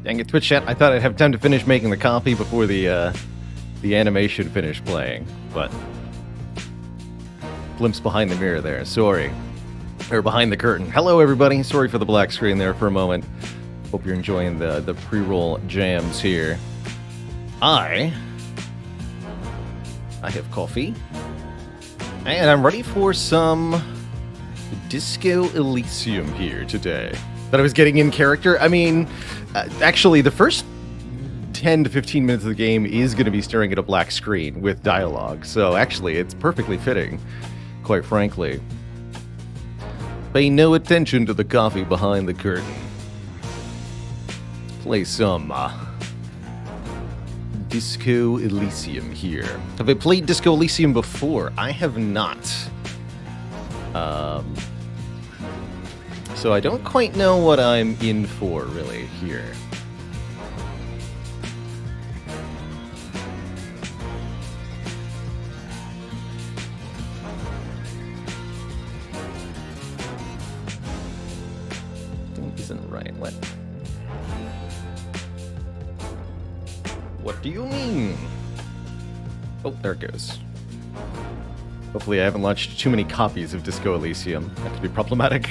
Dang it, Twitch chat. I thought I'd have time to finish making the coffee before the animation finished playing, but glimpse behind the mirror there. Sorry. Or behind the curtain. Hello, everybody. Sorry for the black screen there for a moment. Hope you're enjoying the pre-roll jams here. I have coffee, and I'm ready for some Disco Elysium here today. That I was getting in character. I mean, actually, the first 10 to 15 minutes of the game is going to be staring at a black screen with dialogue, so actually, it's perfectly fitting, quite frankly. Pay no attention to the coffee behind the curtain. Play some Disco Elysium here. Have I played Disco Elysium before? I have not. So I don't quite know what I'm in for, really, here. Isn't right. What do you mean? Oh, there it goes. Hopefully I haven't launched too many copies of Disco Elysium. That could be problematic.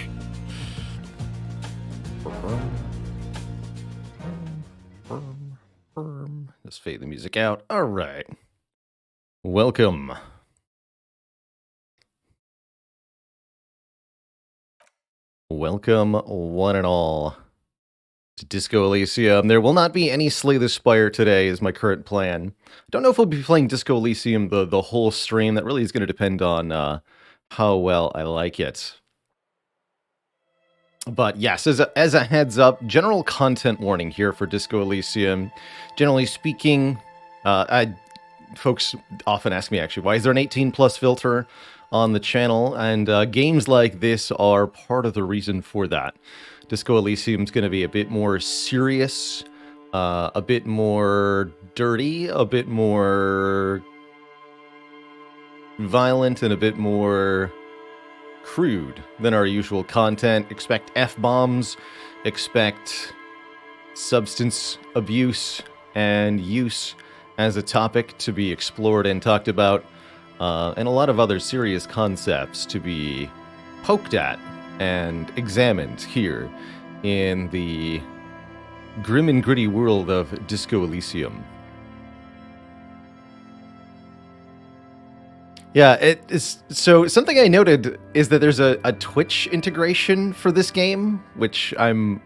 Just fade the music out. All right. Welcome. Welcome, one and all, to Disco Elysium. There will not be any Slay the Spire today, is my current plan. I don't know if we'll be playing Disco Elysium the whole stream. That really is going to depend on how well I like it. But yes, as a heads up, general content warning here for Disco Elysium. Generally speaking, folks often ask me, actually, why is there an 18+ filter on the channel? And games like this are part of the reason for that. Disco Elysium is going to be a bit more serious, a bit more dirty, a bit more violent, and a bit more crude than our usual content. Expect F-bombs, expect substance abuse and use as a topic to be explored and talked about, and a lot of other serious concepts to be poked at and examined here in the grim and gritty world of Disco Elysium. Yeah, it is. So something I noted is that there's a Twitch integration for this game, which I'm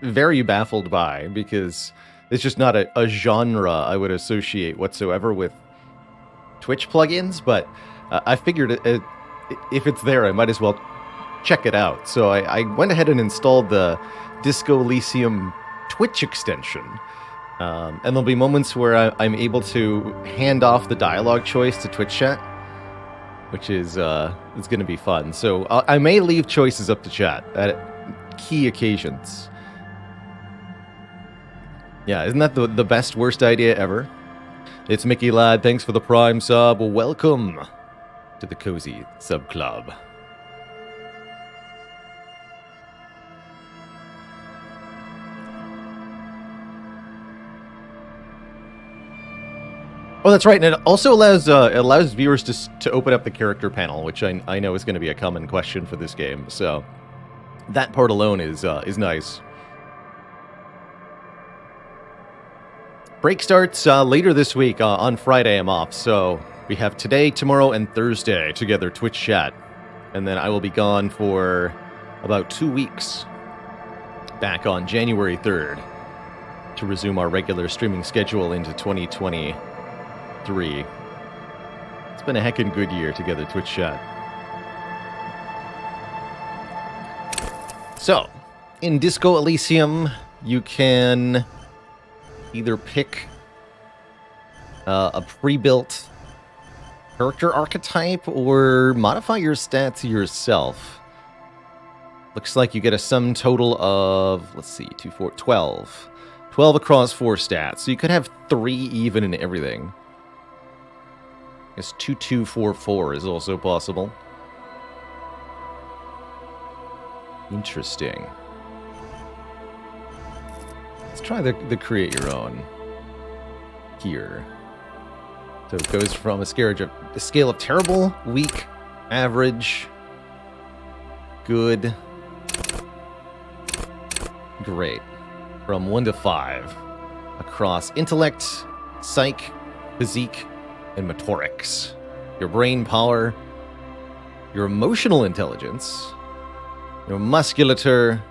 very baffled by, because it's just not a genre I would associate whatsoever with Twitch plugins, but I figured if it's there, I might as well check it out. So I went ahead and installed the Disco Elysium Twitch extension. And there'll be moments where I'm able to hand off the dialogue choice to Twitch chat, which is it's going to be fun. So I may leave choices up to chat at key occasions. Yeah, isn't that the best, worst idea ever? It's Mickey Lad. Thanks for the Prime sub. Welcome to the Cozy Sub Club. Oh, that's right, and it also allows viewers to open up the character panel, which I know is going to be a common question for this game. So that part alone is nice. Break starts later this week on Friday. I'm off, so we have today, tomorrow, and Thursday together Twitch chat, and then I will be gone for about 2 weeks. Back on January 3rd to resume our regular streaming schedule into 2020. It's been a heckin' good year together, Twitch chat. So, in Disco Elysium, you can either pick a pre-built character archetype or modify your stats yourself. Looks like you get a sum total of, let's see, 2, 4, 12. 12 across 4 stats. So you could have 3 even in everything. I guess 2, 2, 4, 4 is also possible. Interesting. Let's try the create your own here. So it goes from a scale of terrible, weak, average, good, great. From 1 to 5 across intellect, psych, physique, and motorics. Your brain power, your emotional intelligence, your musculature,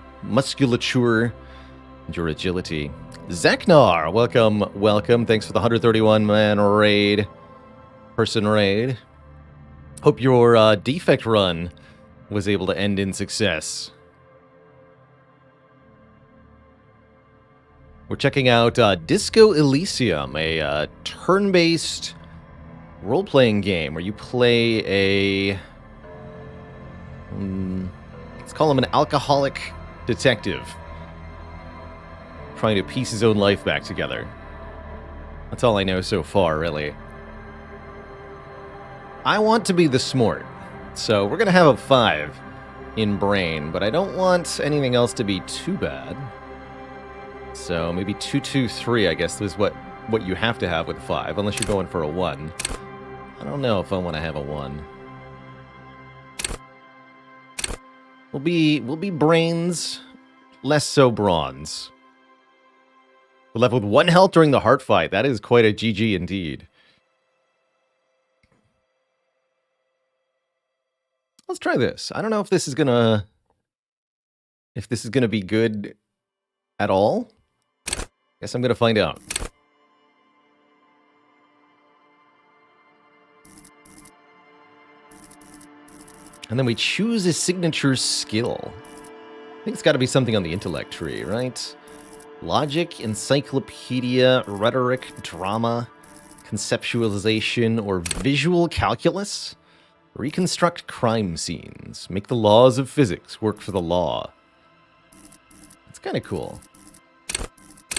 and your agility. Zeknar, welcome. Thanks for the 131-man raid. Person raid. Hope your defect run was able to end in success. We're checking out Disco Elysium, a turn-based role-playing game where you play a... let's call him an alcoholic detective trying to piece his own life back together. That's all I know so far, really. I want to be the smart, so we're going to have a 5 in brain, but I don't want anything else to be too bad. So maybe 2, 2, 3, I guess, is what you have to have with 5, unless you're going for a 1. I don't know if I want to have a 1. We'll be brains, less so bronze. We're left with 1 health during the heart fight. That is quite a GG indeed. Let's try this. I don't know if this is gonna be good at all. Guess I'm gonna find out. And then we choose a signature skill. I think it's got to be something on the intellect tree, right? Logic, encyclopedia, rhetoric, drama, conceptualization, or visual calculus? Reconstruct crime scenes. Make the laws of physics work for the law. It's kind of cool.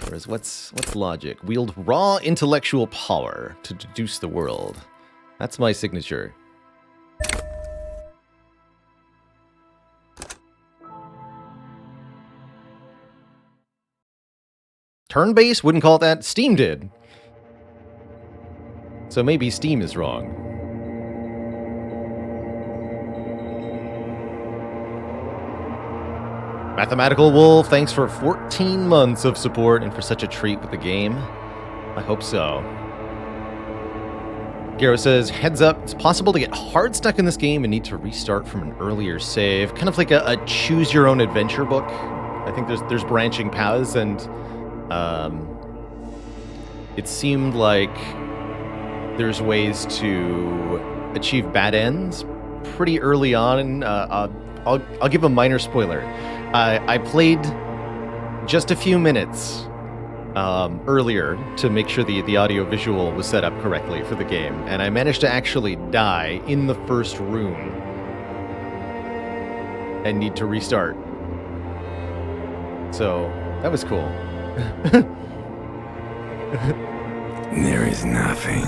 Whereas what's logic? Wield raw intellectual power to deduce the world. That's my signature. Turn-based? Wouldn't call it that. Steam did. So maybe Steam is wrong. Mathematical Wolf, thanks for 14 months of support and for such a treat with the game. I hope so. Garo says, heads up, it's possible to get hard stuck in this game and need to restart from an earlier save. Kind of like a choose-your-own-adventure book. I think there's branching paths, and it seemed like there's ways to achieve bad ends pretty early on. I'll give a minor spoiler. I played just a few minutes earlier to make sure the audio-visual was set up correctly for the game, and I managed to actually die in the first room and need to restart. So, that was cool. There is nothing.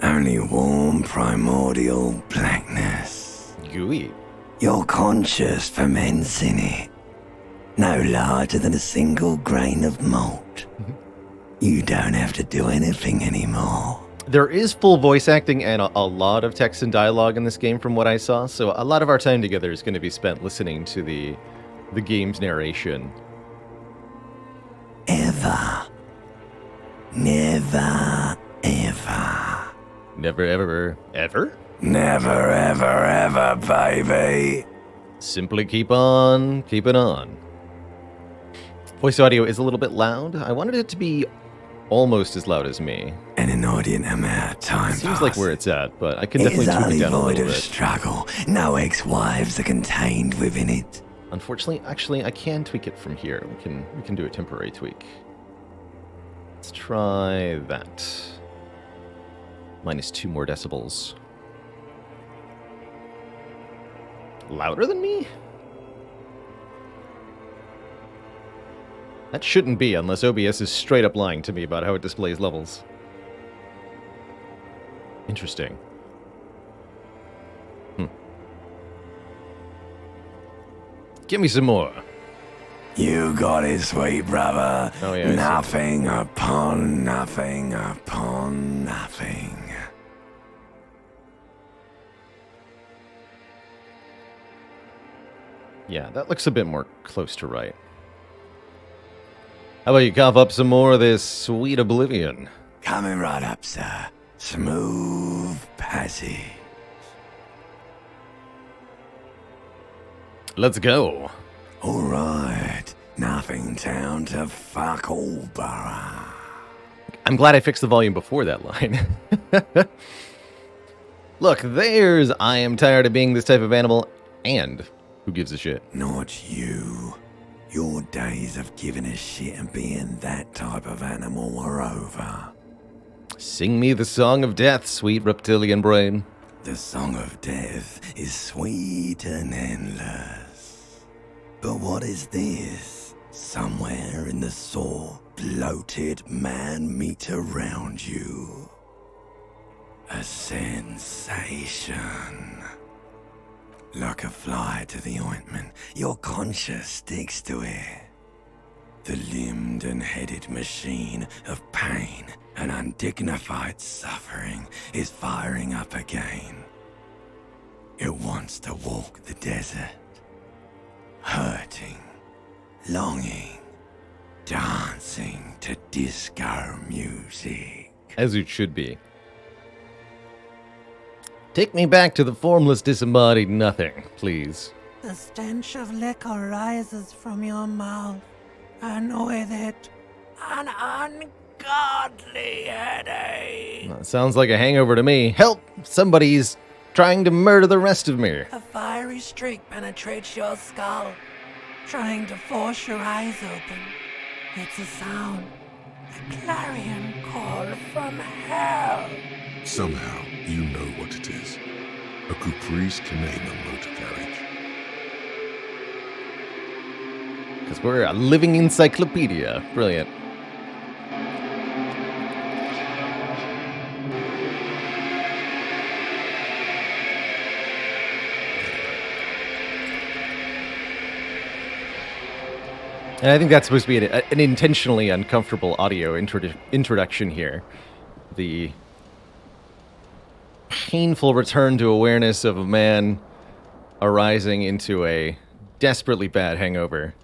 Only warm primordial blackness. Gooey. Your conscious ferments in it. No larger than a single grain of malt. You don't have to do anything anymore. There is full voice acting and a lot of text and dialogue in this game from what I saw, so a lot of our time together is going to be spent listening to the game's narration. Ever. Never, ever. Never, ever, ever? Never, ever, ever, baby. Simply keep on keeping on. Voice audio is a little bit loud. I wanted it to be almost as loud as me. An inordinate amount of time Seems like where it's at, but I can definitely tune it down a little bit. Struggle. No ex-wives are contained within it. Unfortunately, actually, I can tweak it from here. We can do a temporary tweak. Let's try that. Minus 2 more decibels. Louder than me? That shouldn't be, unless OBS is straight up lying to me about how it displays levels. Interesting. Give me some more. You got it, sweet brother. Oh, yeah, Nothing upon nothing upon nothing. Yeah, that looks a bit more close to right. How about you cough up some more of this sweet oblivion? Coming right up, sir. Smooth passage. Let's go. All right. Nothing town to fuck all borough. I'm glad I fixed the volume before that line. Look, there's I am tired of being this type of animal, and who gives a shit? Not you. Your days of giving a shit and being that type of animal are over. Sing me the song of death, sweet reptilian brain. The song of death is sweet and endless. But what is this? Somewhere in the sore, bloated man meat around you. A sensation. Like a fly to the ointment, your conscience sticks to it. The limbed and headed machine of pain and undignified suffering is firing up again. It wants to walk the desert, hurting, longing, dancing to disco music. As it should be. Take me back to the formless disembodied nothing, please. The stench of liquor rises from your mouth, and with it, an ungodly headache. Well, sounds like a hangover to me. Help! Somebody's trying to murder the rest of me. A fiery streak penetrates your skull, trying to force your eyes open. It's a sound, a clarion call from hell. Somehow, you know what it is. A Caprice Canema motor carriage. Because we're a living encyclopedia. Brilliant. And I think that's supposed to be an intentionally uncomfortable audio introduction here. The painful return to awareness of a man arising into a desperately bad hangover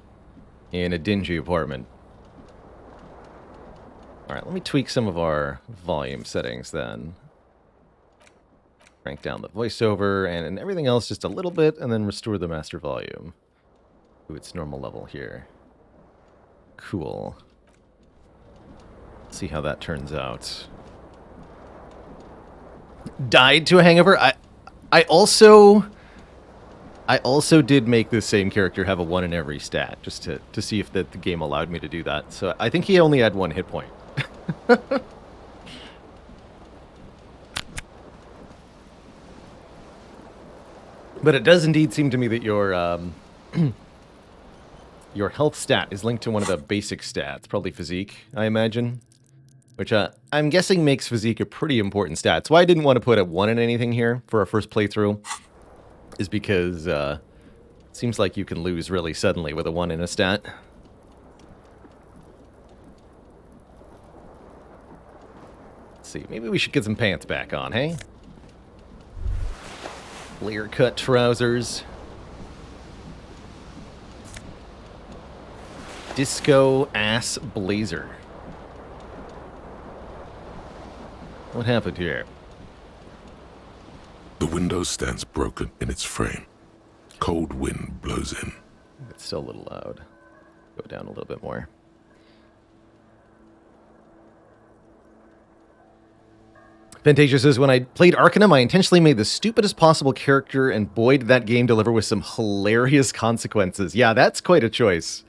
in a dingy apartment. Alright, let me tweak some of our volume settings then. Crank down the voiceover and everything else just a little bit, and then restore the master volume to its normal level here. Cool. See how that turns out. Died to a hangover. I also did make this same character have a 1 in every stat, just to see if the game allowed me to do that. So I think he only had 1 hit point. But it does indeed seem to me that your your health stat is linked to one of the basic stats, probably physique, I imagine. Which I'm guessing makes physique a pretty important stat. That's why I didn't want to put a 1 in anything here for our first playthrough. Is because it seems like you can lose really suddenly with a 1 in a stat. Let's see, maybe we should get some pants back on, hey? Layer cut trousers. Disco ass blazer. What happened here? The window stands broken in its frame. Cold wind blows in. It's still a little loud. Go down a little bit more. Fantasia says, when I played Arcanum, I intentionally made the stupidest possible character, and boy, did that game deliver with some hilarious consequences. Yeah, that's quite a choice.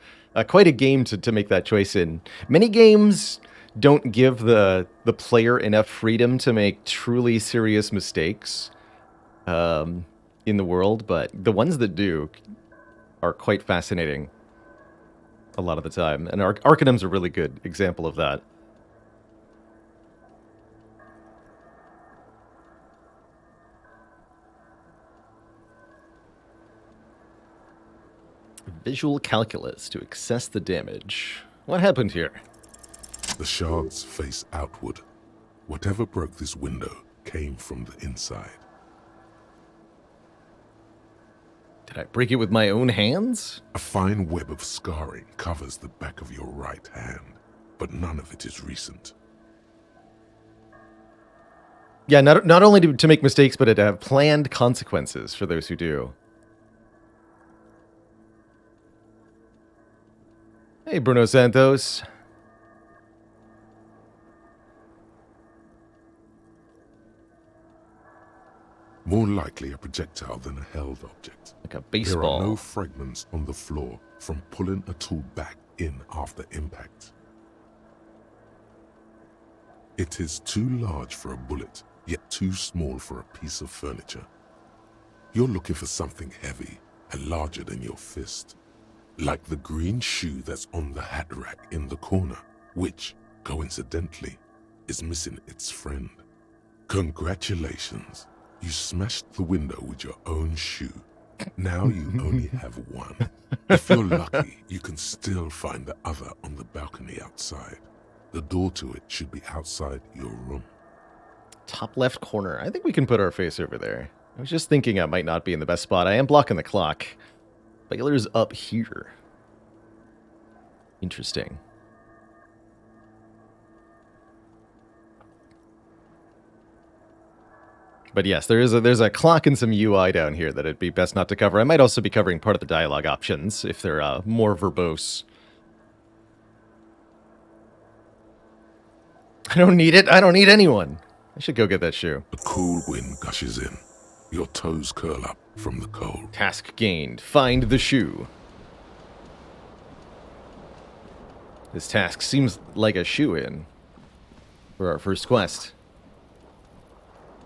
Quite a game to make that choice in. Many games don't give the player enough freedom to make truly serious mistakes in the world, but the ones that do are quite fascinating a lot of the time. And Arcanum's a really good example of that. Visual calculus to assess the damage. What happened here? The shards face outward. Whatever broke this window came from the inside. Did I break it with my own hands? A fine web of scarring covers the back of your right hand, but none of it is recent. Yeah, not only to make mistakes, but to have planned consequences for those who do. Hey, Bruno Santos. More likely a projectile than a held object. Like a There baseball. are no fragments on the floor from pulling a tool back in after impact. It is too large for a bullet, yet too small for a piece of furniture. You're looking for something heavy and larger than your fist. Like the green shoe that's on the hat rack in the corner, which, coincidentally, is missing its friend. Congratulations. You smashed the window with your own shoe. Now you only have one. If you're lucky, you can still find the other on the balcony outside. The door to it should be outside your room. Top left corner. I think we can put our face over there. I was just thinking I might not be in the best spot. I am blocking the clock. Baylor's up here. Interesting. But yes, there's a clock and some UI down here that it'd be best not to cover. I might also be covering part of the dialogue options if they're more verbose. I don't need it. I don't need anyone. I should go get that shoe. A cool wind gushes in. Your toes curl up from the cold. Task gained. Find the shoe. This task seems like a shoe-in for our first quest.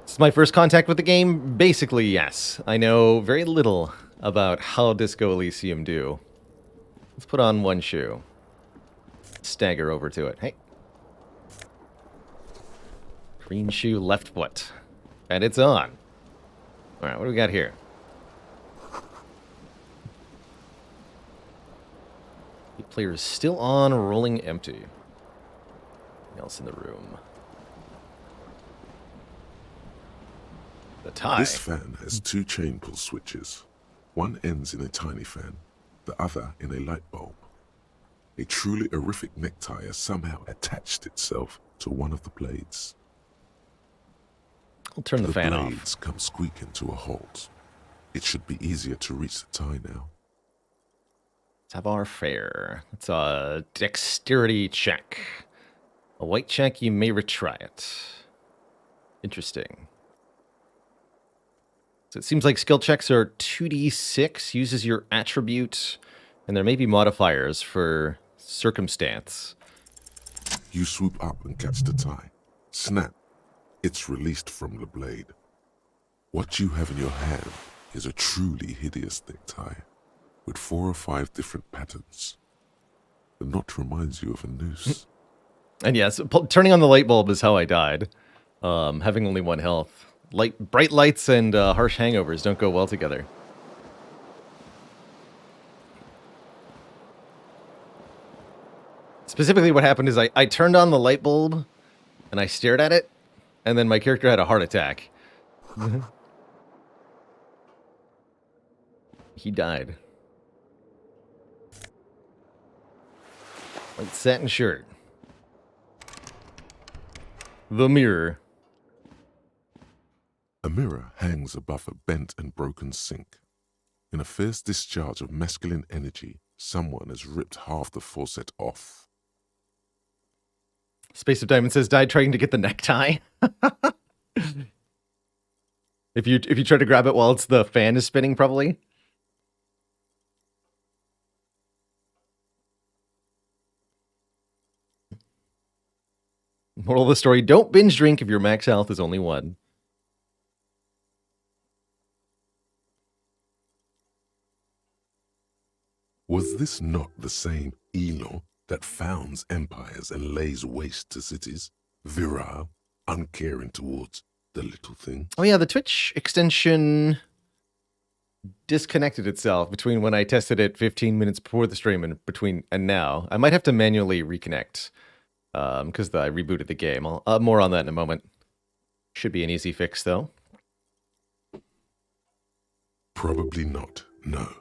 This is my first contact with the game. Basically, yes. I know very little about how Disco Elysium do. Let's put on one shoe. Stagger over to it. Hey. Green shoe, left foot. And it's on. Alright, what do we got here? The player is still on, rolling empty. Nothing else in the room. The tie. This fan has two chain pull switches. One ends in a tiny fan, the other in a light bulb. A truly horrific necktie has somehow attached itself to one of the blades. I'll turn the fan off. blades come squeaking to a halt. It should be easier to reach the tie now. Let's have our fare. It's a dexterity check. A white check, you may retry it. Interesting. So it seems like skill checks are 2d6, uses your attribute, and there may be modifiers for circumstance. You swoop up and catch the tie. Snap. It's released from the blade. What you have in your hand is a truly hideous necktie, with 4 or 5 different patterns. The knot reminds you of a noose. And yes, turning on the light bulb is how I died, having only 1 health. Bright lights and harsh hangovers don't go well together. Specifically what happened is I turned on the light bulb, and I stared at it, and then my character had a heart attack. He died. White satin shirt. The mirror. A mirror hangs above a bent and broken sink. In a fierce discharge of masculine energy, someone has ripped half the faucet off. Space of Diamond says, died trying to get the necktie. If you try to grab it while the fan is spinning, probably. Moral of the story, don't binge drink if your max health is only 1. Was this not the same Elon that founds empires and lays waste to cities? Virile, uncaring towards the little thing. Oh yeah, the Twitch extension disconnected itself between when I tested it 15 minutes before the stream and now. I might have to manually reconnect because I rebooted the game. I'll more on that in a moment. Should be an easy fix, though. Probably not, no.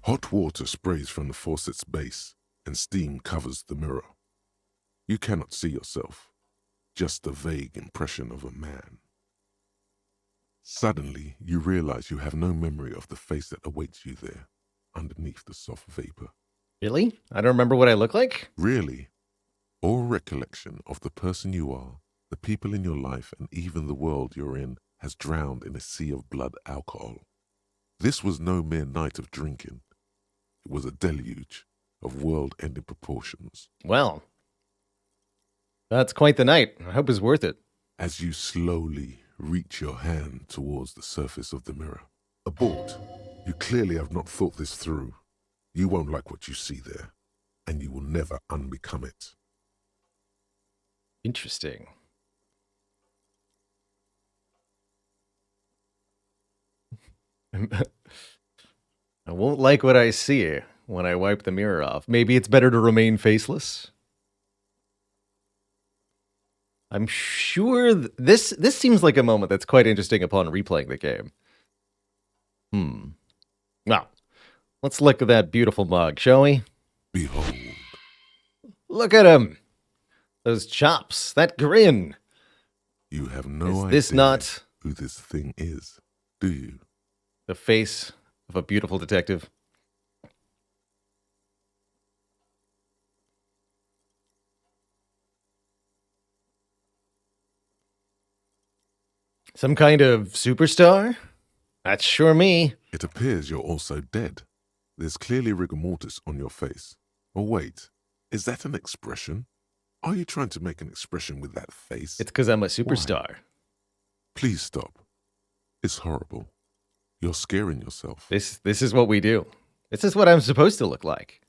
Hot water sprays from the faucet's base, and steam covers the mirror. You cannot see yourself, just a vague impression of a man. Suddenly, you realize you have no memory of the face that awaits you there, underneath the soft vapor. Really? I don't remember what I look like? Really, all recollection of the person you are, the people in your life, and even the world you're in has drowned in a sea of blood alcohol. This was no mere night of drinking. It was a deluge of world-ending proportions. Well, that's quite the night. I hope it's worth it. As you slowly reach your hand towards the surface of the mirror. Abort. You clearly have not thought this through. You won't like what you see there, and you will never unbecome it. Interesting. I won't like what I see when I wipe the mirror off. Maybe it's better to remain faceless. I'm sure this seems like a moment that's quite interesting upon replaying the game. Well, let's look at that beautiful mug, shall we? Behold. Look at him. Those chops, that grin. You have no Is idea this not who this thing is, do you? the face of a beautiful detective? Some kind of superstar? That's sure me. It appears you're also dead. There's clearly rigor mortis on your face. Oh wait, is that an expression? Are you trying to make an expression with that face? It's because I'm a superstar. Please stop. It's horrible. You're scaring yourself. This is what we do. This is what I'm supposed to look like.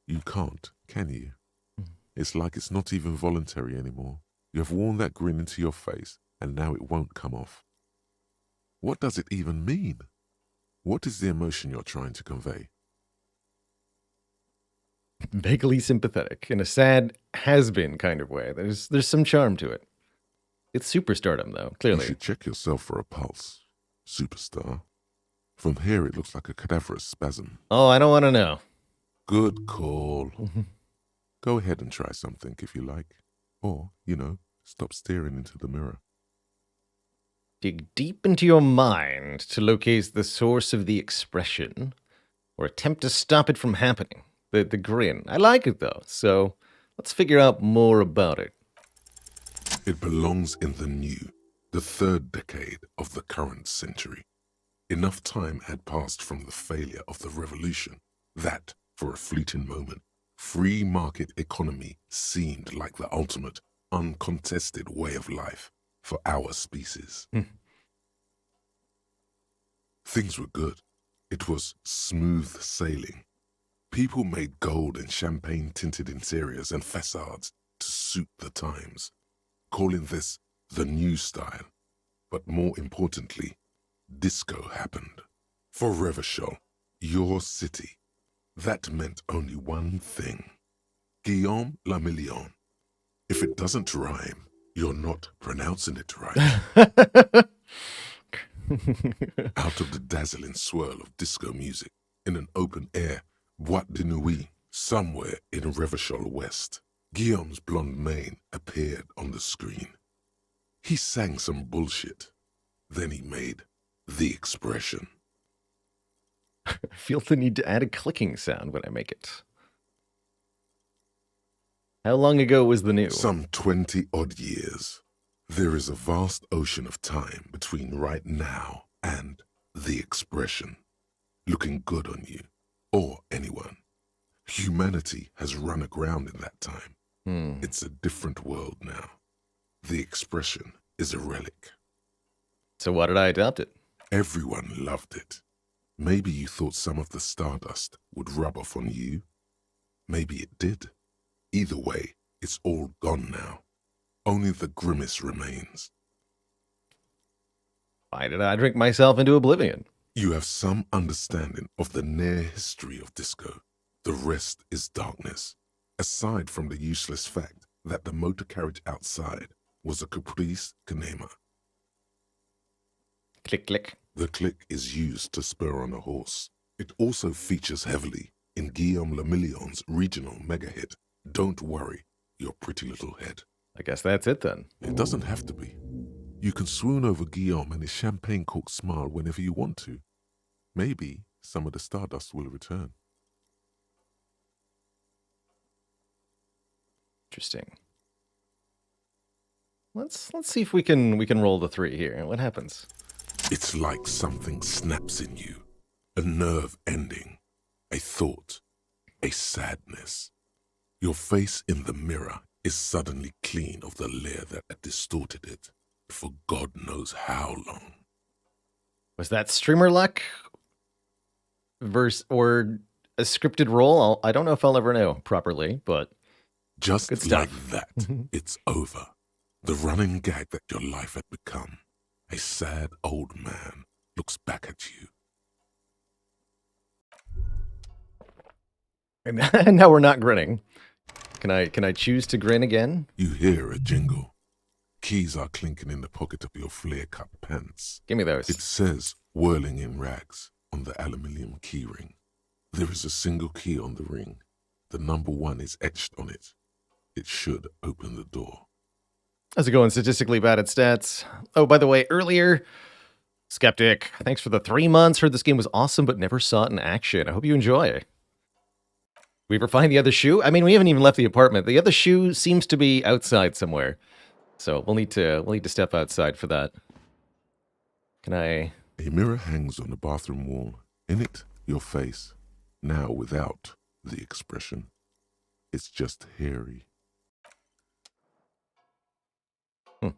You can't, can you? It's like it's not even voluntary anymore. You have worn that grin into your face, and now it won't come off. What does it even mean? What is the emotion you're trying to convey? Vaguely sympathetic in a sad, has-been kind of way. There's some charm to it. It's superstardom, though, You clearly. should check yourself for a pulse, superstar. From here, it looks like a cadaverous spasm. Oh, I don't want to know. Good call. Go ahead and try something if you like. Or, stop staring into the mirror. Dig deep into your mind to locate the source of the expression, or attempt to stop it from happening. The grin. I like it, though, so let's figure out more about it. It belongs in the third decade of the current century. Enough time had passed from the failure of the revolution that, for a fleeting moment, free market economy seemed like the ultimate, uncontested way of life for our species. Things were good. It was smooth sailing. People made gold and champagne-tinted interiors and facades to suit the times, calling this the new style. But more importantly, disco happened. For Revachol, your city, that meant only one thing. Guillaume le Million. If it doesn't rhyme, you're not pronouncing it right. Out of the dazzling swirl of disco music, in an open-air boîte de nuit somewhere in Revachol West, Guillaume's blonde mane appeared on the screen. He sang some bullshit. Then he made the expression. I feel the need to add a clicking sound when I make it. How long ago was the new? Some 20-odd years. There is a vast ocean of time between right now and the expression. Looking good on you, or anyone. Humanity has run aground in that time. It's a different world now. The expression is a relic. So why did I adopt it? Everyone loved it. Maybe you thought some of the stardust would rub off on you. Maybe it did. Either way, it's all gone now. Only the grimace remains. Why did I drink myself into oblivion? You have some understanding of the near history of disco. The rest is darkness. Aside from the useless fact that the motor carriage outside was a caprice kinema. Click, click. The click is used to spur on a horse. It also features heavily in Guillaume Lemillion's regional mega hit, Don't Worry, Your Pretty Little Head. I guess that's it then. It doesn't have to be. You can swoon over Guillaume and his champagne-corked smile whenever you want to. Maybe some of the stardust will return. Interesting. Let's see if we can roll the 3 here. What happens? It's like something snaps in you. A nerve ending. A thought. A sadness. Your face in the mirror is suddenly clean of the layer that had distorted it for God knows how long. Was that streamer luck? Verse or a scripted roll? I don't know if I'll ever know properly, but Just good like stuff. that, it's over. The running gag that your life had become. A sad old man looks back at you. And now we're not grinning. Can I choose to grin again? You hear a jingle. Keys are clinking in the pocket of your flare-cut pants. Give me those. It says, whirling in rags, on the aluminium key ring. There is a single key on the ring. The number 1 is etched on it. It should open the door. How's it going? Statistically bad at stats. Oh, by the way, earlier, Skeptic, thanks for the 3 months. Heard this game was awesome, but never saw it in action. I hope you enjoy. We ever find the other shoe? I mean, we haven't even left the apartment. The other shoe seems to be outside somewhere. So we'll need to step outside for that. Can I? A mirror hangs on the bathroom wall. In it, your face. Now without the expression. It's just hairy. I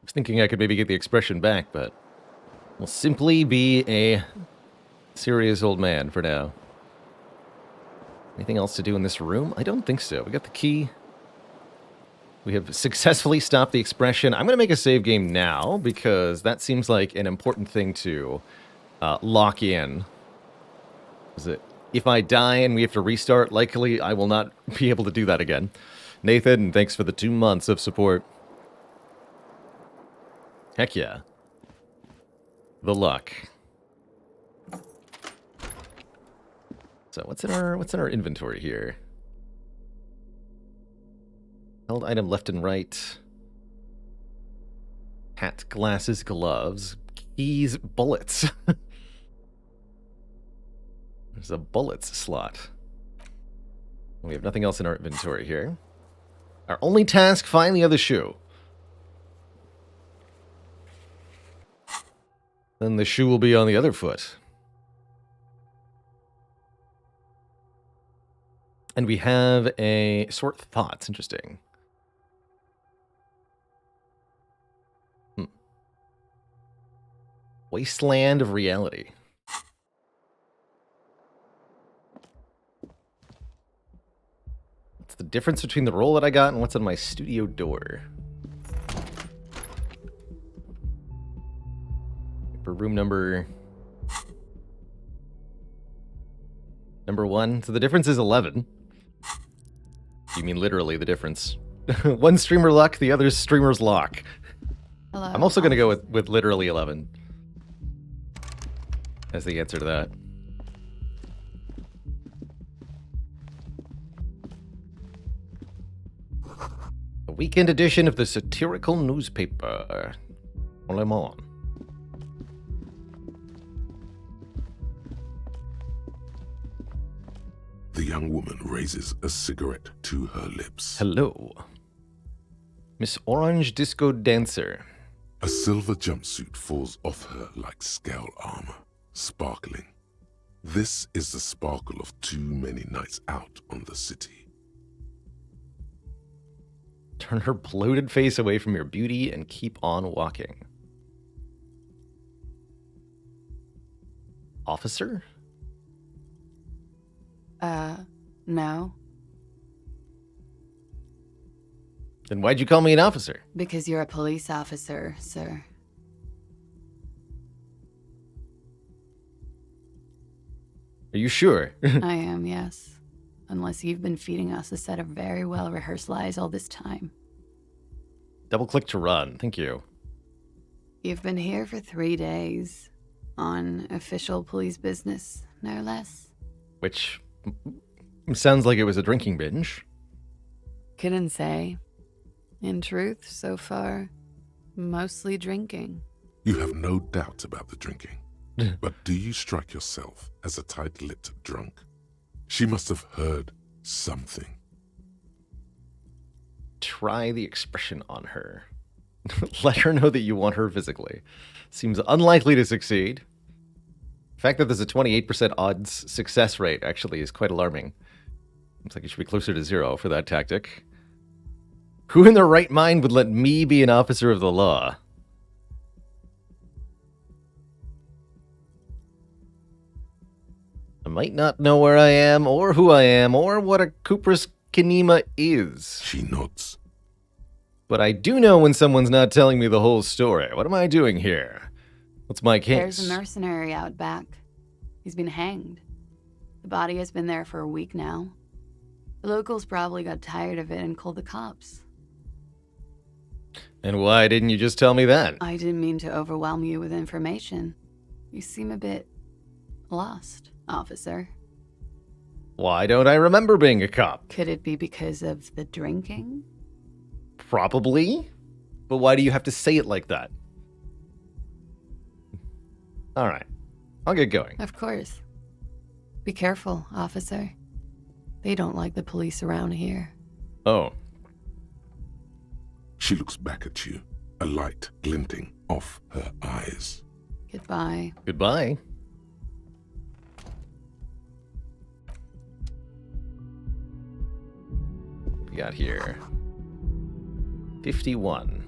was thinking I could maybe get the expression back, but we'll simply be a serious old man for now. Anything else to do in this room? I don't think so. We got the key. We have successfully stopped the expression. I'm going to make a save game now because that seems like an important thing to lock in. Is it? If I die and we have to restart, likely I will not be able to do that again. Nathan, thanks for the 2 months of support. Heck yeah. The luck. So what's in our inventory here? Held item left and right. Hat, glasses, gloves, keys, bullets. There's a bullets slot. We have nothing else in our inventory here. Our only task, find the other shoe. Then the shoe will be on the other foot. And we have a sort thoughts. Interesting. Wasteland of reality. What's the difference between the roll that I got and what's on my studio door? For room number 1. So the difference is 11. You mean literally the difference. One streamer luck, the other streamer's lock. Hello. I'm also going to go with literally 11 as the answer to that. A weekend edition of the satirical newspaper. Le Monde. The young woman raises a cigarette to her lips. Hello. Miss Orange Disco Dancer. A silver jumpsuit falls off her like scale armor, sparkling. This is the sparkle of too many nights out on the city. Turn her bloated face away from your beauty and keep on walking. Officer? No. Then why'd you call me an officer? Because you're a police officer, sir. Are you sure? I am, yes. Unless you've been feeding us a set of very well-rehearsed lies all this time. Double click to run. Thank you. You've been here for 3 days. On official police business, no less. Which sounds like it was a drinking binge. Couldn't say. In truth, so far, mostly drinking. You have no doubt about the drinking. But do you strike yourself as a tight-lipped drunk? She must have heard something. Try the expression on her. Let her know that you want her physically. Seems unlikely to succeed. The fact that there's a 28% odds success rate actually is quite alarming. Looks like it should be closer to 0 for that tactic. Who in their right mind would let me be an officer of the law? I might not know where I am, or who I am, or what a Cuprous Kinema is. She nods. But I do know when someone's not telling me the whole story. What am I doing here? What's my case? There's a mercenary out back. He's been hanged. The body has been there for a week now. The locals probably got tired of it and called the cops. And why didn't you just tell me that? I didn't mean to overwhelm you with information. You seem a bit lost, officer. Why don't I remember being a cop? Could it be because of the drinking? Probably. But why do you have to say it like that? All right. I'll get going. Of course. Be careful, officer. They don't like the police around here. Oh. She looks back at you, a light glinting off her eyes. Goodbye. Goodbye. We got here 51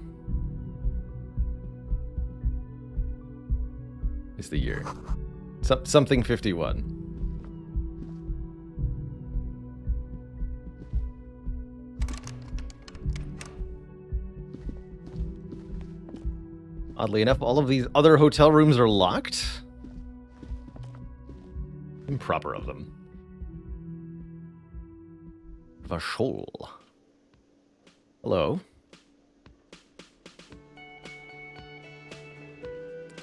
is the year. Something 51. Oddly enough, all of these other hotel rooms are locked. Improper of them. Vachol. Hello.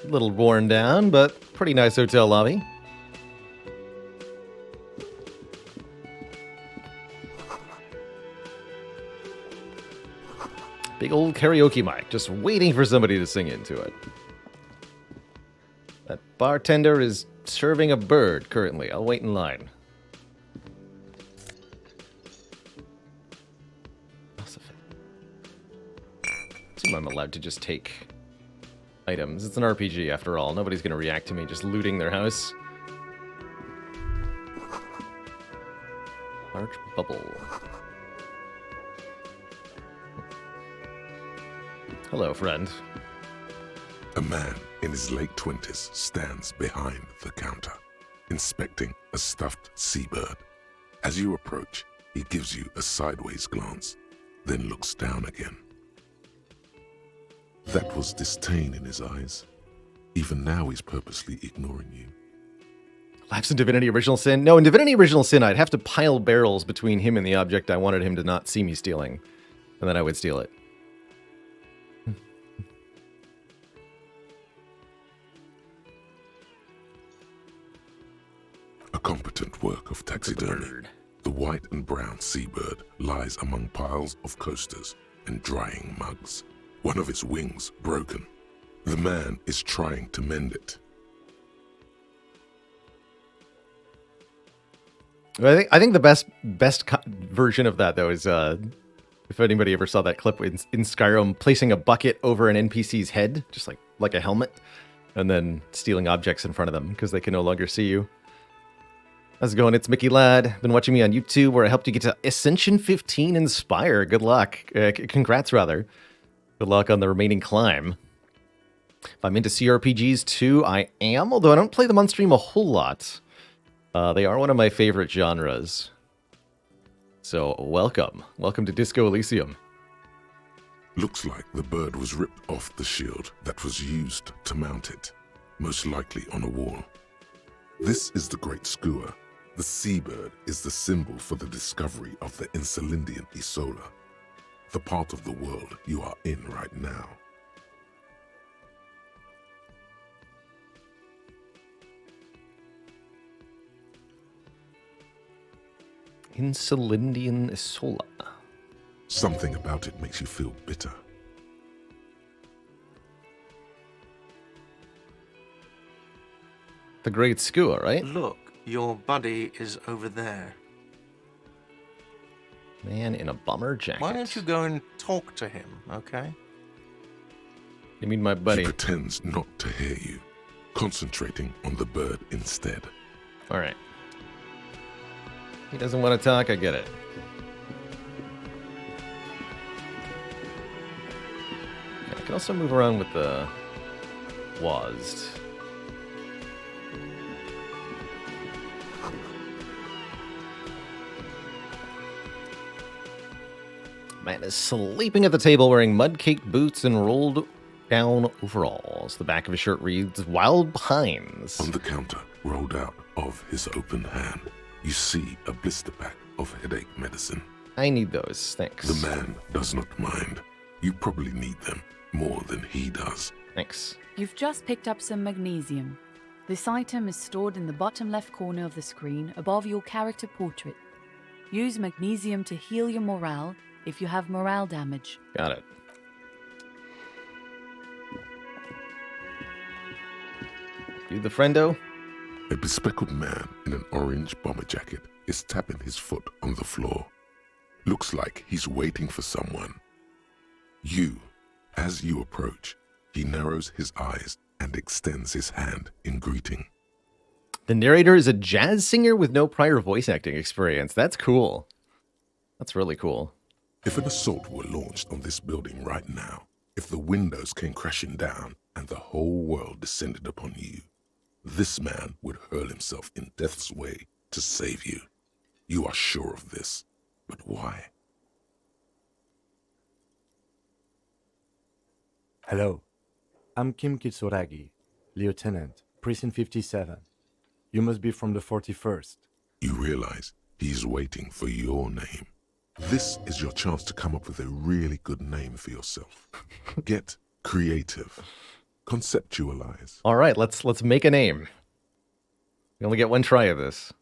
A little worn down, but pretty nice hotel lobby. Big old karaoke mic, just waiting for somebody to sing into it. That bartender is serving a bird currently. I'll wait in line. Assume I'm allowed to just take items. It's an RPG after all. Nobody's gonna react to me just looting their house. Large bubble. Hello, friend. A man in his late 20s stands behind the counter, inspecting a stuffed seabird. As you approach, he gives you a sideways glance, then looks down again. That was disdain in his eyes. Even now he's purposely ignoring you. Lapse in Divinity Original Sin? No, in Divinity Original Sin, I'd have to pile barrels between him and the object I wanted him to not see me stealing. And then I would steal it. A competent work of taxidermy. The white and brown seabird lies among piles of coasters and drying mugs. One of its wings broken. The man is trying to mend it. I think the best version of that, though, is if anybody ever saw that clip in Skyrim, placing a bucket over an NPC's head, just like a helmet, and then stealing objects in front of them because they can no longer see you. How's it going? It's Mickey Ladd. Been watching me on YouTube where I helped you get to Ascension 15 Inspire. Good luck. Congrats, rather. Good luck on the remaining climb. If I'm into CRPGs too, I am, although I don't play them on stream a whole lot. They are one of my favorite genres. So, welcome. Welcome to Disco Elysium. Looks like the bird was ripped off the shield that was used to mount it, most likely on a wall. This is the Great Skua. The seabird is the symbol for the discovery of the Insulindian Isola, the part of the world you are in right now. Insulindian Isola. Something about it makes you feel bitter. The Great Skua, right? Look, your buddy is over there. Man in a bummer jacket. Why don't you go and talk to him, okay? You mean my He buddy? pretends not to hear you, concentrating on the bird instead. All right. He doesn't want to talk, I get it. I can also move around with the WASD. Man is sleeping at the table wearing mud-caked boots and rolled down overalls. The back of his shirt reads, Wild Pines. On the counter, rolled out of his open hand, you see a blister pack of headache medicine. I need those, thanks. The man does not mind. You probably need them more than he does. Thanks. You've just picked up some magnesium. This item is stored in the bottom left corner of the screen above your character portrait. Use magnesium to heal your morale if you have morale damage. Got it. You the friendo? A bespectacled man in an orange bomber jacket is tapping his foot on the floor. Looks like he's waiting for someone. As you approach, he narrows his eyes and extends his hand in greeting. The narrator is a jazz singer with no prior voice acting experience. That's cool. That's really cool. If an assault were launched on this building right now, if the windows came crashing down and the whole world descended upon you, this man would hurl himself in death's way to save you. You are sure of this, but why? Hello, I'm Kim Kitsuragi, Lieutenant, Precinct 57. You must be from the 41st. You realize he's waiting for your name. This is your chance to come up with a really good name for yourself. Get creative. Conceptualize. All right, let's make a name. We only get one try of this.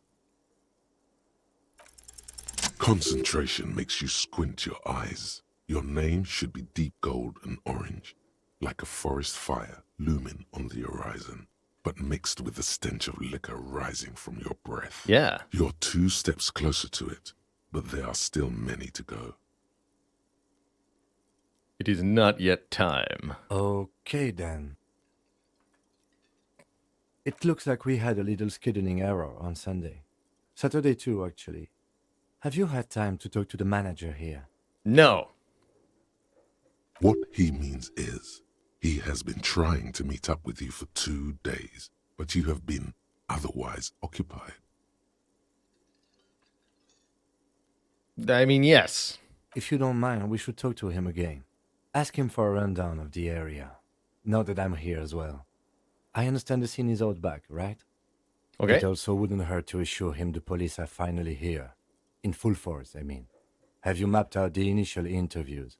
Concentration makes you squint your eyes. Your name should be deep gold and orange, like a forest fire looming on the horizon, but mixed with the stench of liquor rising from your breath. Yeah. You're 2 steps closer to it, but there are still many to go. It is not yet time. Okay then. It looks like we had a little scheduling error on Sunday. Saturday too, actually. Have you had time to talk to the manager here? No. What he means is, he has been trying to meet up with you for 2 days, but you have been otherwise occupied. I mean, yes. If you don't mind, we should talk to him again. Ask him for a rundown of the area. Now that I'm here as well. I understand the scene is out back, right? Okay. It also wouldn't hurt to assure him the police are finally here. In full force, I mean. Have you mapped out the initial interviews?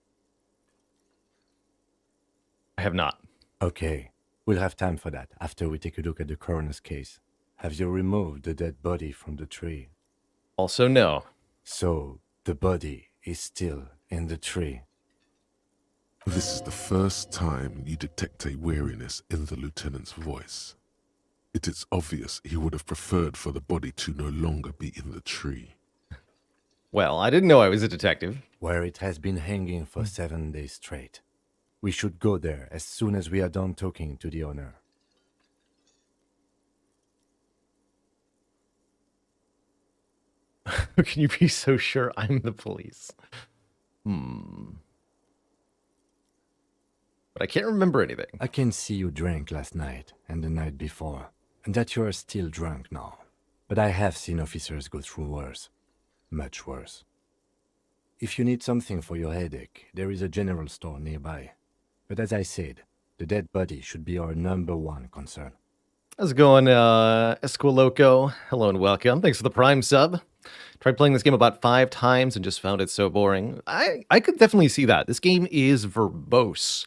I have not. Okay, we'll have time for that after we take a look at the coroner's case. Have you removed the dead body from the tree? Also, no. So, the body is still in the tree. This is the first time you detect a weariness in the lieutenant's voice. It is obvious he would have preferred for the body to no longer be in the tree. Well, I didn't know I was a detective. Where it has been hanging for 7 days straight. We should go there as soon as we are done talking to the owner. How can you be so sure I'm the police? But I can't remember anything. I can see you drank last night and the night before, and that you are still drunk now. But I have seen officers go through worse. Much worse. If you need something for your headache, there is a general store nearby. But as I said, the dead body should be our #1 concern. How's it going, Esquoloco? Hello and welcome. Thanks for the Prime sub. Tried playing this game about 5 times and just found it so boring. I could definitely see that. This game is verbose.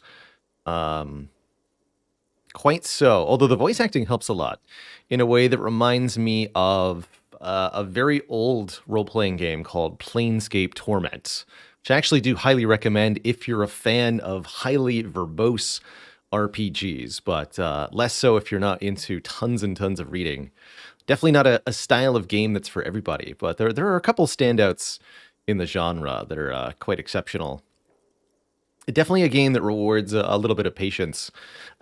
Quite so. Although the voice acting helps a lot in a way that reminds me of a very old role-playing game called Planescape Torment, which I actually do highly recommend if you're a fan of highly verbose RPGs, but less so if you're not into tons and tons of reading. Definitely not a style of game that's for everybody, but there are a couple standouts in the genre that are quite exceptional. Definitely a game that rewards a little bit of patience.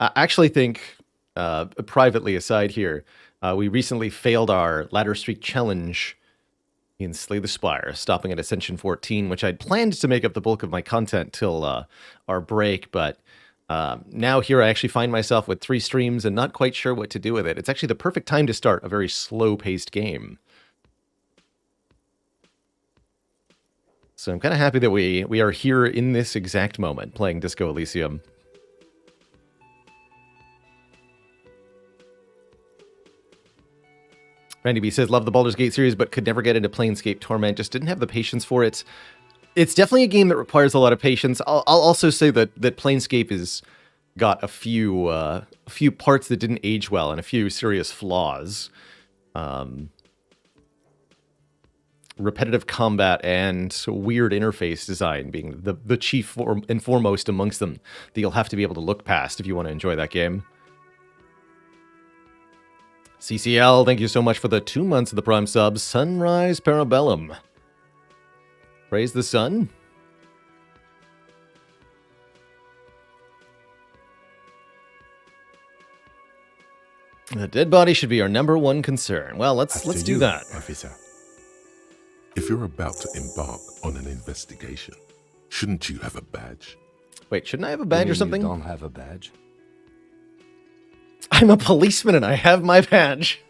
I actually think, privately aside here, we recently failed our Ladder Streak challenge in Slay the Spire, stopping at Ascension 14, which I'd planned to make up the bulk of my content till our break, but now here I actually find myself with 3 streams and not quite sure what to do with it. It's actually the perfect time to start a very slow-paced game. So I'm kind of happy that we are here in this exact moment playing Disco Elysium. Randy B says, love the Baldur's Gate series, but could never get into Planescape Torment. Just didn't have the patience for it. It's definitely a game that requires a lot of patience. I'll also say that Planescape has got a few parts that didn't age well and a few serious flaws. Repetitive combat and weird interface design being the chief and foremost amongst them that you'll have to be able to look past if you want to enjoy that game. CCL, thank you so much for the 2 months of the Prime sub. Sunrise Parabellum. Praise the sun. The dead body should be our #1 concern. Well, let's do that. Officer. If you're about to embark on an investigation, shouldn't you have a badge? Wait, shouldn't I have a badge or something? You don't have a badge? I'm a policeman and I have my badge.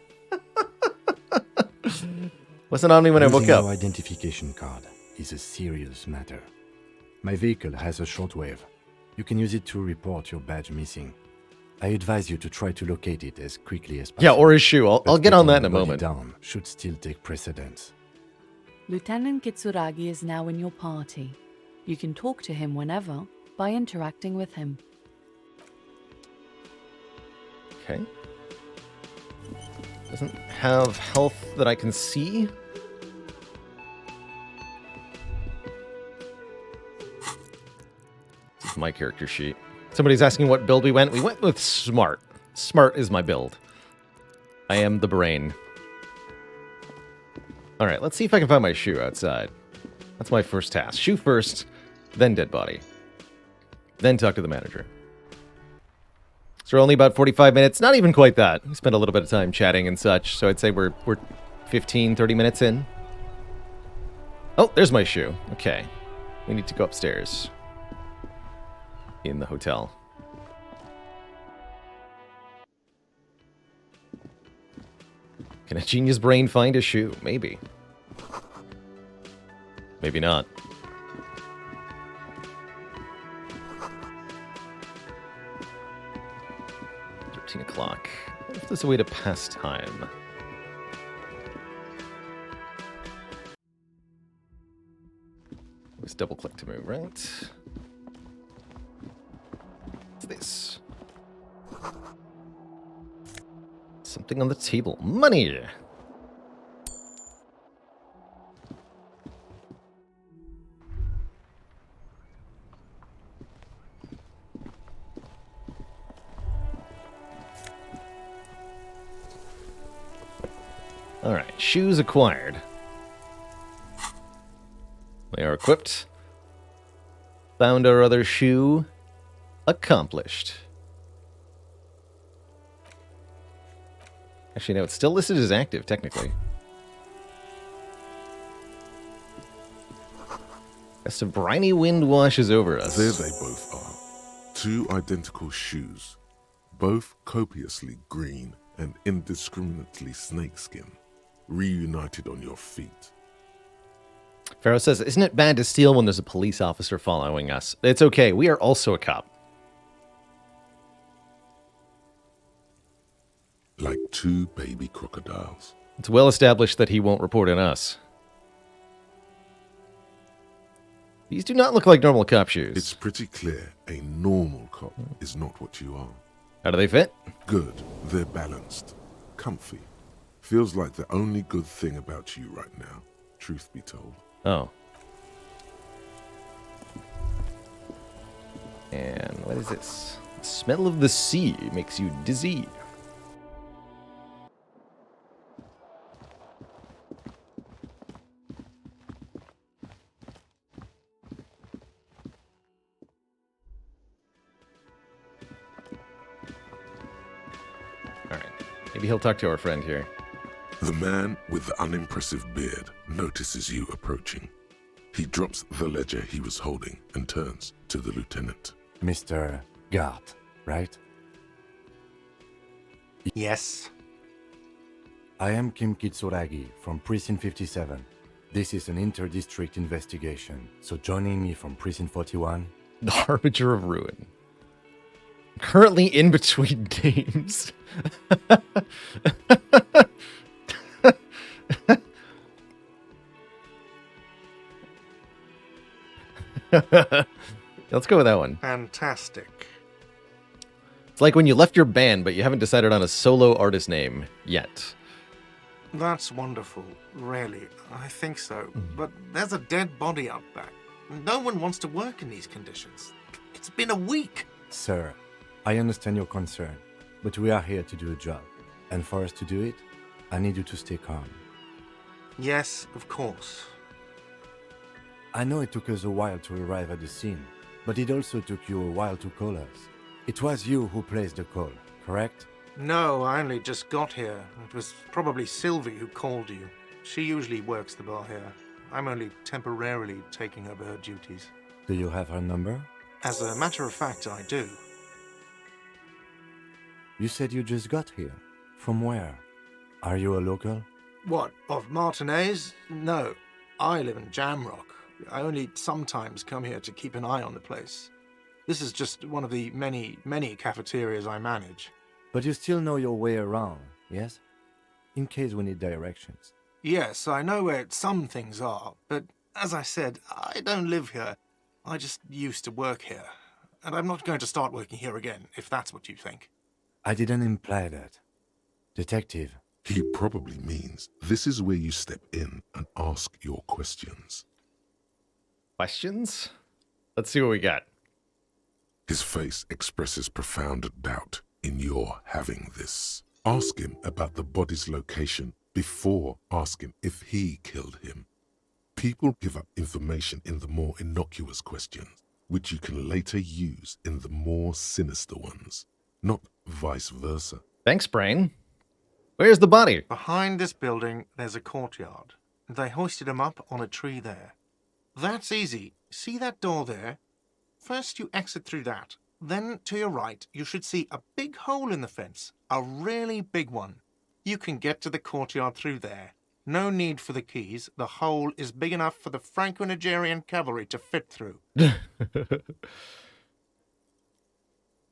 Wasn't on me when I woke up. No identification card is a serious matter. My vehicle has a shortwave. You can use it to report your badge missing. I advise you to try to locate it as quickly as possible. Yeah, or his shoe. I'll get on that in a moment. Down should still take precedence. Lieutenant Kitsuragi is now in your party. You can talk to him whenever by interacting with him. Okay. Doesn't have health that I can see. This is my character sheet. Somebody's asking what build we went. We went with Smart. Smart is my build. I am the brain. All right, let's see if I can find my shoe outside. That's my first task. Shoe first, then dead body. Then talk to the manager. So we're only about 45 minutes. Not even quite that. We spent a little bit of time chatting and such, so I'd say we're 15, 30 minutes in. Oh, there's my shoe. Okay. We need to go upstairs. In the hotel. Can a genius brain find a shoe? Maybe. Maybe not. 13 o'clock. What if there's a way to pass time? Let's double click to move, right? What's this? Something on the table. Money! Alright, shoes acquired. They are equipped. Found our other shoe. Accomplished. Actually, no, it's still listed as active, technically. As a briny wind washes over us. There they both are. 2 identical shoes. Both copiously green and indiscriminately snakeskin. Reunited on your feet. Pharaoh says, isn't it bad to steal when there's a police officer following us? It's okay. We are also a cop. like 2 baby crocodiles. It's well established that he won't report on us. These do not look like normal cop shoes. It's pretty clear a normal cop is not what you are. How do they fit? Good. They're balanced. Comfy. Feels like the only good thing about you right now, truth be told. Oh. And what is this? The smell of the sea makes you dizzy. Alright. Maybe he'll talk to our friend here. The man with the unimpressive beard notices you approaching. He drops the ledger he was holding and turns to the lieutenant. Mr. Gart, right? Yes. I am Kim Kitsuragi from Precinct 57. This is an inter-district investigation, so joining me from Precinct 41... The Harbinger of Ruin. Currently in between games. Let's go with that one. Fantastic. It's like when you left your band, but you haven't decided on a solo artist name yet. That's wonderful, really. I think so. But there's a dead body out back. No one wants to work in these conditions. It's been a week. Sir, I understand your concern, but we are here to do a job. And for us to do it, I need you to stay calm. Yes, of course. I know it took us a while to arrive at the scene, but it also took you a while to call us. It was you who placed the call, correct? No, I only just got here. It was probably Sylvie who called you. She usually works the bar here. I'm only temporarily taking over her duties. Do you have her number? As a matter of fact, I do. You said you just got here. From where? Are you a local? What, of Martinez? No, I live in Jamrock. I only sometimes come here to keep an eye on the place. This is just one of the many, many cafeterias I manage. But you still know your way around, yes? In case we need directions. Yes, I know where some things are, but as I said, I don't live here. I just used to work here. And I'm not going to start working here again, if that's what you think. I didn't imply that. Detective. He probably means this is where you step in and ask your questions. Questions? Let's see what we got. His face expresses profound doubt in your having this. Ask him about the body's location before asking if he killed him. People give up information in the more innocuous questions, which you can later use in the more sinister ones, not vice versa. Thanks, Brain. Where's the body? Behind this building, there's a courtyard. They hoisted him up on a tree there. That's easy. See that door there? First you exit through that. Then, to your right, you should see a big hole in the fence. A really big one. You can get to the courtyard through there. No need for the keys. The hole is big enough for the Franco-Nigerian cavalry to fit through.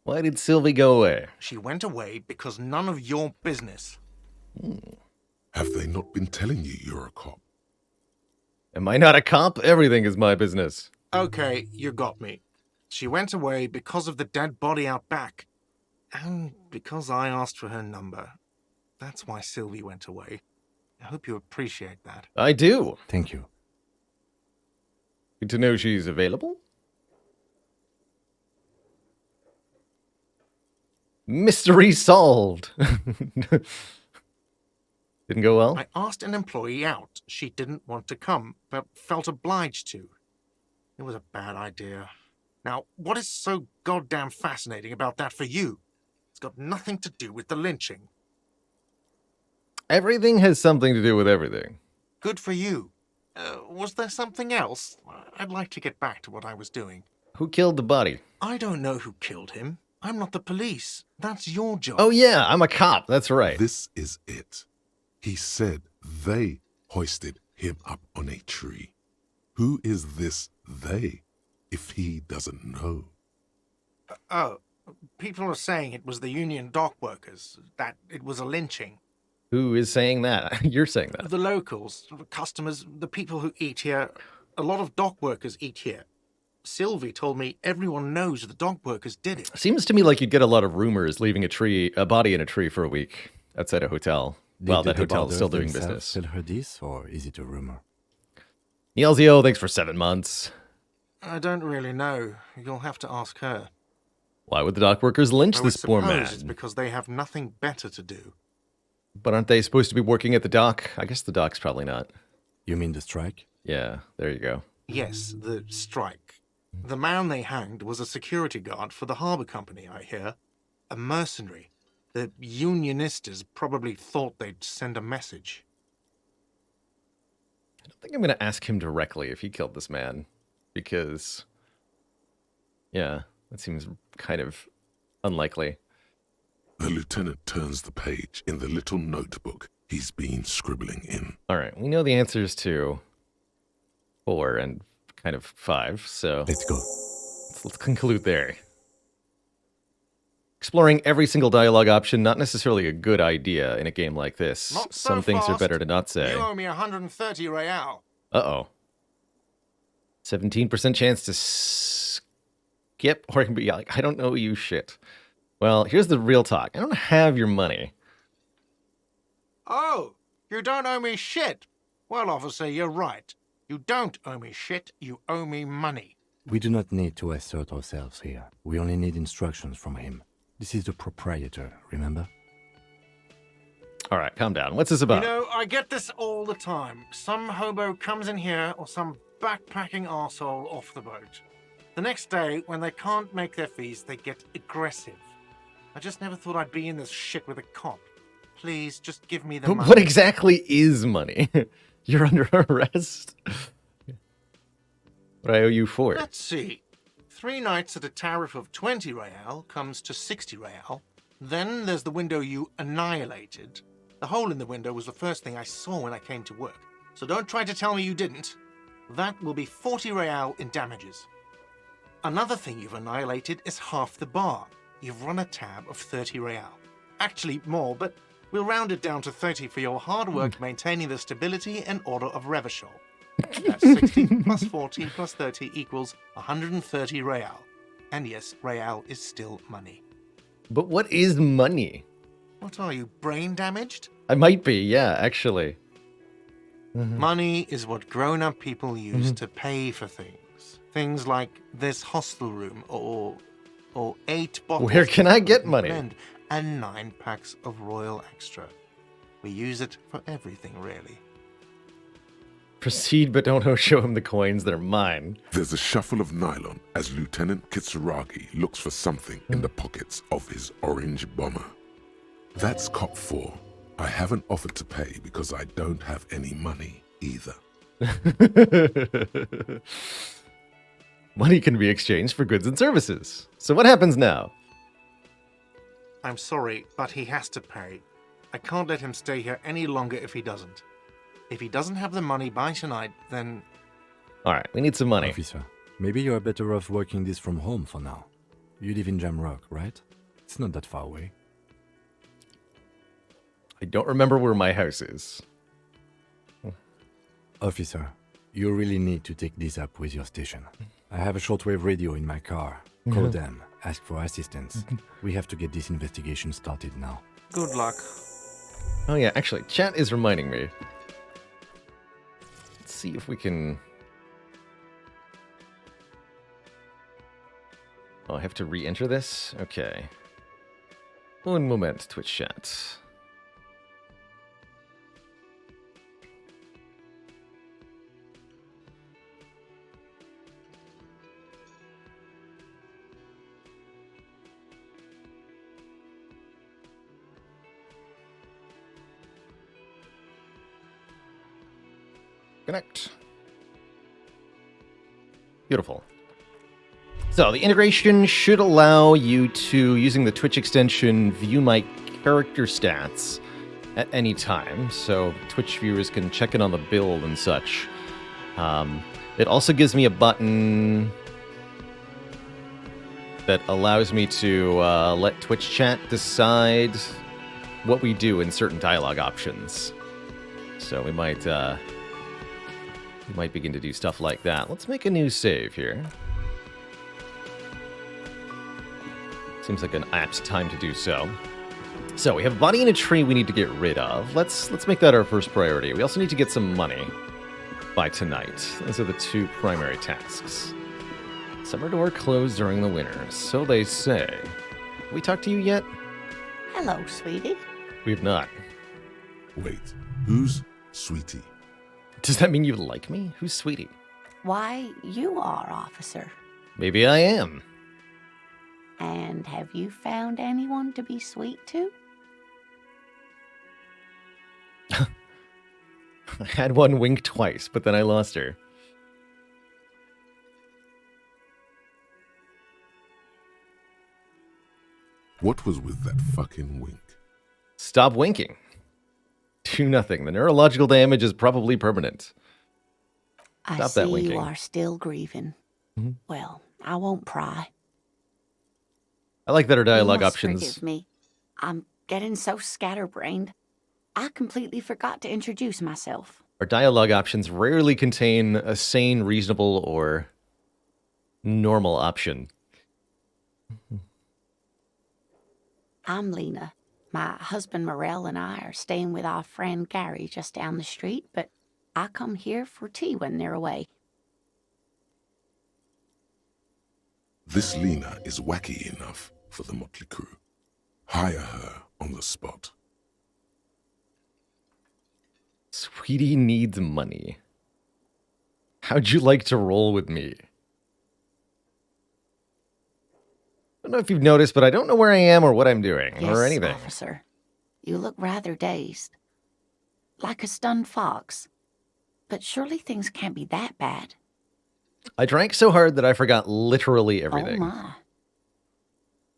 Why did Sylvie go away? She went away because none of your business. Have they not been telling you you're a cop? Am I not a cop? Everything is my business. Okay, you got me. She went away because of the dead body out back. And because I asked for her number. That's why Sylvie went away. I hope you appreciate that. I do. Thank you. Good to know she's available. Mystery solved. Didn't go well? I asked an employee out. She didn't want to come, but felt obliged to. It was a bad idea. Now, what is so goddamn fascinating about that for you? It's got nothing to do with the lynching. Everything has something to do with everything. Good for you. Was there something else? I'd like to get back to what I was doing. Who killed the body? I don't know who killed him. I'm not the police. That's your job. Oh yeah, I'm a cop. That's right. This is it. He said they hoisted him up on a tree. Who is this they, if he doesn't know? Oh, People are saying it was the union dock workers, that it was a lynching. Who is saying that? You're saying that. The locals, the customers, the people who eat here. A lot of dock workers eat here. Sylvie told me everyone knows the dock workers did it. Seems to me like you'd get a lot of rumors leaving a body in a tree for a week outside a hotel. Well, that hotel is still doing business. Tell her this, or is it a rumor? Nielzio, thanks for 7 months. I don't really know. You'll have to ask her. Why would the dock workers lynch I would this poor suppose man? it's because they have nothing better to do. But aren't they supposed to be working at the dock? I guess the dock's probably not. You mean the strike? Yeah, there you go. Yes, the strike. The man they hanged was a security guard for the harbour company, I hear. A mercenary. The unionistas probably thought they'd send a message. I don't think I'm going to ask him directly if he killed this man. Because, yeah, that seems kind of unlikely. The lieutenant turns the page in the little notebook he's been scribbling in. All right, we know the answers to 4 and kind of 5, so Let's go. let's conclude there. Exploring every single dialogue option, not necessarily a good idea in a game like this. Not so Some things are fast. better to not say. You owe me 130 real. Uh-oh. 17% chance to skip, or it can be like, I don't know you shit. Well, here's the real talk. I don't have your money. Oh, you don't owe me shit. Well, officer, you're right. You don't owe me shit, you owe me money. We do not need to assert ourselves here. We only need instructions from him. This is the proprietor, remember? All right, calm down. What's this about? You know, I get this all the time. Some hobo comes in here or some backpacking arsehole off the boat. The next day, when they can't make their fees, they get aggressive. I just never thought I'd be in this shit with a cop. Please, just give me the But money. what exactly is money? You're under arrest. What I owe you for? Let's see. 3 nights at a tariff of 20 real comes to 60 real. Then there's the window you annihilated. The hole in the window was the first thing I saw when I came to work. So don't try to tell me you didn't. That will be 40 real in damages. Another thing you've annihilated is half the bar. You've run a tab of 30 real. Actually more, but we'll round it down to 30 for your hard work maintaining the stability and order of Revachol. That's 60 plus 14 plus 30 equals 130 real. And yes, real is still money. But what is money? What are you, brain damaged? I might be, yeah, actually. Money is what grown-up people use to pay for things. Things like this hostel room or 8 bottles Where can I of get money? blend and 9 packs of Royal Extra. We use it for everything, really. Proceed, but don't show him the coins that are mine. There's a shuffle of nylon as Lieutenant Kitsuragi looks for something in the pockets of his orange bomber. That's cop 4. I haven't offered to pay because I don't have any money either. Money can be exchanged for goods and services. So what happens now? I'm sorry, but he has to pay. I can't let him stay here any longer if he doesn't. If he doesn't have the money by tonight, then... All right, we need some money. Officer, maybe you're better off working this from home for now. You live in Jamrock, right? It's not that far away. I don't remember where my house is. Officer, you really need to take this up with your station. I have a shortwave radio in my car. Call them, ask for assistance. We have to get this investigation started now. Good luck. Oh yeah, actually, chat is reminding me. Let's see if we can... Oh, I have to re-enter this? Okay. Un moment, Twitch chat. Connect. Beautiful. So the integration should allow you to, using the Twitch extension, view my character stats at any time. So Twitch viewers can check in on the build and such. It also gives me a button that allows me to let Twitch chat decide what we do in certain dialogue options. So we might begin to do stuff like that. Let's make a new save here. Seems like an apt time to do so. So we have a body in a tree we need to get rid of. Let's make that our first priority. We also need to get some money by tonight. Those are the two primary tasks. Summer door closed during the winter, so they say. Have we talked to you yet? Hello, sweetie. We have not. Wait, who's Sweetie? Does that mean you like me? Who's Sweetie? Why, you are, officer. Maybe I am. And have you found anyone to be sweet to? I had one wink twice, but then I lost her. What was with that fucking wink? Stop winking. Do nothing. The neurological damage is probably permanent. I Stop see that winking. you are still grieving. Mhm. Well, I won't pry. I like that our dialogue you must options. Forgive me. I'm getting so scatterbrained. I completely forgot to introduce myself. Our dialogue options rarely contain a sane, reasonable, or normal option. I'm Lena. My husband Morel and I are staying with our friend Gary just down the street, but I come here for tea when they're away. This Lena is wacky enough for the motley crew. Hire her on the spot. Sweetie needs money. How'd you like to roll with me? I don't know if you've noticed, but I don't know where I am or what I'm doing Yes, or anything. officer. You look rather dazed. Like a stunned fox. But surely things can't be that bad. I drank so hard that I forgot literally everything. Oh my.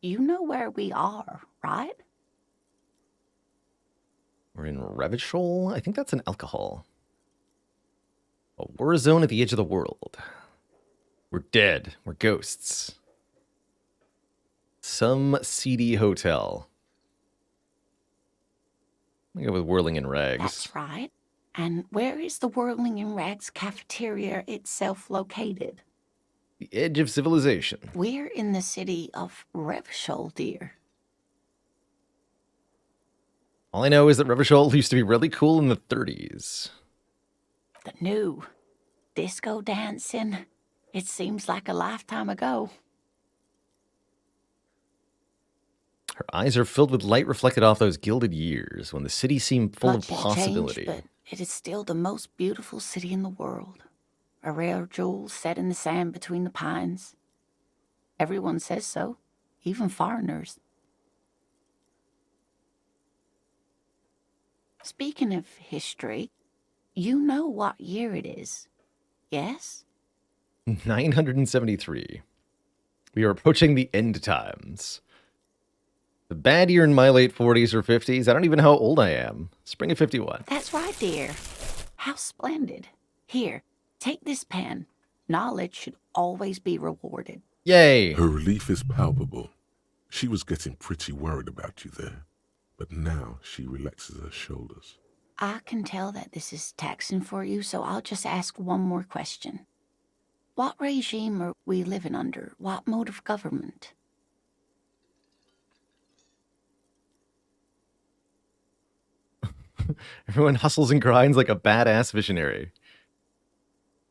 You know where we are, right? We're in Revachol? I think that's an alcohol. A war zone at the edge of the world. We're dead. We're ghosts. Some seedy hotel. I go with Whirling in Rags. That's right. And where is the Whirling in Rags cafeteria itself located? The edge of civilization. We're in the city of Revachol, dear. All I know is that Revachol used to be really cool in the 30s. The new disco dancing. It seems like a lifetime ago. Her eyes are filled with light reflected off those gilded years when the city seemed full Much of has possibility. changed, but it is still the most beautiful city in the world. A rare jewel set in the sand between the pines. Everyone says so, even foreigners. Speaking of history, you know what year it is, yes? 973. We are approaching the end times. The bad year in my late 40s or 50s. I don't even know how old I am. Spring of 51. That's right, dear. How splendid. Here, take this pen. Knowledge should always be rewarded. Yay! Her relief is palpable. She was getting pretty worried about you there, but now she relaxes her shoulders. I can tell that this is taxing for you, so I'll just ask one more question. What regime are we living under? What mode of government? Everyone hustles and grinds like a badass visionary.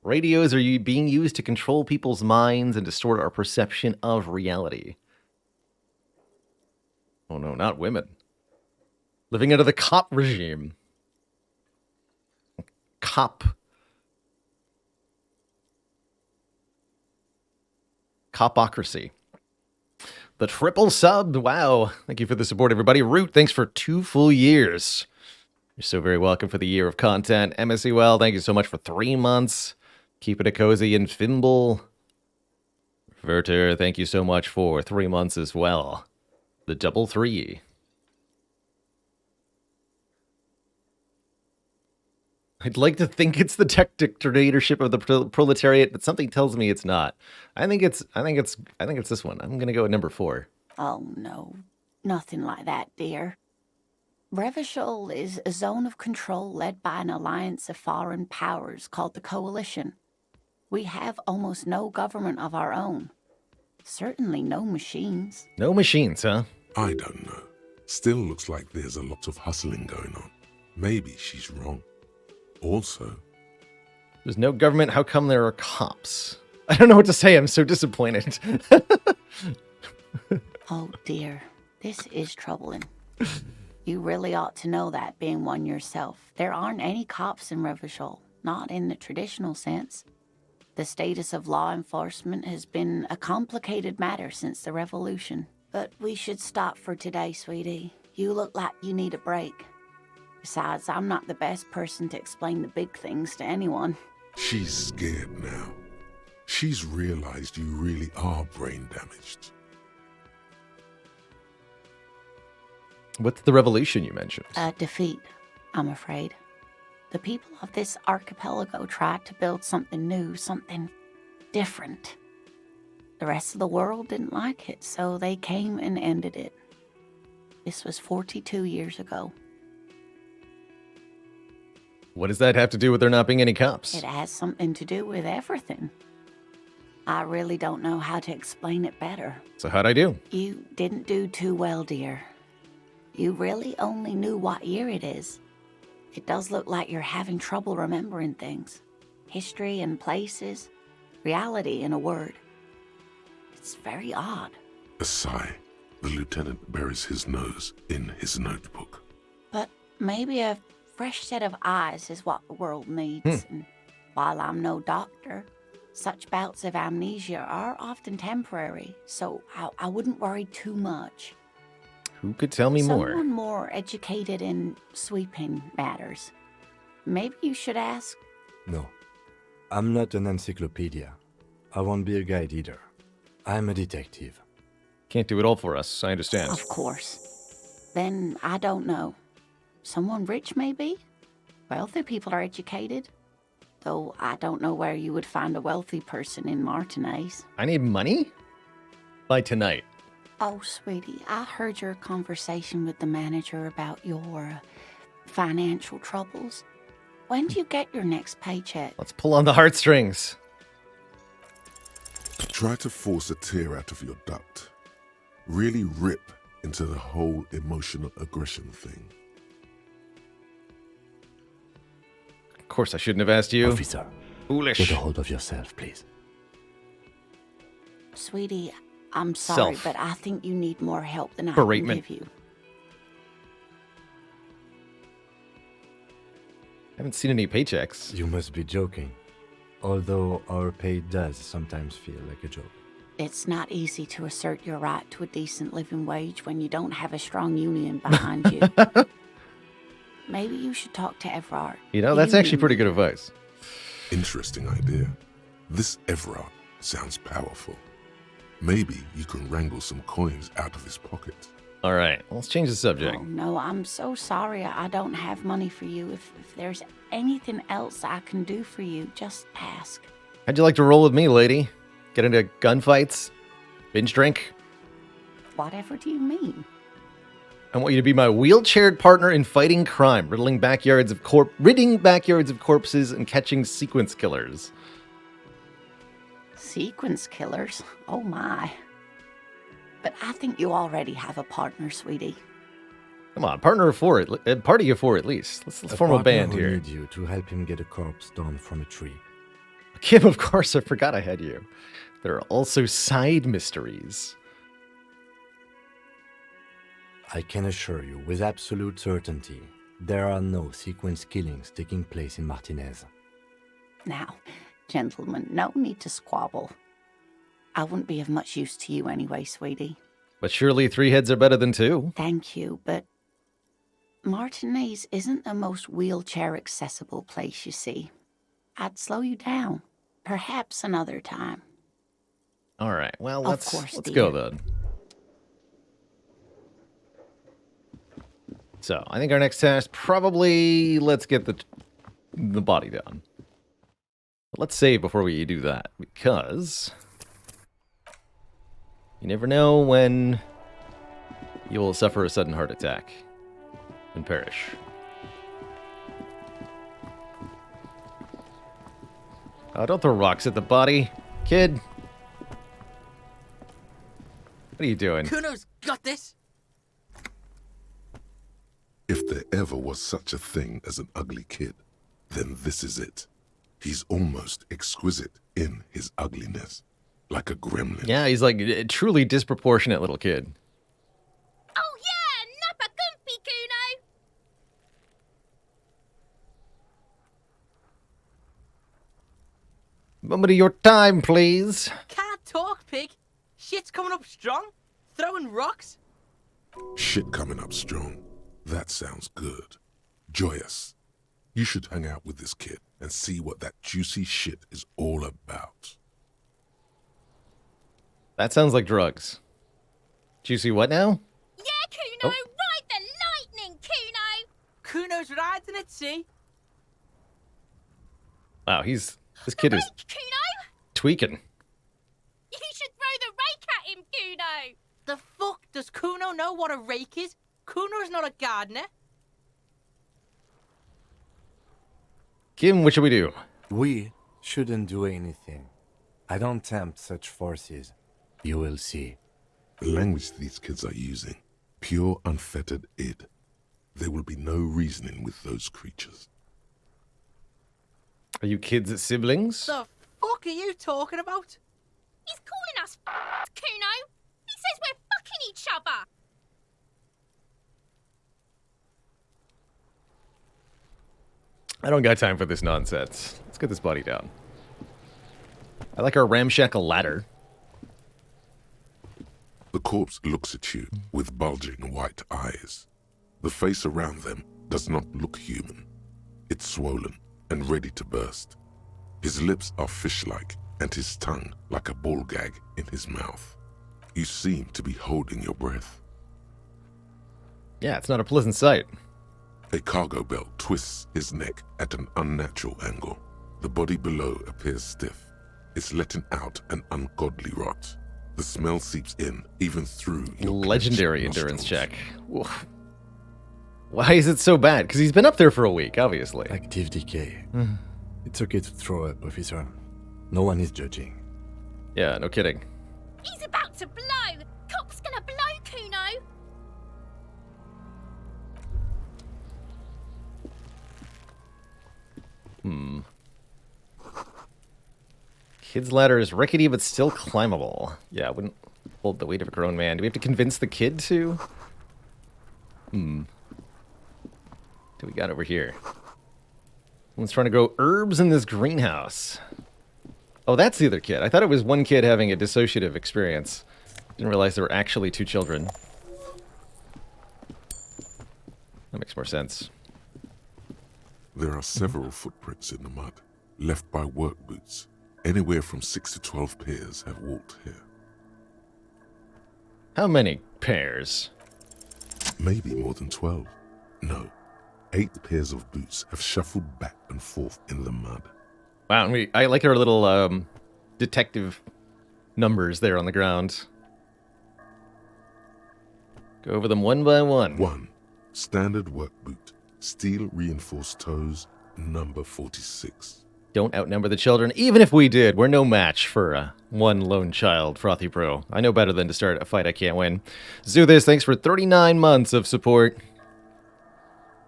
Radios are being used to control people's minds and distort our perception of reality. Oh no, not women. Living under the cop regime. Copocracy. The triple subbed. Wow. Thank you for the support, everybody. Root, thanks for 2 full years. You're so very welcome for the year of content. MSEWell, thank you so much for 3 months. Keep it cozy and Fimble. Verter, thank you so much for 3 months as well. The double 3. I'd like to think it's the tech dictatorship of the proletariat, but something tells me it's not. I think it's this one. I'm gonna go with number 4. Oh, no. Nothing like that, dear. Revachol is a zone of control led by an alliance of foreign powers called the Coalition. We have almost no government of our own. Certainly no machines. No machines, huh? I don't know. Still looks like there's a lot of hustling going on. Maybe she's wrong. Also, There's no government. How come there are cops? I don't know what to say. I'm so disappointed. Oh, dear. This is troubling. You really ought to know that, being one yourself. There aren't any cops in Revachol, not in the traditional sense. The status of law enforcement has been a complicated matter since the revolution. But we should stop for today, sweetie. You look like you need a break. Besides, I'm not the best person to explain the big things to anyone. she's scared now. She's realized you really are brain damaged. What's the revolution you mentioned? A defeat, I'm afraid. The people of this archipelago tried to build something new, something different. The rest of the world didn't like it, so they came and ended it. This was 42 years ago. What does that have to do with there not being any cops? It has something to do with everything. I really don't know how to explain it better. So how'd I do? You didn't do too well, dear. You really only knew what year it is. It does look like you're having trouble remembering things. History and places. Reality, in a word. It's very odd. A sigh. The lieutenant buries his nose in his notebook. But maybe a fresh set of eyes is what the world needs. And while I'm no doctor, such bouts of amnesia are often temporary, so I wouldn't worry too much. Who could tell me more? Someone more educated in sweeping matters. Maybe you should ask. No, I'm not an encyclopedia. I won't be a guide either. I'm a detective. Can't do it all for us, I understand. Of course. Then I don't know. Someone rich, maybe? Wealthy people are educated. Though I don't know where you would find a wealthy person in Martinez. I need money? By tonight. Oh, sweetie, I heard your conversation with the manager about your financial troubles. When do you get your next paycheck? Let's pull on the heartstrings. Try to force a tear out of your duct. Really rip into the whole emotional aggression thing. Of course, I shouldn't have asked you. Officer, Foolish. get a hold of yourself, please. Sweetie, I'm sorry, Self. but I think you need more help than I can Beratement. give you. I haven't seen any paychecks. You must be joking. Although our pay does sometimes feel like a joke. It's not easy to assert your right to a decent living wage when you don't have a strong union behind you. Maybe you should talk to Everard. You know, that's actually pretty good advice. Interesting idea. This Everard sounds powerful. Maybe you can wrangle some coins out of his pocket. All right, let's change the subject. Oh, no, I'm so sorry I don't have money for you. If there's anything else I can do for you, just ask. How'd you like to roll with me, lady? Get into gunfights? Binge drink? Whatever do you mean? I want you to be my wheelchaired partner in fighting crime, ridding backyards of corpses and catching sequence killers. Sequence killers? Oh my. But I think you already have a partner, sweetie. Come on, partner of four, party of four at least. Let's form a partner band who here. Need you to help him get a corpse down from a tree. Kim, of course, I forgot I had you. There are also side mysteries. I can assure you with absolute certainty, there are no sequence killings taking place in Martinez. Now, gentlemen, no need to squabble. I wouldn't be of much use to you anyway, sweetie. But surely 3 heads are better than 2. Thank you, but Martinez isn't the most wheelchair-accessible place, you see. I'd slow you down. Perhaps another time. All right, well, Of let's course, go dear. then. So, I think our next task, probably, let's get the the body down. But let's save before we do that, because you never know when you will suffer a sudden heart attack and perish. Oh, don't throw rocks at the body, kid. What are you doing? Kuno's got this. If there ever was such a thing as an ugly kid, then this is it. He's almost exquisite in his ugliness, like a gremlin. Yeah, he's like a truly disproportionate little kid. Oh yeah, Nappa Gumpy, Kuno! Moment of your time, please. Can't talk, pig. Shit's coming up strong. Throwing rocks. Shit coming up strong. That sounds good. Joyous. You should hang out with this kid and see what that juicy shit is all about. That sounds like drugs. Juicy what now? Yeah, Kuno, Oh. ride the lightning, Kuno! Kuno's riding it, see? Wow, this kid is Rake, Kuno! tweaking. You should throw the rake at him, Kuno! The fuck does Kuno know what a rake is? Kuno's not a gardener. Kim, what should we do? We shouldn't do anything. I don't tempt such forces. You will see. The language these kids are using, pure unfettered id. There will be no reasoning with those creatures. Are you kids siblings? The fuck are you talking about? He's calling us Kuno! He says we're fucking each other! I don't got time for this nonsense. Let's get this body down. I like our ramshackle ladder. The corpse looks at you with bulging white eyes. The face around them does not look human. It's swollen and ready to burst. His lips are fish-like and his tongue like a ball gag in his mouth. You seem to be holding your breath. Yeah, it's not a pleasant sight. A cargo belt twists his neck at an unnatural angle. The body below appears stiff. It's letting out an ungodly rot. The smell seeps in, even through your Legendary clenched endurance nostrils. check. Oof. Why is it so bad? Because he's been up there for a week, obviously. Active decay. It's okay to throw up, officer. No one is judging. Yeah, no kidding. He's about to blow! Cock's gonna blow, Kuno! Kid's ladder is rickety but still climbable. Yeah, I wouldn't hold the weight of a grown man. Do we have to convince the kid to? What do we got over here? Someone's trying to grow herbs in this greenhouse. Oh, that's the other kid. I thought it was one kid having a dissociative experience. Didn't realize there were actually two children. That makes more sense. There are several footprints in the mud, left by work boots. Anywhere from 6 to 12 pairs have walked here. How many pairs? Maybe more than 12. No, 8 pairs of boots have shuffled back and forth in the mud. Wow, and I like our little detective numbers there on the ground. Go over them one by one. 1. Standard work boot, steel reinforced toes, number 46. Don't outnumber the children. Even if we did, we're no match for one lone child, Frothy Pro. I know better than to start a fight I can't win. Zuthis, thanks for 39 months of support.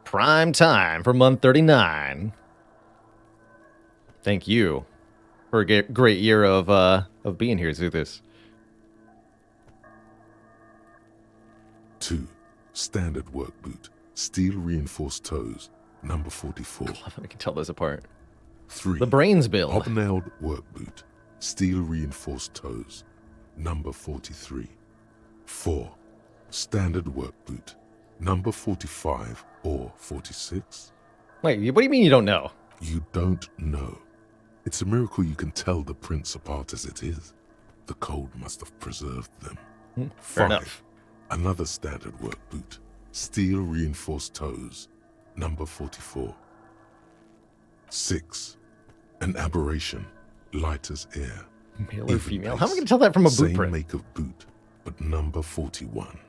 Prime time for month 39. Thank you for a great year of being here, Zuthis. 2. Standard work boot, steel reinforced toes, number 44. I can tell those apart. 3. The brains build. Hobnailed work boot, steel reinforced toes, number 43. 4. Standard work boot, number 45 or 46. Wait, what do you mean you don't know? You don't know. It's a miracle you can tell the prints apart as it is. The cold must have preserved them. Fair 5. enough. Another standard work boot, steel reinforced toes, number 44. 6. An aberration, light as air. Male or Even female? pace. How am I going to tell that from a boot Same print? make of boot, but number 41.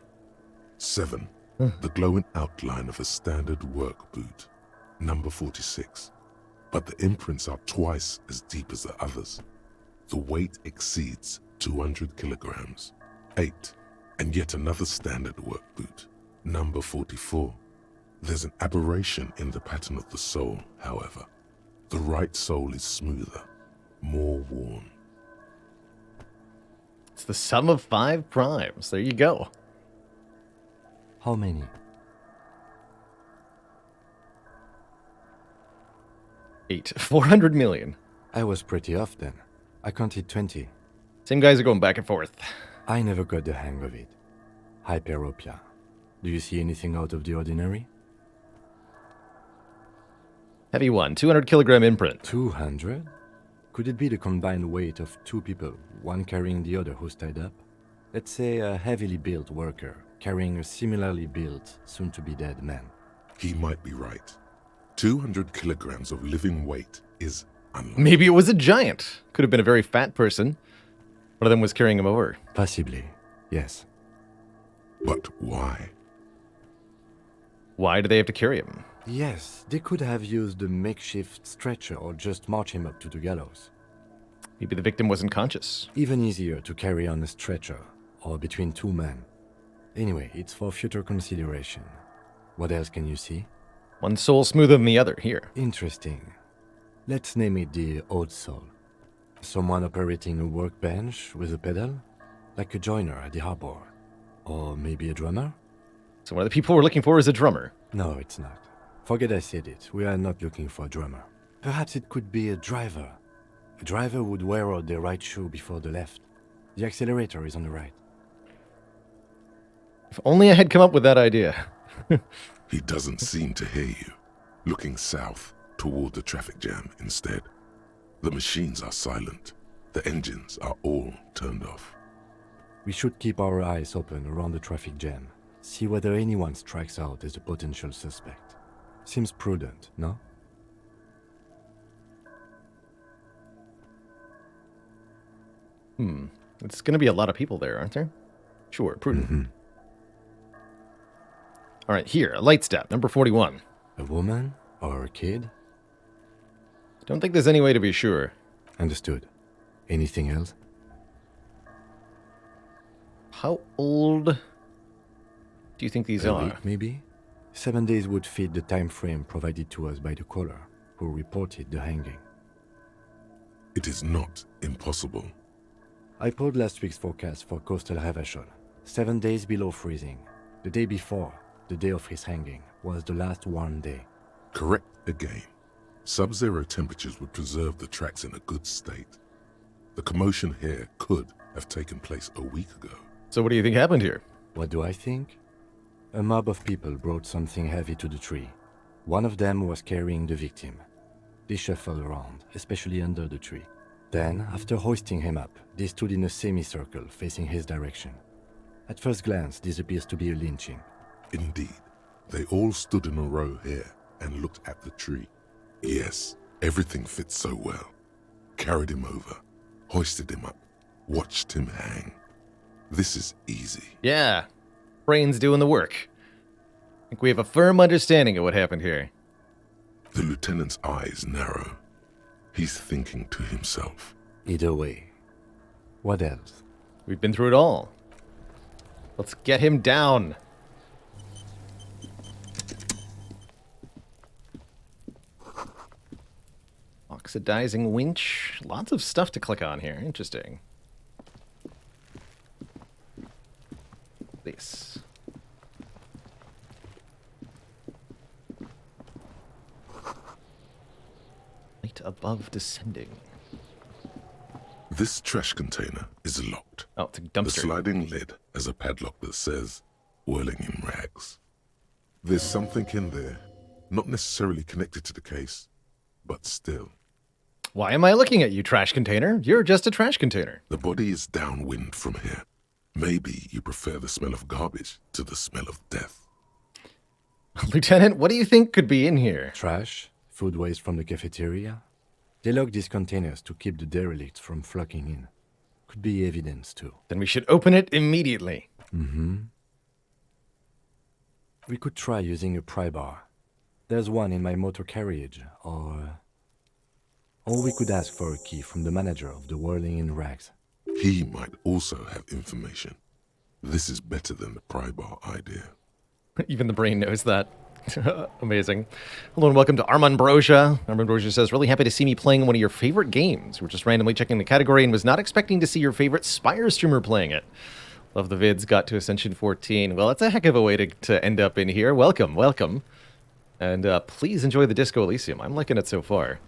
7. The glowing outline of a standard work boot, number 46. But the imprints are twice as deep as the others. The weight exceeds 200 kilograms. 8. And yet another standard work boot, number 44. There's an aberration in the pattern of the sole, however. The right sole is smoother, more worn. It's the sum of 5 primes. There you go. How many? 8. 400 million. I was pretty off then. I counted 20. Same guys are going back and forth. I never got the hang of it. Hyperopia. Do you see anything out of the ordinary? Heavy one. 200 kilogram imprint. 200? Could it be the combined weight of 2 people, one carrying the other who's tied up? Let's say a heavily built worker carrying a similarly built, soon-to-be-dead man. He might be right. 200 kilograms of living weight is unlikely. Maybe it was a giant. Could have been a very fat person. One of them was carrying him over. Possibly, yes. But why? Why do they have to carry him? Yes, they could have used a makeshift stretcher or just march him up to the gallows. Maybe the victim wasn't conscious. Even easier to carry on a stretcher, or between 2 men. Anyway, it's for future consideration. What else can you see? One sole smoother than the other. Here. Interesting. Let's name it the odd sole. Someone operating a workbench with a pedal? Like a joiner at the harbor. Or maybe a drummer? So one of the people we're looking for is a drummer. No, it's not. Forget I said it. We are not looking for a drummer. Perhaps it could be a driver. A driver would wear out their right shoe before the left. The accelerator is on the right. If only I had come up with that idea. He doesn't seem to hear you. Looking south toward the traffic jam instead. The machines are silent. The engines are all turned off. We should keep our eyes open around the traffic jam. See whether anyone strikes out as a potential suspect. Seems prudent, no? It's going to be a lot of people there, aren't there? Sure, prudent. All right, here, a light step, number 41. A woman or a kid? Don't think there's any way to be sure. Understood. Anything else? How old do you think these A are? week, maybe? 7 days would fit the time frame provided to us by the caller, who reported the hanging. It is not impossible. I pulled last week's forecast for coastal Havashol. 7 days below freezing. The day before, the day of his hanging, was the last warm day. Correct again. Sub-zero temperatures would preserve the tracks in a good state. The commotion here could have taken place a week ago. So what do you think happened here? What do I think? A mob of people brought something heavy to the tree. One of them was carrying the victim. They shuffled around, especially under the tree. Then, after hoisting him up, they stood in a semicircle facing his direction. At first glance, this appears to be a lynching. Indeed, they all stood in a row here and looked at the tree. Yes, everything fits so well. Carried him over, hoisted him up, watched him hang. This is easy. Yeah, brains doing the work. I think we have a firm understanding of what happened here. The lieutenant's eyes narrow. He's thinking to himself. Either way. What else? We've been through it all. Let's get him down. Oxidizing winch. Lots of stuff to click on here. Interesting. This. Right above descending. This trash container is locked. Oh, it's a The dumpster. sliding lid has a padlock that says, whirling in rags. There's something in there, not necessarily connected to the case, but still. Why am I looking at you, trash container? You're just a trash container. The body is downwind from here. Maybe you prefer the smell of garbage to the smell of death. Lieutenant, what do you think could be in here? Trash? Food waste from the cafeteria? They lock these containers to keep the derelicts from flocking in. Could be evidence, too. Then we should open it immediately. Mm-hmm. We could try using a pry bar. There's one in my motor carriage, or we could ask for a key from the manager of the Whirling in Rags. He might also have information. This is better than the pry bar idea. Even the brain knows that. Amazing. Hello and welcome to Armandbrosia. Armandbrosia says, really happy to see me playing one of your favorite games. We're just randomly checking the category and was not expecting to see your favorite Spire streamer playing it. Love the vids, got to Ascension 14. Well, that's a heck of a way to end up in here. Welcome, welcome. And please enjoy the Disco Elysium. I'm liking it so far.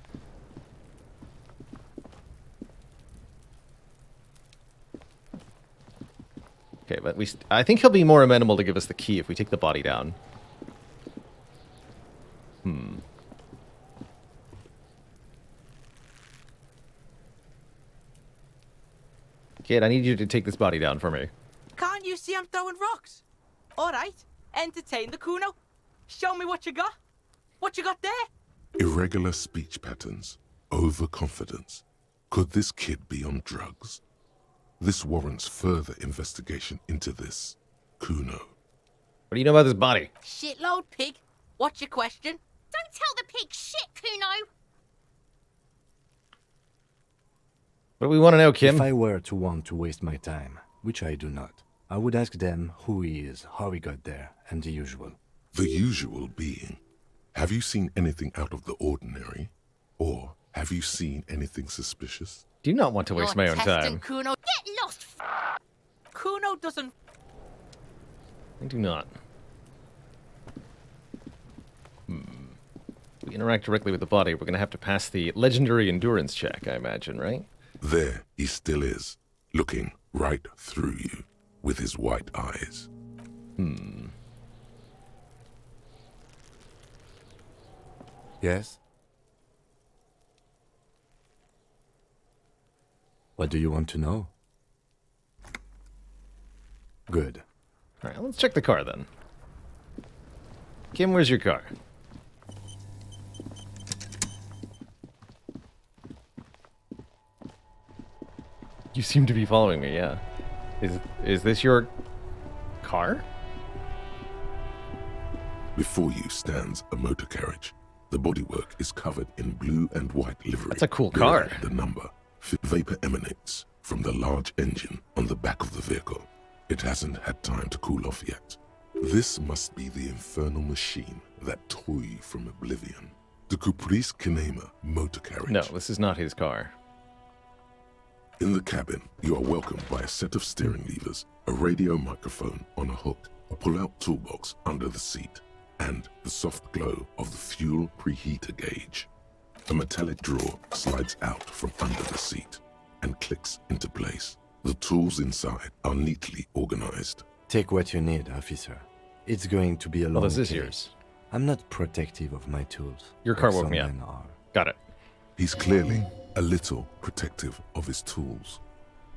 Okay, but I think he'll be more amenable to give us the key if we take the body down. Kid, I need you to take this body down for me. Can't you see I'm throwing rocks? All right, entertain the Kuno. Show me what you got. What you got there? Irregular speech patterns. Overconfidence. Could this kid be on drugs? This warrants further investigation into this Kuno. What do you know about this body? Shitload pig. What's your question? Don't tell the pig shit, Kuno. What do we want to know, Kim? If I were to want to waste my time, which I do not, I would ask them who he is, how he got there, and the usual. The usual being, have you seen anything out of the ordinary? Or have you seen anything suspicious? Do not want to waste my own time. Kuno. Get lost. Kuno doesn't. I do not. We interact directly with the body. We're going to have to pass the legendary endurance check, I imagine, right? There he still is, looking right through you with his white eyes. Yes? What do you want to know? Good. All right, let's check the car then. Kim, where's your car? You seem to be following me, yeah. Is this your car? Before you stands a motor carriage. The bodywork is covered in blue and white livery. That's a cool car. Bearing the number. Vapor emanates from the large engine on the back of the vehicle. It hasn't had time to cool off yet. This must be the infernal machine that tore you from oblivion. The Caprice Kinema motor carriage. No, this is not his car. In the cabin, you are welcomed by a set of steering levers, a radio microphone on a hook, a pull-out toolbox under the seat, and the soft glow of the fuel preheater gauge. A metallic drawer slides out from under the seat and clicks into place. The tools inside are neatly organized. Take what you need, officer. It's going to be a long This is case. yours. I'm not protective of my tools. Your car like woke me some up. men are. Got it. He's clearly a little protective of his tools.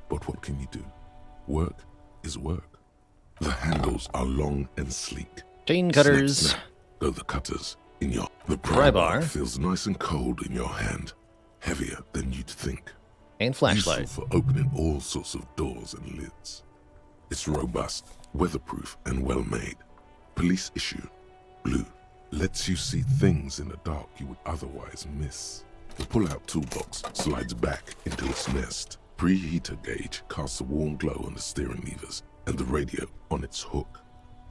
But what can you do? Work is work. The handles are long and sleek. Chain cutters. Snap, snap, go the cutters in your... The Pry pry bar. bar feels nice and cold in your hand. Heavier than you'd think. And flashlight. Useful for opening all sorts of doors and lids. It's robust, weatherproof, and well-made. Police issue. Blue. Lets you see things in the dark you would otherwise miss. The pull-out toolbox slides back into its nest. Preheater gauge casts a warm glow on the steering levers and the radio on its hook.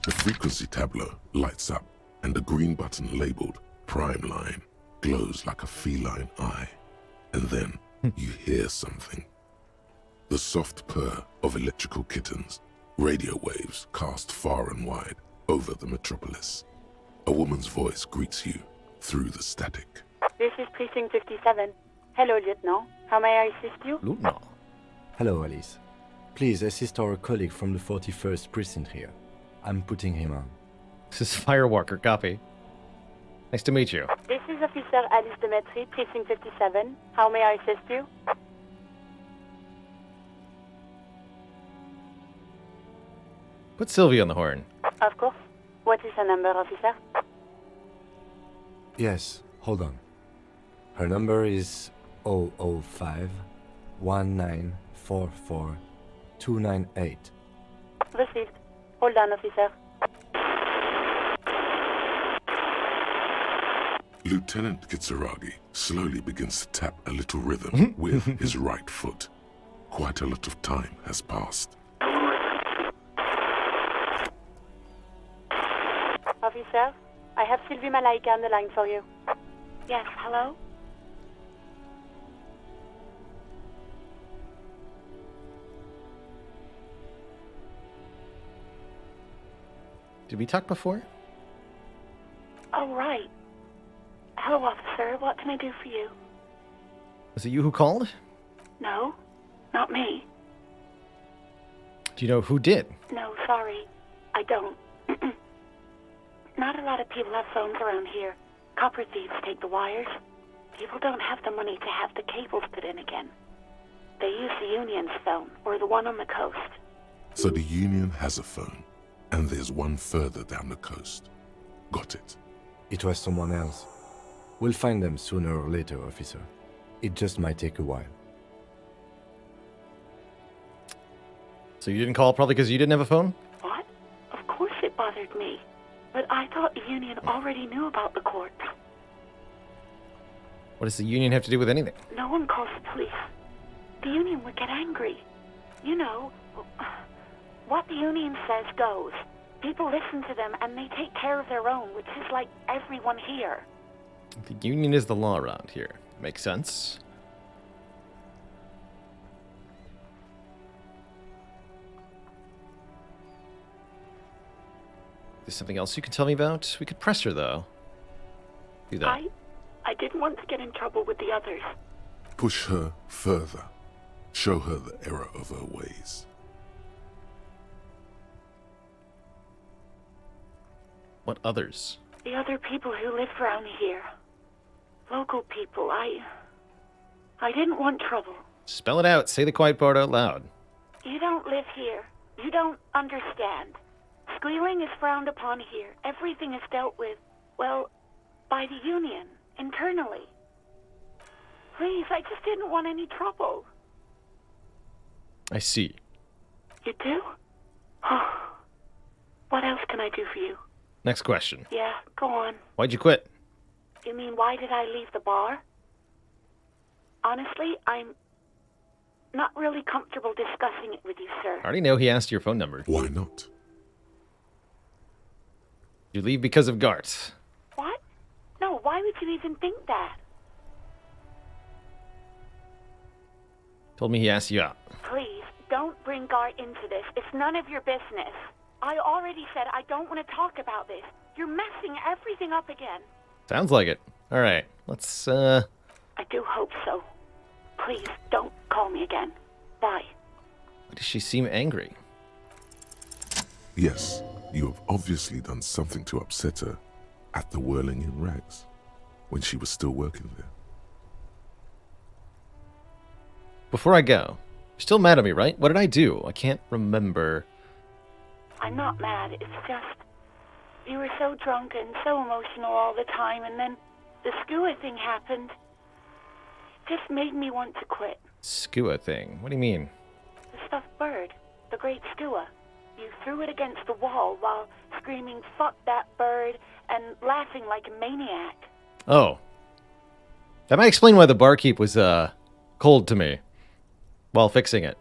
The frequency tableau lights up and the green button labeled Prime Line glows like a feline eye. And then you hear something. The soft purr of electrical kittens, radio waves cast far and wide over the metropolis. A woman's voice greets you through the static. This is Precinct 57. Hello, Lieutenant. How may I assist you? Lieutenant. Hello, Alice. Please assist our colleague from the 41st precinct here. I'm putting him on. This is Firewalker, copy. Nice to meet you. This is Officer Alice Demetri, Precinct 57. How may I assist you? Put Sylvie on the horn. Of course. What is her number, officer? Yes, hold on. Her number is 005 1944 298. Received. Hold on, officer. Lieutenant Kitsuragi slowly begins to tap a little rhythm with his right foot. Quite a lot of time has passed. Officer, I have Sylvie Malaika on the line for you. Yes, hello? Did we talk before? Oh, right. Hello, officer. What can I do for you? Was it you who called? No, not me. Do you know who did? No, sorry. I don't. Not a lot of people have phones around here. Copper thieves take the wires. People don't have the money to have the cables put in again. They use the Union's phone, or the one on the coast. So the Union has a phone, and there's one further down the coast. Got it. It was someone else. We'll find them sooner or later, officer. It just might take a while. So you didn't call probably because you didn't have a phone? What? Of course it bothered me. But I thought the Union already knew about the court. What does the Union have to do with anything? No one calls the police. The Union would get angry. You know, what the Union says goes. People listen to them and they take care of their own, which is like everyone here. The Union is the law around here. Makes sense. There's something else you can tell me about? We could press her, though. Do that. I didn't want to get in trouble with the others. Push her further. Show her the error of her ways. What others? The other people who live around here. Local people. I didn't want trouble. Spell it out. Say the quiet part out loud. You don't live here. You don't understand. Squealing is frowned upon here. Everything is dealt with, well, by the Union, internally. Please, I just didn't want any trouble. I see. You do? What else can I do for you? Next question. Yeah, go on. Why'd you quit? You mean, why did I leave the bar? Honestly, I'm not really comfortable discussing it with you, sir. I already know he asked your phone number. Why not? You leave because of Gart. What? No, why would you even think that? Told me he asked you out. Please, don't bring Gart into this. It's none of your business. I already said I don't want to talk about this. You're messing everything up again. Sounds like it. All right, let's, I do hope so. Please, don't call me again. Bye. Why does she seem angry? Yes, you have obviously done something to upset her at the Whirling in Rags, when she was still working there. Before I go, you're still mad at me, right? What did I do? I can't remember. I'm not mad. It's just you were so drunk and so emotional all the time, and then the skua thing happened. It just made me want to quit. Skua thing? What do you mean? The stuffed bird, the great skua. You threw it against the wall while screaming, "Fuck that bird," and laughing like a maniac. Oh. That might explain why the barkeep was, cold to me while fixing it.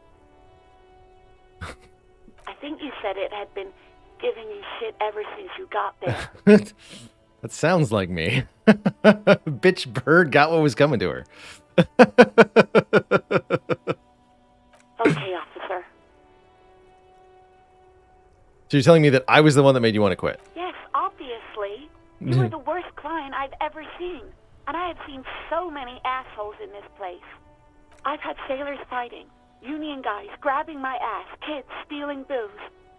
I think you said it had been giving you shit ever since you got there. That sounds like me. Bitch bird got what was coming to her. Okay, officer. So you're telling me that I was the one that made you want to quit? Yes, obviously. You were the worst client I've ever seen. And I have seen so many assholes in this place. I've had sailors fighting, union guys grabbing my ass, kids stealing booze.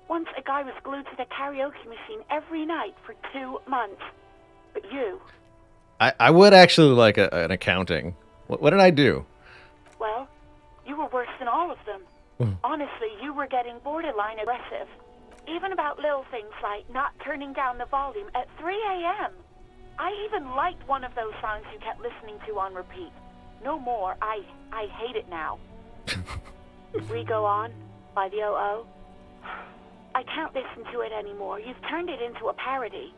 Once a guy was glued to the karaoke machine every night for 2 months. But you... I would actually like an accounting. What did I do? Well, you were worse than all of them. Honestly, you were getting borderline aggressive. Even about little things like not turning down the volume at 3 a.m. I even liked one of those songs you kept listening to on repeat. No more. I hate it now. We Go On by the O.O. I can't listen to it anymore. You've turned it into a parody.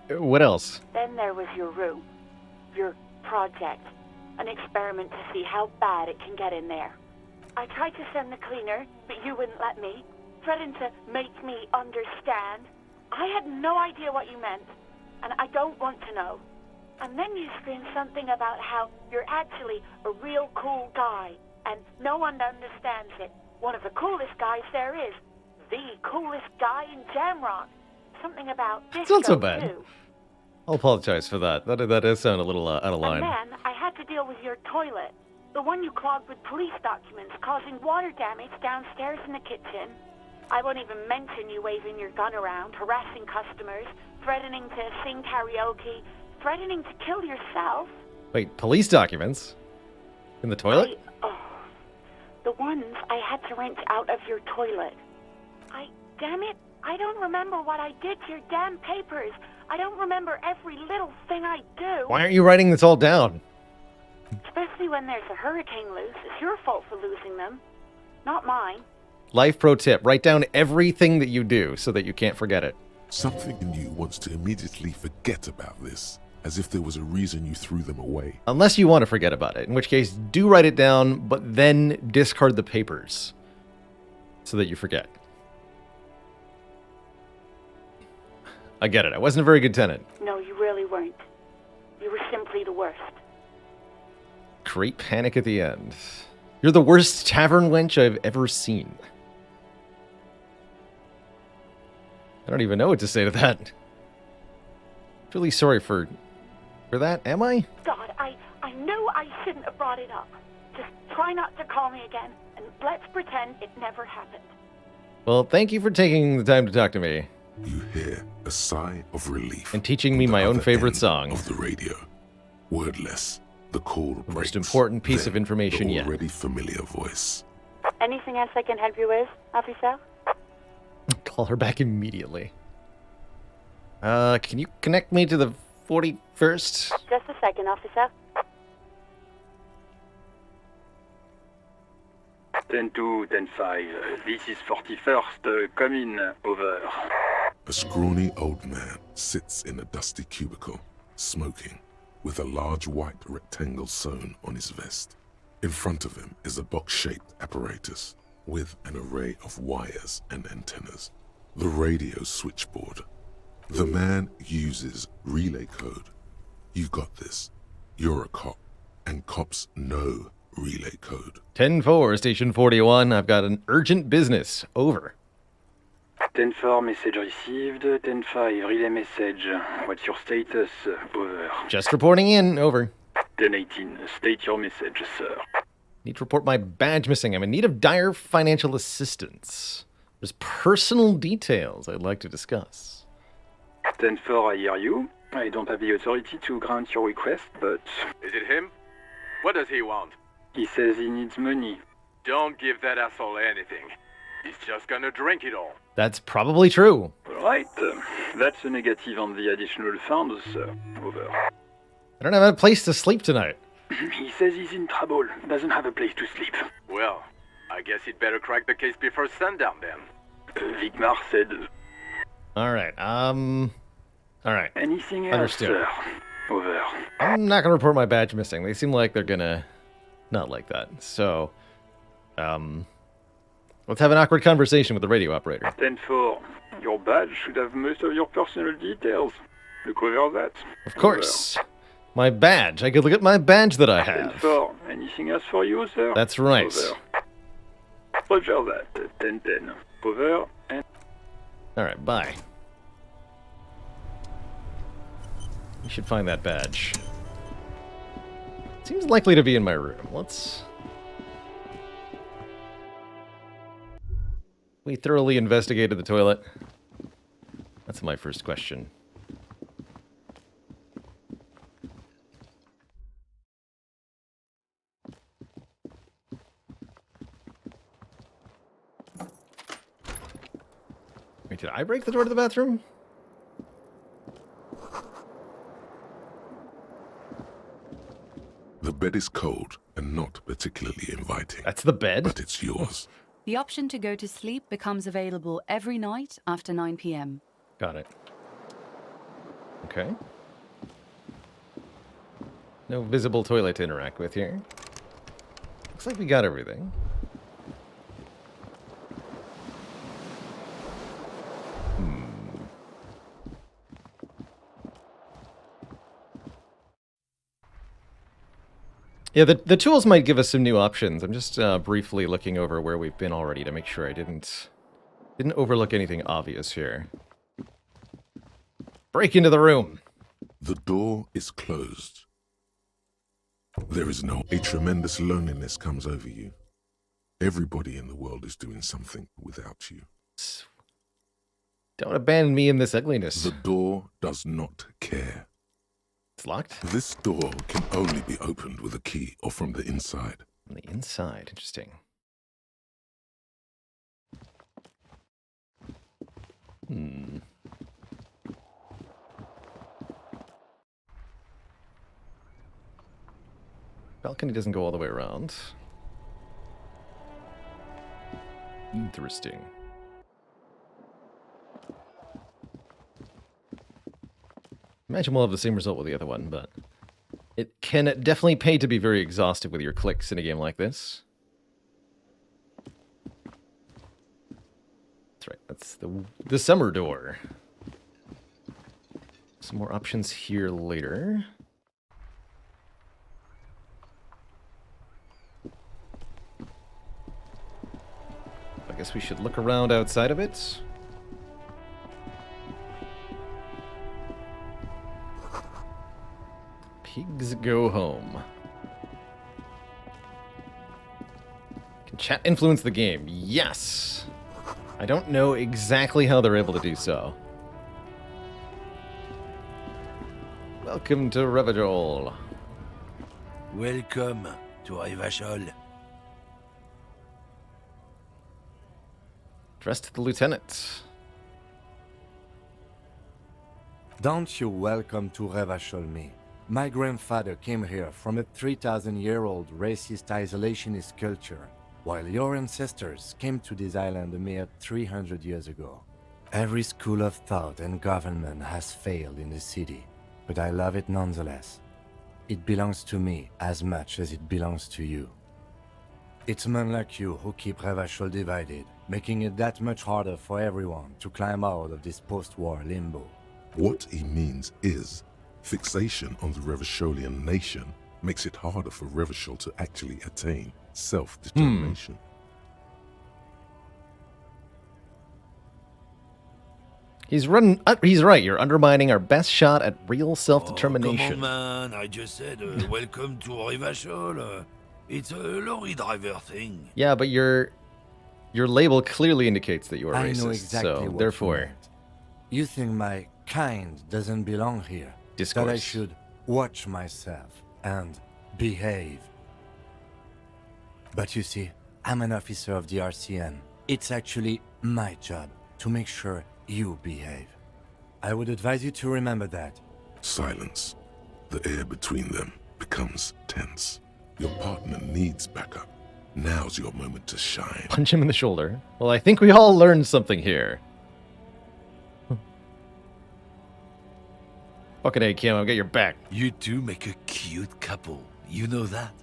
What else? Then there was your room. Your project. An experiment to see how bad it can get in there. I tried to send the cleaner, but you wouldn't let me, threatened to make me understand. I had no idea what you meant, and I don't want to know. And then you screamed something about how you're actually a real cool guy, and no one understands it. One of the coolest guys there is. The coolest guy in Jamrock. Something about disco, It's not so bad. too. I'll apologize for that. That does sound a little out of line. And then I had to deal with your toilet. The one you clogged with police documents, causing water damage downstairs in the kitchen. I won't even mention you waving your gun around, harassing customers, threatening to sing karaoke, threatening to kill yourself. Wait, police documents? In the toilet? The ones I had to wrench out of your toilet. Damn it, I don't remember what I did to your damn papers. I don't remember every little thing I do. Why aren't you writing this all down? Especially when there's a hurricane loose. It's your fault for losing them, not mine. Life pro tip, write down everything that you do so that you can't forget it. Something in you wants to immediately forget about this, as if there was a reason you threw them away. Unless you want to forget about it, in which case do write it down, but then discard the papers so that you forget. I get it. I wasn't a very good tenant. No, you really weren't. You were simply the worst. Great panic at the end. You're the worst tavern wench I've ever seen. I don't even know what to say to that. Really sorry for that, am I? God, I knew I shouldn't have brought it up. Just try not to call me again, and let's pretend it never happened. Well, thank you for taking the time to talk to me. You hear a sigh of relief. And teaching me my own favorite song. Of the radio. Wordless, the call breaks. The most important piece of information yet. Already familiar voice. Anything else I can help you with, officer? Call her back immediately. Can you connect me to the 41st? Just a second, officer. 10-2, 10-5. This is 41st. Come in. Over. A scrawny old man sits in a dusty cubicle, smoking, with a large white rectangle sewn on his vest. In front of him is a box-shaped apparatus with an array of wires and antennas. The radio switchboard. The man uses relay code. You've got this. You're a cop, and cops know relay code. 10-4, Station 41. I've got an urgent business. Over. 10-4, message received. 10-5, relay message. What's your status? Over. Just reporting in. Over. 10-18, state your message, sir. Need to report my badge missing. I'm in need of dire financial assistance. There's personal details I'd like to discuss. 10-4, I hear you. I don't have the authority to grant your request, but... Is it him? What does he want? He says he needs money. Don't give that asshole anything. He's just gonna drink it all. That's probably true. Right. That's a negative on the additional funds, sir. Over. I don't have a place to sleep tonight. He says he's in trouble. Doesn't have a place to sleep. Well, I guess he'd better crack the case before sundown then. Vigmar said... Alright, Alright. Anything else, Understood. sir? Over. I'm not gonna report my badge missing. They seem like they're gonna not like that. So, let's have an awkward conversation with the radio operator. 10-4. Your badge should have most of your personal details. Look over that. Of course. My badge. I could look at my badge that I have. 10-4. Anything else for you, sir? That's right. Over. Roger that. 10-10. Over and... Alright, bye. You should find that badge. Seems likely to be in my room. Let's... We thoroughly investigated the toilet. That's my first question. Wait, did I break the door to the bathroom? The bed is cold and not particularly inviting. That's the bed? But it's yours. The option to go to sleep becomes available every night after 9 p.m. Got it. Okay. No visible toilet to interact with here. Looks like we got everything. Yeah, the tools might give us some new options. I'm just briefly looking over where we've been already to make sure I didn't overlook anything obvious here. Break into the room. The door is closed. There is no... A tremendous loneliness comes over you. Everybody in the world is doing something without you. Don't abandon me in this ugliness. The door does not care. It's locked? This door can only be opened with a key or from the inside. From the inside, interesting. Balcony doesn't go all the way around. Interesting. Imagine we'll have the same result with the other one, but it can definitely pay to be very exhaustive with your clicks in a game like this. That's right, that's the summer door. Some more options here later. I guess we should look around outside of it. Pigs go home. Can chat influence the game? Yes! I don't know exactly how they're able to do so. Welcome to Revachol. Welcome to Revachol. Addressed to the lieutenant. Don't you welcome to Revachol me. My grandfather came here from a 3,000-year-old racist isolationist culture, while your ancestors came to this island a mere 300 years ago. Every school of thought and government has failed in the city, but I love it nonetheless. It belongs to me as much as it belongs to you. It's men like you who keep Revachol divided, making it that much harder for everyone to climb out of this post-war limbo. What he means is, fixation on the Revacholian nation makes it harder for Revachol to actually attain self-determination. He's right. You're undermining our best shot at real self-determination. Come on, man. I just said, welcome to Revachol. It's a lorry driver thing. Yeah, but your label clearly indicates that you are I racist. know exactly so what therefore, you meant. You think my kind doesn't belong here? Discourse. That I should watch myself and behave. But you see, I'm an officer of the RCM. It's actually my job to make sure you behave. I would advise you to remember that. Silence. The air between them becomes tense. Your partner needs backup. Now's your moment to shine. Punch him in the shoulder. Well, I think we all learned something here. Fucking A, Kim, I'll get your back. You two make a cute couple. You know that?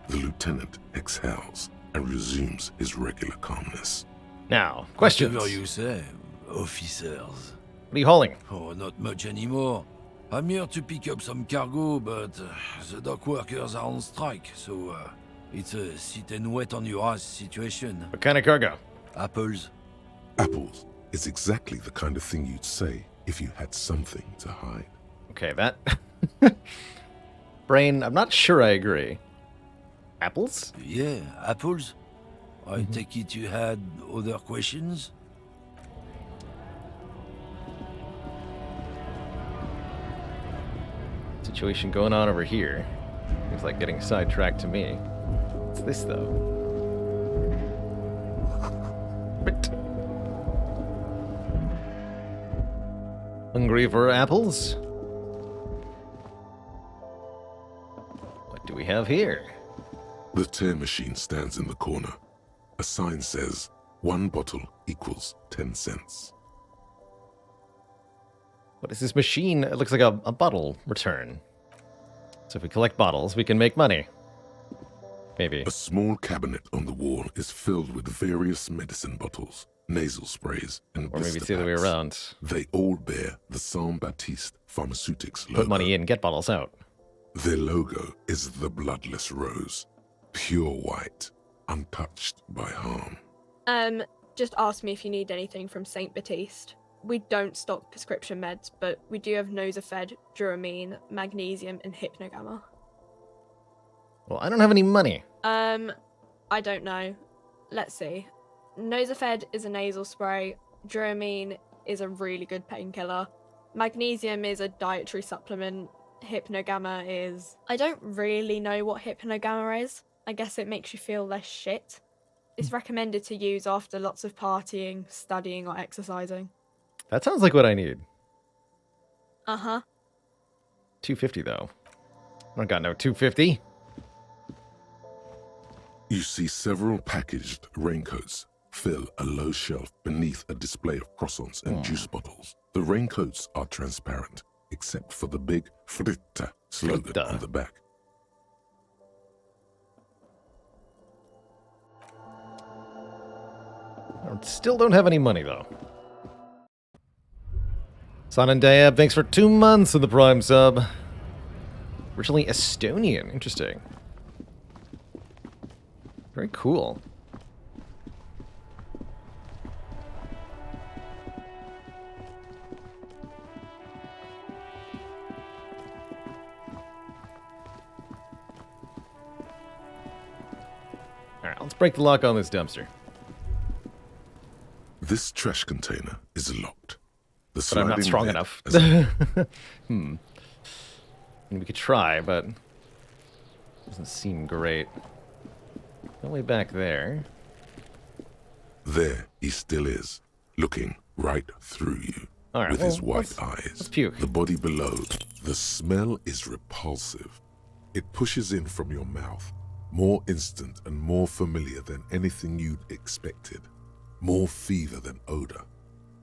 The lieutenant exhales and resumes his regular calmness. Now, questions. Whatever you say, officers. What are you hauling? Oh, not much anymore. I'm here to pick up some cargo, but the dock workers are on strike, so it's a sit and wait on your ass situation. What kind of cargo? Apples. Apples is exactly the kind of thing you'd say if you had something to hide. Okay, that... Brain, I'm not sure I agree. Apples? Yeah, apples. I take it you had other questions? Situation going on over here. Seems like getting sidetracked to me. What's this, though? But... Hungry for apples? What do we have here? The tear machine stands in the corner. A sign says, 1 bottle equals 10 cents. What is this machine? It looks like a bottle return. So if we collect bottles, we can make money. Maybe. A small cabinet on the wall is filled with various medicine bottles, nasal sprays, and Or maybe blister it's the other way packs. around. They all bear the Saint Baptiste Pharmaceutics logo. Put money in, get bottles out. Their logo is the bloodless rose, pure white, untouched by harm. Just ask me if you need anything from Saint Baptiste. We don't stock prescription meds, but we do have Nosafed, Duramine, Magnesium, and Hypnogamma. Well, I don't have any money. I don't know. Let's see. Nosafed is a nasal spray. Duramine is a really good painkiller. Magnesium is a dietary supplement. Hypnogamma is... I don't really know what Hypnogamma is. I guess it makes you feel less shit. It's recommended to use after lots of partying, studying, or exercising. That sounds like what I need. Uh-huh. $2.50 though. I don't got no $2.50. You see several packaged raincoats fill a low shelf beneath a display of croissants and juice bottles. The raincoats are transparent, except for the big Fritta slogan on the back. I still don't have any money though. Sanandayab, thanks for 2 months of the Prime sub. Originally Estonian, interesting. Very cool. Alright, let's break the lock on this dumpster. This trash container is locked. The But I'm not sliding strong lid enough. has a- And we could try, but doesn't seem great. No way back there. There he still is, looking right through you. All right, with well, his white let's eyes. puke. The body below. The smell is repulsive. It pushes in from your mouth, more instant and more familiar than anything you'd expected. More fever than odor.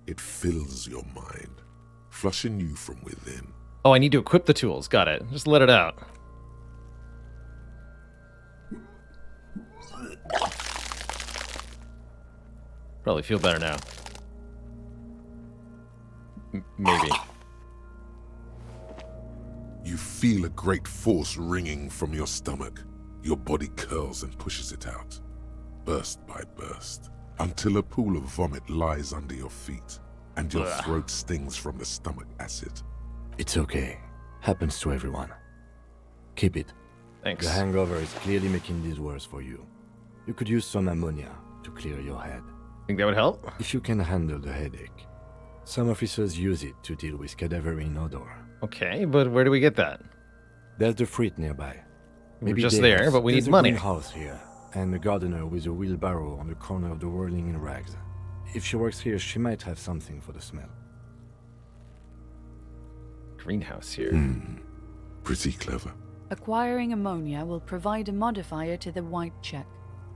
It fills your mind, flushing you from within. Oh, I need to equip the tools. Got it. Just let it out. Probably feel better now. Maybe. You feel a great force ringing from your stomach. Your body curls and pushes it out, burst by burst, until a pool of vomit lies under your feet, and your throat stings from the stomach acid. It's okay. Happens to everyone. Keep it. Thanks. The hangover is clearly making this worse for you. You could use some ammonia to clear your head. Think that would help? If you can handle the headache. Some officers use it to deal with cadaverine odor. Okay, but where do we get that? There's the fruit nearby. We're just there, but we need money. There's a greenhouse here, and a gardener with a wheelbarrow on the corner of the whirling in rags. If she works here, she might have something for the smell. Greenhouse here. Pretty clever. Acquiring ammonia will provide a modifier to the white check.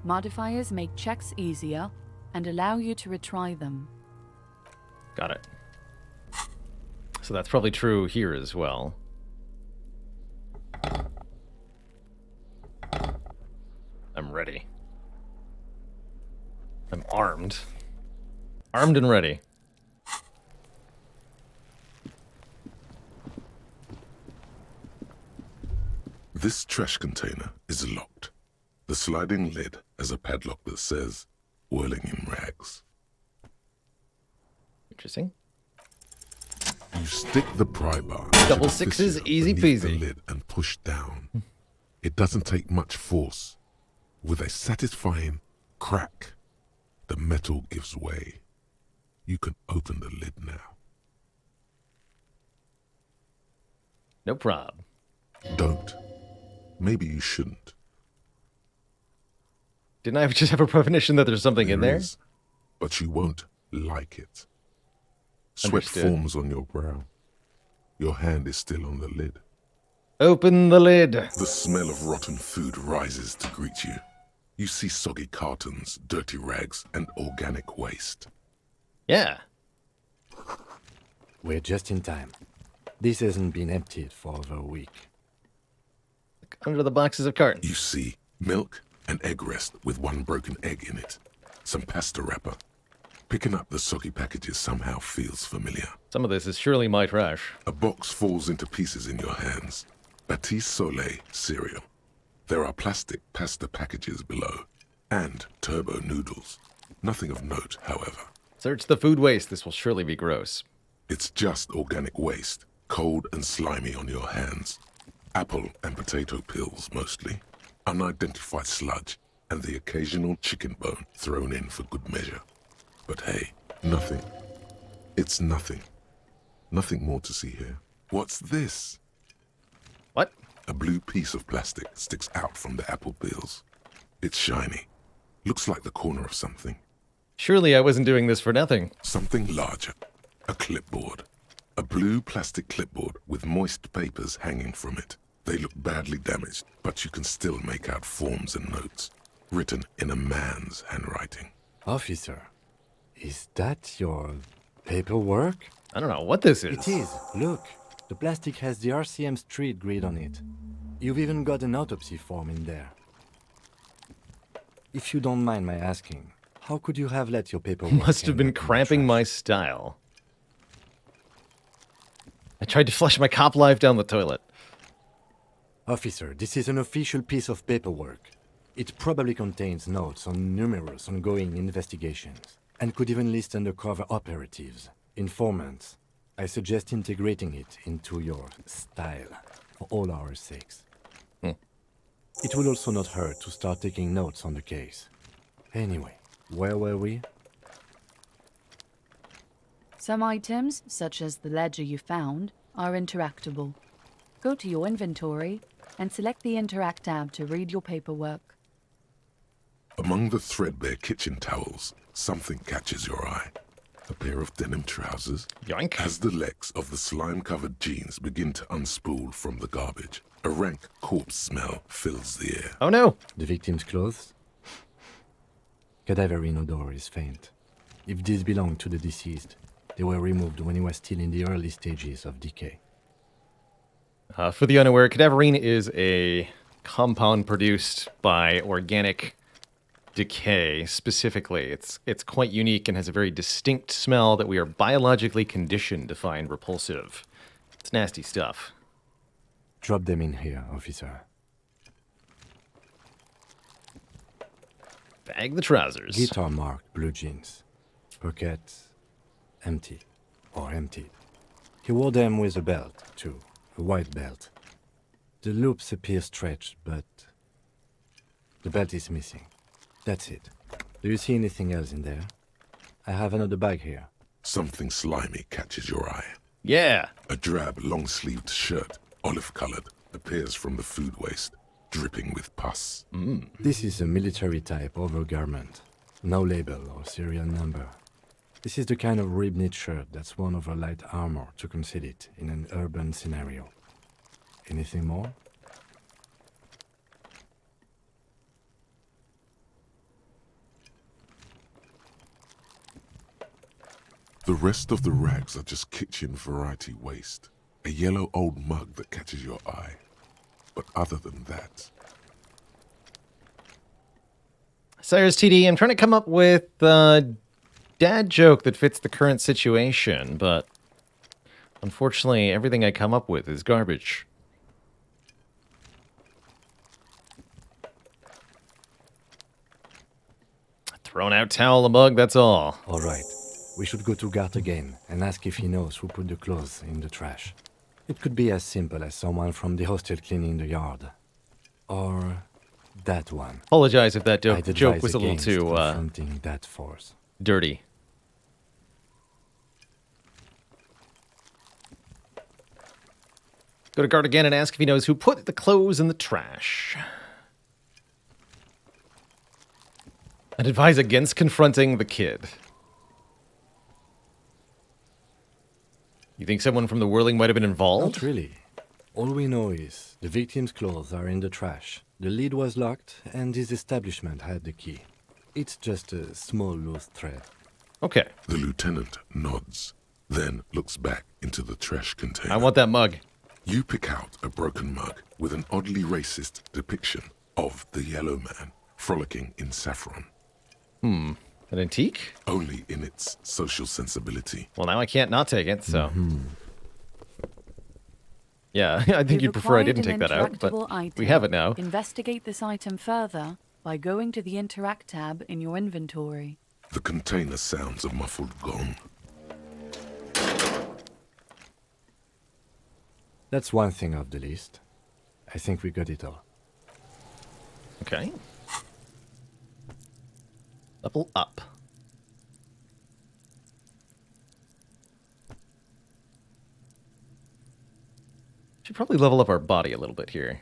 Modifiers make checks easier and allow you to retry them. Got it. So that's probably true here as well. I'm ready. I'm armed. Armed and ready. This trash container is locked. The sliding lid has a padlock that says, whirling in rags. Interesting. You stick the pry bar Double to the sixes, fissure easy beneath peasy. the lid and push down. It doesn't take much force. With a satisfying crack, the metal gives way. You can open the lid now. No prob. Don't. Maybe you shouldn't. Didn't I just have a premonition that there's something in there? Is, but you won't like it. Sweat Understood. forms on your brow. Your hand is still on the lid. Open the lid. The smell of rotten food rises to greet you. You see soggy cartons, dirty rags, and organic waste. Yeah. We're just in time. This hasn't been emptied for over a week. Under the boxes of cartons. You see milk and egg rest with one broken egg in it. Some pasta wrapper. Picking up the soggy packages somehow feels familiar. Some of this is surely my trash. A box falls into pieces in your hands. Batiste Soleil cereal. There are plastic pasta packages below. And turbo noodles. Nothing of note, however. Search the food waste. This will surely be gross. It's just organic waste, cold and slimy on your hands. Apple and potato peels, mostly. Unidentified sludge, and the occasional chicken bone thrown in for good measure. But hey, nothing. It's nothing. Nothing more to see here. What's this? What? A blue piece of plastic sticks out from the apple peels. It's shiny. Looks like the corner of something. Surely I wasn't doing this for nothing. Something larger. A clipboard. A blue plastic clipboard with moist papers hanging from it. They look badly damaged, but you can still make out forms and notes, written in a man's handwriting. Officer, is that your paperwork? I don't know what this is. It is. Look, the plastic has the RCM street grid on it. You've even got an autopsy form in there. If you don't mind my asking, how could you have let your paperwork... Must have been cramping my style. I tried to flush my cop life down the toilet. Officer, this is an official piece of paperwork. It probably contains notes on numerous ongoing investigations, and could even list undercover operatives, informants. I suggest integrating it into your style, for all our sakes. It will also not hurt to start taking notes on the case. Anyway, where were we? Some items, such as the ledger you found, are interactable. Go to your inventory and select the Interact tab to read your paperwork. Among the threadbare kitchen towels, something catches your eye. A pair of denim trousers. Yoink. As the legs of the slime-covered jeans begin to unspool from the garbage, a rank corpse smell fills the air. Oh no! The victim's clothes? Cadaverine odor is faint. If these belong to the deceased, they were removed when he was still in the early stages of decay. For the unaware, cadaverine is a compound produced by organic decay, specifically. It's quite unique and has a very distinct smell that we are biologically conditioned to find repulsive. It's nasty stuff. Drop them in here, officer. Bag the trousers. Guitar marked blue jeans. Pockets empty or emptied. He wore them with a belt, too. A white belt. The loops appear stretched, but the belt is missing. That's it. Do you see anything else in there? I have another bag here. Something slimy catches your eye. Yeah. A drab, long-sleeved shirt, olive-colored, appears from the food waste, dripping with pus. This is a military-type overgarment. No label or serial number. This is the kind of rib-knit shirt that's worn over light armor to conceal it in an urban scenario. Anything more? The rest of the rags are just kitchen variety waste. A yellow old mug that catches your eye. But other than that... Cyrus TD, I'm trying to come up with a dad joke that fits the current situation, but unfortunately everything I come up with is garbage. Thrown out towel, a mug, that's all. All right. We should go to Gart again and ask if he knows who put the clothes in the trash. It could be as simple as someone from the hostel cleaning the yard. Or that one. Apologize if that I'd joke advise was a little against too confronting that force. dirty. Go to Gart again and ask if he knows who put the clothes in the trash. I'd advise against confronting the kid. You think someone from the Whirling might have been involved? Not really. All we know is the victim's clothes are in the trash. The lid was locked, and his establishment had the key. It's just a small loose thread. Okay. The lieutenant nods, then looks back into the trash container. I want that mug. You pick out a broken mug with an oddly racist depiction of the yellow man frolicking in saffron. An antique? Only in its social sensibility. Well, now I can't not take it, so... Yeah, I think you'd prefer I didn't take that out, but we have it now. Investigate this item further by going to the Interact tab in your inventory. The container sounds a muffled gong. That's one thing off the list. I think we got it all. Okay. Level up. Should probably level up our body a little bit here.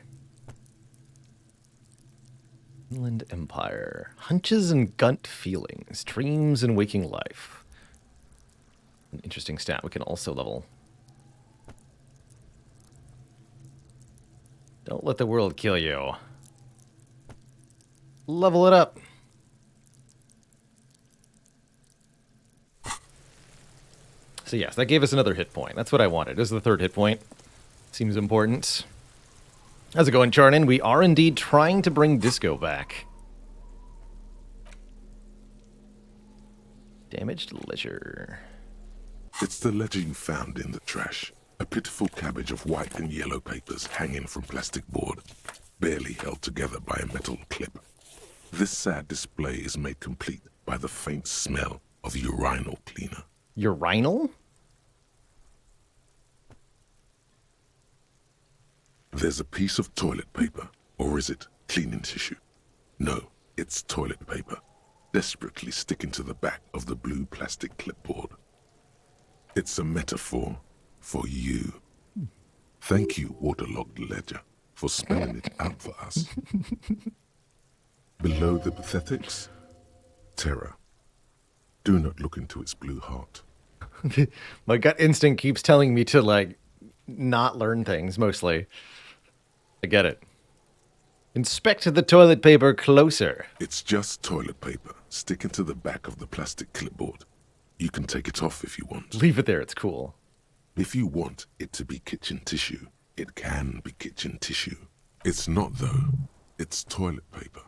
Inland Empire. Hunches and gut feelings. Dreams and waking life. An interesting stat we can also level. Don't let the world kill you. Level it up. So yes, that gave us another hit point. That's what I wanted. This is the third hit point. Seems important. How's it going, Charnin? We are indeed trying to bring Disco back. Damaged ledger. It's the ledger you found in the trash. A pitiful cabbage of white and yellow papers hanging from plastic board, barely held together by a metal clip. This sad display is made complete by the faint smell of urinal cleaner. Urinal? There's a piece of toilet paper, or is it cleaning tissue? No, it's toilet paper, desperately sticking to the back of the blue plastic clipboard. It's a metaphor for you. Thank you, waterlogged ledger, for spelling it out for us. Below the pathetics, terror. Do not look into its blue heart. My gut instinct keeps telling me to, like, not learn things, mostly. I get it. Inspect the toilet paper closer. It's just toilet paper sticking to the back of the plastic clipboard. You can take it off if you want. Leave it there, it's cool. If you want it to be kitchen tissue, it can be kitchen tissue. It's not, though. It's toilet paper.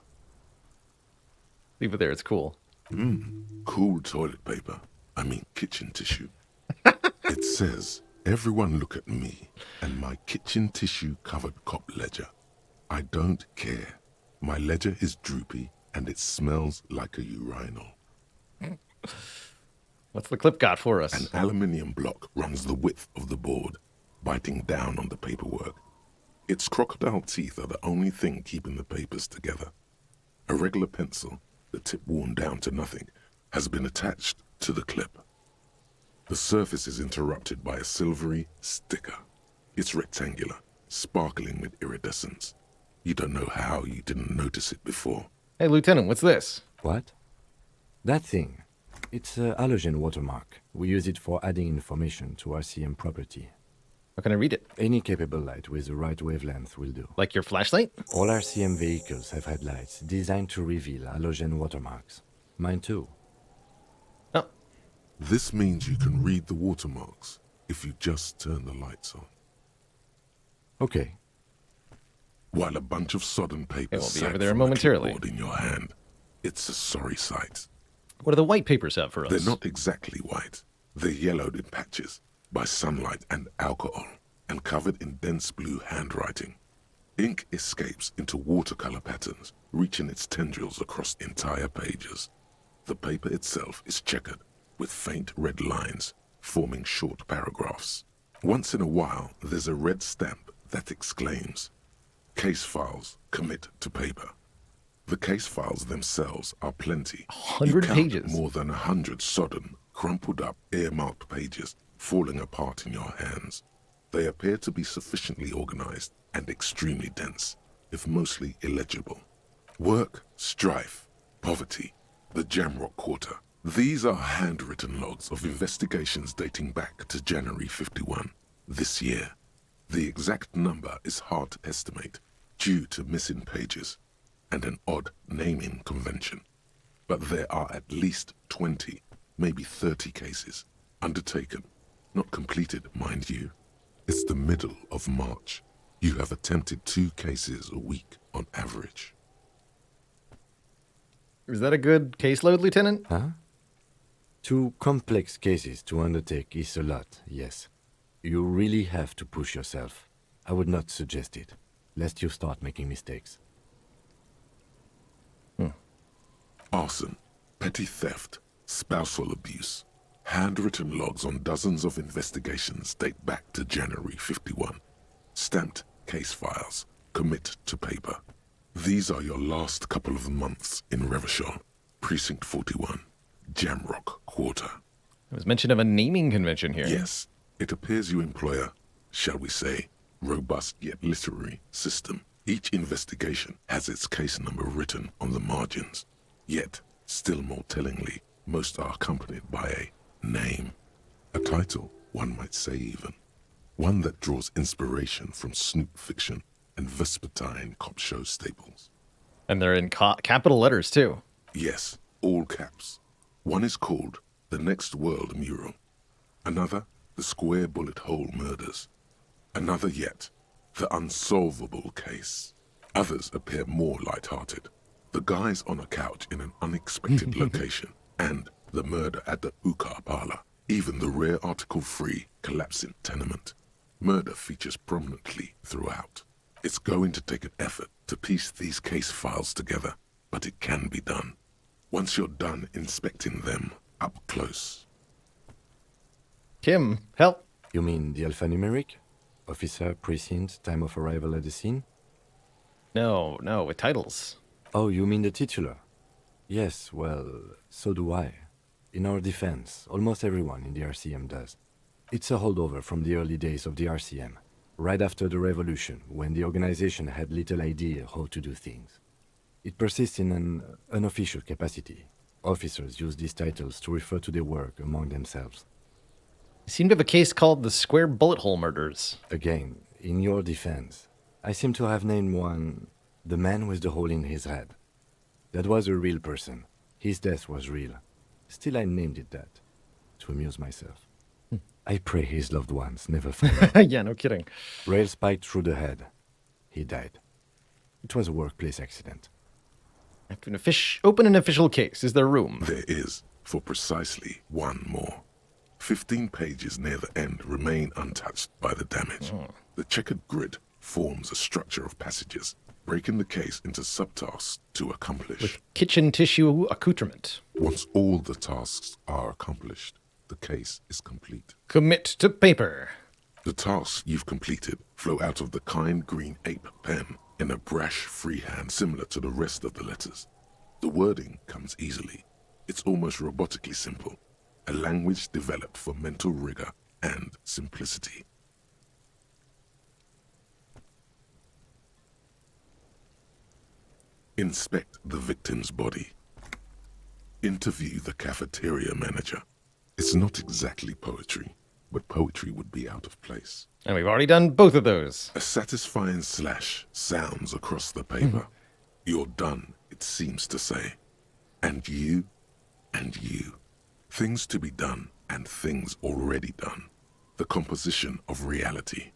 Leave it there, it's cool. Cool toilet paper. I mean kitchen tissue. It says, everyone look at me and my kitchen tissue covered cop ledger. I don't care. My ledger is droopy and it smells like a urinal. What's the clip got for us? An aluminium block runs the width of the board, biting down on the paperwork. Its crocodile teeth are the only thing keeping the papers together. A regular pencil, the tip worn down to nothing, has been attached to the clip. The surface is interrupted by a silvery sticker. It's rectangular, sparkling with iridescence. You don't know how you didn't notice it before. Hey, Lieutenant, what's this? What? That thing. It's a halogen watermark. We use it for adding information to RCM property. How can I read it? Any capable light with the right wavelength will do. Like your flashlight? All RCM vehicles have headlights designed to reveal halogen watermarks. Mine too. Oh. This means you can read the watermarks if you just turn the lights on. Okay. While a bunch of sodden papers will be sag over there from momentarily. the clipboard in your hand, it's a sorry sight. What do the white papers have for us? They're not exactly white. They're yellowed in patches by sunlight and alcohol, and covered in dense blue handwriting. Ink escapes into watercolor patterns, reaching its tendrils across entire pages. The paper itself is checkered, with faint red lines, forming short paragraphs. Once in a while, there's a red stamp that exclaims, "Case files commit to paper." The case files themselves are plenty. 100 pages. More than 100 sodden, crumpled up, earmarked pages falling apart in your hands. They appear to be sufficiently organized and extremely dense, if mostly illegible. Work, strife, poverty, the Jamrock Quarter. These are handwritten logs of investigations dating back to January 51, this year. The exact number is hard to estimate due to missing pages and an odd naming convention. But there are at least 20, maybe 30 cases undertaken, not completed, mind you. It's the middle of March. You have attempted 2 cases a week on average. Is that a good caseload, Lieutenant? Huh? 2 complex cases to undertake is a lot, yes. You really have to push yourself. I would not suggest it, lest you start making mistakes. Arson, petty theft, spousal abuse. Handwritten logs on dozens of investigations date back to January 51. Stamped case files, commit to paper. These are your last couple of months in Revachol, Precinct 41, Jamrock Quarter. There was mention of a naming convention here. Yes, it appears you employ a, shall we say, robust yet literary system. Each investigation has its case number written on the margins. Yet, still more tellingly, most are accompanied by a name. A title, one might say even. One that draws inspiration from snoop fiction and vespertine cop show staples. And they're in capital letters, too. Yes, all caps. One is called The Next World Mural. Another, The Square Bullet Hole Murders. Another yet, The Unsolvable Case. Others appear more light-hearted. The guys on a couch in an unexpected location, and the murder at the Ukar parlor, even the rare article-free collapsing tenement. Murder features prominently throughout. It's going to take an effort to piece these case files together, but it can be done. Once you're done inspecting them up close. Kim, help. You mean the alphanumeric? Officer, precinct, time of arrival at the scene? No, with titles. Oh, you mean the titular? Yes, well, so do I. In our defense, almost everyone in the RCM does. It's a holdover from the early days of the RCM, right after the revolution, when the organization had little idea how to do things. It persists in an unofficial capacity. Officers use these titles to refer to their work among themselves. You seem to have a case called the Square Bullet Hole Murders. Again, in your defense, I seem to have named one the man with the hole in his head. That was a real person. His death was real. Still, I named it that, to amuse myself. I pray his loved ones never find. Yeah, no kidding. Rail spiked through the head. He died. It was a workplace accident. Open an official case. Is there room? There is, for precisely one more. 15 pages near the end remain untouched by the damage. The checkered grid forms a structure of passages, breaking the case into subtasks to accomplish. With kitchen tissue accoutrement. Once all the tasks are accomplished, the case is complete. Commit to paper. The tasks you've completed flow out of the kind green ape pen in a brash freehand similar to the rest of the letters. The wording comes easily. It's almost robotically simple, a language developed for mental rigor and simplicity. Inspect the victim's body. Interview the cafeteria manager. It's not exactly poetry, but poetry would be out of place. And we've already done both of those. A satisfying slash sounds across the paper. You're done, it seems to say. And you, and you. Things to be done and things already done. The composition of reality.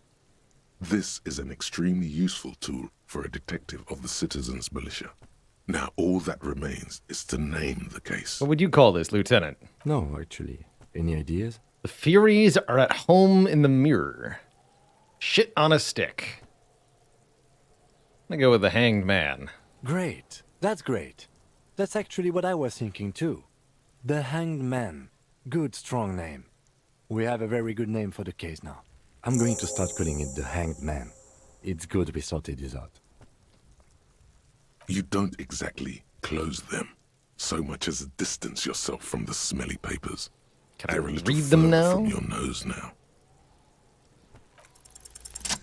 This is an extremely useful tool for a detective of the citizens' militia. Now all that remains is to name the case. What would you call this, Lieutenant? No, actually. Any ideas? The Furies are at home in the mirror. Shit on a stick. I'm gonna go with the Hanged Man. Great. That's great. That's actually what I was thinking too. The Hanged Man. Good, strong name. We have a very good name for the case now. I'm going to start calling it the Hanged Man. It's good we sorted this out. You don't exactly close them, so much as distance yourself from the smelly papers. Can I They're a little read them further now? from your nose now.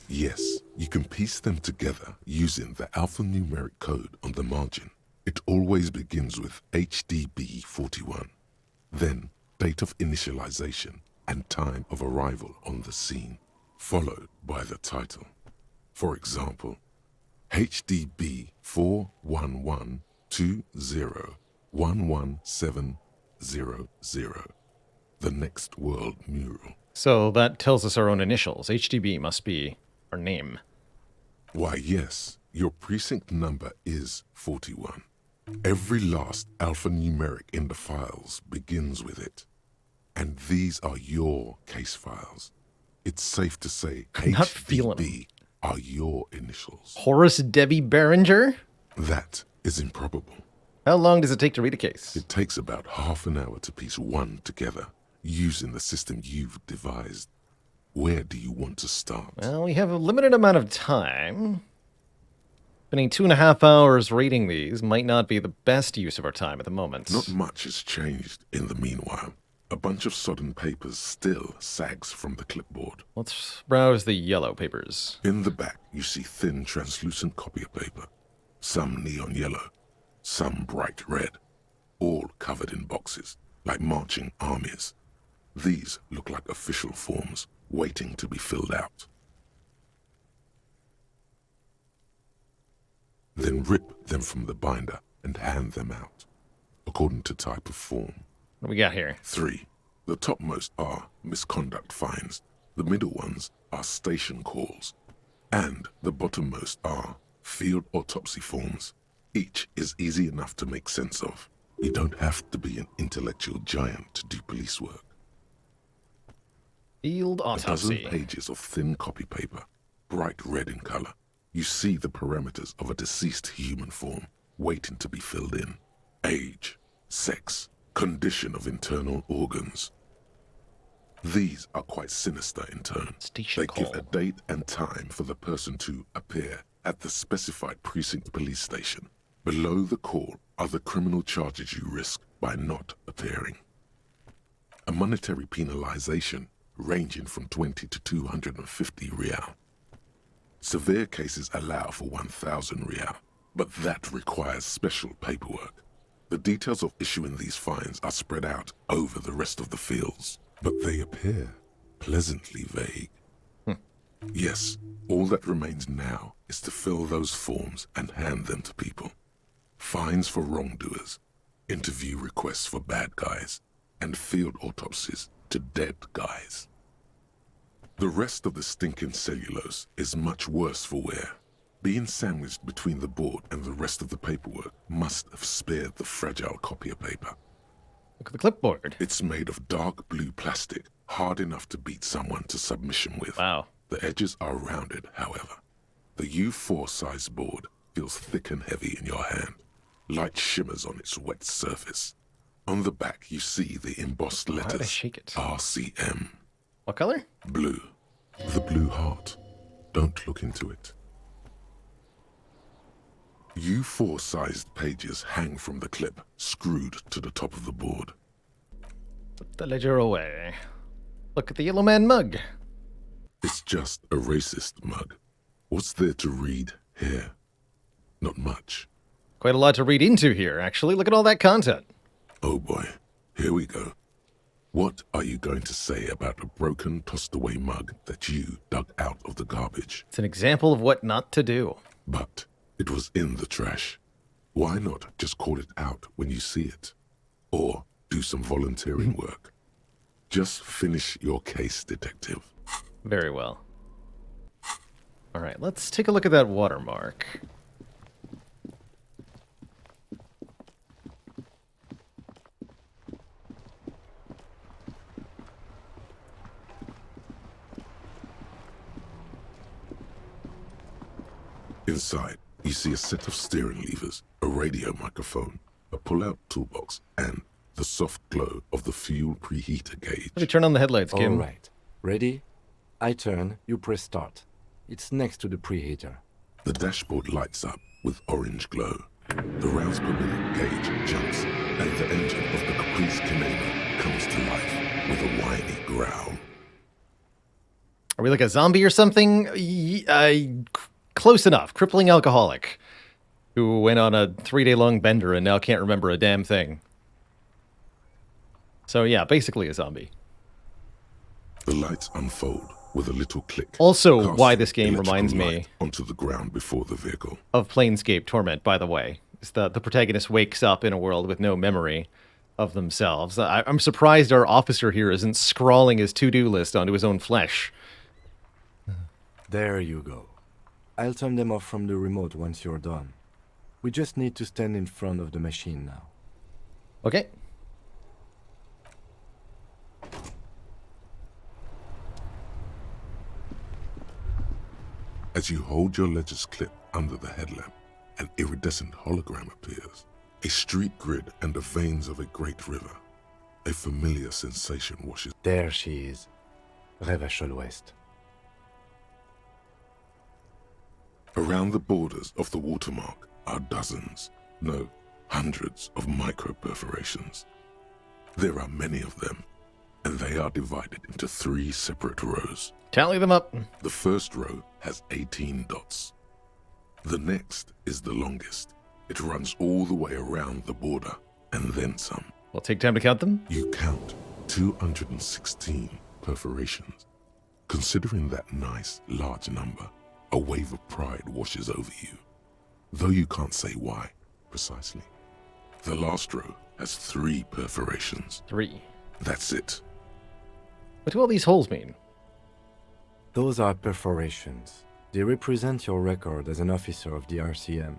Yes, you can piece them together using the alphanumeric code on the margin. It always begins with HDB 41, then date of initialization and time of arrival on the scene, followed by the title. For example, HDB 41120111700, the Next World Mural. So that tells us our own initials. HDB must be our name. Why, yes, your precinct number is 41. Every last alphanumeric in the files begins with it. And these are your case files. It's safe to say I'm not feeling HDB are your initials. Horace Debbie Behringer? That is improbable. How long does it take to read a case? It takes about half an hour to piece one together, using the system you've devised. Where do you want to start? Well, we have a limited amount of time. Spending 2.5 hours reading these might not be the best use of our time at the moment. Not much has changed in the meanwhile. A bunch of sodden papers still sags from the clipboard. Let's browse the yellow papers. In the back, you see thin, translucent copy paper. Some neon yellow, some bright red, all covered in boxes, like marching armies. These look like official forms, waiting to be filled out. Then rip them from the binder and hand them out, according to type of form. What do we got here? 3. The topmost are misconduct fines, the middle ones are station calls, and the bottommost are field autopsy forms. Each is easy enough to make sense of. You don't have to be an intellectual giant to do police work. Field A dozen autopsy. pages of thin copy paper, bright red in color. You see the parameters of a deceased human form, waiting to be filled in. Age, sex, condition of internal organs. These are quite sinister in turn. They give a date and time for the person to appear at the specified precinct police station. Below the call are the criminal charges you risk by not appearing. A monetary penalization ranging from 20 to 250 real. Severe cases allow for 1,000 real, but that requires special paperwork. The details of issuing these fines are spread out over the rest of the fields, but they appear pleasantly vague. Yes, all that remains now is to fill those forms and hand them to people. Fines for wrongdoers, interview requests for bad guys, and field autopsies to dead guys. The rest of the stinking cellulose is much worse for wear. Being sandwiched between the board and the rest of the paperwork must have spared the fragile copier paper. Look at the clipboard. It's made of dark blue plastic, hard enough to beat someone to submission with. Wow. The edges are rounded, however. The U4 size board feels thick and heavy in your hand. Light shimmers on its wet surface. On the back, you see the embossed How did I letters shake it? RCM. What color? Blue. The blue heart. Don't look into it. U4 sized pages hang from the clip, screwed to the top of the board. Put the ledger away. Look at the yellow man mug. It's just a racist mug. What's there to read here? Not much. Quite a lot to read into here, actually. Look at all that content. Oh boy, here we go. What are you going to say about a broken, tossed-away mug that you dug out of the garbage? It's an example of what not to do. But it was in the trash. Why not just call it out when you see it? Or do some volunteering work. Just finish your case, detective. Very well. All right, let's take a look at that watermark. Inside, you see a set of steering levers, a radio microphone, a pull-out toolbox, and the soft glow of the fuel preheater gauge. Let me turn on the headlights, Kim. All right. Ready? I turn, you press start. It's next to the preheater. The dashboard lights up with orange glow. The rounds per minute gauge jumps, and the engine of the Caprice Canelo comes to life with a whiny growl. Are we like a zombie or something? Close enough. Crippling alcoholic who went on a 3-day-long bender and now can't remember a damn thing. So yeah, basically a zombie. The lights unfold, With a little click. Also, cast why this game electrical reminds me light onto the ground before the vehicle. of Planescape Torment, by the way. Is the protagonist wakes up in a world with no memory of themselves. I'm surprised our officer here isn't scrawling his to-do list onto his own flesh. There you go. I'll turn them off from the remote once you're done. We just need to stand in front of the machine now. Okay. As you hold your ledger's clip under the headlamp, an iridescent hologram appears. A street grid and the veins of a great river. A familiar sensation washes. There she is. Revachol West. Around the borders of the watermark are dozens, no, hundreds of micro-perforations. There are many of them, and they are divided into 3 separate rows. Tally them up. The first row has 18 dots. The next is the longest. It runs all the way around the border, and then some. We'll take time to count them. You count 216 perforations. Considering that nice, large number, a wave of pride washes over you. Though you can't say why, precisely. The last row has 3 perforations. 3. That's it. What do all these holes mean? Those are perforations. They represent your record as an officer of the RCM.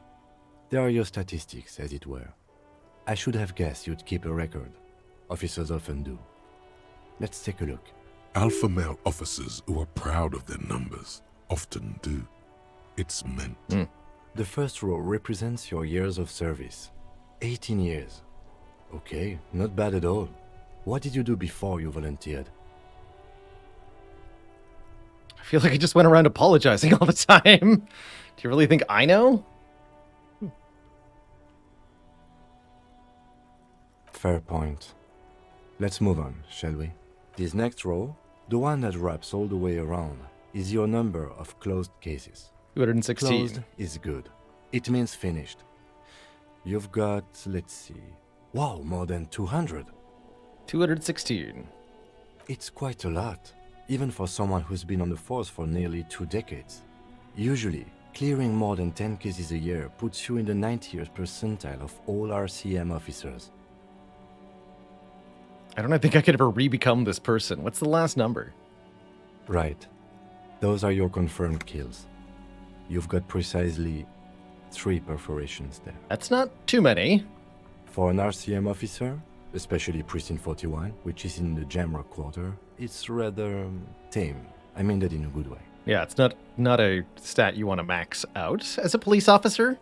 They are your statistics, as it were. I should have guessed you'd keep a record. Officers often do. Let's take a look. Alpha male officers who are proud of their numbers often do. It's meant. The first row represents your years of service. 18 years. Okay, not bad at all. What did you do before you volunteered? I feel like I just went around apologizing all the time. Do you really think I know? Fair point. Let's move on, shall we? This next row, the one that wraps all the way around, is your number of closed cases. 216. Closed is good. It means finished. You've got, let's see, wow, more than 200. 216. It's quite a lot, even for someone who's been on the force for nearly 2 decades. Usually, clearing more than 10 cases a year puts you in the 90th percentile of all RCM officers. I don't think I could ever re-become this person. What's the last number? Right. Those are your confirmed kills. You've got precisely 3 perforations there. That's not too many. For an RCM officer, especially Precinct 41, which is in the Jamrock quarter, it's rather tame. I mean that in a good way. Yeah, it's not a stat you want to max out as a police officer.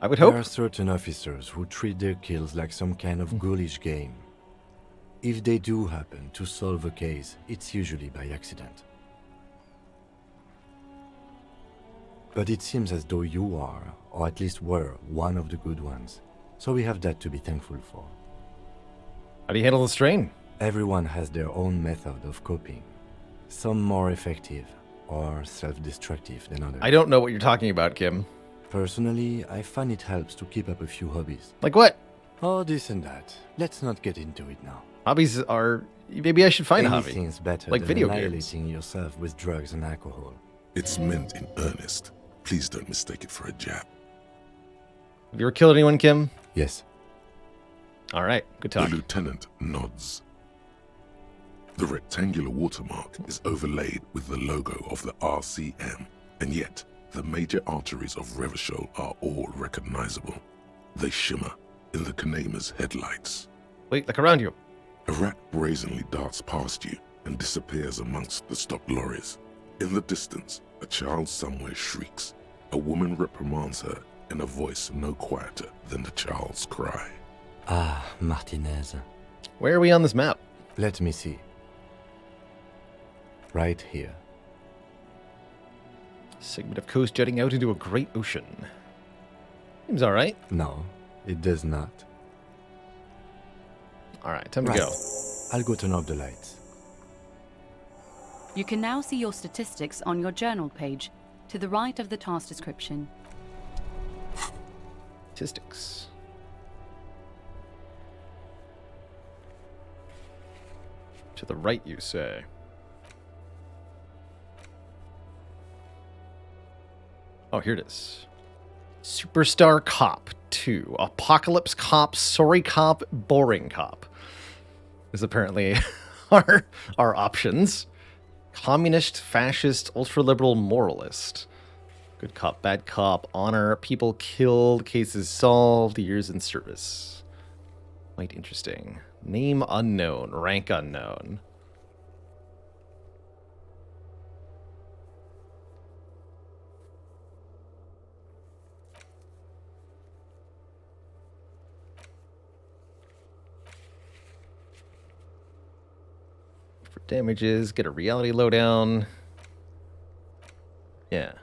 I would hope. There are certain officers who treat their kills like some kind of ghoulish game. If they do happen to solve a case, it's usually by accident. But it seems as though you are, or at least were, one of the good ones. So we have that to be thankful for. How do you handle the strain? Everyone has their own method of coping. Some more effective or self-destructive than others. I don't know what you're talking about, Kim. Personally, I find it helps to keep up a few hobbies. Like what? Oh, this and that. Let's not get into it now. Hobbies are... Maybe I should find a hobby. Anything's better like than video annihilating games. yourself with drugs and alcohol. It's meant in earnest. Please don't mistake it for a jab. Have you ever killed anyone, Kim? Yes. All right, good talk. The lieutenant nods. The rectangular watermark is overlaid with the logo of the RCM, and yet the major arteries of Revachol are all recognizable. They shimmer in the Kanema's headlights. Wait, look around you. A rat brazenly darts past you and disappears amongst the stopped lorries. In the distance, a child somewhere shrieks. A woman reprimands her in a voice no quieter than the child's cry. Ah, Martinez. Where are we on this map? Let me see. Right here. Segment of coast jutting out into a great ocean. Seems all right. No, it does not. All right, time to go. I'll go turn off the lights. You can now see your statistics on your journal page, to the right of the task description. Statistics. To the right, you say. Oh, here it is. Superstar Cop 2. Apocalypse Cop, Sorry Cop, Boring Cop. Is apparently our options. Communist, fascist, ultra-liberal, moralist. Good cop, bad cop, honor, people killed, cases solved, years in service. Quite interesting. Name unknown, rank unknown. For damages, get a reality lowdown. Yeah.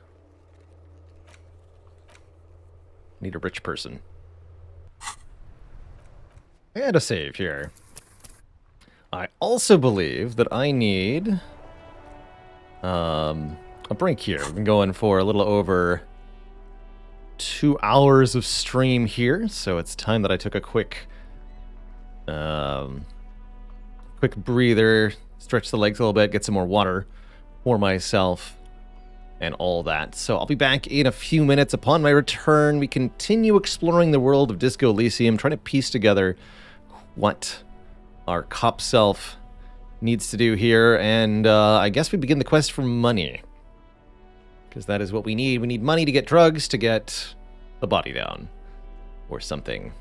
Need a rich person. I gotta save here. I also believe that I need a break here. We've been going for a little over 2 hours of stream here, so it's time that I took a quick breather, stretch the legs a little bit, get some more water for myself, and all that. So I'll be back in a few minutes. Upon my return, we continue exploring the world of Disco Elysium, trying to piece together what our cop self needs to do here, and I guess we begin the quest for money. Because that is what we need. We need money to get drugs, to get the body down. Or something.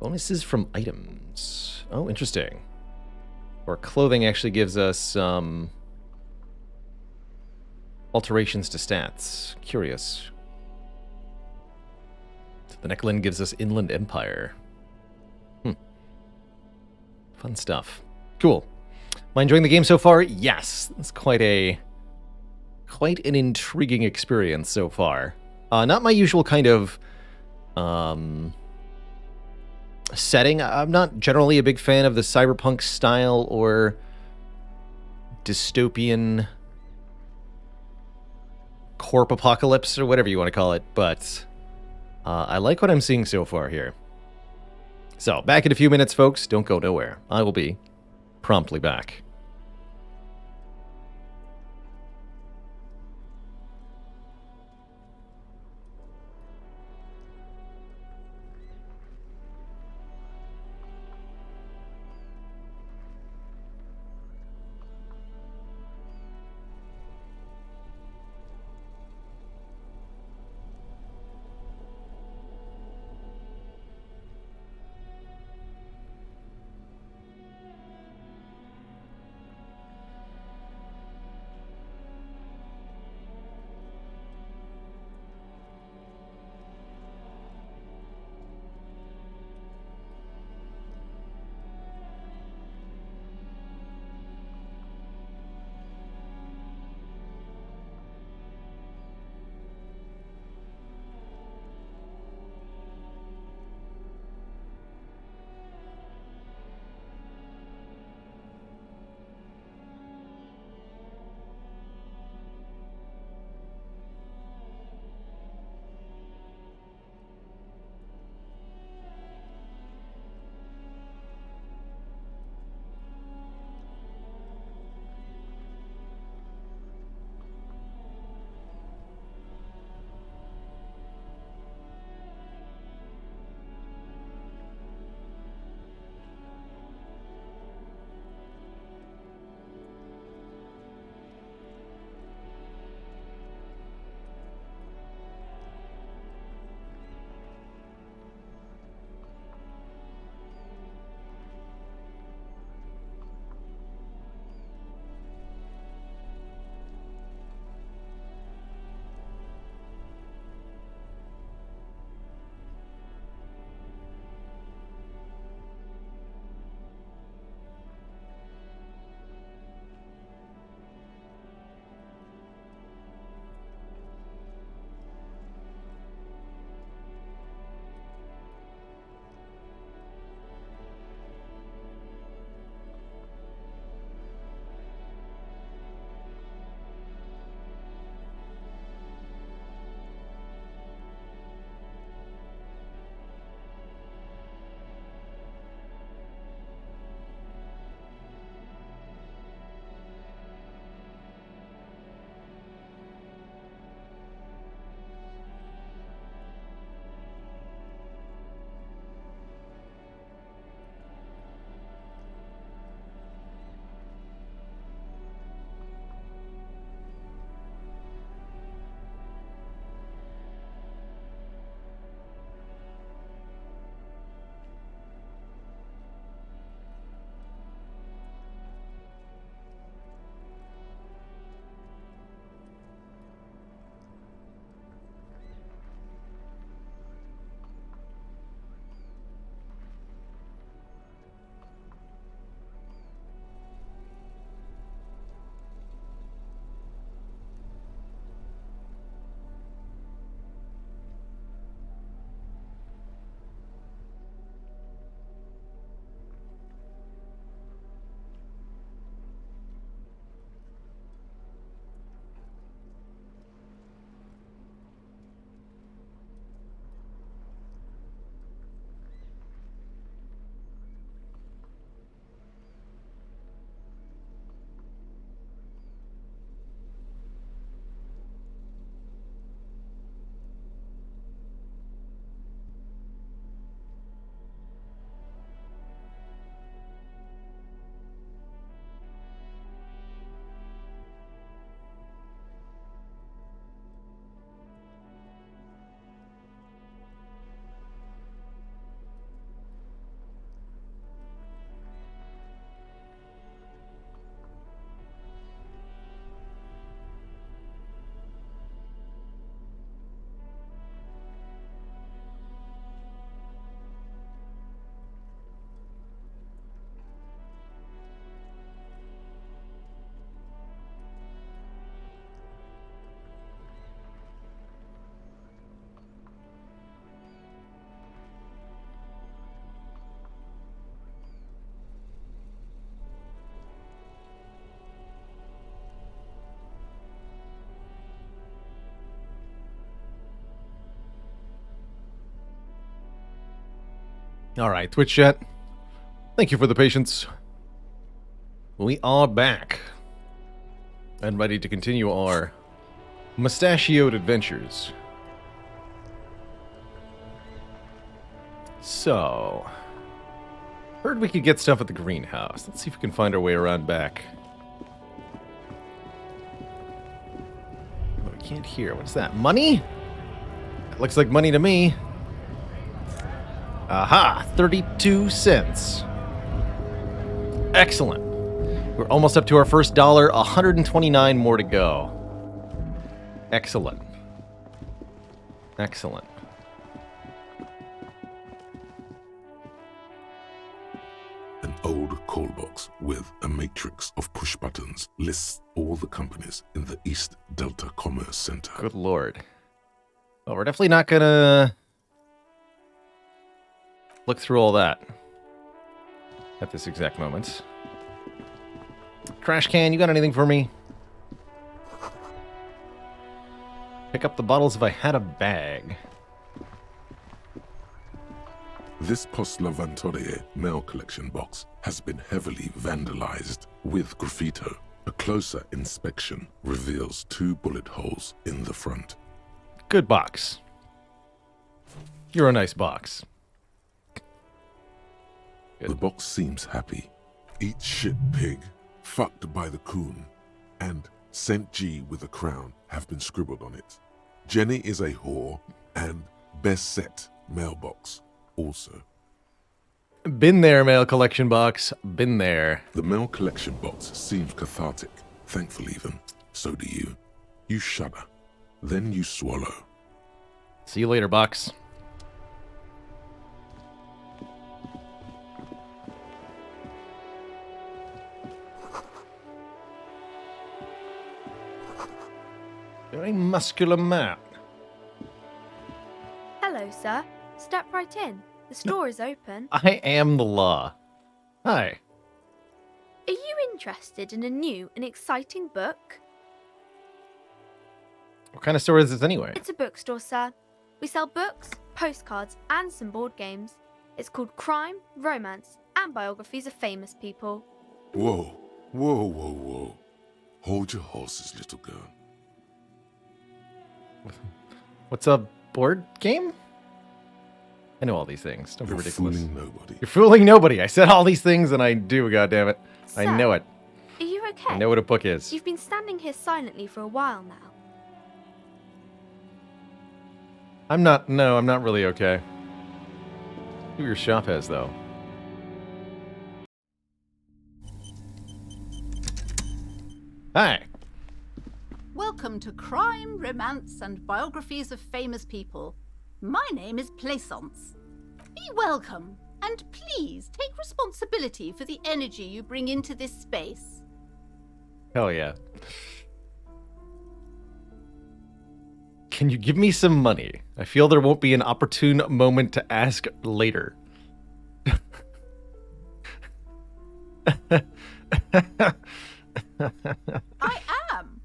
Bonuses from items. Oh, interesting. Or clothing actually gives us alterations to stats. Curious. The Necklin gives us Inland Empire. Fun stuff. Cool. Am I enjoying the game so far? Yes. It's quite an intriguing experience so far. Not my usual kind of setting. I'm not generally a big fan of the cyberpunk style or dystopian corp apocalypse or whatever you want to call it, but I like what I'm seeing so far here. So, back in a few minutes, folks. Don't go nowhere. I will be promptly back. All right, Twitch chat. Thank you for the patience. We are back and ready to continue our mustachioed adventures. So, heard we could get stuff at the greenhouse. Let's see if we can find our way around back. Oh, I can't hear. What's that? Money? That looks like money to me. Aha! 32 cents. Excellent. We're almost up to our first dollar. 129 more to go. Excellent. Excellent. An old call box with a matrix of push buttons lists all the companies in the East Delta Commerce Center. Good lord. Well, we're definitely not gonna look through all that at this exact moment. Trash can, you got anything for me? Pick up the bottles if I had a bag. This Post Lavatorie mail collection box has been heavily vandalized with graffito. A closer inspection reveals 2 bullet holes in the front. Good box. You're a nice box. Good. The box seems happy. Eat shit, pig. Fucked by the coon. And St. G with a crown have been scribbled on it. Jenny is a whore. And best set mailbox also. Been there, mail collection box. Been there. The mail collection box seems cathartic. Thankful even. So do you. You shudder. Then you swallow. See you later, box. Very muscular man. Hello, sir. Step right in. The store is open. I am the law. Hi. Are you interested in a new and exciting book? What kind of store is this anyway? It's a bookstore, sir. We sell books, postcards, and some board games. It's called Crime, Romance, and Biographies of Famous People. Whoa, whoa, whoa, whoa. Hold your horses, little girl. What's a board game? I know all these things. Don't be ridiculous. You're fooling nobody. You're fooling nobody. I said all these things and I do, goddammit. I Sir, know it. Are you okay? I know what a book is. You've been standing here silently for a while now. I'm not really okay. Who your shop has, though? Hi. Welcome to Crime, Romance, and Biographies of Famous People. My name is Plaisance. Be welcome, and please take responsibility for the energy you bring into this space. Hell yeah. Can you give me some money? I feel there won't be an opportune moment to ask later. I am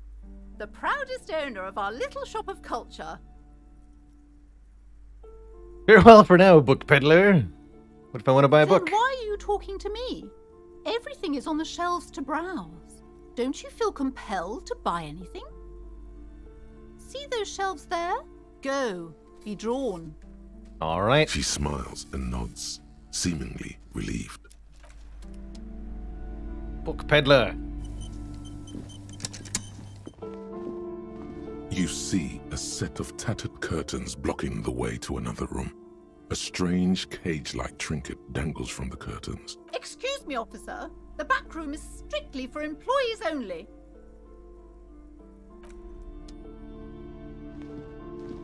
the proudest owner of our little shop of culture. Farewell for now, book peddler. What if I want to buy a book? Then why are you talking to me? Everything is on the shelves to browse. Don't you feel compelled to buy anything? See those shelves there? Go, be drawn. All right. She smiles and nods, seemingly relieved. Book peddler. You see a set of tattered curtains blocking the way to another room. A strange cage-like trinket dangles from the curtains. Excuse me, officer. The back room is strictly for employees only.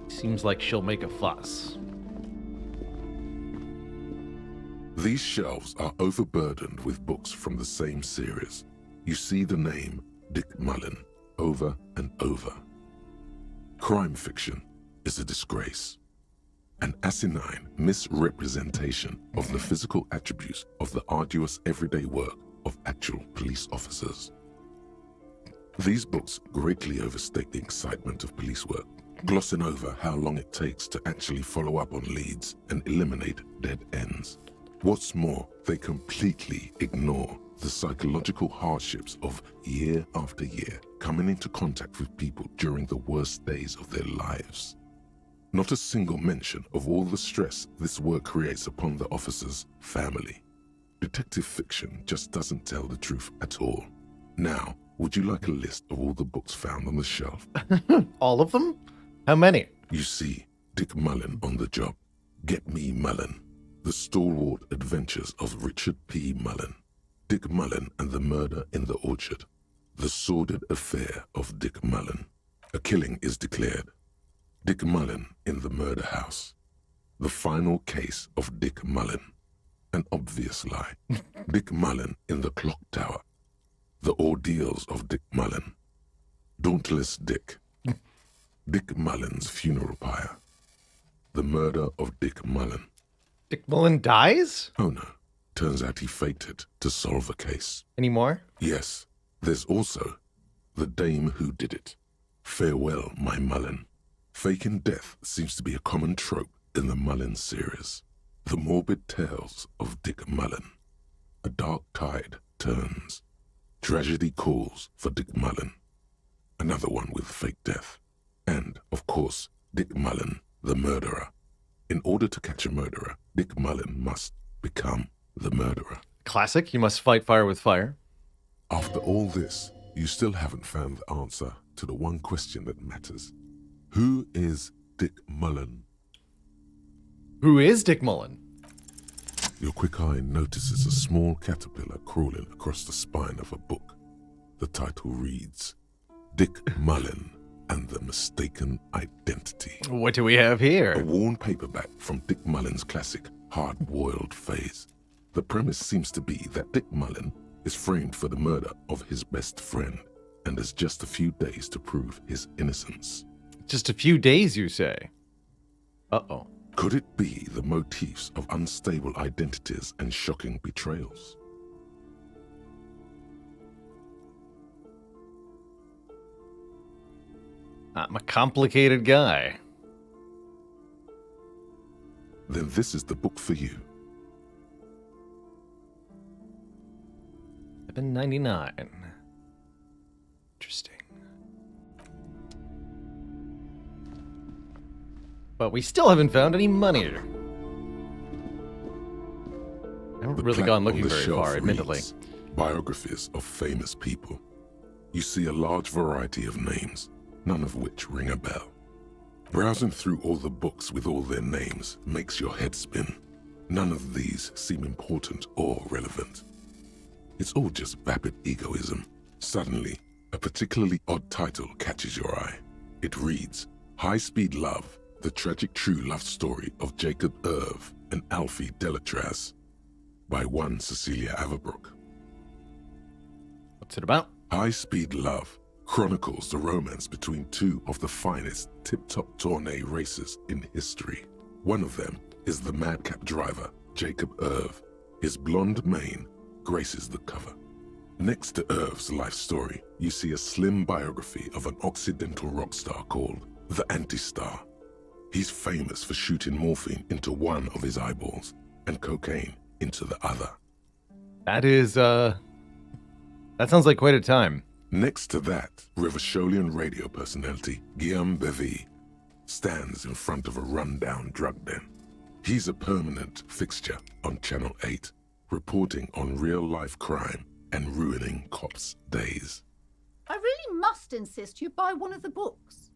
Seems like she'll make a fuss. These shelves are overburdened with books from the same series. You see the name Dick Mullen over and over. Crime fiction is a disgrace. An asinine misrepresentation of the physical attributes of the arduous everyday work of actual police officers. These books greatly overstate the excitement of police work, glossing over how long it takes to actually follow up on leads and eliminate dead ends. What's more, they completely ignore the psychological hardships of year after year coming into contact with people during the worst days of their lives. Not a single mention of all the stress this work creates upon the officer's family. Detective fiction just doesn't tell the truth at all. Now, would you like a list of all the books found on the shelf? All of them? How many? You see, Dick Mullen on the job. Get Me Mullen. The Stalwart Adventures of Richard P. Mullen. Dick Mullen and the Murder in the Orchard. The Sordid Affair of Dick Mullen. A killing is declared. Dick Mullen in the Murder House. The Final Case of Dick Mullen. An obvious lie. Dick Mullen in the Clock Tower. The Ordeals of Dick Mullen. Dauntless Dick. Dick Mullen's Funeral Pyre. The Murder of Dick Mullen. Dick Mullen dies? Oh no. Turns out he faked it to solve a case. Any more? Yes. There's also The Dame Who Did It. Farewell, My Mullen. Faking death seems to be a common trope in the Mullen series. The morbid tales of Dick Mullen. A dark tide turns. Tragedy calls for Dick Mullen. Another one with fake death. And, of course, Dick Mullen, the murderer. In order to catch a murderer, Dick Mullen must become the murderer. Classic, you must fight fire with fire. After all this, you still haven't found the answer to the one question that matters. Who is Dick Mullen? Who is Dick Mullen? Your quick eye notices a small caterpillar crawling across the spine of a book. The title reads, Dick Mullen and the Mistaken Identity. What do we have here? A worn paperback from Dick Mullen's classic Hard-Boiled Phase. The premise seems to be that Dick Mullen is framed for the murder of his best friend and has just a few days to prove his innocence. Just a few days, you say? Uh-oh. Could it be the motifs of unstable identities and shocking betrayals? I'm a complicated guy. Then this is the book for you. $7.99. Interesting. But we still haven't found any money. I haven't really gone looking very far, admittedly. Reads, Biographies of famous people. You see a large variety of names, none of which ring a bell. Browsing through all the books with all their names makes your head spin. None of these seem important or relevant. It's all just vapid egoism. Suddenly, a particularly odd title catches your eye. It reads, High Speed Love, the tragic true love story of Jacob Irv and Alfie Delatraz, by one Cecilia Averbrook. What's it about? High Speed Love chronicles the romance between two of the finest tip-top tourney racers in history. One of them is the madcap driver, Jacob Irv. His blonde mane graces the cover. Next to Irv's life story, you see a slim biography of an Occidental rock star called the Anti-Star. He's famous for shooting morphine into one of his eyeballs and cocaine into the other. That is, that sounds like quite a time. Next to that, Revacholian radio personality Guillaume Bevy stands in front of a rundown drug den. He's a permanent fixture on Channel 8, reporting on real-life crime and ruining cops' days. I really must insist you buy one of the books.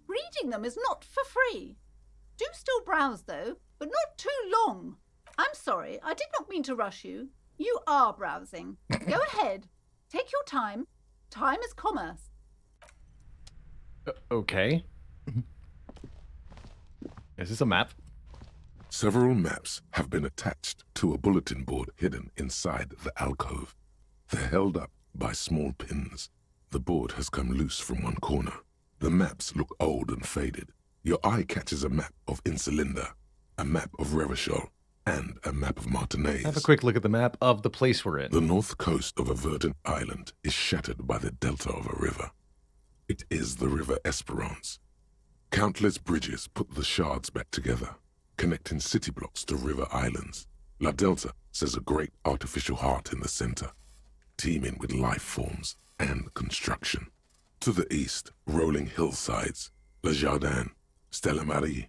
Reading them is not for free. Do still browse, though, but not too long. I'm sorry, I did not mean to rush you. You are browsing. Go ahead. Take your time. Time is commerce. Okay. Is this a map? Several maps have been attached to a bulletin board hidden inside the alcove. They're held up by small pins. The board has come loose from one corner. The maps look old and faded. Your eye catches a map of Insulinda, a map of Revachol, and a map of Martinez. Have a quick look at the map of the place we're in. The north coast of a verdant island is shattered by the delta of a river. It is the River Esperance. Countless bridges put the shards back together, connecting city blocks to river islands. La Delta says a great artificial heart in the center, teeming with life forms and construction. To the east, rolling hillsides, Le Jardin, Stella Marie,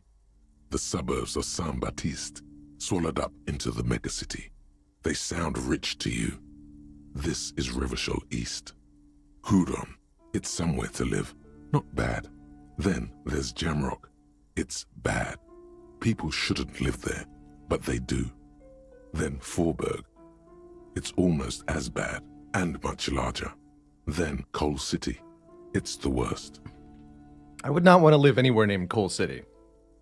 the suburbs of Saint-Baptiste, swallowed up into the megacity. They sound rich to you. This is Revachol East. Huron, it's somewhere to live, not bad. Then there's Jamrock. It's bad. People shouldn't live there, but they do. Then Forburg. It's almost as bad, and much larger. Then Coal City. It's the worst. I would not want to live anywhere named Coal City.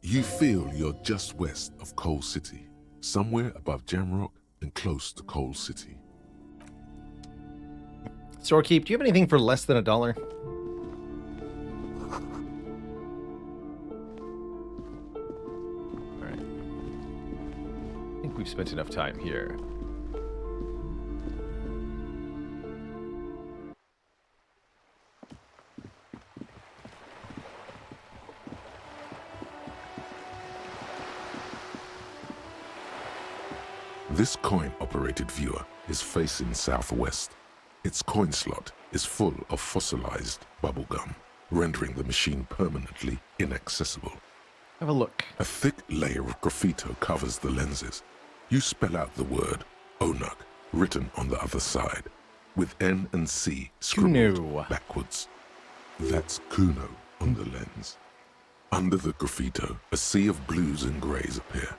You feel you're just west of Coal City, somewhere above Jamrock and close to Coal City. Storekeep, do you have anything for less than $1? Alright. I think we've spent enough time here. This coin-operated viewer is facing southwest. Its coin slot is full of fossilized bubblegum, rendering the machine permanently inaccessible. Have a look. A thick layer of graffito covers the lenses. You spell out the word Onuk written on the other side, with N and C scribbled backwards. That's Kuno on the lens. Under the graffito, a sea of blues and greys appear.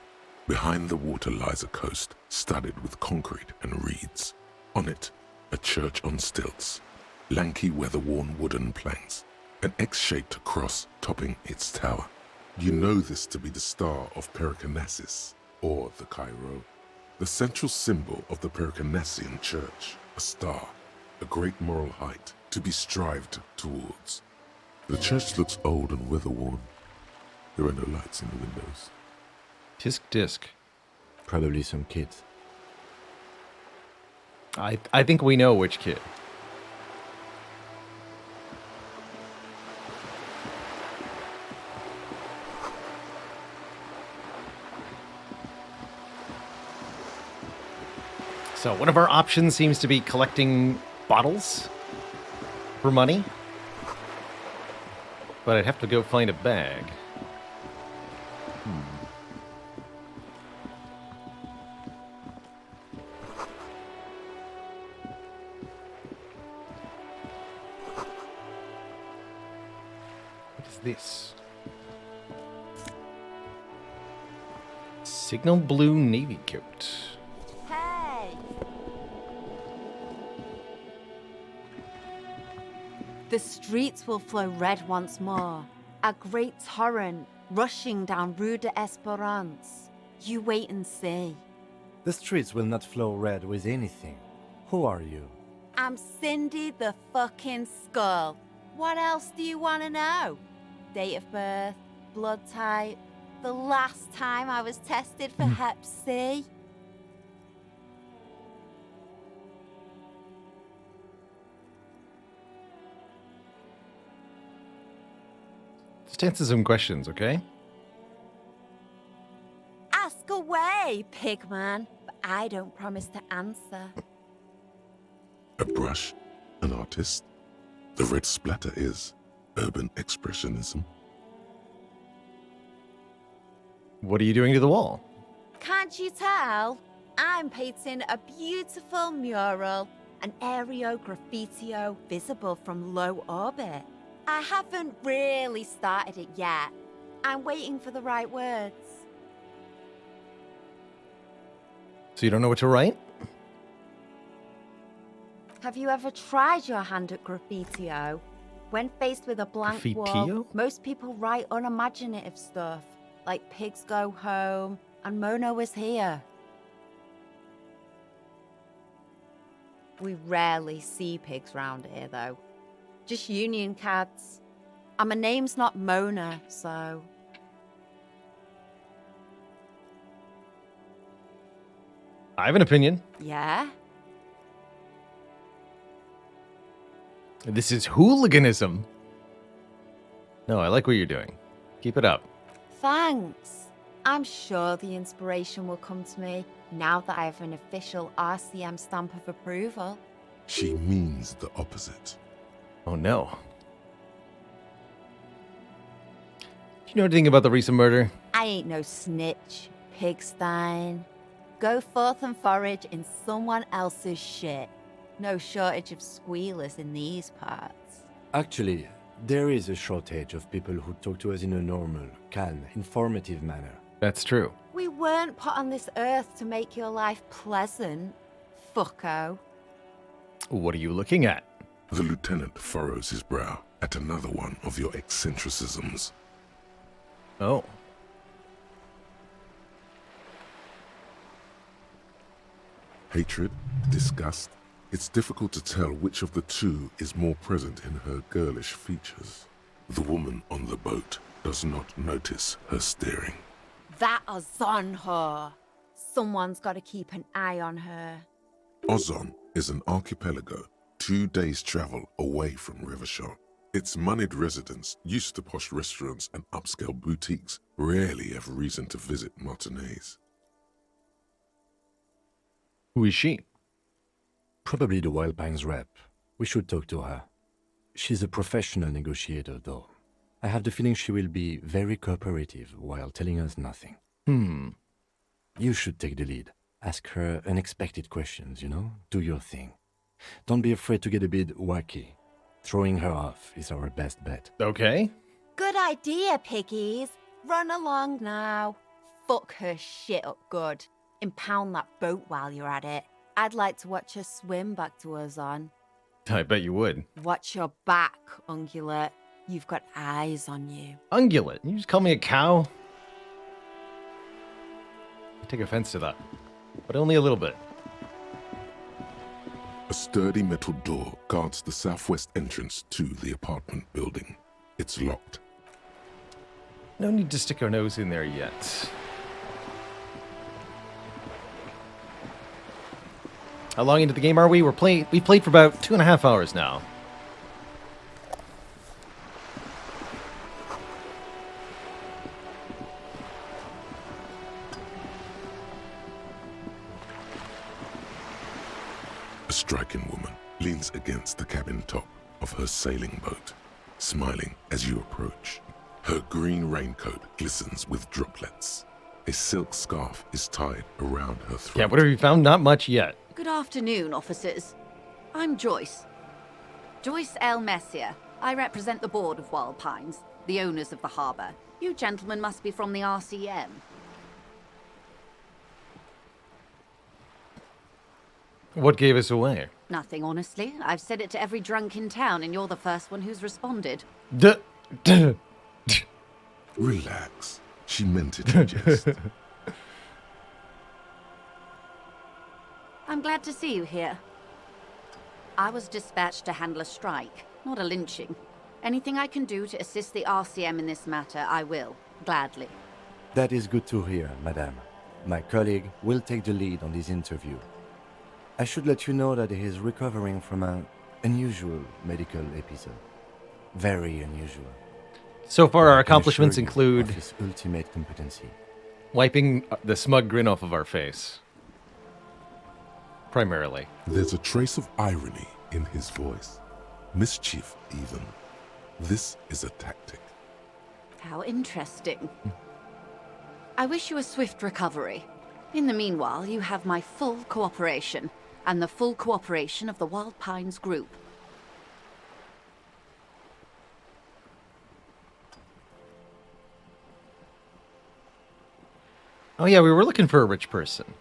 Behind the water lies a coast studded with concrete and reeds. On it, a church on stilts, lanky weather-worn wooden planks, an X-shaped cross topping its tower. You know this to be the star of Pericanasis, or the Cairo, the central symbol of the Pericanassian church, a star, a great moral height to be strived towards. The church looks old and weather-worn. There are no lights in the windows. Tisk tisk. Probably some kids. I think we know which kid. So one of our options seems to be collecting bottles for money. But I'd have to go find a bag. This signal blue navy coat. Hey! The streets will flow red once more, a great torrent rushing down Rue de Esperance. You wait and see. The streets will not flow red with anything. Who are you? I'm Cindy the fucking Skull. What else do you want to know? Date of birth, blood type, the last time I was tested for Hep C. Just answer some questions, okay? Ask away, pigman, but I don't promise to answer. A brush, an artist. The red splatter is urban expressionism. What are you doing to the wall? Can't you tell? I'm painting a beautiful mural, an aereo graffitio visible from low orbit. I haven't really started it yet. I'm waiting for the right words. So you don't know what to write? Have you ever tried your hand at graffitio? When faced with a blank wall, Graffitio? most people write unimaginative stuff, like pigs go home and Mona was here. We rarely see pigs round here, though. Just union cats. And my name's not Mona, so... I have an opinion. Yeah? This is hooliganism. No, I like what you're doing. Keep it up. Thanks. I'm sure the inspiration will come to me. now that I have an official RCM stamp of approval. She means the opposite. Oh no. Do you know anything about the recent murder? I ain't no snitch, pigstein. Go forth and forage in someone else's shit. No shortage of squealers in these parts. Actually, there is a shortage of people who talk to us in a normal, calm, informative manner. That's true. We weren't put on this earth to make your life pleasant, fucko. What are you looking at? The lieutenant furrows his brow at another one of your eccentricisms. Oh. Hatred, disgust. It's difficult to tell which of the two is more present in her girlish features. The woman on the boat does not notice her staring. That Ozon her. Someone's got to keep an eye on her. Ozon is an archipelago 2 days' travel away from Rivershore. Its moneyed residents, used to posh restaurants and upscale boutiques, rarely have reason to visit Martinez. Who is she? Probably the Wild Pines rep. We should talk to her. She's a professional negotiator, though. I have the feeling she will be very cooperative while telling us nothing. You should take the lead. Ask her unexpected questions, Do your thing. Don't be afraid to get a bit wacky. Throwing her off is our best bet. Okay. Good idea, piggies. Run along now. Fuck her shit up good. Impound that boat while you're at it. I'd like to watch her swim back to Ozon. I bet you would. Watch your back, Ungulate. You've got eyes on you. Ungulate? You just call me a cow? I take offense to that, but only a little bit. A sturdy metal door guards the southwest entrance to the apartment building. It's locked. No need to stick our nose in there yet. How long into the game are we? We've played for about 2.5 hours now. A striking woman leans against the cabin top of her sailing boat, smiling as you approach. Her green raincoat glistens with droplets. A silk scarf is tied around her throat. Yeah, what have you found? Not much yet. Good afternoon, officers. I'm Joyce. Joyce L. Messier. I represent the board of Wild Pines, the owners of the harbour. You gentlemen must be from the RCM. What gave us away? Nothing, honestly. I've said it to every drunk in town, and you're the first one who's responded. Relax. She meant it in jest. I'm glad to see you here. I was dispatched to handle a strike, not a lynching. Anything I can do to assist the RCM in this matter, I will, gladly. That is good to hear, madame. My colleague will take the lead on this interview. I should let you know that he is recovering from an unusual medical episode. Very unusual. So far, our accomplishments include his ultimate competency. Wiping the smug grin off of our face. Primarily. There's a trace of irony in his voice. Mischief, even. This is a tactic. How interesting. I wish you a swift recovery. In the meanwhile, you have my full cooperation, and the full cooperation of the Wild Pines group. Oh yeah, we were looking for a rich person.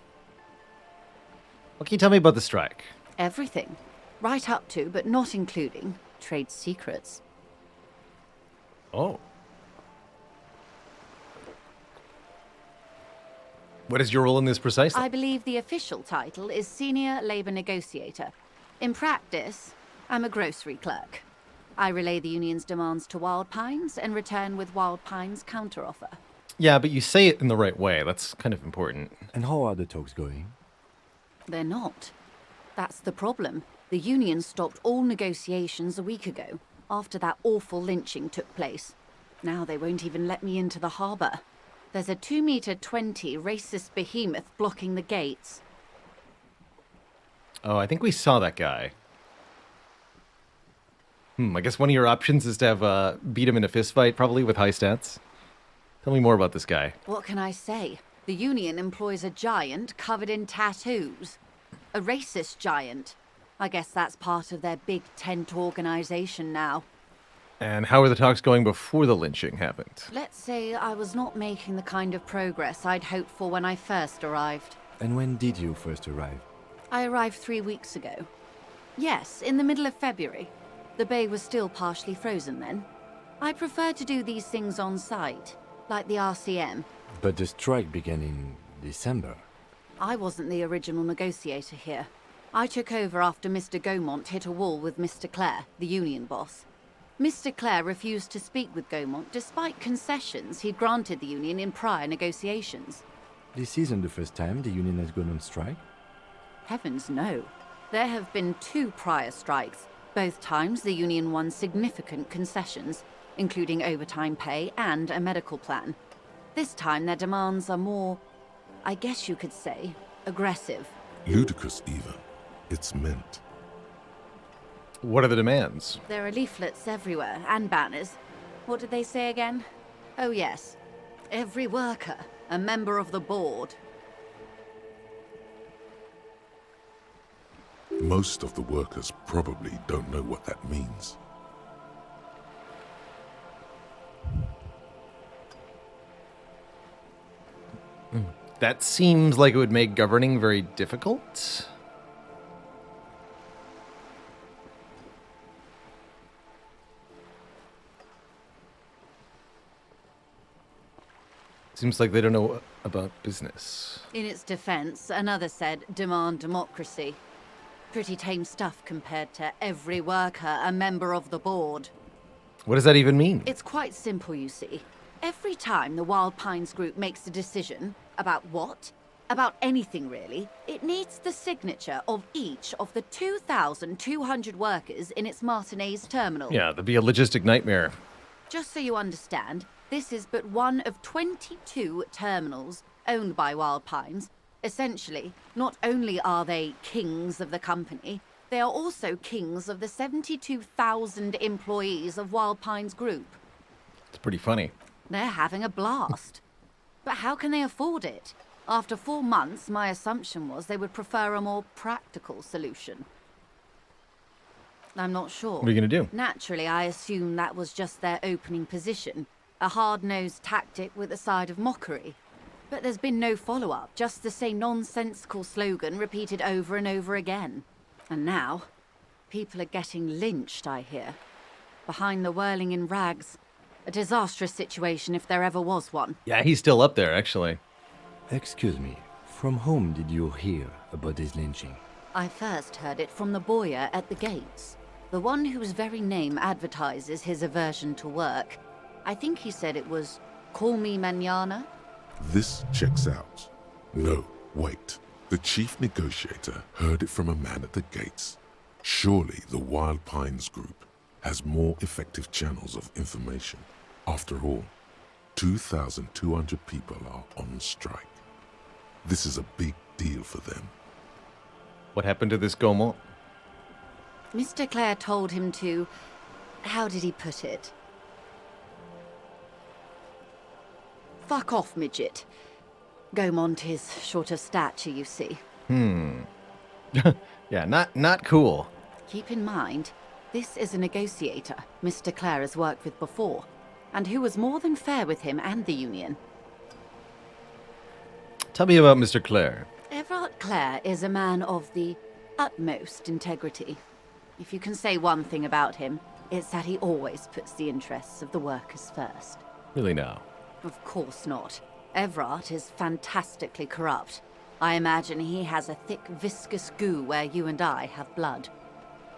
What can you tell me about the strike? Everything. Right up to, but not including, trade secrets. Oh. What is your role in this precisely? I believe the official title is Senior Labor Negotiator. In practice, I'm a grocery clerk. I relay the union's demands to Wild Pines and return with Wild Pines' counteroffer. Yeah, but you say it in the right way. That's kind of important. And how are the talks going? They're not. That's the problem. The union stopped all negotiations a week ago, after that awful lynching took place. Now they won't even let me into the harbour. There's a 2-meter 20 racist behemoth blocking the gates. Oh, I think we saw that guy. I guess one of your options is to have beat him in a fist fight, probably, with high stats. Tell me more about this guy. What can I say? The Union employs a giant covered in tattoos. A racist giant. I guess that's part of their big tent organization now. And how were the talks going before the lynching happened? Let's say I was not making the kind of progress I'd hoped for when I first arrived. And when did you first arrive? I arrived 3 weeks ago. Yes, in the middle of February. The bay was still partially frozen then. I prefer to do these things on site, like the RCM. But the strike began in December. I wasn't the original negotiator here. I took over after Mr. Gaumont hit a wall with Mr. Clare, the union boss. Mr. Clare refused to speak with Gaumont despite concessions he'd granted the union in prior negotiations. This isn't the first time the union has gone on strike? Heavens no. There have been 2 prior strikes. Both times the union won significant concessions, including overtime pay and a medical plan. This time their demands are more, I guess you could say, aggressive. Ludicrous even. It's meant. What are the demands? There are leaflets everywhere, and banners. What did they say again? Oh yes. Every worker, a member of the board. Most of the workers probably don't know what that means. That seems like it would make governing very difficult. Seems like they don't know about business. In its defense, another said, demand democracy. Pretty tame stuff compared to every worker a member of the board. What does that even mean? It's quite simple, you see. Every time the Wild Pines group makes a decision, about what? About anything really, it needs the signature of each of the 2,200 workers in its Martinez terminal. Yeah, that'd be a logistic nightmare. Just so you understand, this is but one of 22 terminals owned by Wild Pines. Essentially, not only are they kings of the company, they are also kings of the 72,000 employees of Wild Pines Group. It's pretty funny. They're having a blast. But how can they afford it? After 4 months, my assumption was they would prefer a more practical solution. I'm not sure. What are you going to do? Naturally, I assume that was just their opening position. A hard-nosed tactic with a side of mockery. But there's been no follow-up, just the same nonsensical slogan repeated over and over again. And now, people are getting lynched, I hear. Behind the whirling in rags. A disastrous situation if there ever was one. Yeah, he's still up there, actually. Excuse me, from whom did you hear about this lynching? I first heard it from the boyer at the gates. The one whose very name advertises his aversion to work. I think he said it was, "Call me mañana." This checks out. No, wait. The chief negotiator heard it from a man at the gates. Surely the Wild Pines Group has more effective channels of information. After all, 2,200 people are on strike. This is a big deal for them. What happened to this Gaumont? Mr. Clare told him to... How did he put it? Fuck off, midget. Gaumont is short of stature, you see. Yeah, not cool. Keep in mind, this is a negotiator Mr. Clare has worked with before, and who was more than fair with him and the Union. Tell me about Mr. Clare. Everard Clare is a man of the utmost integrity. If you can say one thing about him, it's that he always puts the interests of the workers first. Really now? Of course not. Everard is fantastically corrupt. I imagine he has a thick, viscous goo where you and I have blood.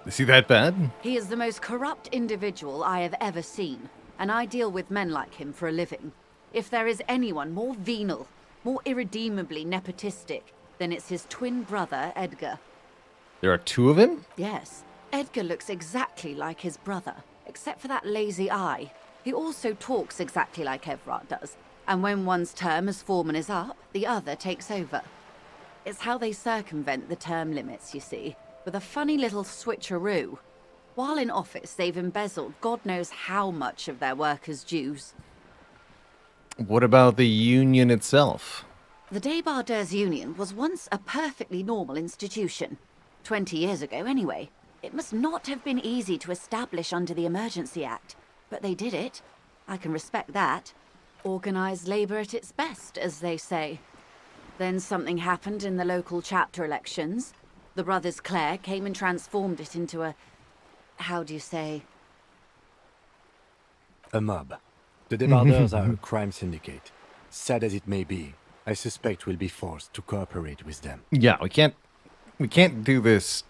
Is he that bad? He is the most corrupt individual I have ever seen, and I deal with men like him for a living. If there is anyone more venal, more irredeemably nepotistic, then it's his twin brother, Edgar. There are 2 of him? Yes. Edgar looks exactly like his brother, except for that lazy eye. He also talks exactly like Everard does. And when one's term as foreman is up, the other takes over. It's how they circumvent the term limits, you see, with a funny little switcheroo. While in office, they've embezzled God knows how much of their workers' dues. What about the union itself? The Debardeurs Union was once a perfectly normal institution. 20 years ago, anyway. It must not have been easy to establish under the Emergency Act, but they did it. I can respect that. Organised labour at its best, as they say. Then something happened in the local chapter elections. The brothers Clare came and transformed it into a... how do you say? A mob. The Debardeurs are a crime syndicate. Sad as it may be, I suspect we'll be forced to cooperate with them. Yeah, we can't do this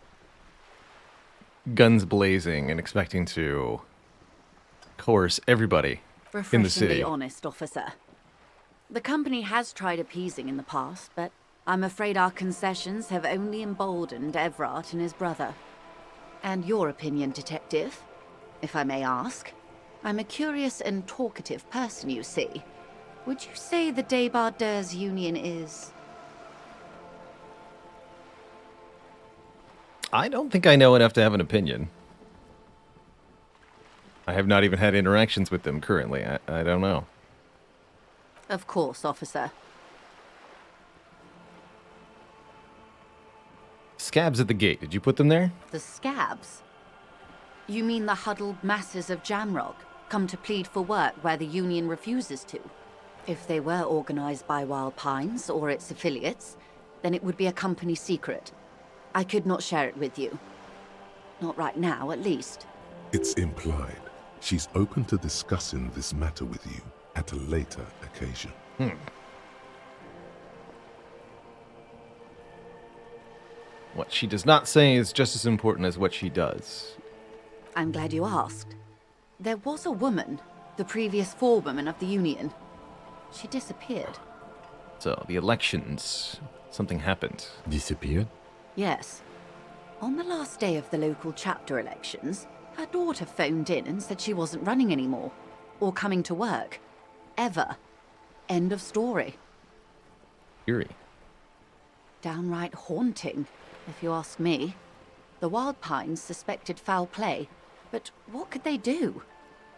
guns blazing and expecting to coerce everybody in the city. Refreshingly honest, officer. The company has tried appeasing in the past, but I'm afraid our concessions have only emboldened Everard and his brother. And your opinion, detective, if I may ask? I'm a curious and talkative person, you see. Would you say the Debardeurs Union is... I don't think I know enough to have an opinion. I have not even had interactions with them currently. I don't know. Of course, officer. Scabs at the gate. Did you put them there? The scabs? You mean the huddled masses of Jamrog, come to plead for work where the Union refuses to? If they were organized by Wild Pines or its affiliates, then it would be a company secret. I could not share it with you. Not right now, at least. It's implied. She's open to discussing this matter with you at a later occasion. What she does not say is just as important as what she does. I'm glad you asked. There was a woman, the previous forewoman of the Union. She disappeared. So, the elections, something happened. Disappeared? Yes. On the last day of the local chapter elections, her daughter phoned in and said she wasn't running anymore, or coming to work. Ever. End of story. Eerie. Downright haunting, if you ask me. The Wild Pines suspected foul play, but what could they do?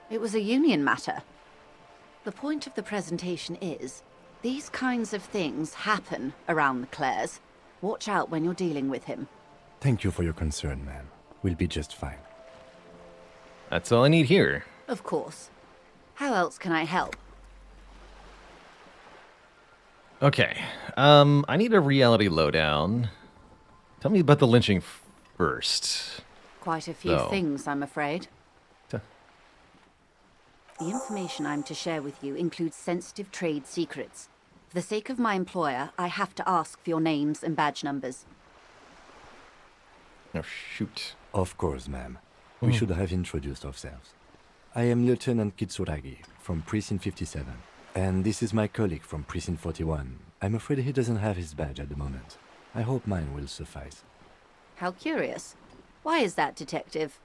It was a union matter. The point of the presentation is, these kinds of things happen around the Clares. Watch out when you're dealing with him. Thank you for your concern, ma'am. We'll be just fine. That's all I need here. Of course. How else can I help? Okay. I need a reality lowdown. Tell me about the lynching first. Quite a few things, I'm afraid. The information I'm to share with you includes sensitive trade secrets. For the sake of my employer, I have to ask for your names and badge numbers. Oh, shoot. Of course, ma'am. We should have introduced ourselves. I am Lieutenant Kitsuragi from Precinct 57, and this is my colleague from Precinct 41. I'm afraid he doesn't have his badge at the moment. I hope mine will suffice. How curious. Why is that, Detective?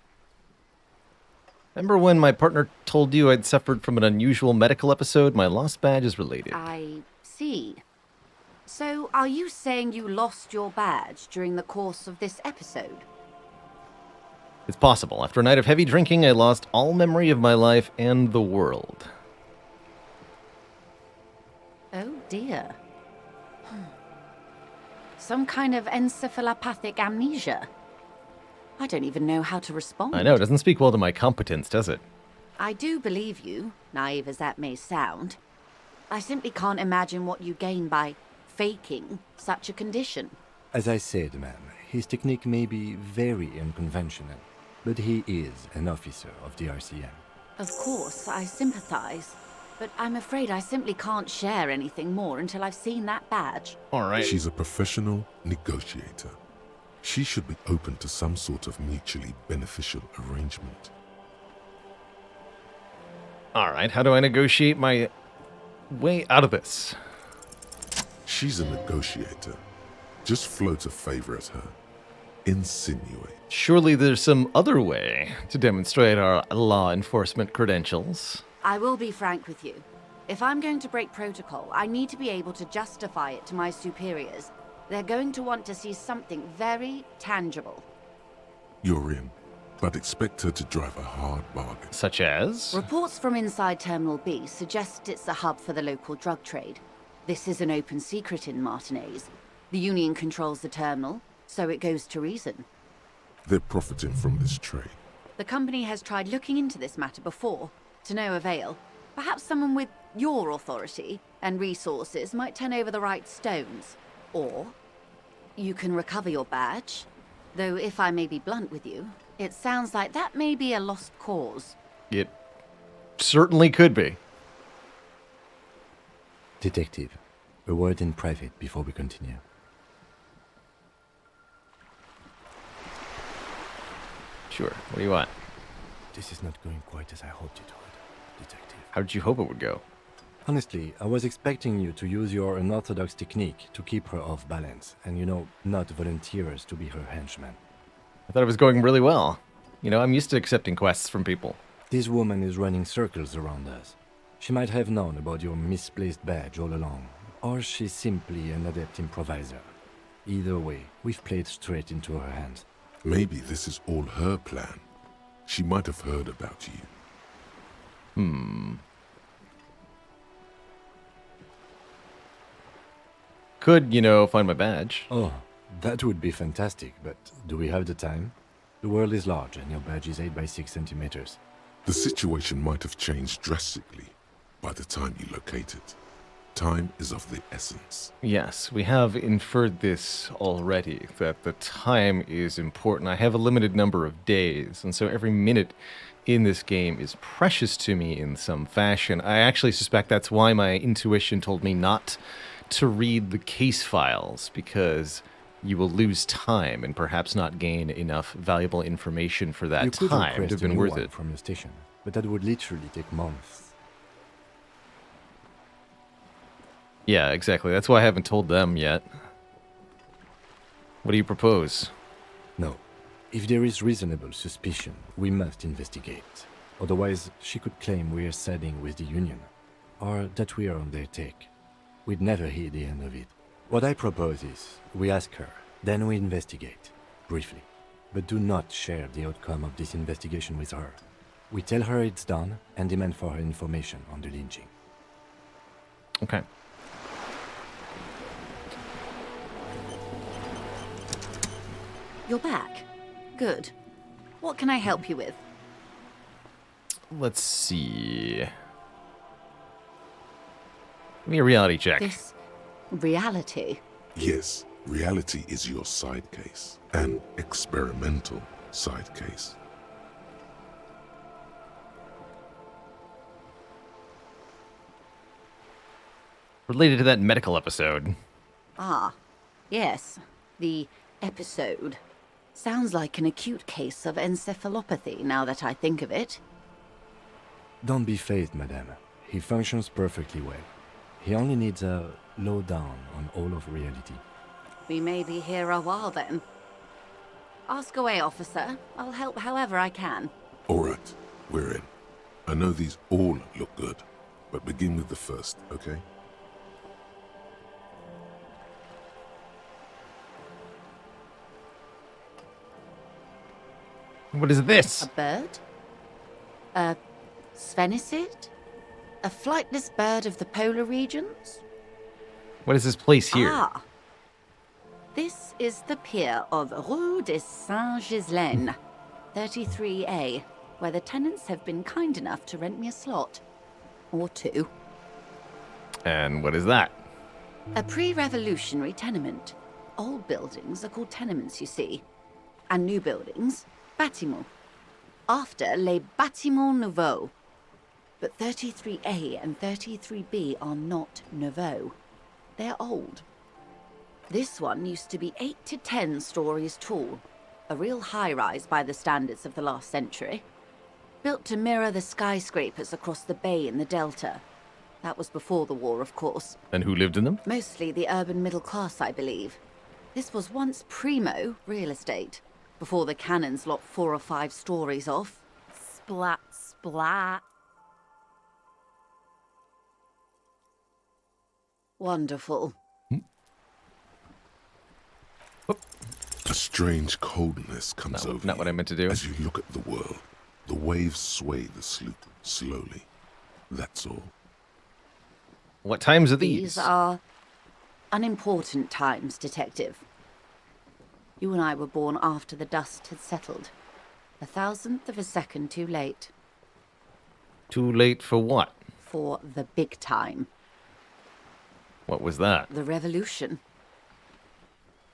Remember when my partner told you I'd suffered from an unusual medical episode? My lost badge is related. I see. So, are you saying you lost your badge during the course of this episode? It's possible. After a night of heavy drinking, I lost all memory of my life and the world. Oh dear. Some kind of encephalopathic amnesia. I don't even know how to respond. I know, it doesn't speak well to my competence, does it? I do believe you, naive as that may sound. I simply can't imagine what you gain by faking such a condition. As I said, ma'am, his technique may be very unconventional, but he is an officer of the RCM. Of course, I sympathize, but I'm afraid I simply can't share anything more until I've seen that badge. All right. She's a professional negotiator. She should be open to some sort of mutually beneficial arrangement. All right, how do I negotiate my way out of this? She's a negotiator. Just float a favor at her. Insinuate. Surely there's some other way to demonstrate our law enforcement credentials. I will be frank with you. If I'm going to break protocol, I need to be able to justify it to my superiors. They're going to want to see something very tangible. You're in, but expect her to drive a hard bargain. Such as? Reports from inside Terminal B suggest it's a hub for the local drug trade. This is an open secret in Martinez. The Union controls the terminal, so it goes to reason. They're profiting from this trade. The company has tried looking into this matter before, to no avail. Perhaps someone with your authority and resources might turn over the right stones. Or you can recover your badge. Though if I may be blunt with you, it sounds like that may be a lost cause. It certainly could be. Detective, a word in private before we continue. Sure. What do you want? This is not going quite as I hoped it would, Detective. How did you hope it would go? Honestly, I was expecting you to use your unorthodox technique to keep her off balance, and not volunteer us to be her henchman. I thought it was going really well. I'm used to accepting quests from people. This woman is running circles around us. She might have known about your misplaced badge all along, or she's simply an adept improviser. Either way, we've played straight into her hands. Maybe this is all her plan. She might have heard about you. Could, find my badge. Oh, that would be fantastic, but do we have the time? The world is large and your badge is 8 by 6 centimeters. The situation might have changed drastically by the time you locate it. Time is of the essence. Yes, we have inferred this already, that the time is important. I have a limited number of days, and so every minute in this game is precious to me in some fashion. I actually suspect that's why my intuition told me not to read the case files, because you will lose time and perhaps not gain enough valuable information for that you could time to request have been a new worth one it. from your station, but that would literally take months. Yeah, exactly. That's why I haven't told them yet. What do you propose? No. If there is reasonable suspicion, we must investigate. Otherwise, she could claim we are siding with the Union, or that we are on their take. We'd never hear the end of it. What I propose is, we ask her, then we investigate, briefly. But do not share the outcome of this investigation with her. We tell her it's done, and demand for her information on the lynching. Okay. You're back. Good. What can I help you with? Let's see. Give me a reality check. This reality? Yes, reality is your side case. An experimental side case. Related to that medical episode. Ah, yes. The episode. Sounds like an acute case of encephalopathy, now that I think of it. Don't be phased, madame. He functions perfectly well. He only needs a lowdown on all of reality. We may be here a while then. Ask away, officer. I'll help however I can. All right, we're in. I know these all look good, but begin with the first, okay? What is this? A bird? A sphenicid? A flightless bird of the polar regions? What is this place here? Ah. This is the pier of Rue de Saint-Ghislain, 33A, where the tenants have been kind enough to rent me a slot. Or two. And what is that? A pre-revolutionary tenement. Old buildings are called tenements, you see. And new buildings, bâtiments. After les bâtiments nouveaux. But 33A and 33B are not nouveaux. They're old. This one used to be 8 to 10 stories tall. A real high-rise by the standards of the last century. Built to mirror the skyscrapers across the bay in the Delta. That was before the war, of course. And who lived in them? Mostly the urban middle class, I believe. This was once primo real estate, before the cannons lopped 4 or 5 stories off. Splat, splat. Wonderful. A strange coldness comes over Not what I meant to do. as you look at the world. The waves sway the sloop slowly. That's all. What times are these? These are unimportant times, Detective. You and I were born after the dust had settled. 1,000th of a second too late. Too late for what? For the big time. What was that? The revolution.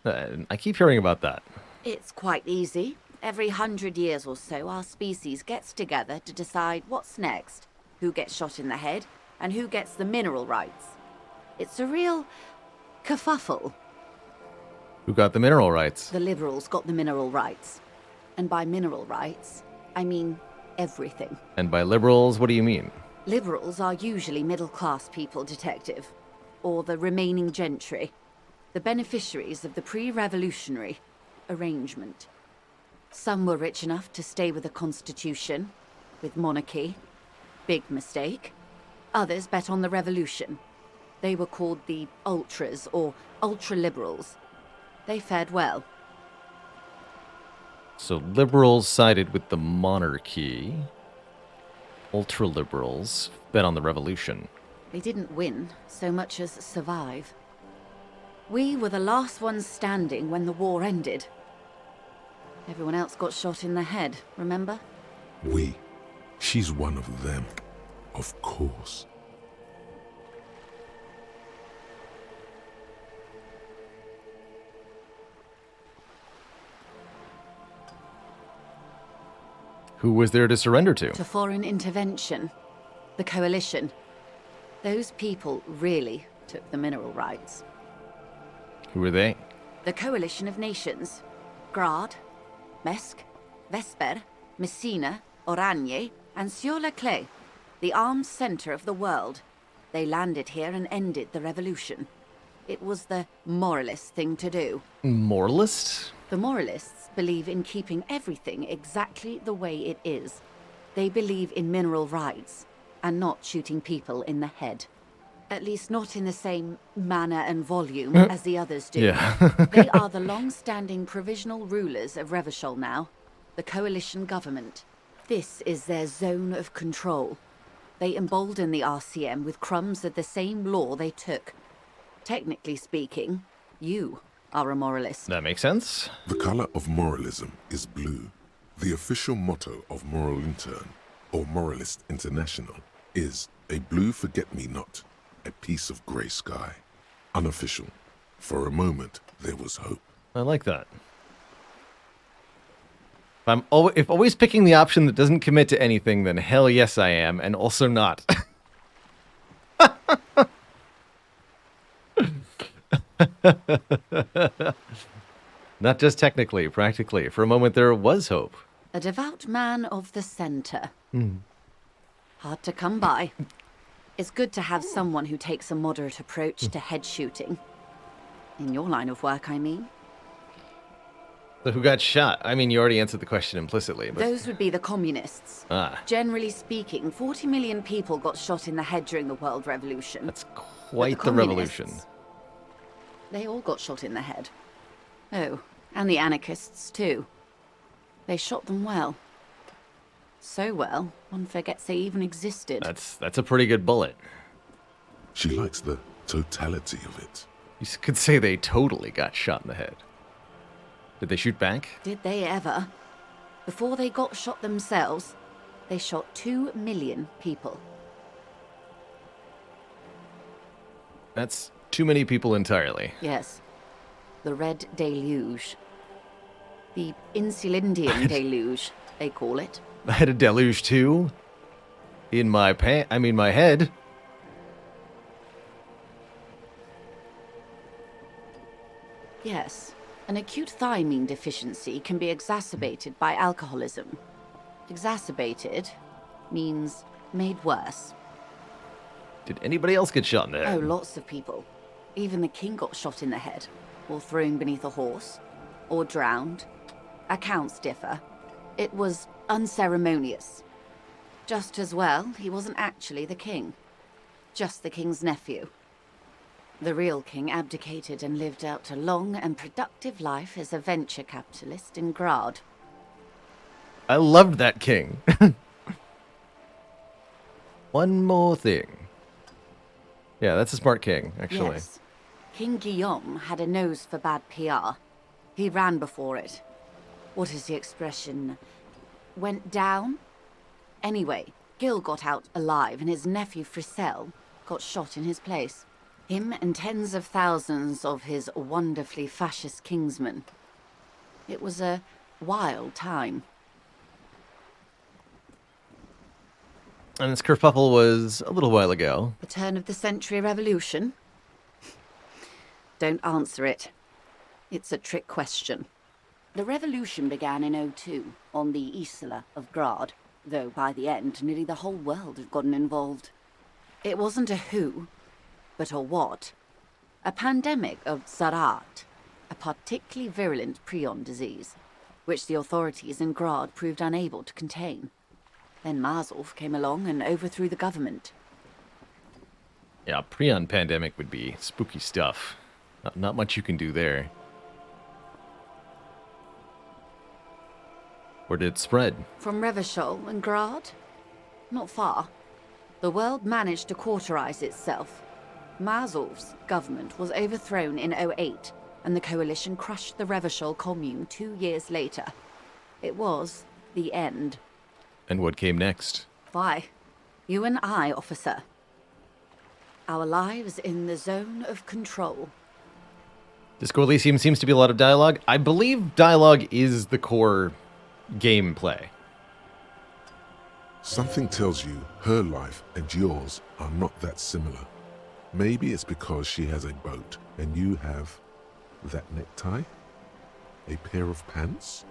I keep hearing about that. It's quite easy. Every 100 years or so, our species gets together to decide what's next, who gets shot in the head, and who gets the mineral rights. It's a real kerfuffle. Who got the mineral rights? The liberals got the mineral rights. And by mineral rights, I mean everything. And by liberals, what do you mean? Liberals are usually middle-class people, Detective. Or the remaining gentry. The beneficiaries of the pre-revolutionary arrangement. Some were rich enough to stay with the Constitution, with monarchy. Big mistake. Others bet on the revolution. They were called the ultras, or ultra-liberals. They fared well. So liberals sided with the monarchy. Ultra-liberals bet on the revolution. They didn't win so much as survive. We were the last ones standing when the war ended. Everyone else got shot in the head, remember? We. She's one of them. Of course. Who was there to surrender to? To foreign intervention. The coalition. Those people really took the mineral rights. Who were they? The coalition of nations. Grad, Mesk, Vesper, Messina, Oranje, and Sur-le-Clay. The armed center of the world. They landed here and ended the revolution. It was the moralist thing to do. Moralist? The moralists believe in keeping everything exactly the way it is. They believe in mineral rights, and not shooting people in the head. At least not in the same manner and volume as the others do. Yeah. They are the long-standing provisional rulers of Revachol now, the coalition government. This is their zone of control. They embolden the RCM with crumbs of the same law they took. Technically speaking, you are a moralist. That makes sense. The color of moralism is blue. The official motto of Moral Intern, or Moralist International, is a blue forget-me-not, a piece of grey sky. Unofficial. For a moment, there was hope. I like that. If always picking the option that doesn't commit to anything, then hell yes I am, and also not. Not just technically, practically. For a moment there was hope. A devout man of the center. Hmm. Hard to come by. It's good to have someone who takes a moderate approach to head shooting. In your line of work, I mean. So who got shot? I mean, you already answered the question implicitly. But... Those would be the communists. Ah. Generally speaking, 40 million people got shot in the head during the World Revolution. That's quite the revolution. They all got shot in the head. Oh, and the anarchists too. They shot them well. So well, one forgets they even existed. That's a pretty good bullet. She likes the totality of it. You could say they totally got shot in the head. Did they shoot back? Did they ever? Before they got shot themselves, they shot 2 million people. That's too many people entirely. Yes. The Red Deluge. The Insulindian Deluge, they call it. I had a deluge too. In my my head. Yes. An acute thiamine deficiency can be exacerbated by alcoholism. Exacerbated means made worse. Did anybody else get shot in the head? Oh, lots of people. Even the king got shot in the head, or thrown beneath a horse, or drowned. Accounts differ. It was unceremonious. Just as well, he wasn't actually the king. Just the king's nephew. The real king abdicated and lived out a long and productive life as a venture capitalist in Grad. I loved that king. One more thing. Yeah, that's a smart king, actually. Yes. King Guillaume had a nose for bad PR. He ran before it. What is the expression? Went down? Anyway, Gil got out alive and his nephew Frisell got shot in his place. Him and tens of thousands of his wonderfully fascist kingsmen. It was a wild time. And this kerfuffle was a little while ago. The turn of the century revolution? Don't answer it. It's a trick question. The revolution began in '02 on the Isla of Grad, though by the end nearly the whole world had gotten involved. It wasn't a who, but a what. A pandemic of Zarat, a particularly virulent prion disease, which the authorities in Grad proved unable to contain. Then Marzolf came along and overthrew the government. Yeah, prion pandemic would be spooky stuff. Not much you can do there. Where did it spread? From Revachol and Grad? Not far. The world managed to cauterize itself. Marzolf's government was overthrown in '08, and the coalition crushed the Revachol commune 2 years later. It was the end. And what came next? Why? You and I, officer. Our lives in the zone of control. Disco Elysium seems to be a lot of dialogue. I believe dialogue is the core gameplay. Something tells you her life and yours are not that similar. Maybe it's because she has a boat and you have that necktie? A pair of pants?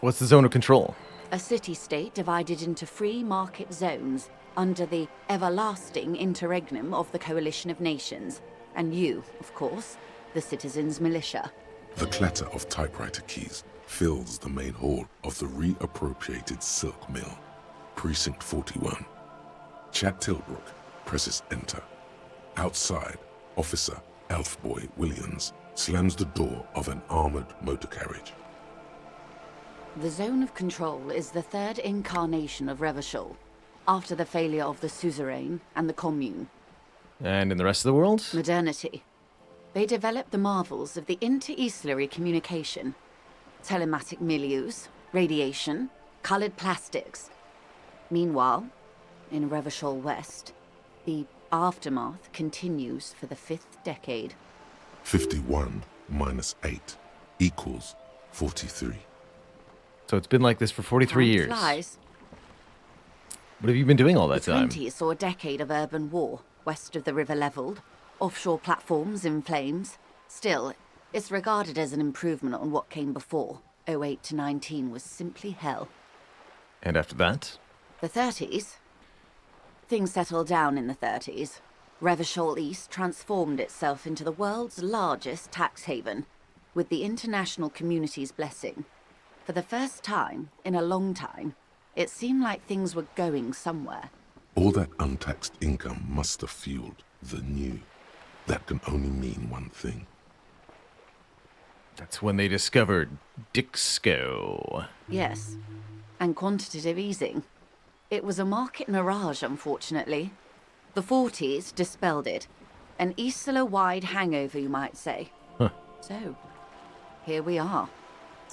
What's the zone of control? A city-state divided into free market zones under the everlasting interregnum of the Coalition of Nations. And you, of course, the citizens' militia. The clatter of typewriter keys fills the main hall of the reappropriated silk mill. Precinct 41. Chad Tilbrook presses enter. Outside, Officer Elfboy Williams slams the door of an armored motor carriage. The zone of control is the third incarnation of Revachol, after the failure of the suzerain and the commune. And in the rest of the world? Modernity. They developed the marvels of the inter-islary communication. Telematic milieus, radiation, colored plastics. Meanwhile, in Revachol West, the aftermath continues for the 5th decade. 51 minus 8 equals 43. So it's been like this for 43 years. Flies. What have you been doing all that time? The 20s saw a decade of urban war, west of the river leveled, offshore platforms in flames. Still, it's regarded as an improvement on what came before. '08 to '19 was simply hell. And after that? The 30s? Things settled down in the 30s. Revachol East transformed itself into the world's largest tax haven, with the international community's blessing. For the first time in a long time, it seemed like things were going somewhere. All that untaxed income must have fueled the new. That can only mean one thing. That's when they discovered Dixco. Yes, and quantitative easing. It was a market mirage, unfortunately. The 40s dispelled it. An Isla-wide hangover, you might say. Huh. So, here we are.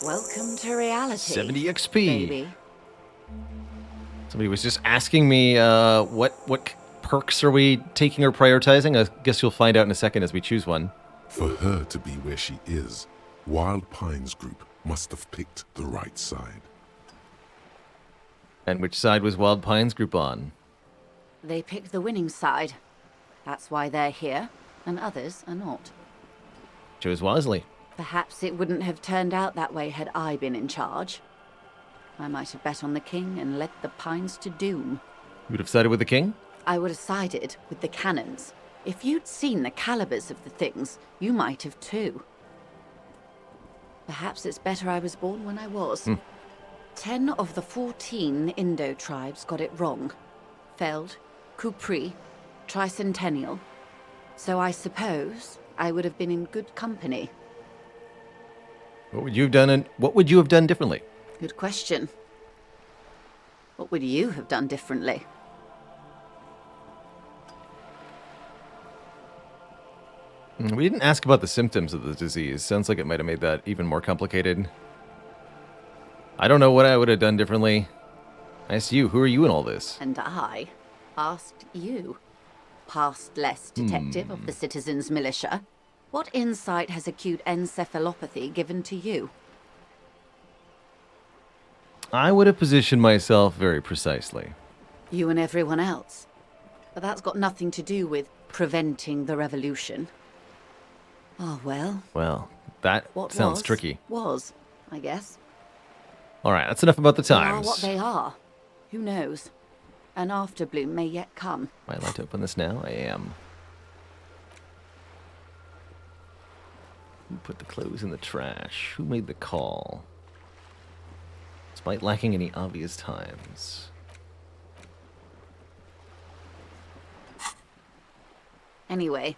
Welcome to reality. 70 XP. Baby. Somebody was just asking me what perks are we taking or prioritizing? I guess you'll find out in a second as we choose one. For her to be where she is, Wild Pines Group must have picked the right side. And which side was Wild Pines Group on? They picked the winning side. That's why they're here, and others are not. Chose wisely. Perhaps it wouldn't have turned out that way had I been in charge. I might have bet on the king and led the Pines to doom. You would have sided with the king? I would have sided with the cannons. If you'd seen the calibers of the things, you might have too. Perhaps it's better I was born when I was. 10 of the 14 Indo tribes got it wrong. Feld, Kupri, Tricentennial. So I suppose I would have been in good company. What would you have done differently? Good question. What would you have done differently? We didn't ask about the symptoms of the disease. Sounds like it might have made that even more complicated. I don't know what I would have done differently. I asked you, who are you in all this? And I asked you, past-less detective of the Citizens Militia, what insight has acute encephalopathy given to you? I would have positioned myself very precisely. You and everyone else. But that's got nothing to do with preventing the revolution. Oh, well. Well, that What sounds tricky. Was, I guess. All right, that's enough about the They are times. what they are. Who knows? An afterbloom may yet come. Am I allowed to open this now? I am. Who put the clothes in the trash? Who made the call? Despite lacking any obvious times. Anyway,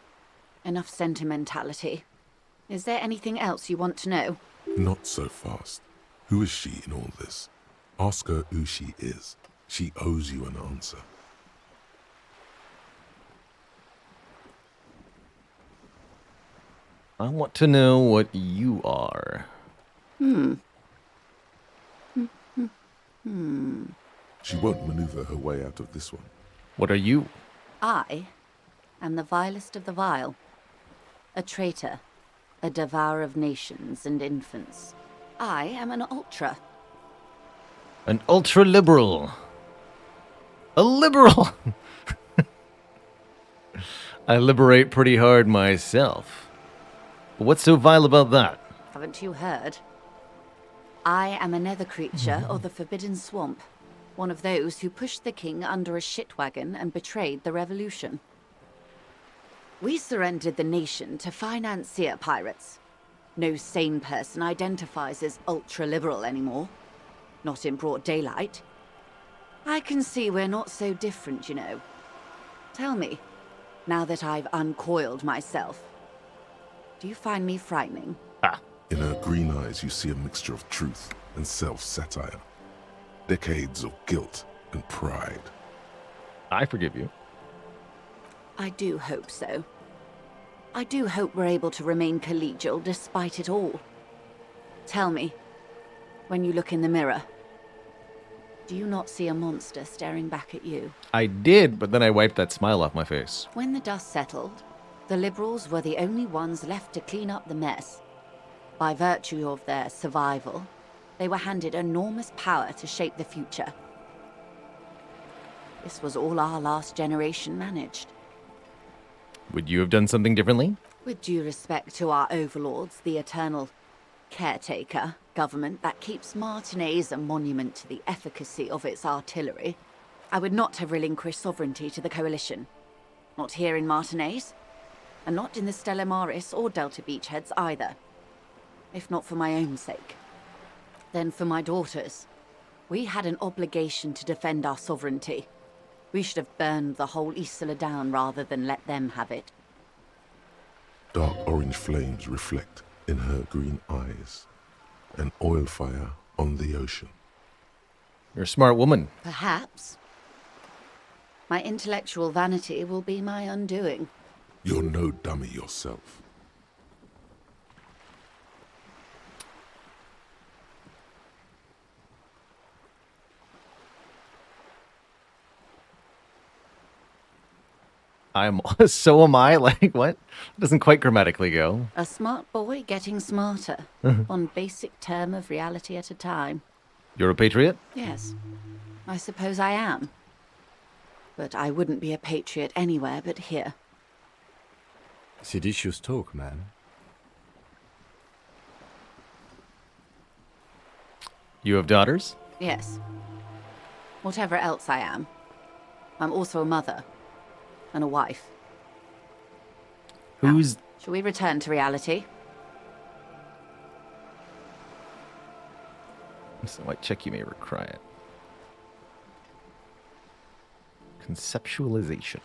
enough sentimentality. Is there anything else you want to know? Not so fast. Who is she in all this? Ask her who she is. She owes you an answer. I want to know what you are. She won't maneuver her way out of this one. What are you? I am the vilest of the vile. A traitor. A devourer of nations and infants. I am an ultra. An ultra-liberal. A liberal! I liberate pretty hard myself. But what's so vile about that? Haven't you heard? I am a nether creature of the Forbidden Swamp. One of those who pushed the king under a shit wagon and betrayed the revolution. We surrendered the nation to financier pirates. No sane person identifies as ultra-liberal anymore. Not in broad daylight. I can see we're not so different, you know. Tell me, now that I've uncoiled myself, do you find me frightening? In her green eyes, you see a mixture of truth and self-satire. Decades of guilt and pride. I forgive you. I do hope so. I do hope we're able to remain collegial despite it all. Tell me, when you look in the mirror, do you not see a monster staring back at you? I did, but then I wiped that smile off my face. When the dust settled, the Liberals were the only ones left to clean up the mess. By virtue of their survival, they were handed enormous power to shape the future. This was all our last generation managed. Would you have done something differently? With due respect to our overlords, the eternal caretaker government that keeps Martinaise a monument to the efficacy of its artillery, I would not have relinquished sovereignty to the Coalition. Not here in Martinaise, and not in the Stella Maris or Delta Beachheads either. If not for my own sake, then for my daughters. We had an obligation to defend our sovereignty. We should have burned the whole Isola down rather than let them have it. Dark orange flames reflect in her green eyes. An oil fire on the ocean. You're a smart woman. Perhaps. My intellectual vanity will be my undoing. You're no dummy yourself. So am I? Like, what? It doesn't quite grammatically go. A smart boy getting smarter. One basic term of reality at a time. You're a patriot? Yes, I suppose I am. But I wouldn't be a patriot anywhere but here. Seditious talk, man. You have daughters? Yes. Whatever else I am, I'm also a mother. And a wife. Who's... Shall we return to reality? So I check you may recry it. Conceptualization.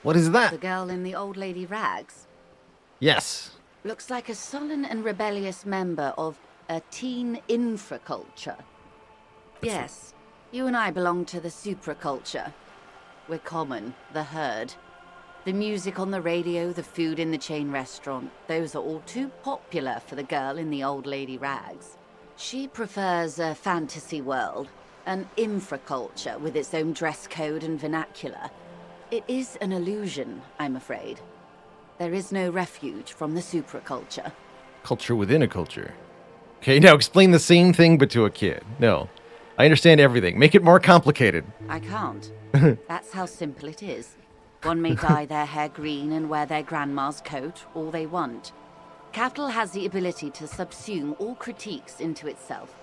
What is that? The girl in the old lady rags. Yes. Looks like a sullen and rebellious member of a teen infraculture. Yes, you and I belong to the supraculture. We're common, the herd. The music on the radio, the food in the chain restaurant, those are all too popular for the girl in the old lady rags. She prefers a fantasy world, an infraculture with its own dress code and vernacular. It is an illusion, I'm afraid. There is no refuge from the supraculture. Culture within a culture. Okay, now explain the same thing but to a kid. No. I understand everything. Make it more complicated. I can't. That's how simple it is. One may dye their hair green and wear their grandma's coat all they want. Capital has the ability to subsume all critiques into itself.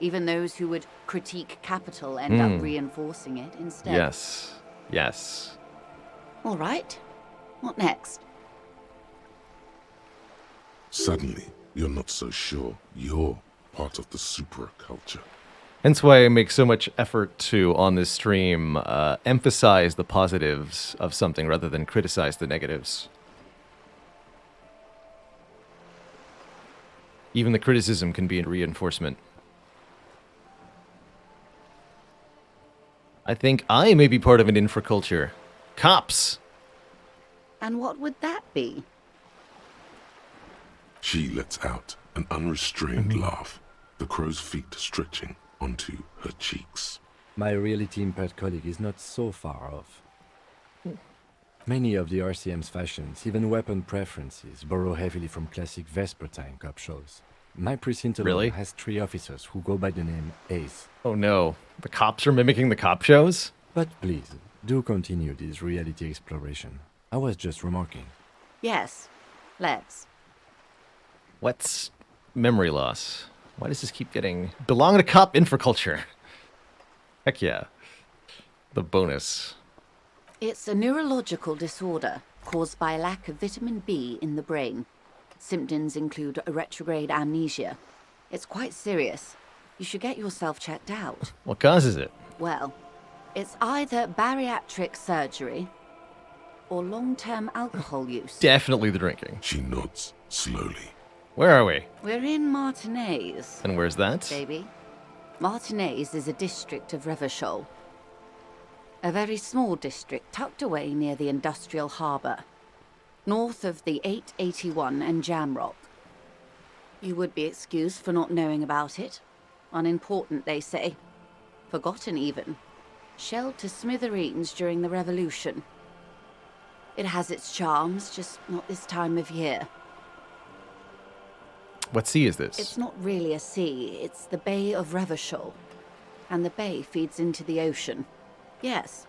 Even those who would critique capital end up reinforcing it instead. Yes. Yes. All right. What next? Suddenly, you're not so sure you're part of the supraculture. Hence why I make so much effort to, on this stream, emphasize the positives of something rather than criticize the negatives. Even the criticism can be a reinforcement. I think I may be part of an infraculture. Cops! And what would that be? She lets out an unrestrained laugh, the crow's feet stretching onto her cheeks. My reality-impaired colleague is not so far off. Many of the RCM's fashions, even weapon preferences, borrow heavily from classic Vespertine cop shows. My precinct alone has 3 officers who go by the name Ace. Oh no, the cops are mimicking the cop shows? But please, do continue this reality exploration. I was just remarking. Yes, let's. What's memory loss? Why does this keep getting... Belong to cop infraculture. Heck yeah. The bonus. It's a neurological disorder caused by a lack of vitamin B in the brain. Symptoms include a retrograde amnesia. It's quite serious. You should get yourself checked out. What causes it? Well, it's either bariatric surgery or long-term alcohol use. Definitely the drinking. She nods slowly. Where are we? We're in Martinez. And where's that? Baby. Martinez is a district of Revachol. A very small district tucked away near the industrial harbour, north of the 881 and Jamrock. You would be excused for not knowing about it. Unimportant, they say. Forgotten, even. Shelled to smithereens during the Revolution. It has its charms, just not this time of year. What sea is this? It's not really a sea, it's the Bay of Revachol. And the bay feeds into the ocean. Yes,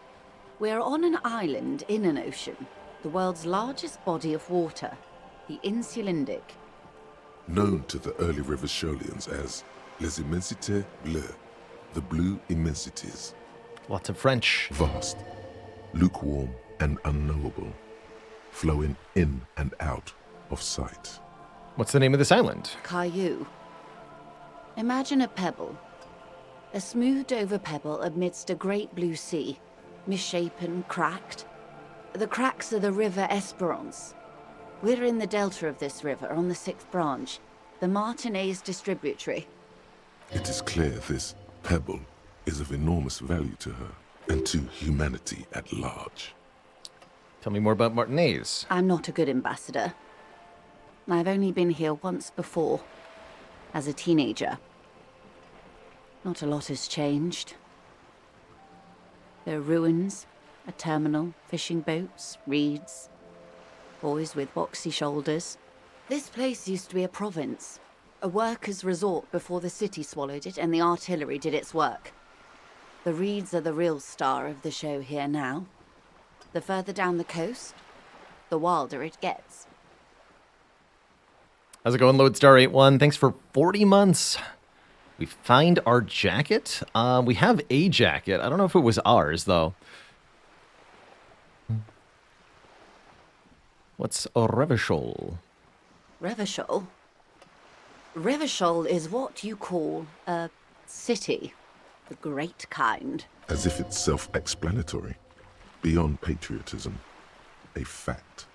we're on an island in an ocean, the world's largest body of water, the Insulindic. Known to the early Revacholians as Les Immensités Bleues, the blue immensities. Lots of French. Vast, lukewarm and unknowable, flowing in and out of sight. What's the name of this island? Caillou. Imagine a pebble. A smoothed-over pebble amidst a great blue sea, misshapen, cracked. The cracks are the river Esperance. We're in the delta of this river, on the 6th branch, the Martinez distributary. It is clear this pebble is of enormous value to her and to humanity at large. Tell me more about Martinez. I'm not a good ambassador. I've only been here once before, as a teenager. Not a lot has changed. There are ruins, a terminal, fishing boats, reeds, boys with boxy shoulders. This place used to be a province, a workers' resort before the city swallowed it and the artillery did its work. The reeds are the real star of the show here now. The further down the coast, the wilder it gets. How's it going, Lodestar 81? Thanks for 40 months. We find our jacket. We have a jacket. I don't know if it was ours, though. What's a Revachol? Revachol? Revachol is what you call a city. The great kind. As if it's self-explanatory, beyond patriotism. a fact.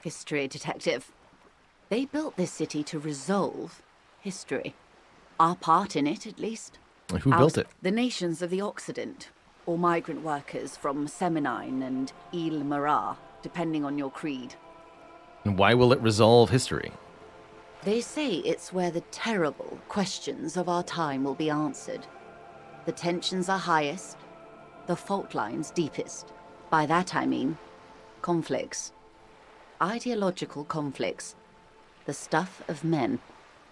History, Detective. They built this city to resolve history. Our part in it, at least. Who built it? The nations of the Occident, or migrant workers from Semenine and Ile Marat, depending on your creed. And why will it resolve history? They say it's where the terrible questions of our time will be answered. The tensions are highest, the fault lines deepest. By that I mean conflicts. Ideological conflicts. The stuff of men.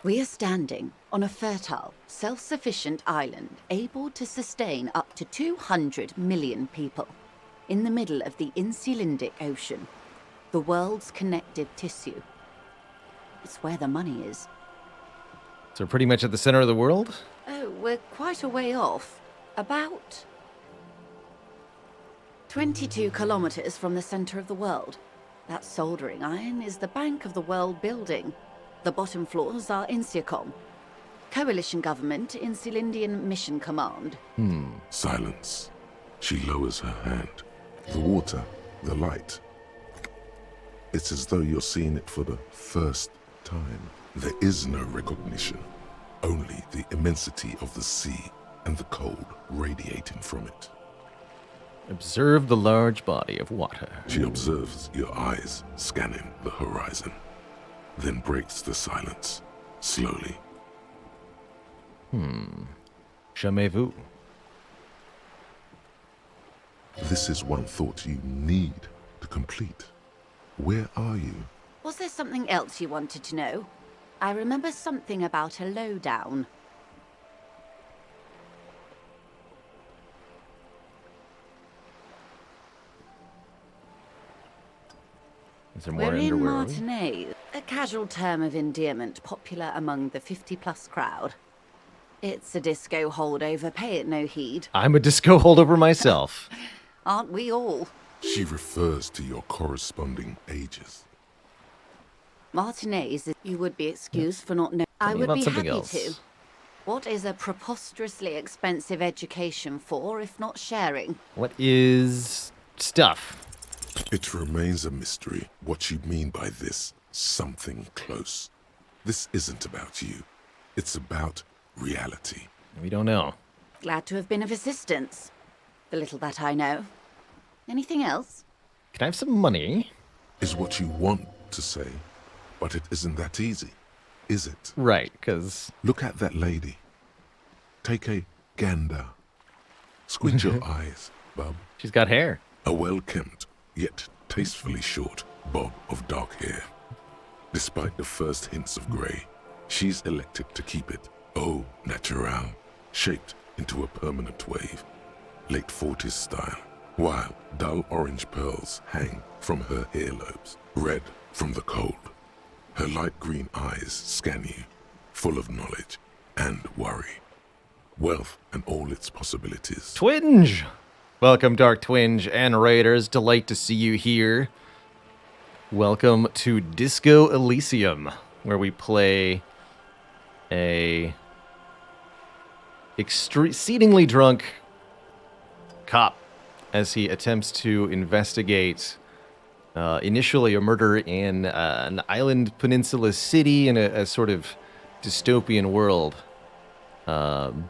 We are standing on a fertile, self-sufficient island able to sustain up to 200 million people in the middle of the Insulindic Ocean, the world's connective tissue. It's where the money is. So pretty much at the center of the world? Oh, we're quite a way off. About 22 kilometers from the center of the world. That soldering iron is the bank of the world building. The bottom floors are Insiacom. Coalition government, Insulindian Mission Command. Silence. She lowers her hand. The water, the light. It's as though you're seeing it for the first time. There is no recognition. Only the immensity of the sea and the cold radiating from it. Observe the large body of water. She observes your eyes scanning the horizon, then breaks the silence, slowly. Jamais vu. This is one thought you need to complete. Where are you? Was there something else you wanted to know? I remember something about a lowdown. Is there more We're in underwear? Martinez, a casual term of endearment popular among the 50-plus crowd. It's a disco holdover, pay it no heed. I'm a disco holdover myself. Aren't we all? She refers to your corresponding ages. Martinez, you would be excused for not knowing. Tell I me would about be something happy else. to. What is a preposterously expensive education for, if not sharing? What is stuff? It remains a mystery what you mean by this something close. This isn't about you. It's about reality. We don't know. Glad to have been of assistance. The little that I know. Anything else? Can I have some money? Is what you want to say, but it isn't that easy, is it? Right, because... Look at that lady. Take a gander. Squint your eyes, bub. She's got hair. A well-kempt, yet tastefully short bob of dark hair. Despite the first hints of grey, she's elected to keep it au naturel, shaped into a permanent wave, late 40s style, while dull orange pearls hang from her earlobes, red from the cold. Her light green eyes scan you, full of knowledge and worry. Wealth and all its possibilities. Twinge! Welcome, Dark Twinge and Raiders. Delight to see you here. Welcome to Disco Elysium, where we play a exceedingly drunk cop as he attempts to investigate initially a murder in an island peninsula city in a sort of dystopian world. And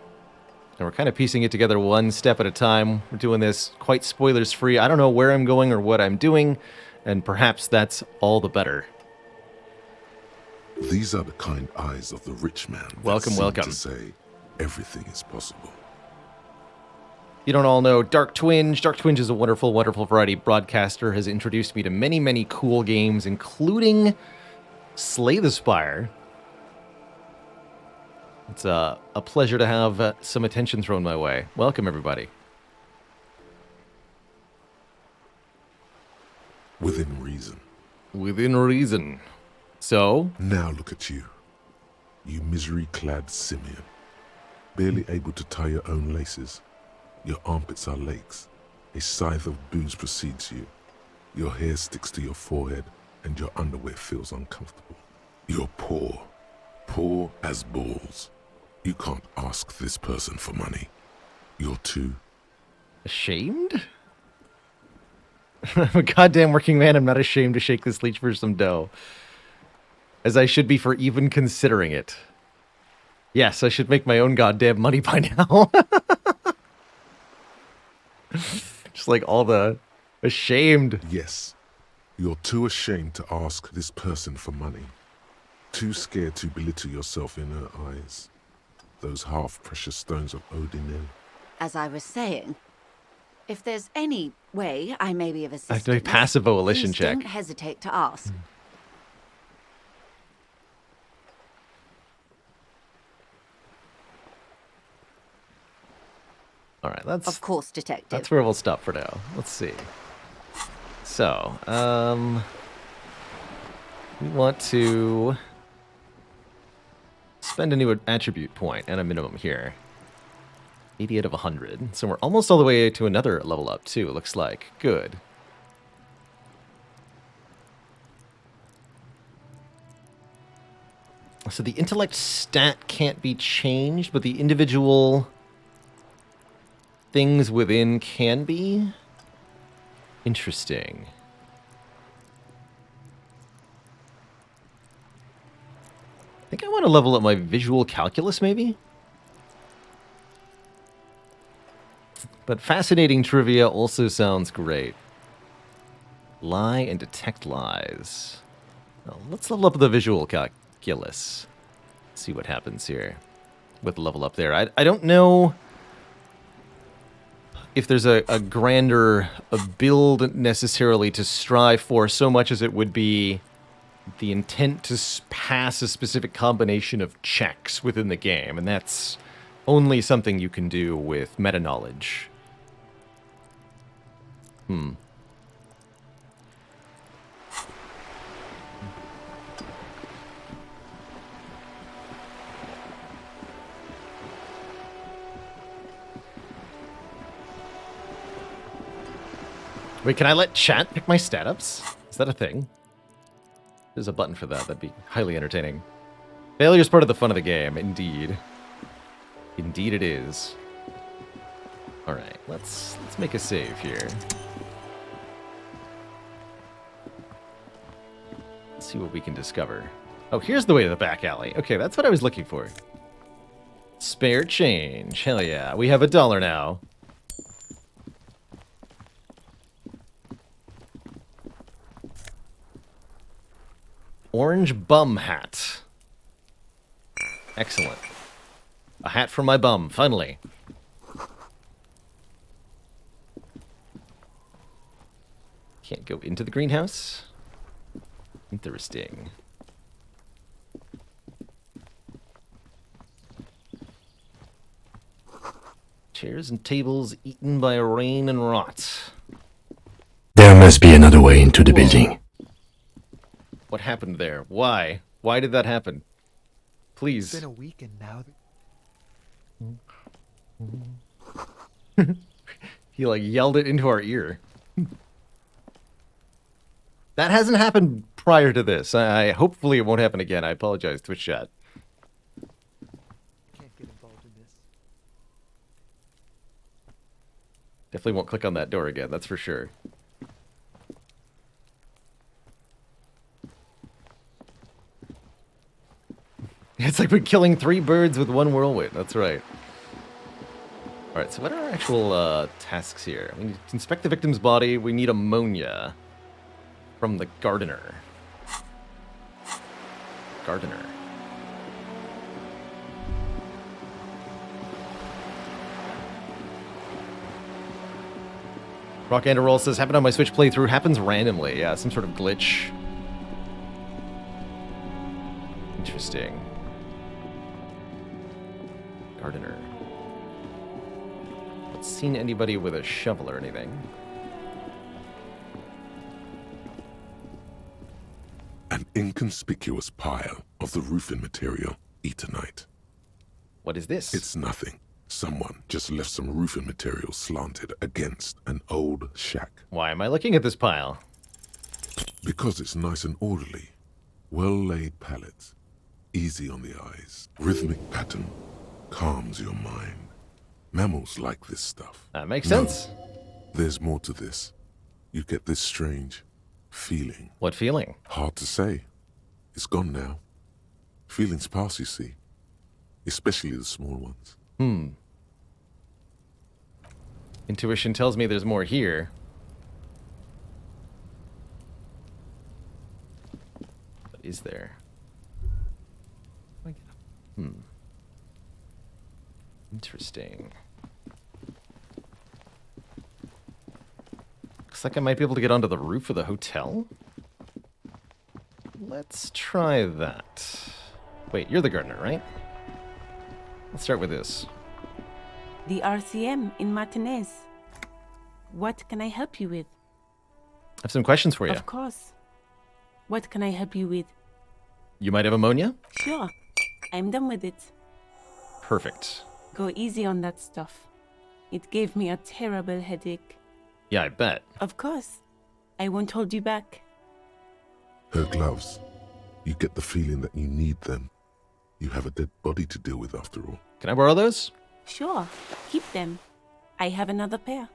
we're kind of piecing it together one step at a time. We're doing this quite spoilers-free. I don't know where I'm going or what I'm doing, and perhaps that's all the better. These are the kind eyes of the rich man that Welcome, seem welcome. to say everything is possible. You don't all know Dark Twinge. Dark Twinge is a wonderful, wonderful variety broadcaster, has introduced me to many, many cool games, including Slay the Spire. It's a pleasure to have some attention thrown my way. Welcome, everybody. Within reason. Within reason. So? Now look at you. You misery-clad simian. Barely able to tie your own laces. Your armpits are lakes. A scythe of booze precedes you. Your hair sticks to your forehead, and your underwear feels uncomfortable. You're poor. Poor as balls. You can't ask this person for money. You're too... Ashamed? I'm a goddamn working man. I'm not ashamed to shake this leech for some dough. As I should be for even considering it. Yes, I should make my own goddamn money by now. Just like all the ashamed. Yes. You're too ashamed to ask this person for money. Too scared to belittle yourself in her eyes. Those half-precious stones of Odin. As I was saying, if there's any way I may be of I have to assistance, make passive volition please check. don't hesitate to ask. All right, that's Of course, detective. that's where we'll stop for now. Let's see. So, we want to spend a new attribute point and a minimum here. 80 out of 100. So we're almost all the way to another level up too, it looks like. Good. So the intellect stat can't be changed, but the individual things within can be. Interesting. I think I want to level up my visual calculus, maybe? But fascinating trivia also sounds great. Lie and detect lies. Well, let's level up the visual calculus. See what happens here with the level up there. I don't know if there's a grander build necessarily to strive for so much as it would be the intent to pass a specific combination of checks within the game, and that's only something you can do with meta-knowledge. Wait, can I let chat pick my stat ups? Is that a thing? There's a button for that. That'd be highly entertaining. Failure is part of the fun of the game, indeed. Indeed it is. Alright, let's make a save here. Let's see what we can discover. Oh, here's the way to the back alley. Okay, that's what I was looking for. Spare change. Hell yeah. We have $1 now. Orange bum hat. Excellent. A hat for my bum, finally. Can't go into the greenhouse. Interesting. Chairs and tables eaten by rain and rot. There must be another way into the building. What happened there? Why? Why did that happen? Please. It's been a week and now... He like yelled it into our ear. That hasn't happened prior to this. I hopefully it won't happen again. I apologize, Twitch chat. Can't get involved in this. Definitely won't click on that door again, that's for sure. It's like we're killing 3 birds with 1 whirlwind. That's right. Alright, so what are our actual tasks here? We need to inspect the victim's body. We need ammonia from the gardener. Gardener. Rock and Roll says, happened on my Switch playthrough. Happens randomly. Yeah, some sort of glitch. Interesting. Gardener. Not seen anybody with a shovel or anything. An inconspicuous pile of the roofing material, Eternite. What is this? It's nothing. Someone just left some roofing material slanted against an old shack. Why am I looking at this pile? Because it's nice and orderly. Well-laid pallets. Easy on the eyes. Rhythmic pattern. Calms your mind. Mammals like this stuff. That makes sense. There's more to this. you get this strange feeling. What feeling? Hard to say. It's gone now. Feelings pass, you see. Especially the small ones. Intuition tells me there's more here. What is there? Interesting. Looks like I might be able to get onto the roof of the hotel. Let's try that. Wait, you're the gardener, right? Let's start with this. The RCM in Martinez. What can I help you with? I have some questions for you. Of course. What can I help you with? You might have ammonia? Sure. I'm done with it. Perfect. Go easy on that stuff. It gave me a terrible headache. Yeah, I bet. Of course. I won't hold you back. Her gloves. You get the feeling that you need them. You have a dead body to deal with after all. Can I borrow those? Sure. Keep them. I have another pair.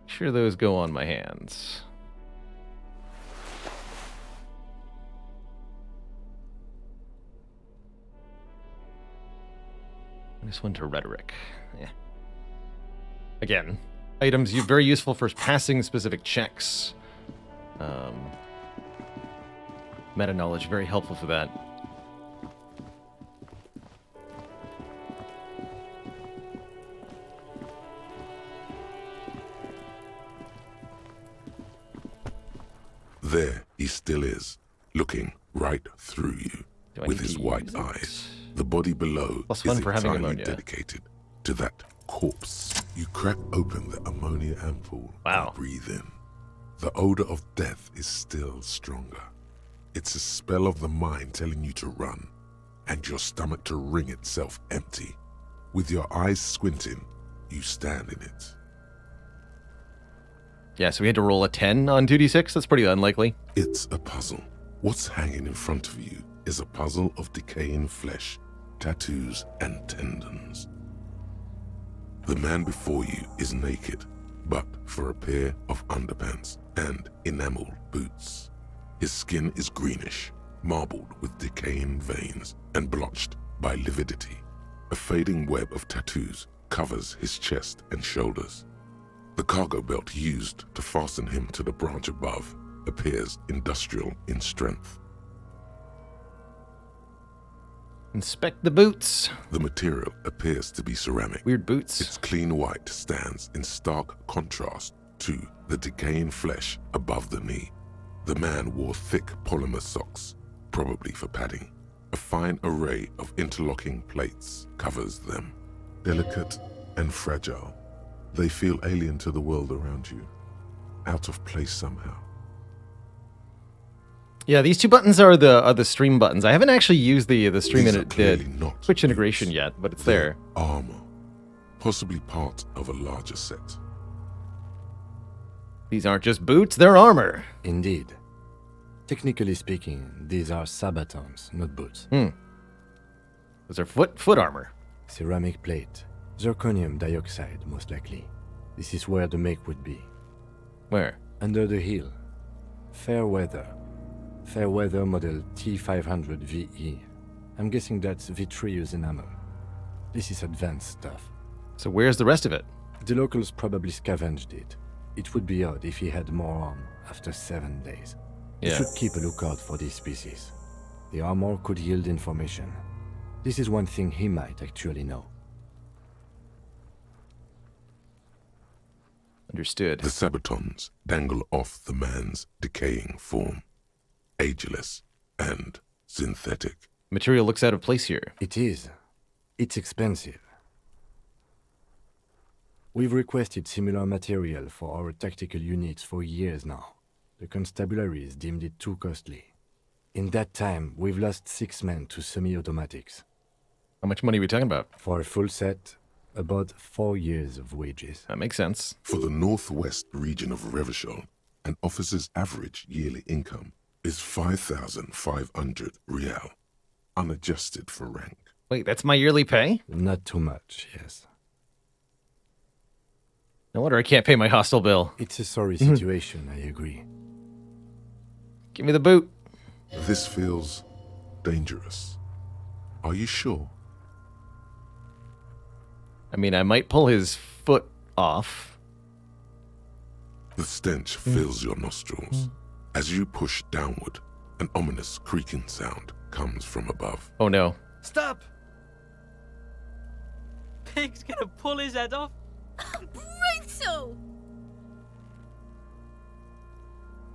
Sure those go on my hands. This one to rhetoric. Yeah. Again, items very useful for passing specific checks. Meta knowledge, very helpful for that. There he still is, looking right through you with his white eyes. The body below Plus is one for having entirely ammonia. dedicated to that corpse. You crack open the ammonia ampoule and breathe in. The odor of death is still stronger. It's a spell of the mind telling you to run, and your stomach to wring itself empty. With your eyes squinting, you stand in it. Yeah, so we had to roll a 10 on 2d6? That's pretty unlikely. It's a puzzle. What's hanging in front of you is a puzzle of decaying flesh, tattoos, and tendons. The man before you is naked, but for a pair of underpants and enameled boots. His skin is greenish, marbled with decaying veins and blotched by lividity. A fading web of tattoos covers his chest and shoulders. The cargo belt used to fasten him to the branch above appears industrial in strength. Inspect the boots. The material appears to be ceramic. Weird boots. Its clean white stands in stark contrast to the decaying flesh above the knee. The man wore thick polymer socks, probably for padding. A fine array of interlocking plates covers them. Delicate and fragile, they feel alien to the world around you, out of place somehow. Yeah, these two buttons are the stream buttons. I haven't actually used the stream These in are clearly not Twitch integration yet, but it's there. Armor, possibly part of a larger set. These aren't just boots, they're armor. Indeed. Technically speaking, these are sabatons, not boots. Those are foot armor. Ceramic plate. Zirconium dioxide, most likely. This is where the make would be. Where? Under the hill. Fair weather. Fair weather model T500 VE. I'm guessing that's vitreous enamel. This is advanced stuff. So where's the rest of it? The locals probably scavenged it. It would be odd if he had more on after 7 days. You should keep a lookout for these species. The armor could yield information. This is one thing he might actually know. Understood. The sabatons dangle off the man's decaying form. Ageless and synthetic. Material looks out of place here. It is. It's expensive. We've requested similar material for our tactical units for years now. The constabularies deemed it too costly. In that time, we've lost 6 men to semi-automatics. How much money are we talking about? For a full set, about 4 years of wages. That makes sense. For the northwest region of Revachol, an officer's average yearly income is 5,500 real, unadjusted for rank. Wait, that's my yearly pay? Not too much, yes. No wonder I can't pay my hostel bill. It's a sorry situation, I agree. Give me the boot. This feels dangerous. Are you sure? I mean, I might pull his foot off. The stench fills your nostrils. As you push downward, an ominous creaking sound comes from above. Oh no. Stop! Pig's gonna pull his head off. Brutal!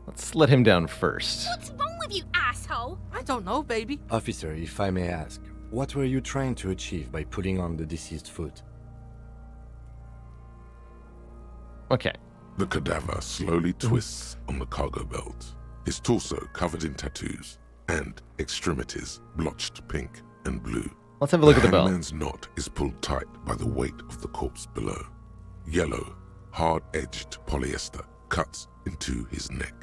Let's let him down first. What's wrong with you, asshole? I don't know, baby. Officer, if I may ask, what were you trying to achieve by pulling on the deceased foot? Okay. The cadaver slowly twists on the cargo belt, his torso covered in tattoos, and extremities blotched pink and blue. Let's have a look at the belt. The hangman's knot is pulled tight by the weight of the corpse below. Yellow, hard-edged polyester cuts into his neck.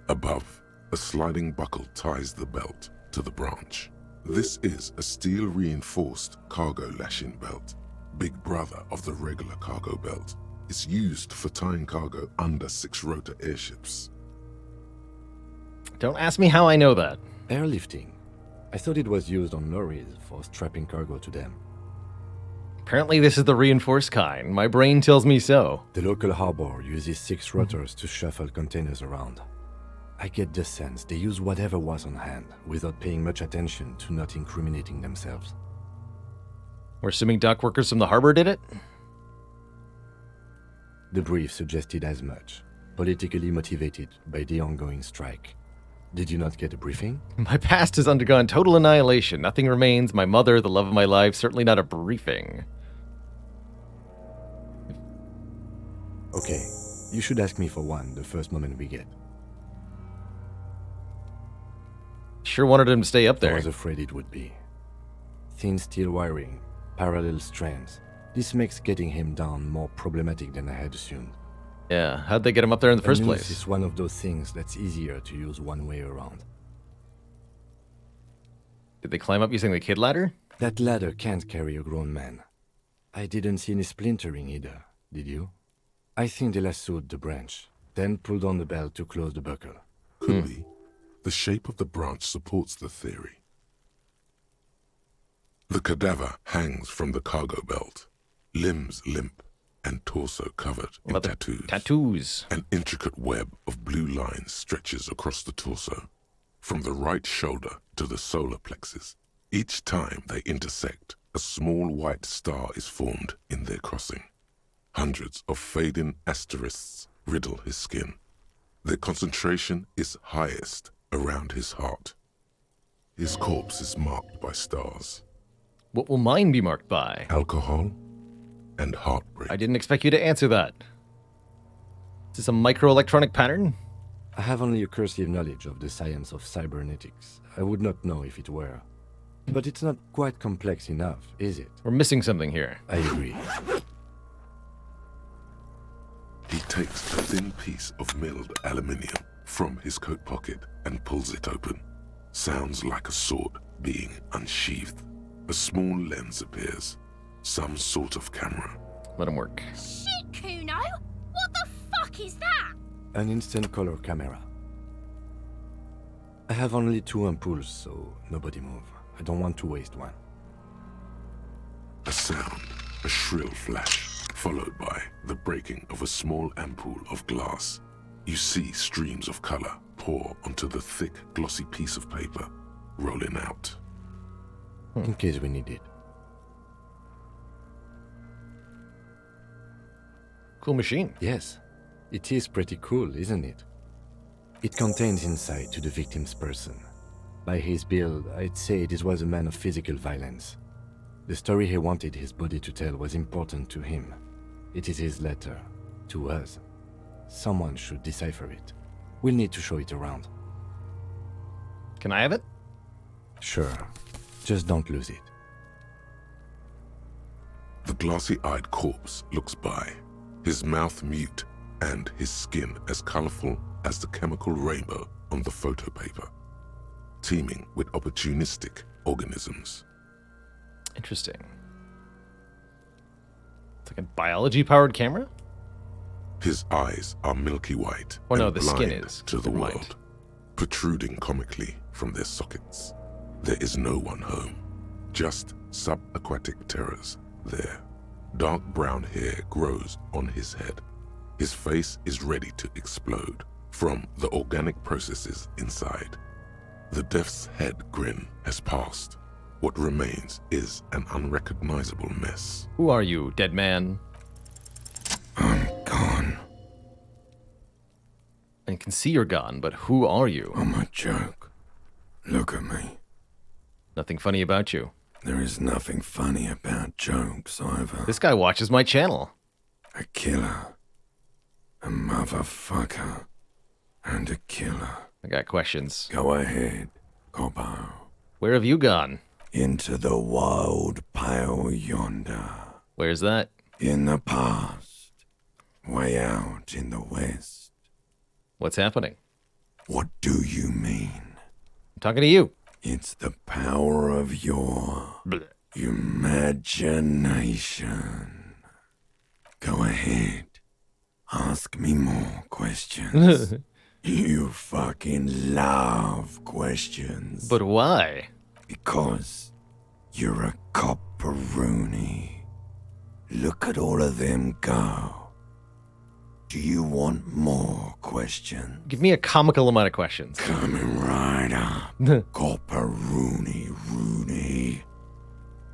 Above, a sliding buckle ties the belt to the branch. This is a steel-reinforced cargo lashing belt, big brother of the regular cargo belt. It's used for tying cargo under 6-rotor airships. Don't ask me how I know that. Airlifting. I thought it was used on lorries for strapping cargo to them. Apparently this is the reinforced kind. My brain tells me so. The local harbor uses 6 rotors to shuffle containers around. I get the sense they use whatever was on hand, without paying much attention to not incriminating themselves. We're assuming dock workers from the harbor did it? The brief suggested as much, politically motivated by the ongoing strike. Did you not get a briefing? My past has undergone total annihilation. Nothing remains. My mother, the love of my life, certainly not a briefing. Okay, you should ask me for one the first moment we get. Sure wanted him to stay up there. I was afraid it would be. Thin steel wiring, parallel strands. This makes getting him down more problematic than I had assumed. Yeah, how'd they get him up there in the first place? It's one of those things that's easier to use one way around. Did they climb up using the kid ladder? That ladder can't carry a grown man. I didn't see any splintering either, did you? I think they lassoed the branch, then pulled on the belt to close the buckle. Could be. The shape of the branch supports the theory. The cadaver hangs from the cargo belt, limbs limp and torso covered in tattoos. An intricate web of blue lines stretches across the torso, from the right shoulder to the solar plexus. Each time they intersect, a small white star is formed in their crossing. Hundreds of fading asterisks riddle his skin. Their concentration is highest around his heart. His corpse is marked by stars. What will mine be marked by? Alcohol and heartbreak. I didn't expect you to answer that. Is this a microelectronic pattern? I have only a cursive knowledge of the science of cybernetics. I would not know if it were. But it's not quite complex enough, is it? We're missing something here. I agree. He takes a thin piece of milled aluminium from his coat pocket and pulls it open. Sounds like a sword being unsheathed. A small lens appears. Some sort of camera. Let him work. Shit, Kuno! What the fuck is that? An instant color camera. I have only 2 ampoules, so nobody move. I don't want to waste one. A sound, a shrill flash, followed by the breaking of a small ampoule of glass. You see streams of color pour onto the thick, glossy piece of paper, rolling out. In case we need it. Cool machine. Yes. It is pretty cool, isn't it? It contains insight to the victim's person. By his build, I'd say this was a man of physical violence. The story he wanted his body to tell was important to him. It is his letter. To us. Someone should decipher it. We'll need to show it around. Can I have it? Sure. Just don't lose it. The glassy-eyed corpse looks by, his mouth mute and his skin as colorful as the chemical rainbow on the photo paper, teeming with opportunistic organisms. Interesting. It's like a biology-powered camera? His eyes are milky white Oh no, and the skin blind is. to the Never mind. world, protruding comically from their sockets. There is no one home, just subaquatic terrors there. Dark brown hair grows on his head. His face is ready to explode from the organic processes inside. The death's head grin has passed. What remains is an unrecognizable mess. Who are you, dead man? I'm gone. I can see you're gone, but who are you? I'm a joke. Look at me. Nothing funny about you. There is nothing funny about jokes either. This guy watches my channel. A killer. A motherfucker. And a killer. I got questions. Go ahead, Coppo. Where have you gone? Into the wild pale yonder. Where's that? In the past. Way out in the west. What's happening? What do you mean? I'm talking to you. It's the power of your imagination. Go ahead. Ask me more questions. You fucking love questions. But why? Because you're a copperoonie. Look at all of them go. Do you want more questions? Give me a comical amount of questions. Coming right up. Copperoonie, Rooney.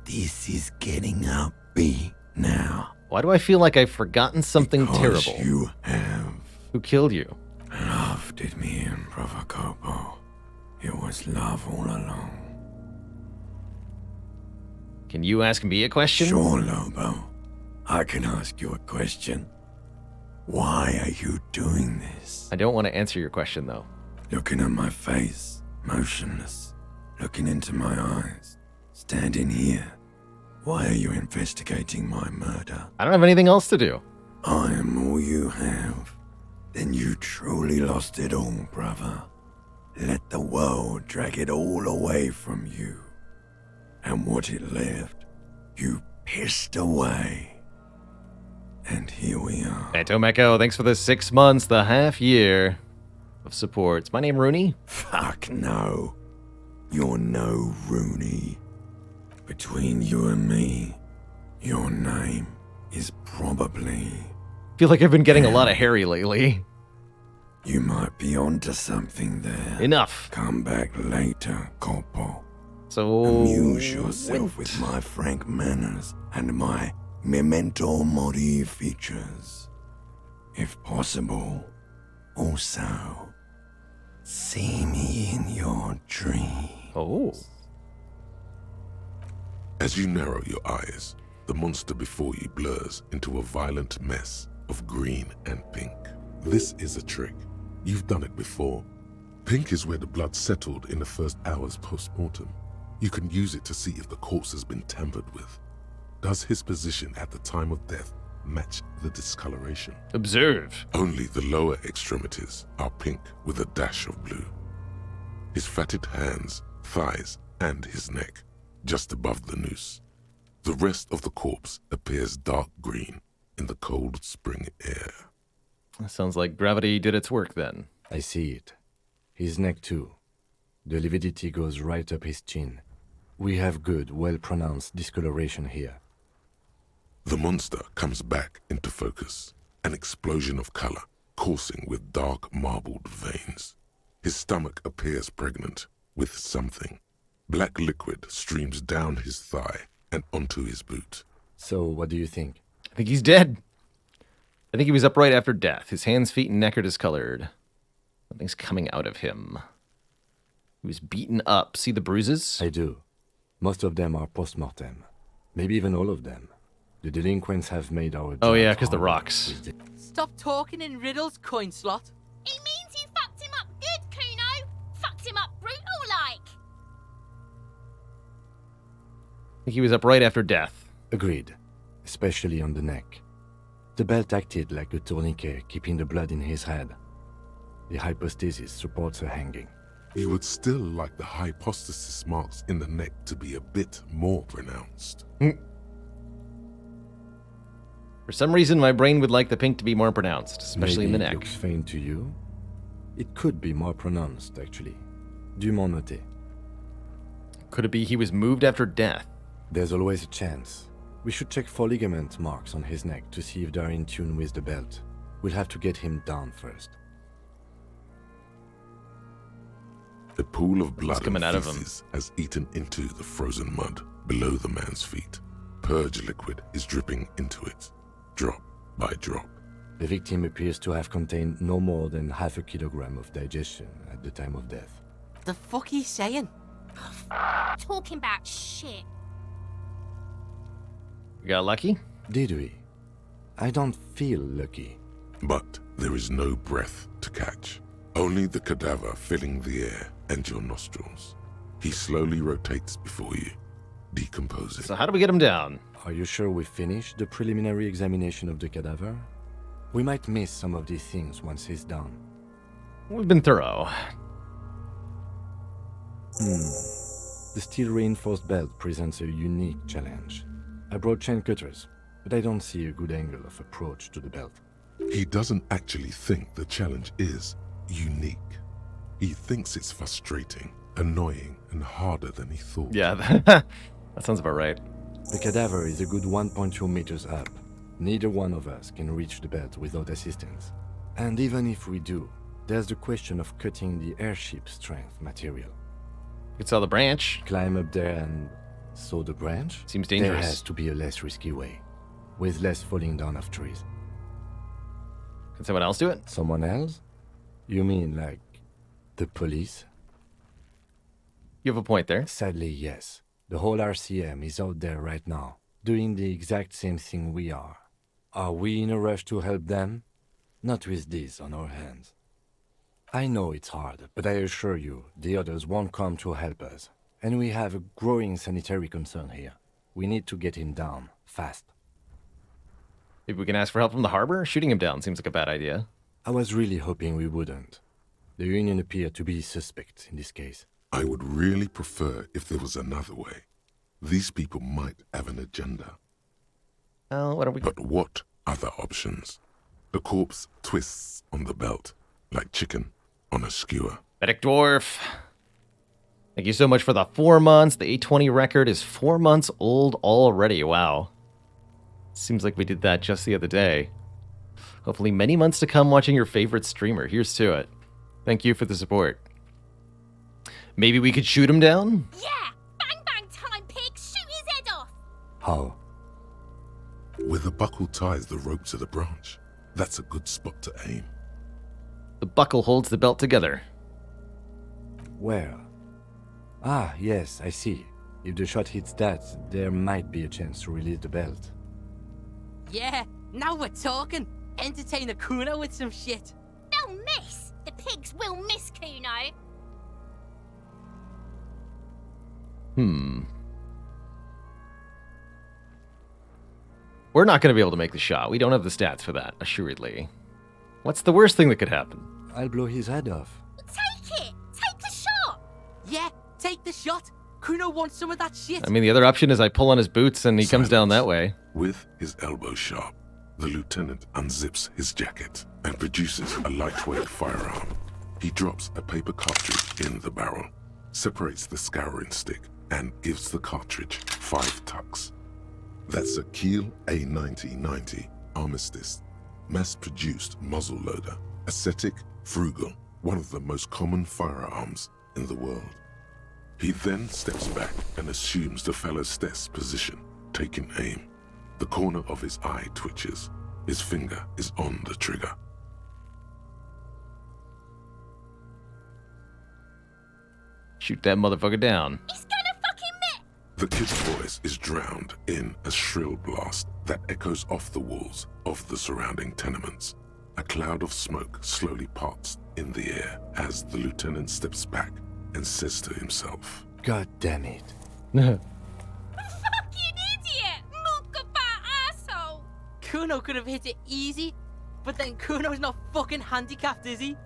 This is getting upbeat now. Why do I feel like I've forgotten something Because terrible? you have. Who killed you? Love did me in, Brother Copo. It was love all along. Can you ask me a question? Sure, Lobo. I can ask you a question. Why are you doing this? I don't want to answer your question, though. Looking at my face, motionless. Looking into my eyes. Standing here. Why are you investigating my murder? I don't have anything else to do. I am all you have. Then you truly lost it all, brother. Let the world drag it all away from you. And what it left, you pissed away. And here we are. Hey, Tomeko, thanks for the 6 months, the half year of support. Is my name Rooney? Fuck no. You're no Rooney. Between you and me, your name is probably... I feel like I've been getting a lot of Harry lately. You might be onto something there. Enough. Come back later, Corpo. So... Amuse yourself with my frank manners and my memento mori features. If possible, also, see me in your dreams. Oh. As you narrow your eyes, the monster before you blurs into a violent mess of green and pink. This is a trick. You've done it before. Pink is where the blood settled in the first hours post-mortem. You can use it to see if the corpse has been tampered with. Does his position at the time of death match the discoloration? Observe. Only the lower extremities are pink with a dash of blue. His fatted hands, thighs, and his neck, just above the noose. The rest of the corpse appears dark green in the cold spring air. That sounds like gravity did its work then. I see it. His neck too. The lividity goes right up his chin. We have good, well-pronounced discoloration here. The monster comes back into focus, an explosion of color, coursing with dark marbled veins. His stomach appears pregnant with something. Black liquid streams down his thigh and onto his boot. So, what do you think? I think he's dead. I think he was upright after death. His hands, feet, and neck are discolored. Something's coming out of him. He was beaten up. See the bruises? I do. Most of them are post-mortem. Maybe even all of them. The delinquents have made our... Oh yeah, because the rocks. Stop talking in riddles, coin slot. It means you fucked him up good, Kuno. Fucked him up brutal-like. I think he was upright after death. Agreed. Especially on the neck. The belt acted like a tourniquet, keeping the blood in his head. The hypostasis supports a hanging. You would still like the hypostasis marks in the neck to be a bit more pronounced. For some reason, my brain would like the pink to be more pronounced, especially Maybe in the it neck. looks faint to you. It could be more pronounced, actually. Dumont noté. Could it be he was moved after death? There's always a chance. We should check for ligament marks on his neck to see if they're in tune with the belt. We'll have to get him down first. A pool of blood coming and out of him. feces has eaten into the frozen mud below the man's feet. Purge liquid is dripping into it, drop by drop. The victim appears to have contained no more than half a kilogram of digestion at the time of death. The fuck he's saying? Talking about shit. We got lucky? Did we? I don't feel lucky. But there is no breath to catch. Only the cadaver filling the air and your nostrils. He slowly rotates before you, decomposing. So how do we get him down? Are you sure we finished the preliminary examination of the cadaver? We might miss some of these things once he's done. We've been thorough. The steel-reinforced belt presents a unique challenge. I brought chain cutters, but I don't see a good angle of approach to the belt. He doesn't actually think the challenge is unique. He thinks it's frustrating, annoying, and harder than he thought. Yeah, that sounds about right. The cadaver is a good 1.2 meters up. Neither one of us can reach the belt without assistance. And even if we do, there's the question of cutting the airship strength material. You could saw the branch. Climb up there and saw the branch? Seems dangerous. There has to be a less risky way, with less falling down of trees. Can someone else do it? Someone else? You mean like the police? You have a point there. Sadly, yes. The whole RCM is out there right now, doing the exact same thing we are. Are we in a rush to help them? Not with this on our hands. I know it's hard, but I assure you, the others won't come to help us. And we have a growing sanitary concern here. We need to get him down, fast. Maybe we can ask for help from the harbor? Shooting him down seems like a bad idea. I was really hoping we wouldn't. The Union appear to be suspect in this case. I would really prefer if there was another way. These people might have an agenda. What are we... But what other options? The corpse twists on the belt, like chicken on a skewer. Medic Dwarf. Thank you so much for the 4 months. The 820 record is 4 months old already. Wow. Seems like we did that just the other day. Hopefully many months to come watching your favorite streamer. Here's to it. Thank you for the support. Maybe we could shoot him down? Yeah! Bang bang time, pig! Shoot his head off! How? Where the buckle ties the rope to the branch. That's a good spot to aim. The buckle holds the belt together. Where? Ah, yes, I see. If the shot hits that, there might be a chance to release the belt. Yeah, now we're talking. Entertain a Kuno with some shit. They'll miss! The pigs will miss Kuno! We're not going to be able to make the shot. We don't have the stats for that, assuredly. What's the worst thing that could happen? I'll blow his head off. Take it! Take the shot! Yeah, take the shot. Kuno wants some of that shit. I mean, the other option is I pull on his boots and he comes down that way. With his elbow sharp, the lieutenant unzips his jacket and produces a lightweight firearm. He drops a paper cartridge in the barrel, separates the scouring stick, and gives the cartridge 5 tucks. That's a Kiel A9090 Armistice, mass-produced muzzle loader, ascetic, frugal, one of the most common firearms in the world. He then steps back and assumes the fellow's desk position, taking aim. The corner of his eye twitches. His finger is on the trigger. Shoot that motherfucker down. He's gonna fucking miss! The kid's voice is drowned in a shrill blast that echoes off the walls of the surrounding tenements. A cloud of smoke slowly parts in the air as the lieutenant steps back and says to himself, God damn it. Fucking idiot! Mookabat asshole! Kuno could have hit it easy, but then Kuno's not fucking handicapped, is he?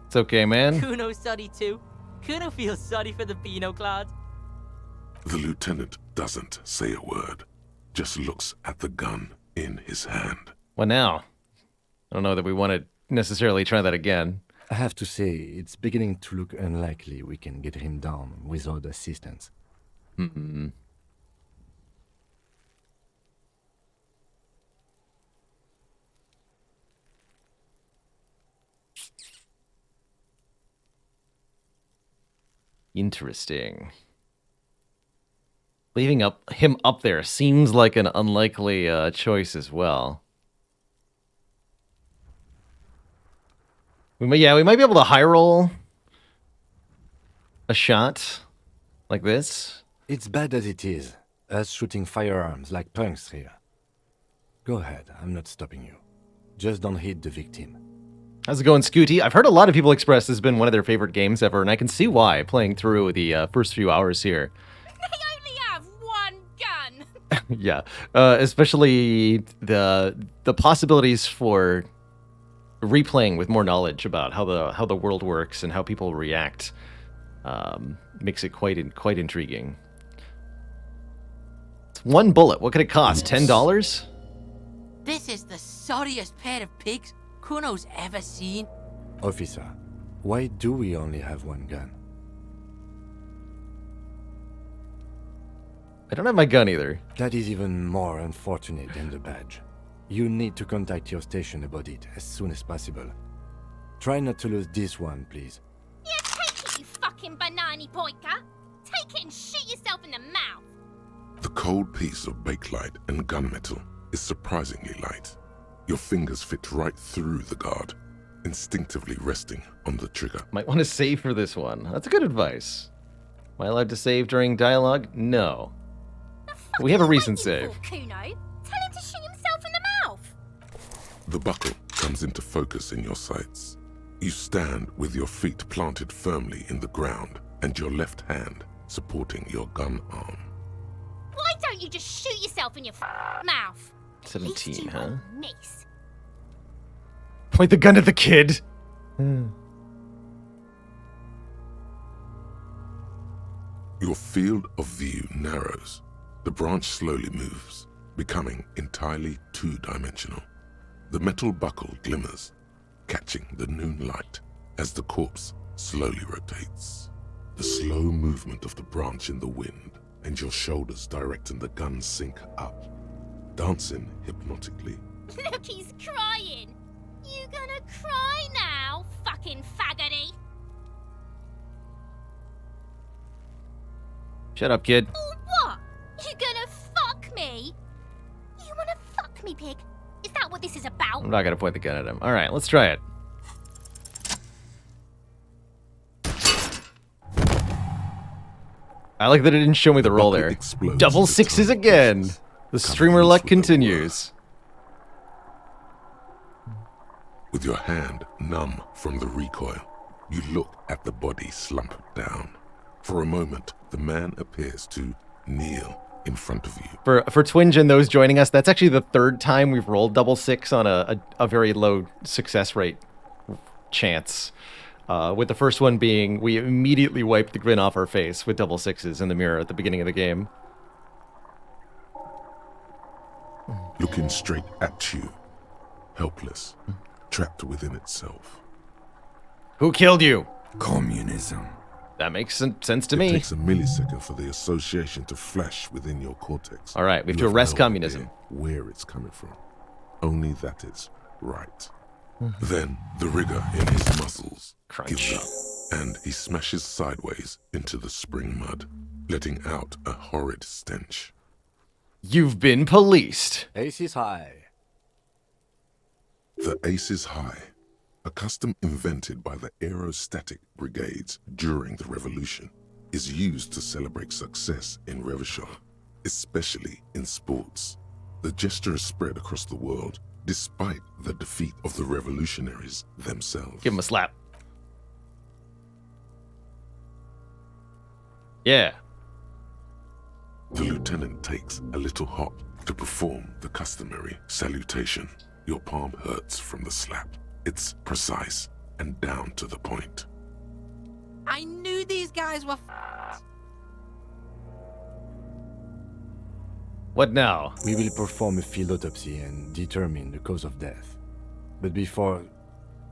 It's okay, man. Kuno's sorry too. Kuno feels sorry for the Beano Cloud. The lieutenant doesn't say a word, just looks at the gun in his hand. What now? I don't know that we want to necessarily try that again. I have to say, it's beginning to look unlikely we can get him down without assistance. Hmm. Interesting. Leaving him up there seems like an unlikely choice as well. We might be able to high roll a shot like this. It's bad as it is, us shooting firearms like punks here. Go ahead, I'm not stopping you. Just don't hit the victim. How's it going, Scooty? I've heard a lot of people express this has been one of their favorite games ever, and I can see why, playing through the first few hours here. They only have one gun. Yeah, especially the possibilities for replaying with more knowledge about how the world works and how people react makes it quite intriguing. It's one bullet. What could it cost? $10? This is the sorriest pair of pigs Kuno's ever seen. Officer, why do we only have one gun? I don't have my gun either. That is even more unfortunate than the badge. You need to contact your station about it as soon as possible. Try not to lose this one, please. Yeah, take it, you fucking banani poika. Take it and shoot yourself in the mouth. The cold piece of bakelite and gunmetal is surprisingly light. Your fingers fit right through the guard, instinctively resting on the trigger. Might want to save for this one. That's good advice. Am I allowed to save during dialogue? No. We have a recent save. Kuno, tell him to shoot himself in the mouth. The buckle comes into focus in your sights. You stand with your feet planted firmly in the ground and your left hand supporting your gun arm. Why don't you just shoot yourself in your mouth? 17, huh? Miss. Point the gun at the kid. Your field of view narrows. The branch slowly moves, becoming entirely two-dimensional. The metal buckle glimmers, catching the noon light as the corpse slowly rotates. The slow movement of the branch in the wind and your shoulders directing the gun sync up, dancing hypnotically. Look, he's crying. You gonna cry now, fucking faggoty? Shut up, kid. Or what? You gonna fuck me? You wanna fuck me, pig? Is that what this is about? I'm not gonna point the gun at him. All right, let's try it. I like that it didn't show me the roll there. Double sixes again. The streamer luck continues. With your hand numb from the recoil, you look at the body slump down. For a moment, the man appears to kneel in front of you. For Twinge and those joining us, that's actually the third time we've rolled double six on a very low success rate chance. With the first one being, we immediately wiped the grin off our face with double sixes in the mirror at the beginning of the game. Looking straight at you, helpless, trapped within itself. Who killed you? Communism. That makes sense to It me. takes a millisecond for the association to flash within your cortex. All right, we have You to arrest no communism. idea where it's coming from. Only that it's right. Then the rigor in his muscles gives up, and he smashes sideways into the spring mud, letting out a horrid stench. You've been policed. Ace is high. The Ace is High, a custom invented by the aerostatic brigades during the revolution, is used to celebrate success in Revachol, especially in sports. The gesture is spread across the world, despite the defeat of the revolutionaries themselves. Give him a slap. Yeah. The lieutenant takes a little hop to perform the customary salutation. Your palm hurts from the slap. It's precise and down to the point. I knew these guys were What now? We will perform a field autopsy and determine the cause of death. But before...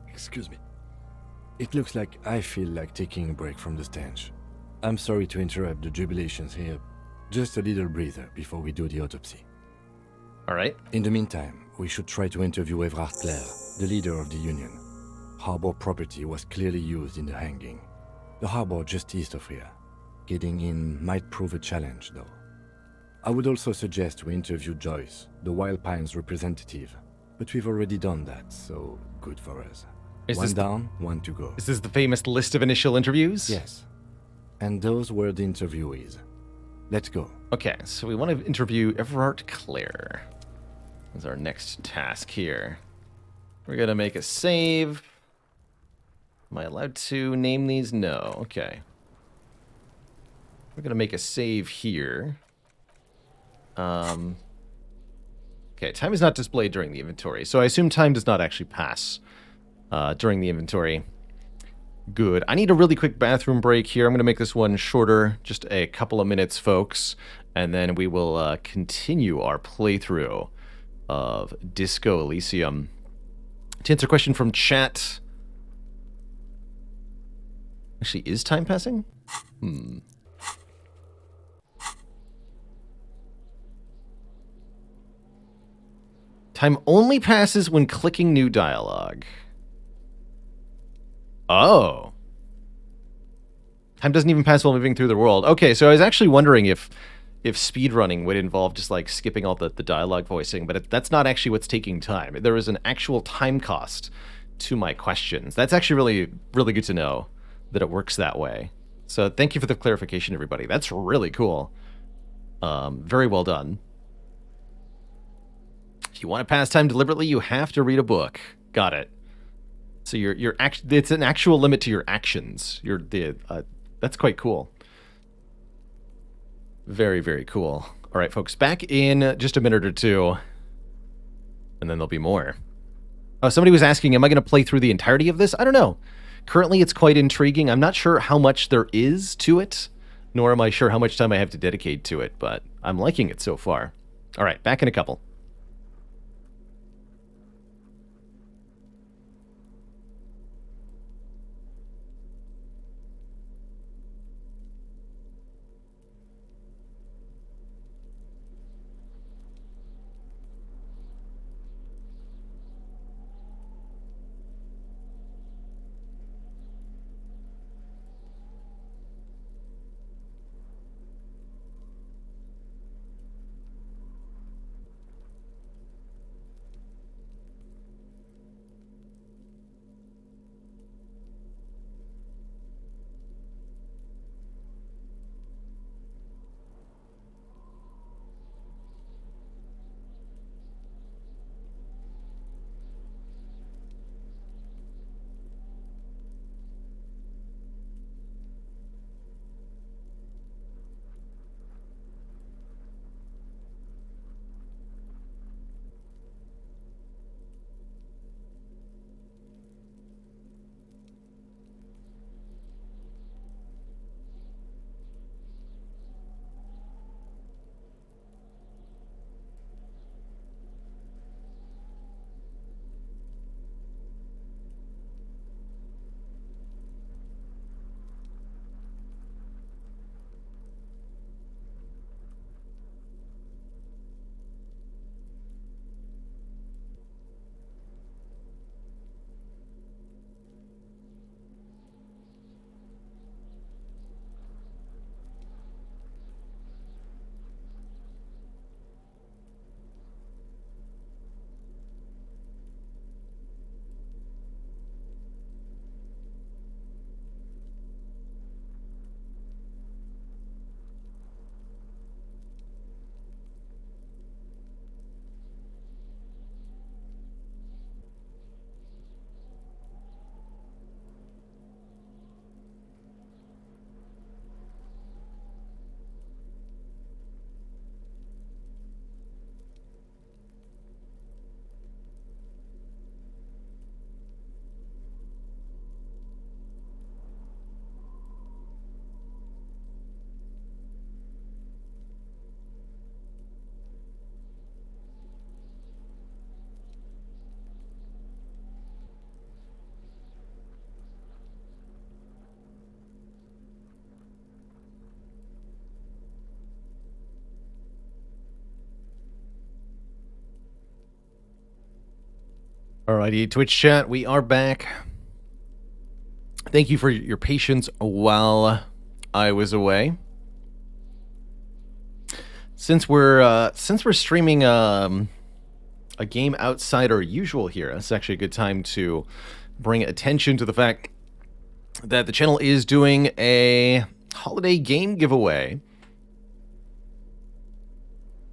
Excuse me. It looks like I feel like taking a break from the stench. I'm sorry to interrupt the jubilations here. Just a little breather before we do the autopsy. Alright. In the meantime, we should try to interview Evrard Clare, the leader of the Union. Harbor property was clearly used in the hanging. The harbor just east of here. Getting in might prove a challenge, though. I would also suggest we interview Joyce, the Wild Pines representative. But we've already done that, so good for us. One down, one to go. Is this the famous list of initial interviews? Yes. And those were the interviewees. Let's go. Okay, so we want to interview Evrard Clare. That's our next task here. We're going to make a save. Am I allowed to name these? No. Okay. We're going to make a save here. Okay, time is not displayed during the inventory, so I assume time does not actually pass during the inventory. Good. I need a really quick bathroom break here. I'm going to make this one shorter, just a couple of minutes, folks, and then we will continue our playthrough of Disco Elysium. To answer a question from chat... Actually, is time passing? Time only passes when clicking new dialogue. Oh. Time doesn't even pass while moving through the world. Okay, so I was actually wondering if speedrunning would involve just like skipping all the dialogue voicing, but that's not actually what's taking time. There is an actual time cost to my questions. That's actually really, really good to know that it works that way. So thank you for the clarification, everybody. That's really cool. Very well done. If you want to pass time deliberately, you have to read a book. Got it. So it's an actual limit to your actions. That's quite cool. Very, very cool. All right, folks, back in just a minute or two, and then there'll be more. Oh, somebody was asking, am I going to play through the entirety of this? I don't know. Currently, it's quite intriguing. I'm not sure how much there is to it, nor am I sure how much time I have to dedicate to it, but I'm liking it so far. All right, back in a couple. Alrighty, Twitch chat, we are back. Thank you for your patience while I was away. Since we're streaming a game outside our usual here, it's actually a good time to bring attention to the fact that the channel is doing a holiday game giveaway.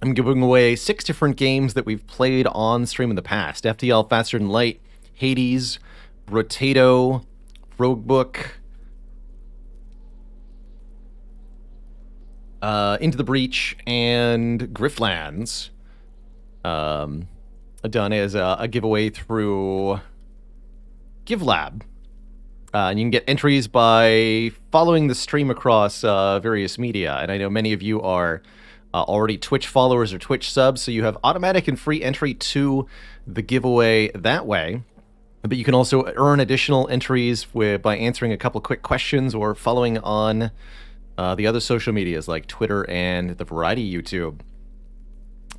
I'm giving away 6 different games that we've played on stream in the past. FTL, Faster Than Light, Hades, Brotato, Roguebook, Into the Breach, and Griftlands. Done as a giveaway through GiveLab. And you can get entries by following the stream across various media. And I know many of you are already Twitch followers or Twitch subs, so you have automatic and free entry to the giveaway that way. But you can also earn additional entries by answering a couple quick questions or following on the other social medias like Twitter and the Variety YouTube.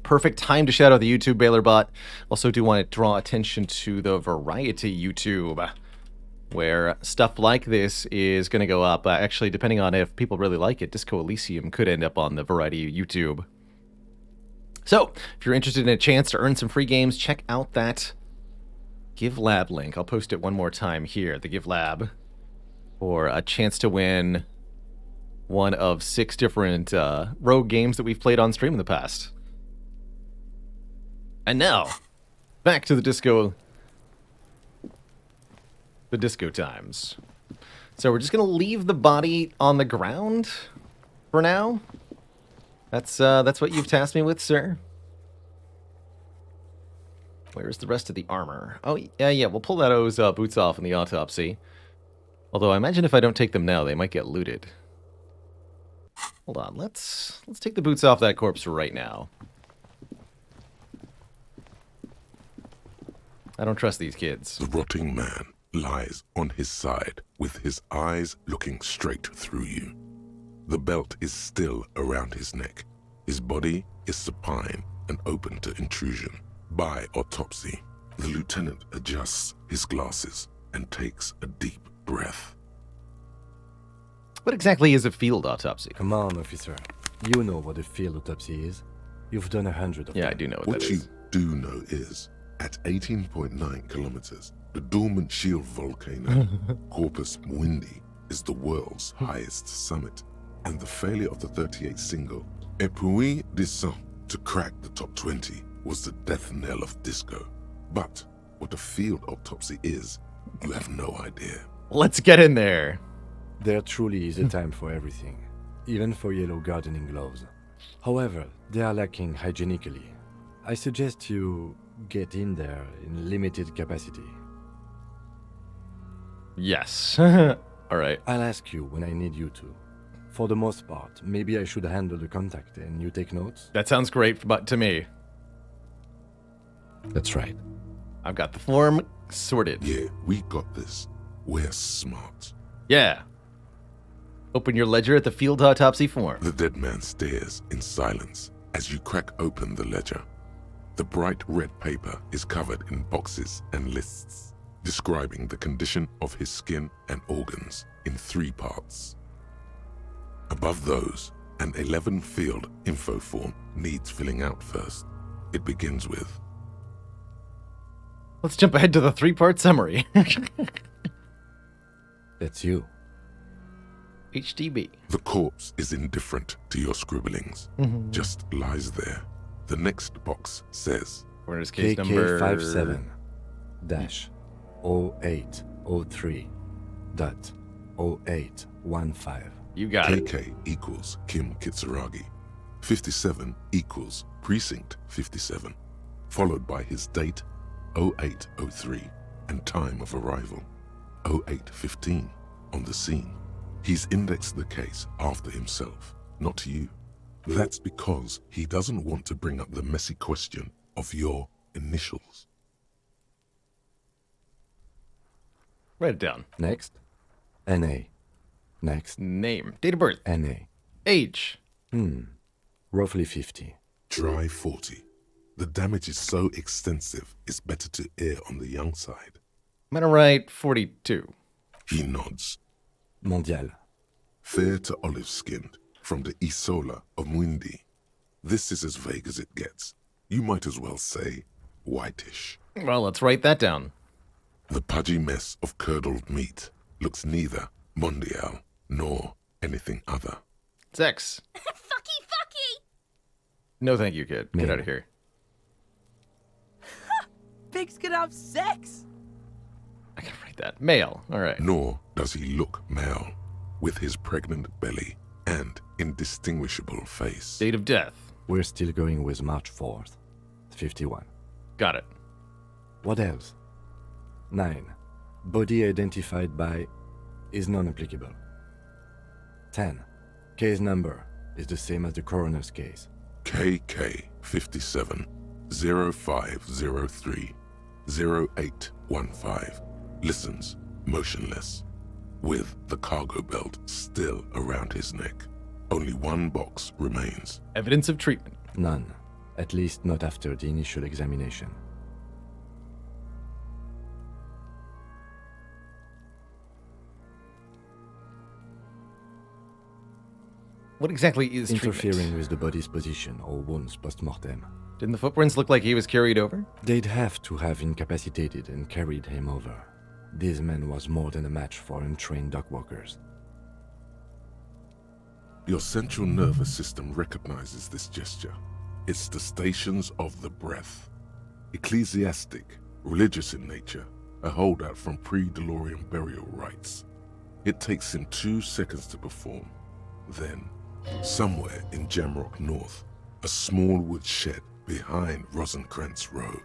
Perfect time to shout out the YouTube Baylor bot. Also do want to draw attention to the Variety YouTube, where stuff like this is going to go up. Actually, depending on if people really like it, Disco Elysium could end up on the Variety YouTube. So, if you're interested in a chance to earn some free games, check out that GiveLab link. I'll post it one more time here, the GiveLab, for a chance to win one of 6 different rogue games that we've played on stream in the past. And now, back to the disco times. So we're just gonna leave the body on the ground for now. That's what you've tasked me with, sir. Where's the rest of the armor? Oh yeah, we'll pull those boots off in the autopsy. Although I imagine if I don't take them now, they might get looted. Hold on, let's take the boots off that corpse right now. I don't trust these kids. The rotting man lies on his side with his eyes looking straight through you. The belt is still around his neck. His body is supine and open to intrusion. By autopsy, the lieutenant adjusts his glasses and takes a deep breath. What exactly is a field autopsy? Come on, officer. You know what a field autopsy is. You've done 100 of them. Yeah, I do know What you do know is, at 18.9 kilometers, the dormant shield volcano, Corpus Mundi, is the world's highest summit, and the failure of the 38 single, Et puis descend, to crack the top 20 was the death knell of disco. But what a field autopsy is, you have no idea. Let's get in there. There truly is a time for everything, even for yellow gardening gloves. However, they are lacking hygienically. I suggest you get in there in limited capacity. Yes. All right. I'll ask you when I need you to. For the most part, maybe I should handle the contact and you take notes? That sounds great to me. That's right. I've got the form sorted. Yeah, we got this. We're smart. Yeah. Open your ledger at the field autopsy form. The dead man stares in silence as you crack open the ledger. The bright red paper is covered in boxes and lists, describing the condition of his skin and organs in 3 parts. Above those, an 11-field info form needs filling out first. It begins with, let's jump ahead to the 3-part summary. That's you. HDB. The corpse is indifferent to your scribblings, just lies there. The next box says, where is case KK number 57-0803.0815. You got it. KK equals Kim Kitsuragi. 57 equals Precinct 57, followed by his date 0803 and time of arrival 0815 on the scene. He's indexed the case after himself, not you. That's because he doesn't want to bring up the messy question of your initials. Write it down. Next. NA. Next. Name. Date of birth. NA. Age. Roughly 50. Try 40. The damage is so extensive, it's better to err on the young side. I'm gonna write 42. He nods. Mondial. Fair to olive-skinned, from the Isola of Mwindi. This is as vague as it gets. You might as well say whitish. Well, let's write that down. The pudgy mess of curdled meat looks neither mondial nor anything other. Sex. Fucky! No thank you, kid. Get out of here. Pigs can have sex! I can write that. Male. All right. Nor does he look male, with his pregnant belly and indistinguishable face. Date of death. We're still going with March 4th. 51. Got it. What else? 9. Body identified by is non-applicable. 10. Case number is the same as the coroner's case. KK 57 0503 0815 listens motionless, with the cargo belt still around his neck. Only one box remains. Evidence of treatment. None. At least not after the initial examination. What exactly is interfering treatment? with the body's position or wounds post-mortem. Didn't the footprints look like he was carried over? They'd have to have incapacitated and carried him over. This man was more than a match for untrained dogwalkers. Your central nervous system recognizes this gesture. It's the stations of the breath. Ecclesiastic, religious in nature, a holdout from pre-DeLorean burial rites. It takes him 2 seconds to perform. Then, somewhere in Jamrock North, a small wood shed behind Rosencrantz Row,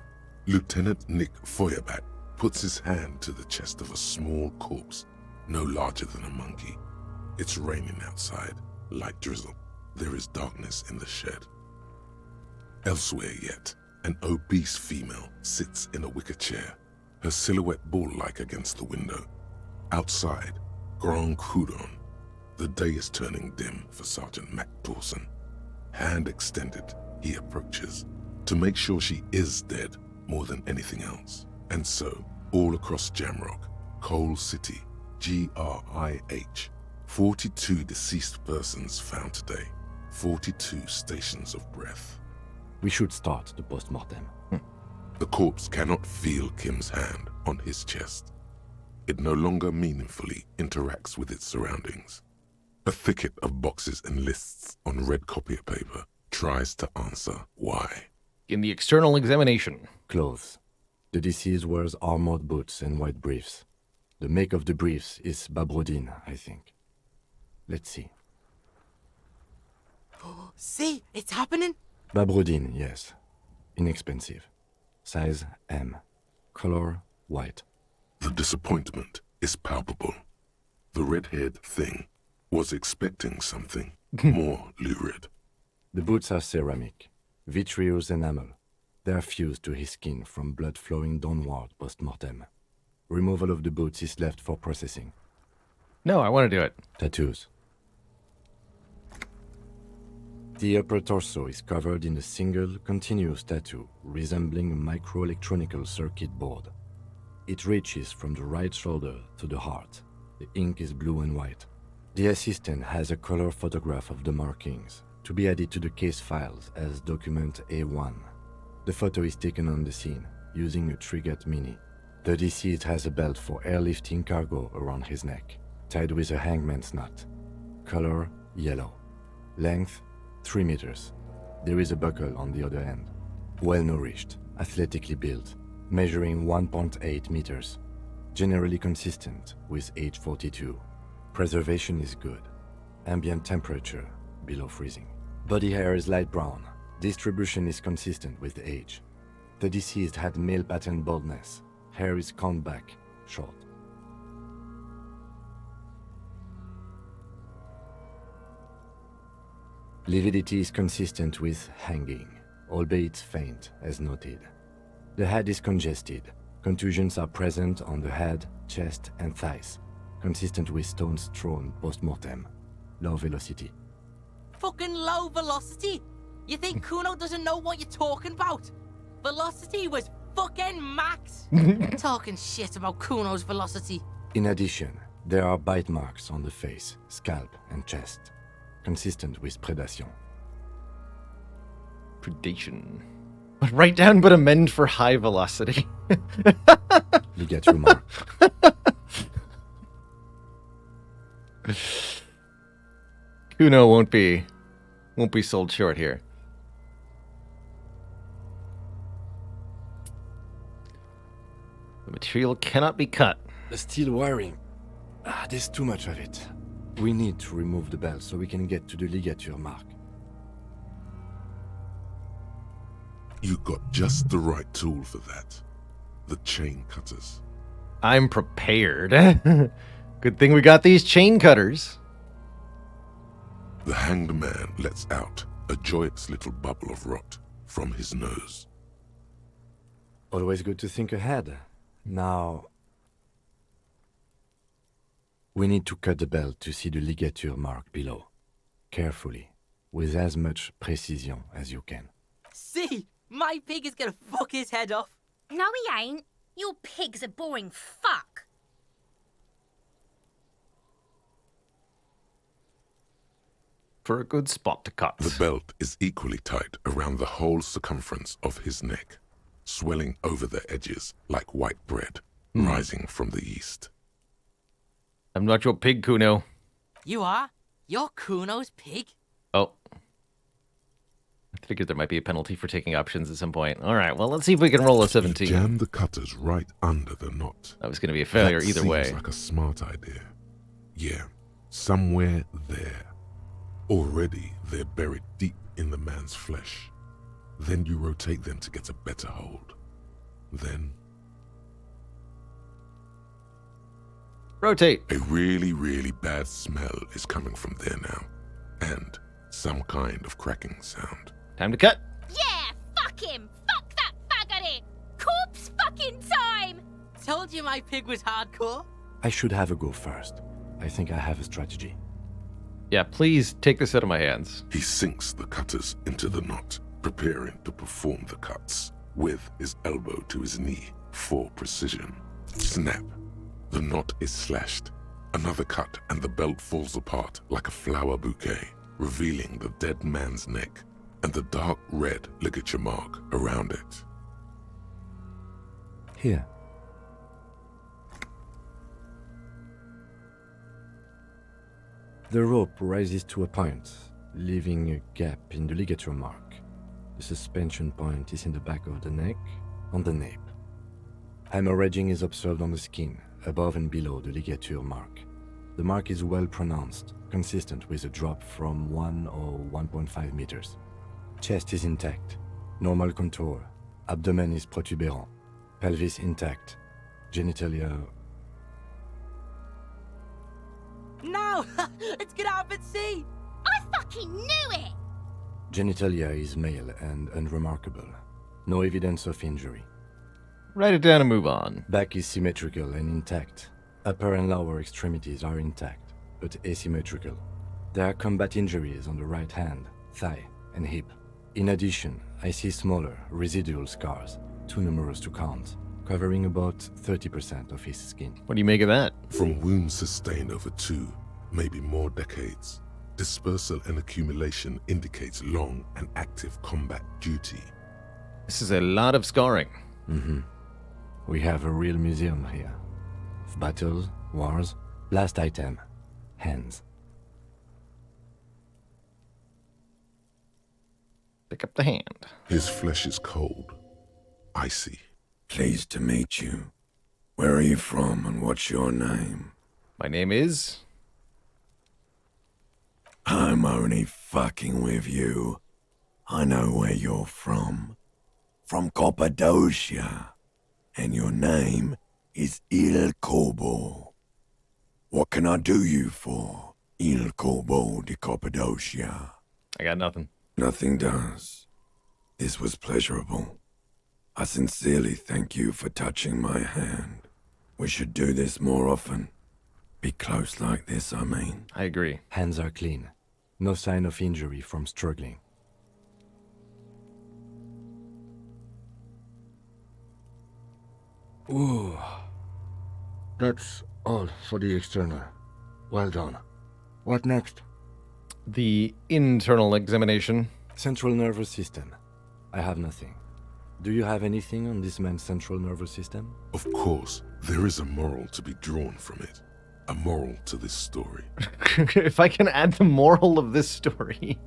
Lieutenant Nick Feuerbat puts his hand to the chest of a small corpse, no larger than a monkey. It's raining outside, light drizzle. There is darkness in the shed. Elsewhere yet, an obese female sits in a wicker chair, her silhouette bull-like against the window. Outside, Grand Coudon. The day is turning dim for Sergeant Mac Dawson. Hand extended, he approaches, to make sure she is dead more than anything else. And so, all across Jamrock, Coal City, GRIH, 42 deceased persons found today, 42 stations of breath. We should start the post-mortem. The corpse cannot feel Kim's hand on his chest. It no longer meaningfully interacts with its surroundings. A thicket of boxes and lists on red copier paper tries to answer why. In the external examination. Clothes. The deceased wears armored boots and white briefs. The make of the briefs is Babrodine, I think. Let's see. See, it's happening. Babrodine, yes. Inexpensive. Size M. Color white. The disappointment is palpable. The red-haired thing was expecting something more lurid. The boots are ceramic, vitreous enamel. They are fused to his skin from blood flowing downward post-mortem. Removal of the boots is left for processing. No, I want to do it. Tattoos. The upper torso is covered in a single, continuous tattoo resembling a microelectronical circuit board. It reaches from the right shoulder to the heart. The ink is blue and white. The assistant has a color photograph of the markings to be added to the case files as document A1. The photo is taken on the scene using a Trigat Mini. The deceased has a belt for airlifting cargo around his neck, tied with a hangman's knot. Color yellow. Length 3 meters. There is a buckle on the other end. Well-nourished, athletically built, measuring 1.8 meters. Generally consistent with age 42. Preservation is good. Ambient temperature below freezing. Body hair is light brown. Distribution is consistent with age. The deceased had male pattern baldness. Hair is combed back, short. Lividity is consistent with hanging, albeit faint, as noted. The head is congested. Contusions are present on the head, chest, and thighs, consistent with stones thrown post-mortem. Low velocity. Fucking low velocity. You think Kuno doesn't know what you're talking about? Velocity was fucking max. Talking shit about Kuno's velocity. In addition, there are bite marks on the face, scalp, and chest, consistent with predation. Predation. Write down but amend for high velocity. Ligature mark. Kuno won't be sold short here. The material cannot be cut. The steel wiring. There's too much of it. We need to remove the belt so we can get to the ligature mark. You got just the right tool for that. The chain cutters. I'm prepared. Good thing we got these chain cutters. The hanged man lets out a joyous little bubble of rot from his nose. Always good to think ahead. Now, we need to cut the belt to see the ligature mark below. Carefully, with as much precision as you can. See, my pig is gonna fuck his head off. No, he ain't. Your pig's a boring fuck. For a good spot to cut. The belt is equally tight around the whole circumference of his neck, swelling over the edges like white bread rising from the east. I'm not your pig, Kuno. You are? You're Kuno's pig? Oh. I figured there might be a penalty for taking options at some point. All right, well, let's see if we can roll a 17. Jam the cutters right under the knot. That was going to be a failure That either seems way. like a smart idea. Yeah, somewhere there. Already, they're buried deep in the man's flesh. Then you rotate them to get a better hold. Then... rotate. A really, really bad smell is coming from there now. And some kind of cracking sound. Time to cut. Yeah, fuck him. Fuck that faggot. Corpse fucking time. Told you my pig was hardcore. I should have a go first. I think I have a strategy. Yeah, please take this out of my hands. He sinks the cutters into the knot, preparing to perform the cuts, with his elbow to his knee for precision. Snap. The knot is slashed. Another cut and the belt falls apart like a flower bouquet, revealing the dead man's neck and the dark red ligature mark around it. Here. The rope rises to a point, leaving a gap in the ligature mark. The suspension point is in the back of the neck, on the nape. Hemorrhaging is observed on the skin, above and below the ligature mark. The mark is well pronounced, consistent with a drop from 1 or 1.5 meters. Chest is intact, normal contour, abdomen is protuberant, pelvis intact, genitalia... No! Let's get up and see! I fucking knew it! Genitalia is male and unremarkable. No evidence of injury. Write it down and move on. Back is symmetrical and intact. Upper and lower extremities are intact, but asymmetrical. There are combat injuries on the right hand, thigh, and hip. In addition, I see smaller, residual scars, too numerous to count, covering about 30% of his skin. What do you make of that? From wounds sustained over 2, maybe more decades, dispersal and accumulation indicates long and active combat duty. This is a lot of scarring. Mm-hmm. We have a real museum here. Of battles, wars, last item, hands. Pick up the hand. His flesh is cold, icy. Pleased to meet you. Where are you from and what's your name? My name is... I'm only fucking with you. I know where you're from. From Cappadocia. And your name is Il Corbo. What can I do you for, Il Corbo de Cappadocia? I got nothing. Nothing does. This was pleasurable. I sincerely thank you for touching my hand. We should do this more often. Be close like this, I mean. I agree. Hands are clean. No sign of injury from struggling. Ooh. That's all for the external. Well done. What next? The internal examination. Central nervous system. I have nothing. Do you have anything on this man's central nervous system? Of course, there is a moral to be drawn from it. A moral to this story. If I can add the moral of this story.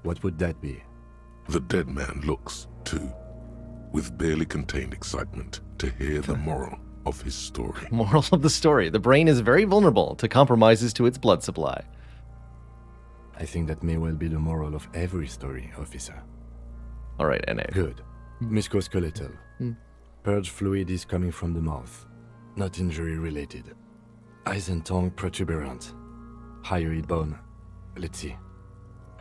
What would that be? The dead man looks, too, with barely contained excitement to hear the moral of his story. Moral of the story. The brain is very vulnerable to compromises to its blood supply. I think that may well be the moral of every story, officer. All right, N.A. Good. Musculoskeletal. Purge fluid is coming from the mouth. Not injury related. Eyes and tongue protuberant. Hyoid bone. Let's see.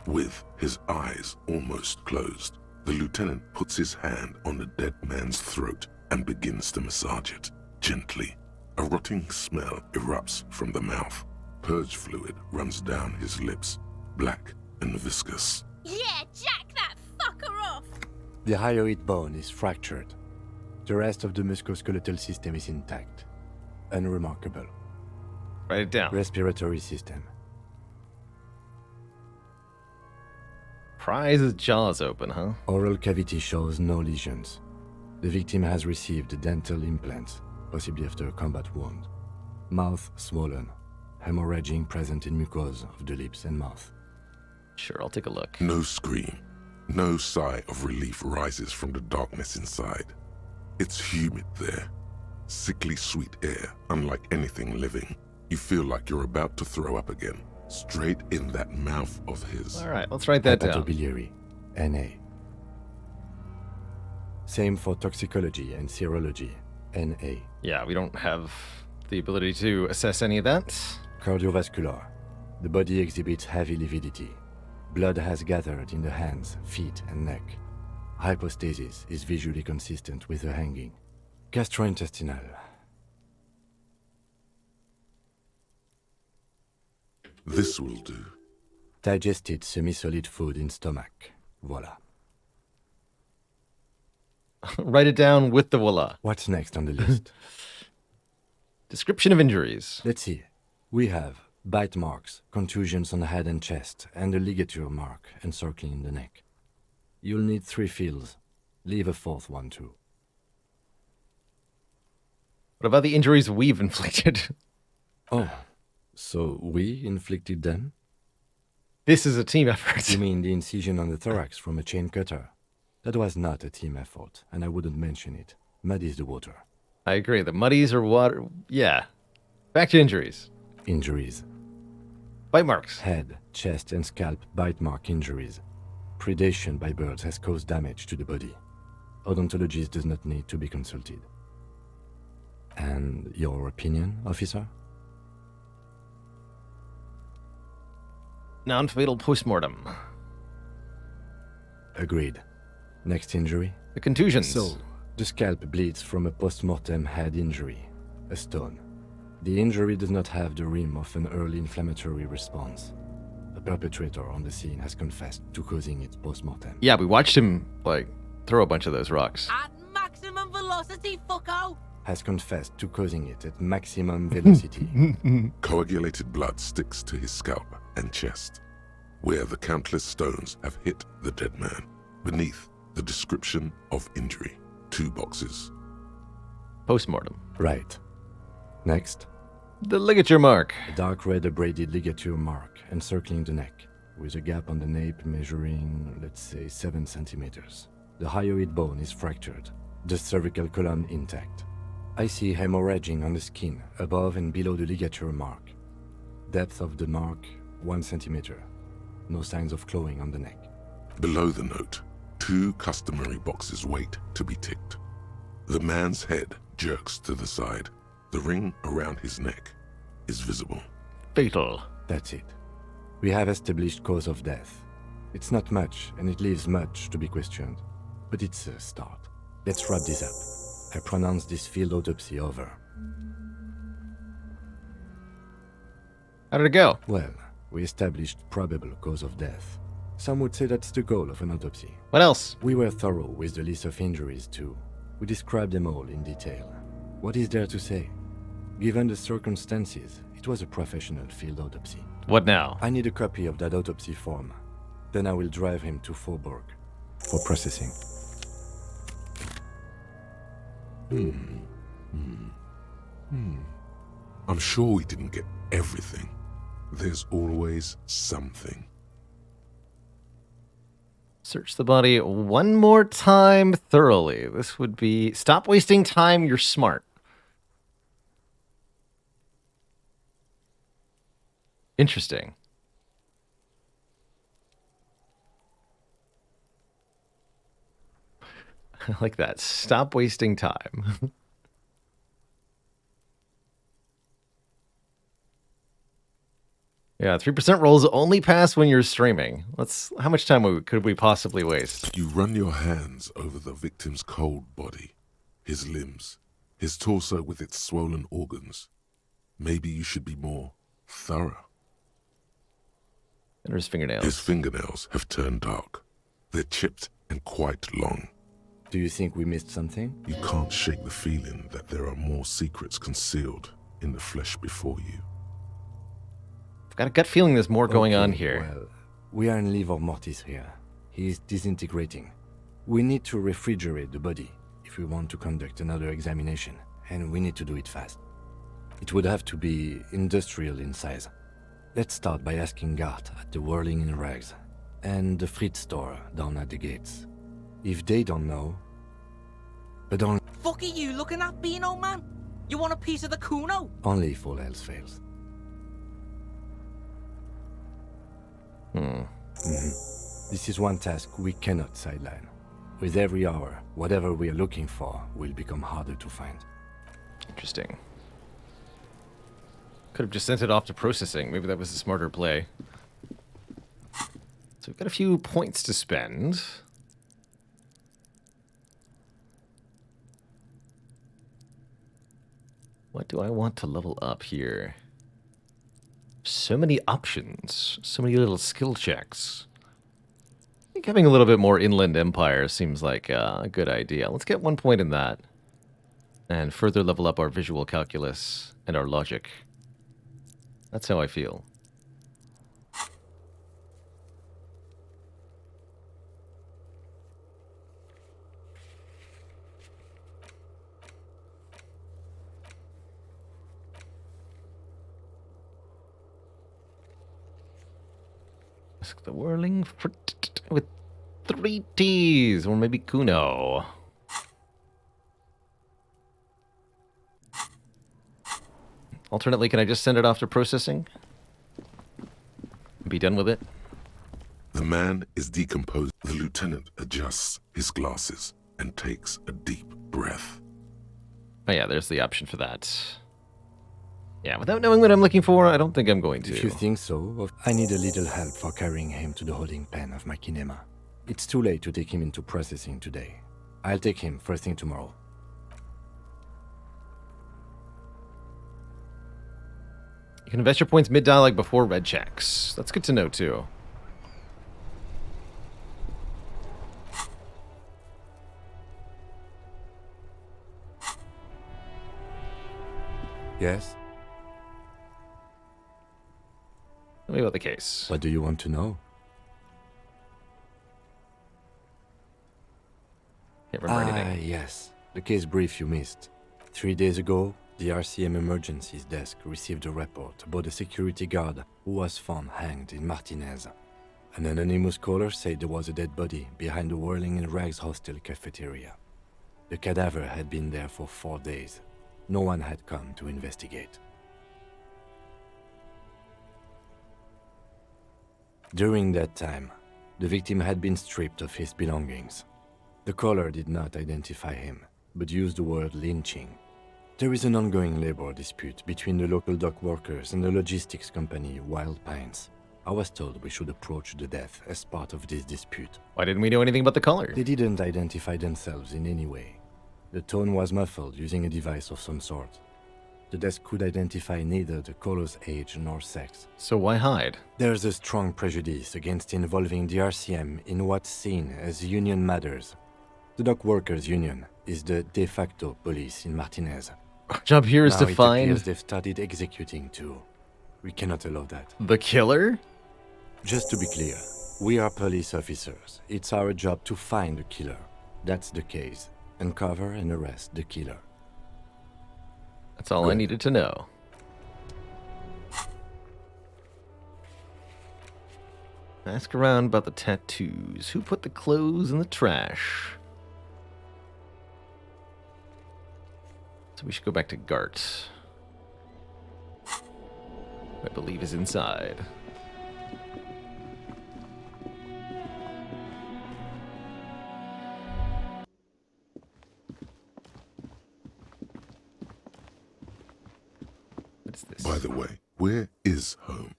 With his eyes almost closed, the lieutenant puts his hand on the dead man's throat and begins to massage it, gently. A rotting smell erupts from the mouth. Purge fluid runs down his lips, black and viscous. Yeah, jack that fucker off! The hyoid bone is fractured. The rest of the musculoskeletal system is intact. Unremarkable. Write it down. Respiratory system. Pries his jaws open, huh? Oral cavity shows no lesions. The victim has received dental implants, possibly after a combat wound. Mouth swollen. Hemorrhaging present in mucosa of the lips and mouth. Sure, I'll take a look. No scream. No sigh of relief rises from the darkness inside. It's humid there. Sickly sweet air, unlike anything living. You feel like you're about to throw up again, straight in that mouth of his. All right, let's write that down. Hepatobiliary, NA. Same for toxicology and serology, NA. Yeah, we don't have the ability to assess any of that. Cardiovascular. The body exhibits heavy lividity. Blood has gathered in the hands, feet, and neck. Hypostasis is visually consistent with the hanging. Gastrointestinal. This will do. Digested semi-solid food in stomach. Voila. Write it down with the voila. What's next on the list? Description of injuries. Let's see. We have bite marks, contusions on the head and chest, and a ligature mark encircling the neck. You'll need 3 feels. Leave a 4th one too. What about the injuries we've inflicted? Oh, so we inflicted them? This is a team effort. You mean the incision on the thorax from a chain cutter? That was not a team effort, and I wouldn't mention it. Muddies the water. I agree. The muddies are water. Yeah. Back to injuries. Injuries. Bite marks. Head, chest, and scalp bite mark injuries. Predation by birds has caused damage to the body. Odontologist does not need to be consulted. And your opinion, officer? Non-fatal postmortem. Agreed. Next injury? The contusions. So, the scalp bleeds from a postmortem head injury, a stone. The injury does not have the rim of an early inflammatory response. The perpetrator on the scene has confessed to causing it postmortem. Yeah, we watched him, throw a bunch of those rocks. At maximum velocity, fucko! Has confessed to causing it at maximum velocity. Coagulated blood sticks to his scalp and chest, where the countless stones have hit the dead man. Beneath, the description of injury. 2 boxes. Postmortem. Right. Next. The ligature mark. A dark red abraded ligature mark encircling the neck, with a gap on the nape measuring, let's say, 7 centimeters. The hyoid bone is fractured, the cervical column intact. I see hemorrhaging on the skin, above and below the ligature mark. Depth of the mark, 1 centimeter. No signs of clawing on the neck. Below the note, 2 customary boxes wait to be ticked. The man's head jerks to the side. The ring around his neck is visible. Fatal. That's it. We have established cause of death. It's not much, and it leaves much to be questioned. But it's a start. Let's wrap this up. I pronounce this field autopsy over. How did it go? Well, we established probable cause of death. Some would say that's the goal of an autopsy. What else? We were thorough with the list of injuries, too. We described them all in detail. What is there to say? Given the circumstances, it was a professional field autopsy. What now? I need a copy of that autopsy form. Then I will drive him to Faubourg for processing. I'm sure we didn't get everything. There's always something. Search the body one more time thoroughly. This would be... Stop wasting time, you're smart. Interesting. I like that. Stop wasting time. Yeah, 3% rolls only pass when you're streaming. How much time could we possibly waste? You run your hands over the victim's cold body, his limbs, his torso with its swollen organs. Maybe you should be more thorough. And his fingernails. His fingernails have turned dark. They're chipped and quite long. Do you think we missed something? You can't shake the feeling that there are more secrets concealed in the flesh before you. I've got a gut feeling there's more going on here. Well, we are in livor mortis here. He is disintegrating. We need to refrigerate the body if we want to conduct another examination, and we need to do it fast. It would have to be industrial in size. Let's start by asking Gart at the Whirling in Rags and the Fritz store down at the gates. If they don't know, but Fuck are you looking at, Beano man? You want a piece of the Kuno? only if all else fails. This is one task we cannot sideline. With every hour, whatever we are looking for will become harder to find. Interesting. Could have just sent it off to processing. Maybe that was a smarter play. So we've got a few points to spend. What do I want to level up here? So many options. So many little skill checks. I think having a little bit more Inland Empire seems like a good idea. Let's get 1 point in that. And further level up our visual calculus and our logic. That's how I feel. The Whirling with 3 T's, or maybe Kuno. Alternately, can I just send it off to processing? Be done with it? The man is decomposed. The lieutenant adjusts his glasses and takes a deep breath. Oh yeah, there's the option for that. Yeah, without knowing what I'm looking for, I don't think I'm going to. If you think so, I need a little help for carrying him to the holding pen of my kinema. It's too late to take him into processing today. I'll take him first thing tomorrow. You can invest your points mid-dialogue before red checks. That's good to know, too. Yes? Tell me about the case. What do you want to know? Can't remember anything. Yes. The case brief you missed. 3 days ago, the RCM Emergencies Desk received a report about a security guard who was found hanged in Martinez. An anonymous caller said there was a dead body behind the Whirling in Rags hostel cafeteria. The cadaver had been there for 4 days. No one had come to investigate. During that time, the victim had been stripped of his belongings. The caller did not identify him, but used the word lynching. There is an ongoing labor dispute between the local dock workers and the logistics company Wild Pines. I was told we should approach the death as part of this dispute. Why didn't we know anything about the caller? They didn't identify themselves in any way. The tone was muffled using a device of some sort. The desk could identify neither the caller's age nor sex. So why hide? There's a strong prejudice against involving the RCM in what's seen as union matters. The Dock Workers Union is the de facto police in Martinez. Job here is Now to it find appears they've started executing too. We cannot allow that. the killer? Just to be clear, we are police officers. It's our job to find the killer. That's the case. Uncover and arrest the killer. That's all I needed to know. Ask around about the tattoos. Who put the clothes in the trash? So we should go back to Gart. Who I believe is inside. What's this? By the way, where is home?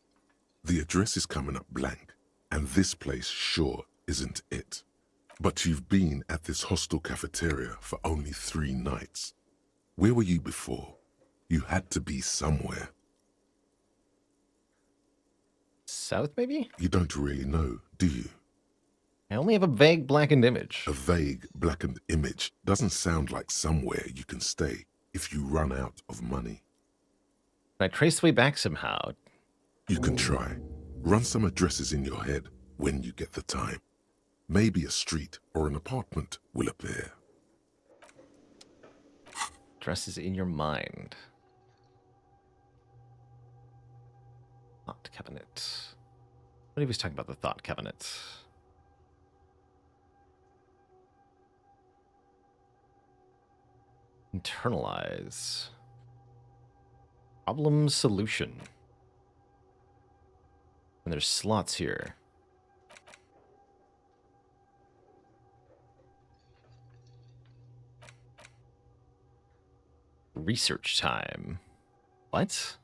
The address is coming up blank, and this place sure isn't it. But you've been at this hostel cafeteria for only 3 nights. Where were you before? You had to be somewhere. South, maybe? You don't really know, do you? I only have a vague blackened image. A vague blackened image doesn't sound like somewhere you can stay if you run out of money. Can I trace the way back somehow? You can try. Run some addresses in your head when you get the time. Maybe a street or an apartment will appear. Addresses in your mind. Thought cabinet. What he was talking about the thought cabinet. Internalize. Problem solution. And there's slots here. Research time. What?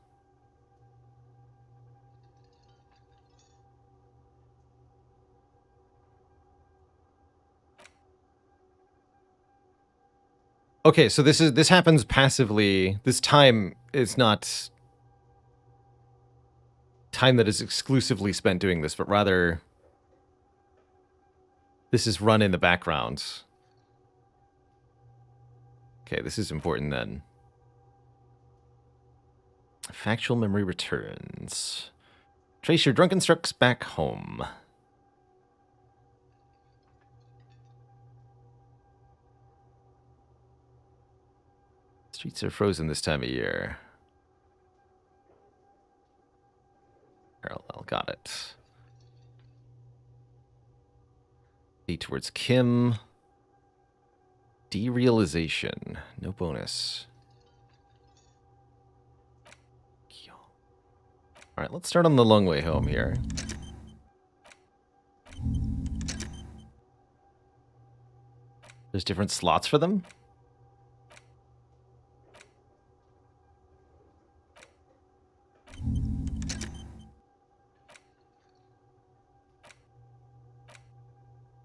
Okay, so this happens passively. This time is not time that is exclusively spent doing this, but rather this is run in the background. Okay, this is important then. Factual memory returns. Trace your drunken strucks back home. Streets are frozen this time of year. Parallel, got it. Lead towards Kim. Derealization, no bonus. All right, let's start on the long way home here. There's different slots for them.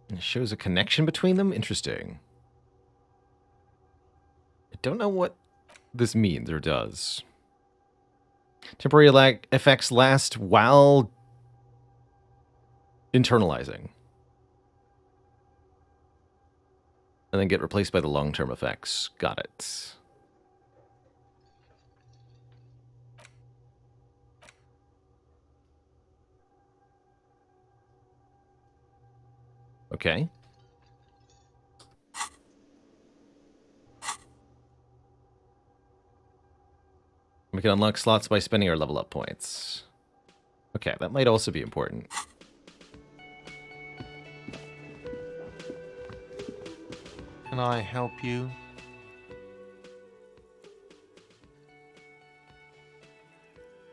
And it shows a connection between them. Interesting. I don't know what this means or does. Temporary lag effects last while internalizing. And then get replaced by the long-term effects. Got it. Okay. We can unlock slots by spending our level up points. Okay, that might also be important. Can I help you?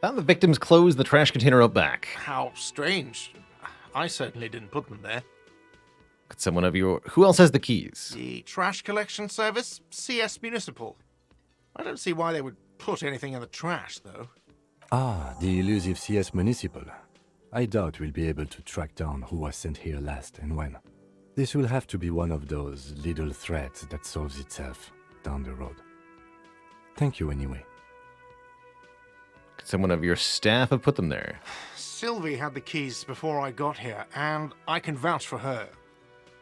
Found the victim's clothes in the trash container out back. How strange. I certainly didn't put them there. Could someone of your... Who else has the keys? The trash collection service? CS Municipal. I don't see why they would put anything in the trash, though. Ah, the elusive CS Municipal. I doubt we'll be able to track down who was sent here last and when. This will have to be one of those little threats that solves itself down the road. Thank you anyway. Could someone of your staff have put them there? Sylvie had the keys before I got here, and I can vouch for her.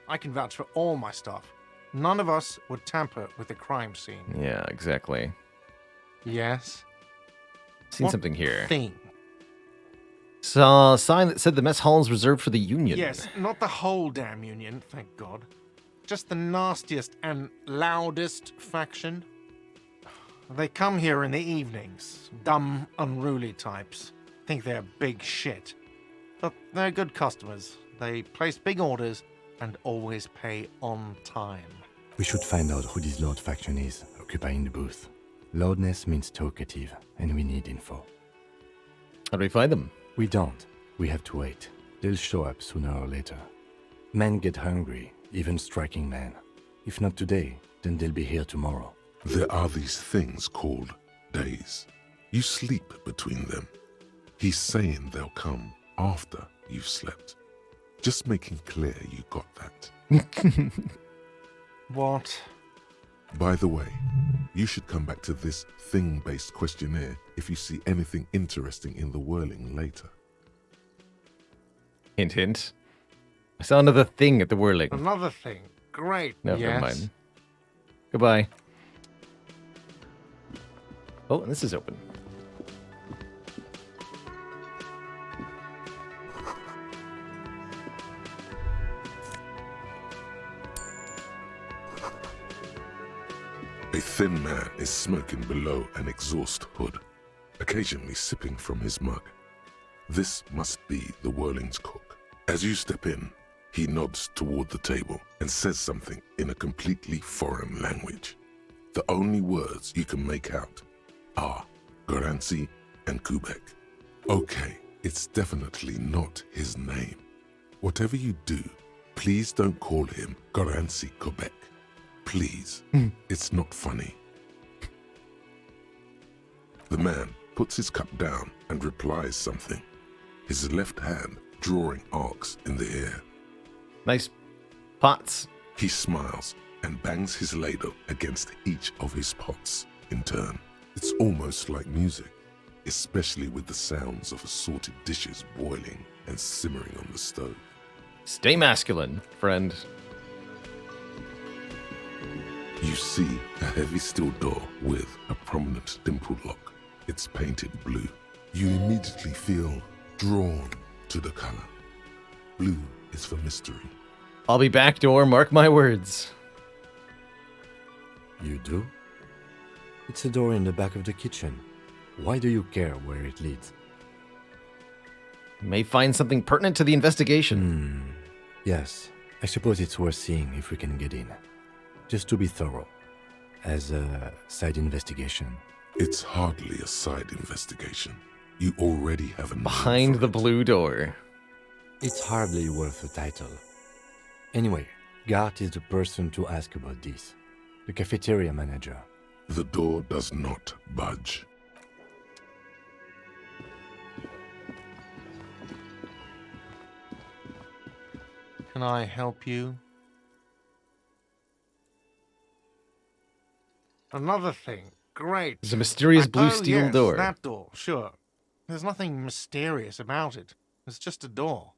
I can vouch for all my staff. None of us would tamper with the crime scene. Yeah, exactly. Yes? Seen What something here. thing? Saw a sign that said the mess hall is reserved for the Union. Yes, not the whole damn Union, thank God. Just the nastiest and loudest faction. They come here in the evenings. Dumb, unruly types. Think they're big shit. But they're good customers. They place big orders and always pay on time. We should find out who this Lord faction is, occupying the booth. Loudness means talkative, and we need info. How do we find them? We don't. We have to wait. They'll show up sooner or later. Men get hungry, even striking men. If not today, then they'll be here tomorrow. There are these things called days. You sleep between them. He's saying they'll come after you've slept. Just making clear you got that. What? By the way, you should come back to this thing-based questionnaire if you see anything interesting in the whirling later. Hint, hint. I saw another thing at the whirling. Another thing. Great. No, yes. never mind. Goodbye. Oh, and this is open. A thin man is smoking below an exhaust hood, occasionally sipping from his mug. This must be the Whirling's cook. As you step in, he nods toward the table and says something in a completely foreign language. The only words you can make out are Goranci and Kubek. Okay, it's definitely not his name. Whatever you do, please don't call him Goranci Kubek. Please, it's not funny. The man puts his cup down and replies something, his left hand drawing arcs in the air. Nice pots. He smiles and bangs his ladle against each of his pots in turn. It's almost like music, especially with the sounds of assorted dishes boiling and simmering on the stove. Stay masculine, friend. You see a heavy steel door with a prominent dimpled lock. It's painted blue. You immediately feel drawn to the color. Blue is for mystery. I'll be back door, mark my words. You do? It's a door in the back of the kitchen. Why do you care where it leads? You may find something pertinent to the investigation. Yes, I suppose it's worth seeing if we can get in. Just to be thorough, as a side investigation. It's hardly a side investigation. You already have a name Behind for the it. blue door. It's hardly worth a title. Anyway, Gart is the person to ask about this. The cafeteria manager. The door does not budge. Can I help you? Another thing. Great. There's a mysterious blue Oh, steel yes, door. That door, sure. There's nothing mysterious about it. It's just a door.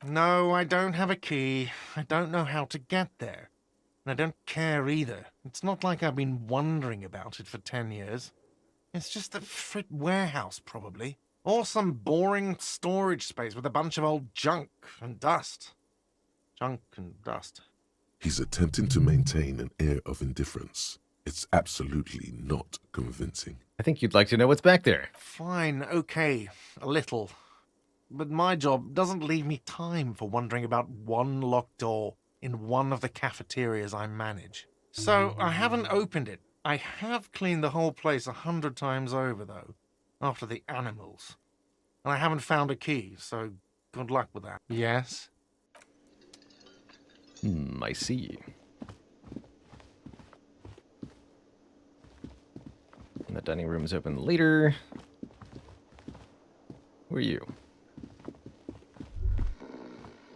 No, I don't have a key. I don't know how to get there. And I don't care either. It's not like I've been wondering about it for 10 years. It's just a frit warehouse, probably. Or some boring storage space with a bunch of old junk and dust. Junk and dust. He's attempting to maintain an air of indifference. It's absolutely not convincing. I think you'd like to know what's back there. Fine, okay, a little. But my job doesn't leave me time for wondering about one locked door in one of the cafeterias I manage. So I haven't opened it. I have cleaned the whole place 100 times over, though, after the animals. And I haven't found a key, so good luck with that. Yes? I see. And the dining room is open later. Who are you?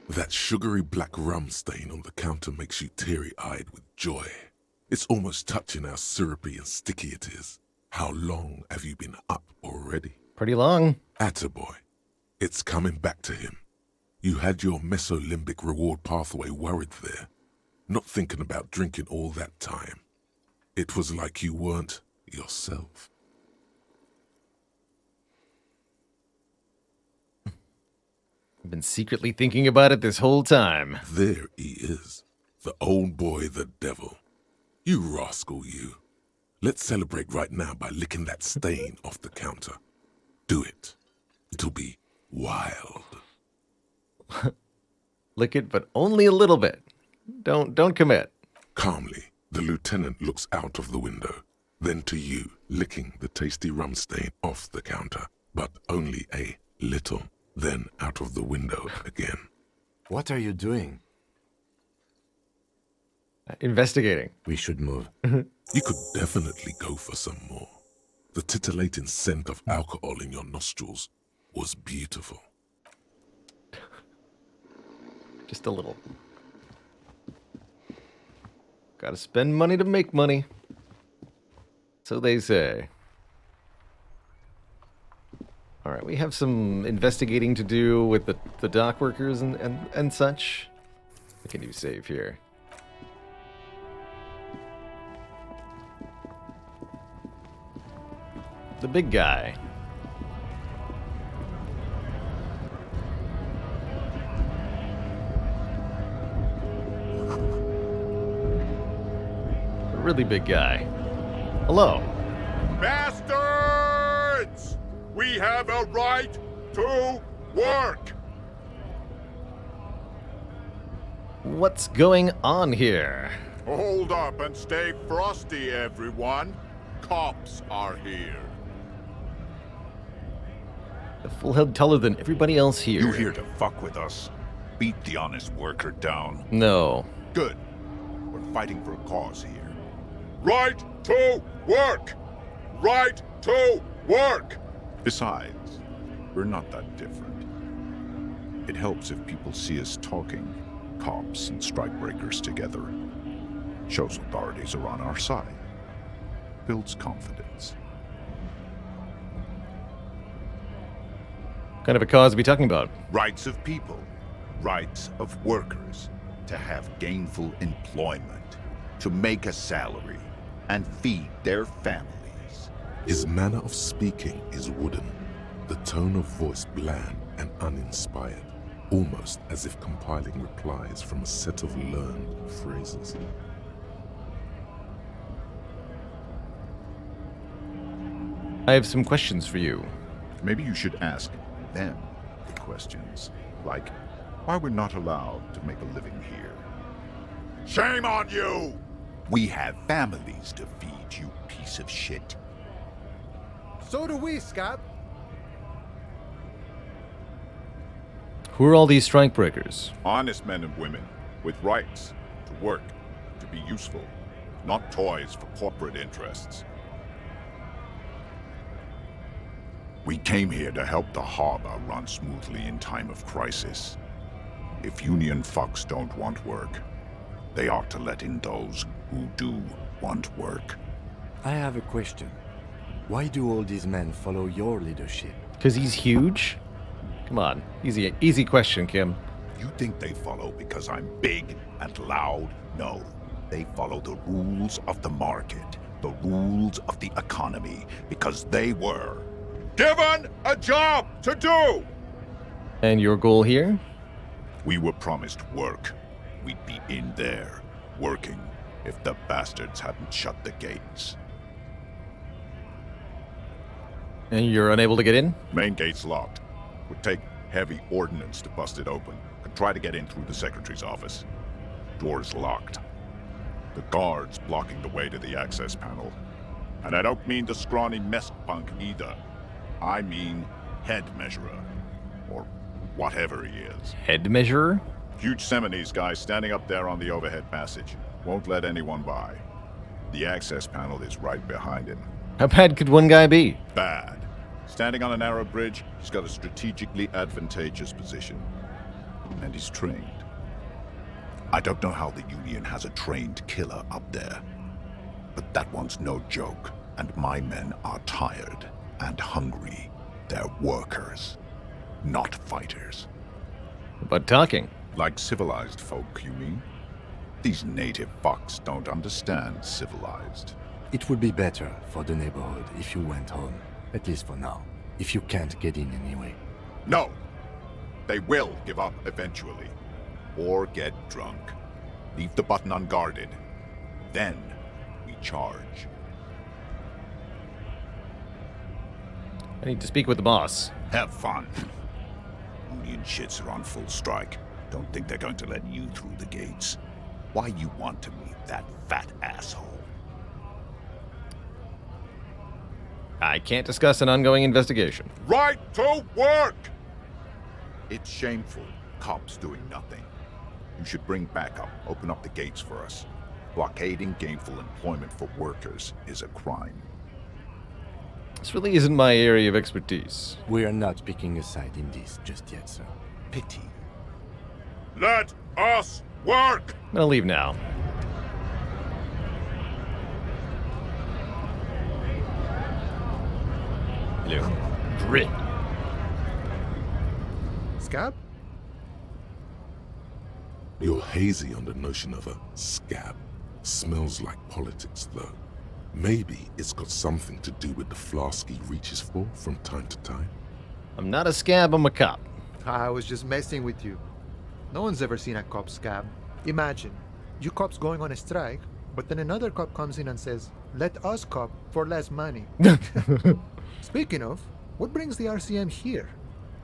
That sugary black rum stain on the counter makes you teary-eyed with joy. It's almost touching how syrupy and sticky it is. How long have you been up already? Pretty long. Attaboy. It's coming back to him. You had your mesolimbic reward pathway worried there. not thinking about drinking all that time. It was like you weren't yourself. I've been secretly thinking about it this whole time. There he is, the old boy, the devil. You rascal, you. Let's celebrate right now by licking that stain off the counter. Do it. It'll be wild. Lick it, but only a little bit. Don't commit. Calmly, the lieutenant looks out of the window, then to you, licking the tasty rum stain off the counter, but only a little, then out of the window again. What are you doing? Investigating. We should move. You could definitely go for some more. The titillating scent of alcohol in your nostrils was beautiful. Just a little. Gotta spend money to make money. So they say. Alright, we have some investigating to do with the dock workers and such. What can you save here? The big guy. A really big guy. Hello. Bastards! We have a right to work! What's going on here? Hold up and stay frosty, everyone. Cops are here. A full head taller than everybody else here. You here to fuck with us? Beat the honest worker down. No. Good. We're fighting for a cause here. Right to work! Right to work! Besides, we're not that different. It helps if people see us talking, cops and strikebreakers together. Shows authorities are on our side. Builds confidence. What kind of a cause are we talking about? Rights of people. Rights of workers. To have gainful employment. To make a salary. And feed their families. His manner of speaking is wooden, the tone of voice bland and uninspired, almost as if compiling replies from a set of learned phrases. I have some questions for you. Maybe you should ask them the questions, like why we're not allowed to make a living here. Shame on you! We have families to feed, you piece of shit. So do we, Scott. Who are all these strikebreakers? Honest men and women with rights to work, to be useful, not toys for corporate interests. We came here to help the harbor run smoothly in time of crisis. If union fucks don't want work, they ought to let in those who do want work. I have a question. Why do all these men follow your leadership? Because he's huge? Come on, easy question, Kim. You think they follow because I'm big and loud? No. They follow the rules of the market, the rules of the economy, because they were given a job to do! And your goal here? We were promised work. We'd be in there, working, if the bastards hadn't shut the gates. And you're unable to get in? Main gate's locked. Would take heavy ordnance to bust it open. Could try to get in through the secretary's office. Door's locked. The guard's blocking the way to the access panel. And I don't mean the scrawny mess punk either. I mean head measurer. Or whatever he is. Head measurer? Huge Seminese guy standing up there on the overhead passage. Won't let anyone by. The access panel is right behind him. How bad could one guy be? Bad. Standing on a narrow bridge, he's got a strategically advantageous position. And he's trained. I don't know how the Union has a trained killer up there. But that one's no joke. And my men are tired and hungry. They're workers, not fighters. But talking. Like civilized folk, you mean? These native fucks don't understand civilized. It would be better for the neighborhood if you went home, at least for now, if you can't get in anyway. No! They will give up eventually. Or get drunk. Leave the button unguarded. Then we charge. I need to speak with the boss. Have fun. Union shits are on full strike. Don't think they're going to let you through the gates. Why you want to meet that fat asshole? I can't discuss an ongoing investigation. Right to work! It's shameful. Cops doing nothing. You should bring backup. Open up the gates for us. Blockading gainful employment for workers is a crime. This really isn't my area of expertise. We are not picking a side in this just yet, sir. Pity. Let us work! I'm gonna leave now. Hello. Grit. Scab? You're hazy on the notion of a scab. Smells like politics, though. Maybe it's got something to do with the flask he reaches for from time to time. I'm not a scab, I'm a cop. I was just messing with you. No one's ever seen a cop scab. Imagine, you cops going on a strike, but then another cop comes in and says, let us cop for less money. Speaking of, what brings the RCM here?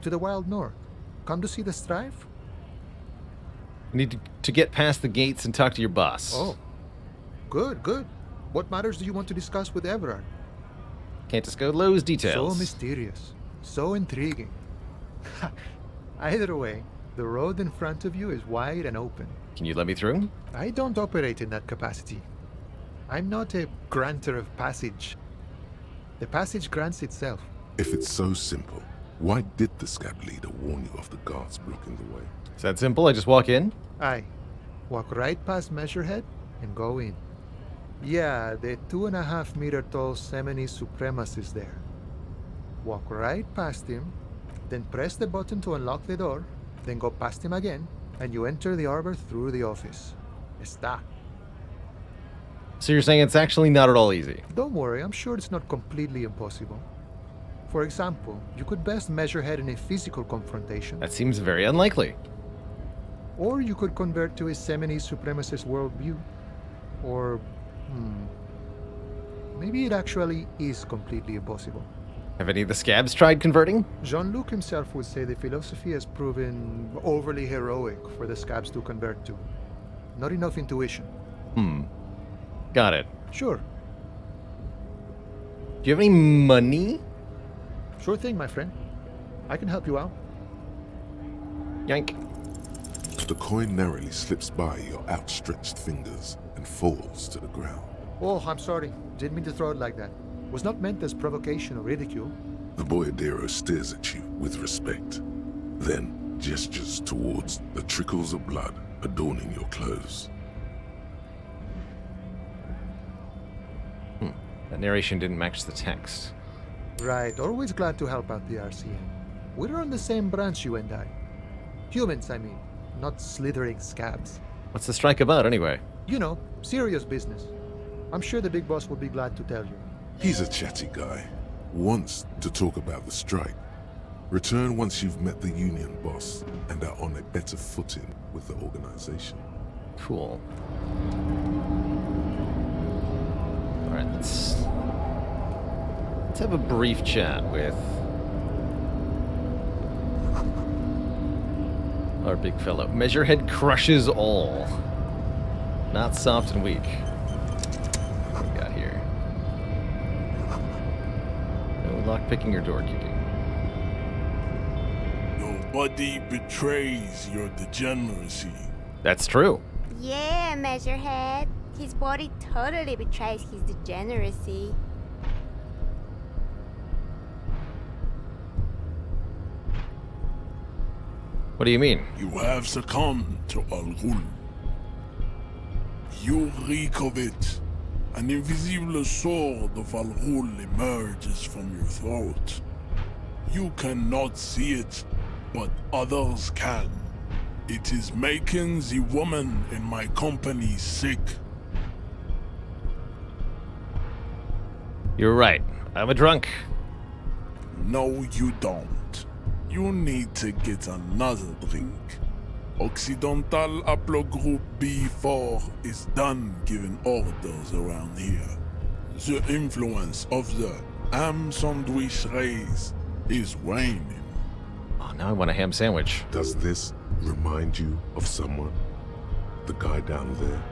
To the Wild North? Come to see the strife? I need to get past the gates and talk to your boss. Oh, good, good. What matters do you want to discuss with Everard? Can't disclose details. So mysterious. So intriguing. Either way, the road in front of you is wide and open. Can you let me through? I don't operate in that capacity. I'm not a granter of passage. The passage grants itself. If it's so simple, why did the scab leader warn you of the guards blocking the way? Is that simple? I just walk in? Aye. Walk right past Measurehead and go in. Yeah, the 2.5 meter tall Semini Supremus is there. Walk right past him, then press the button to unlock the door, then go past him again, and you enter the arbor through the office. Está. So you're saying it's actually not at all easy? Don't worry, I'm sure it's not completely impossible. For example, you could best Measurehead in a physical confrontation. That seems very unlikely. Or you could convert to a Semini Supremacist worldview. Or, maybe it actually is completely impossible. Have any of the scabs tried converting? Jean-Luc himself would say the philosophy has proven overly heroic for the scabs to convert to. Not enough intuition. Got it. Sure. Do you have any money? Sure thing, my friend. I can help you out. Yank. The coin narrowly slips by your outstretched fingers and falls to the ground. Oh, I'm sorry. Didn't mean to throw it like that. Was not meant as provocation or ridicule. The boyardero stares at you with respect, then gestures towards the trickles of blood adorning your clothes. That narration didn't match the text. Right, always glad to help out the RCM. We're on the same branch, you and I. Humans, I mean, not slithering scabs. What's the strike about, anyway? You know, serious business. I'm sure the big boss will be glad to tell you. He's a chatty guy. Wants to talk about the strike. Return once you've met the union boss and are on a better footing with the organization. Cool. Alright, let's have a brief chat with our big fellow. Measurehead crushes all. Not soft and weak. What do we got here? No lockpicking or door kicking. Nobody betrays your degeneracy. That's true. Yeah, Measurehead. His body totally betrays his degeneracy. What do you mean? You have succumbed to Al-Ghul. You reek of it. An invisible sword of Al-Ghul emerges from your throat. You cannot see it, but others can. It is making the woman in my company sick. You're right. I'm a drunk. No, you don't. You need to get another drink. Occidental Haplogroup B4 is done giving orders around here. The influence of the ham sandwich race is waning. Oh, now I want a ham sandwich. Does this remind you of someone? The guy down there?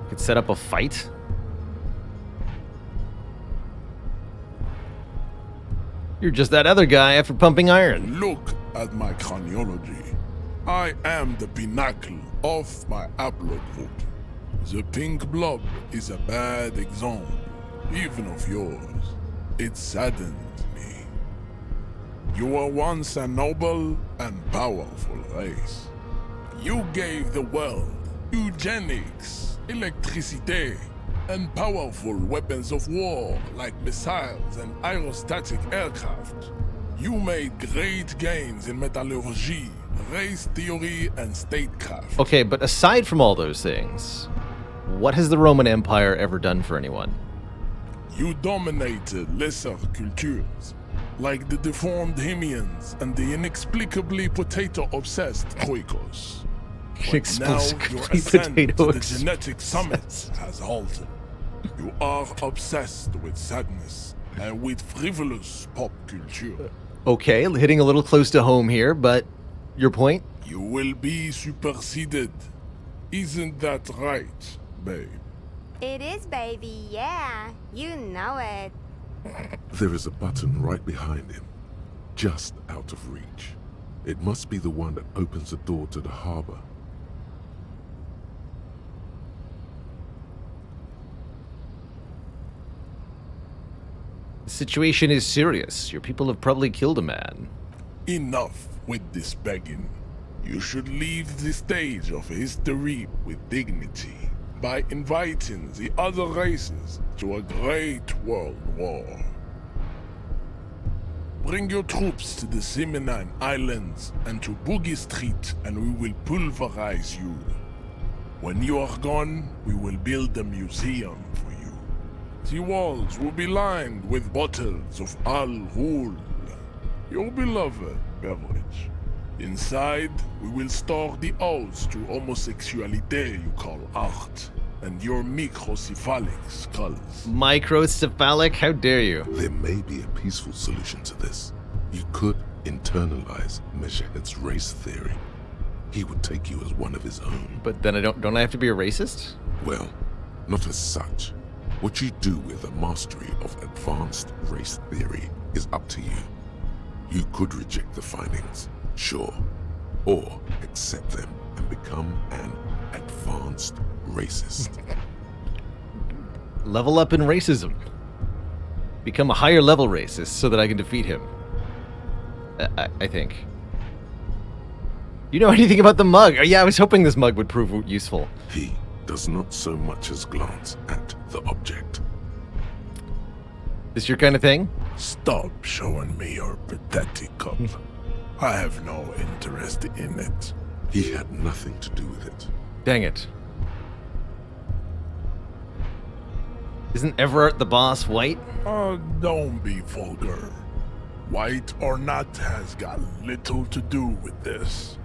Could set up a fight? You're just that other guy after pumping iron. Look at my craniology. I am the pinnacle of my haplogroup. The pink blob is a bad example, even of yours. It saddens me. You were once a noble and powerful race. You gave the world eugenics, electricity, and powerful weapons of war like missiles and aerostatic aircraft. You made great gains in metallurgy, race theory, and statecraft. Okay, but aside from all those things, what has the Roman Empire ever done for anyone? You dominated lesser cultures, like the deformed Hemians and the inexplicably potato-obsessed Troikos. But now your ascent to the genetic summit has halted. You are obsessed with sadness and with frivolous pop culture. Okay, hitting a little close to home here, but your point? You will be superseded. Isn't that right, babe? It is, baby, yeah. You know it. There is a button right behind him, just out of reach. It must be the one that opens the door to the harbor. The situation is serious. Your people have probably killed a man. Enough with this begging. You should leave the stage of history with dignity by inviting the other races to a great world war. Bring your troops to the Simonine Islands and to Boogie Street, and we will pulverize you. When you are gone, we will build a museum for you. The walls will be lined with bottles of Al Ghul, your beloved beverage. Inside, we will store the odes to homosexuality you call art, and your microcephalic skulls. Microcephalic? How dare you? There may be a peaceful solution to this. You could internalize Meshahed's race theory. He would take you as one of his own. But then don't I have to be a racist? Well, not as such. What you do with a mastery of advanced race theory is up to you. You could reject the findings, sure, or accept them and become an advanced racist. Level up in racism. Become a higher level racist so that I can defeat him. I think. You know anything about the mug? Oh, yeah, I was hoping this mug would prove useful. He does not so much as glance at the object. This your kind of thing? Stop showing me your pathetic cup. I have no interest in it. He had nothing to do with it. Dang it. Isn't Everett the boss white? Don't be vulgar. White or not has got little to do with this.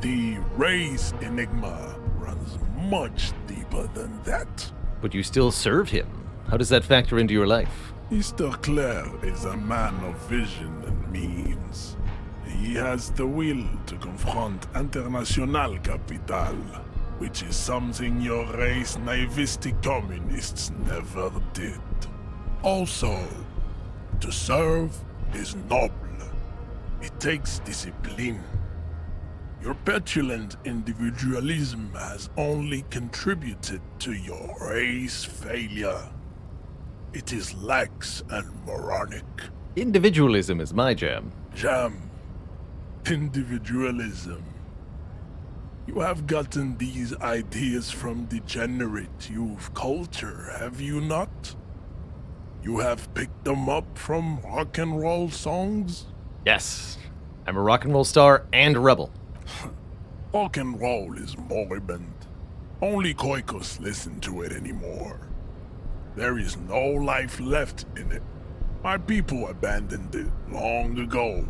The race enigma runs much deeper than that. But you still serve him. How does that factor into your life? Mr. Clare is a man of vision and means. He has the will to confront International Capital, which is something your race naivistic communists never did. Also, to serve is noble. It takes discipline. Your petulant individualism has only contributed to your race failure. It is lax and moronic. Individualism is my jam. Jam. Individualism. You have gotten these ideas from degenerate youth culture, have you not? You have picked them up from rock and roll songs? Yes. I'm a rock and roll star and a rebel. Rock and roll is moribund. Only Koikos listen to it anymore. There is no life left in it. My people abandoned it long ago.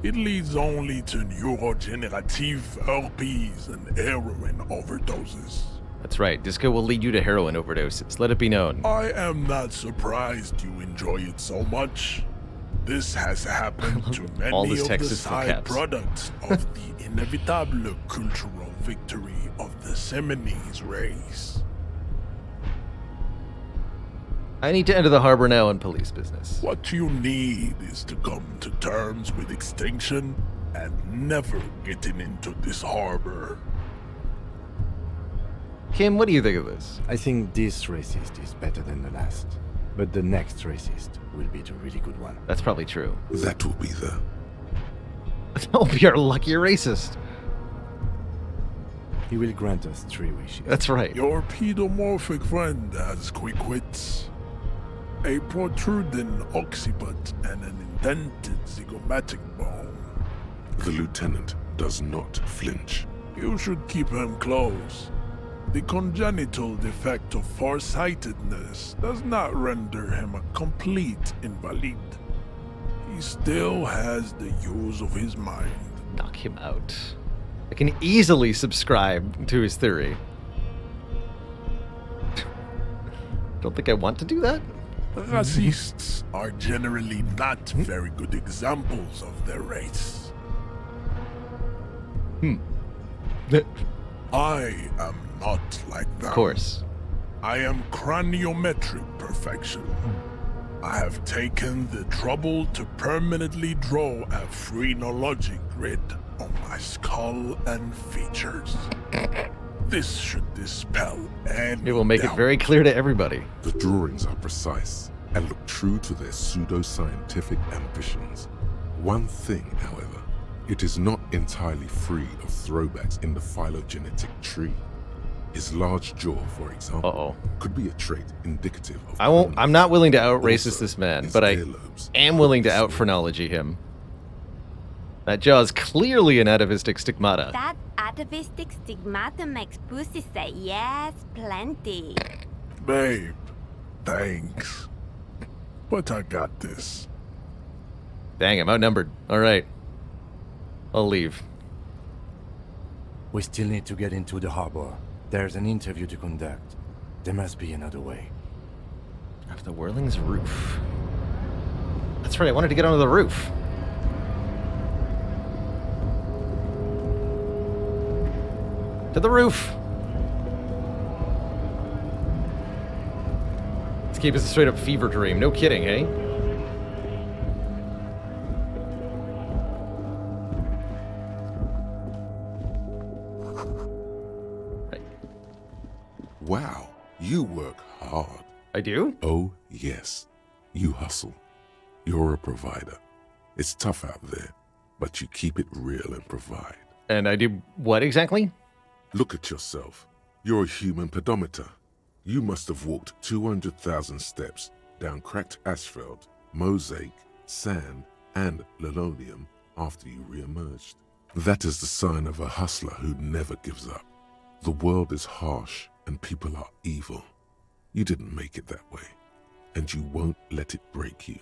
It leads only to neurodegenerative herpes and heroin overdoses. That's right. Disco will lead you to heroin overdoses. Let it be known. I am not surprised you enjoy it so much. This has happened to many All this of text the is for side caps. products of the inevitable cultural victory of the Seminoles race. I need to enter the harbor now and police business. What you need is to come to terms with extinction and never getting into this harbor. Kim, what do you think of this? I think this racist is better than the last. But the next racist will be the really good one. That's probably true. That will be the... That'll be our lucky racist. He will grant us 3 wishes. That's right. Your pedomorphic friend has quick wits, a protruding occiput, and an indented zygomatic bone. The lieutenant does not flinch. You should keep him close. The congenital defect of farsightedness does not render him a complete invalid. He still has the use of his mind. Knock him out. I can easily subscribe to his theory. Don't think I want to do that. Racists are generally not very good examples of their race. I am not like that. Of course. I am craniometric perfection. I have taken the trouble to permanently draw a phrenologic grid on my skull and features. This should dispel any It will make doubt. it very clear to everybody. The drawings are precise and look true to their pseudo-scientific ambitions. One thing, however, it is not entirely free of throwbacks in the phylogenetic tree. His large jaw, for example, could be a trait indicative of... I'm not willing to out-racist Also, this man, his but I earlobes am willing to out-phrenology him. That jaw is clearly an atavistic stigmata. That atavistic stigmata makes pussy say yes, plenty. Babe, thanks. But I got this. Dang, I'm outnumbered. All right. I'll leave. We still need to get into the harbor. There's an interview to conduct. There must be another way. Off the Whirling's roof. That's right, I wanted to get onto the roof. To the roof! Escape is a straight up fever dream. No kidding, eh? Wow, you work hard. I do? Oh, yes. You hustle. You're a provider. It's tough out there, but you keep it real and provide. And I do what exactly? Look at yourself. You're a human pedometer. You must have walked 200,000 steps down cracked asphalt, mosaic, sand, and linoleum after you re-emerged. That is the sign of a hustler who never gives up. The world is harsh and people are evil. You didn't make it that way, and you won't let it break you.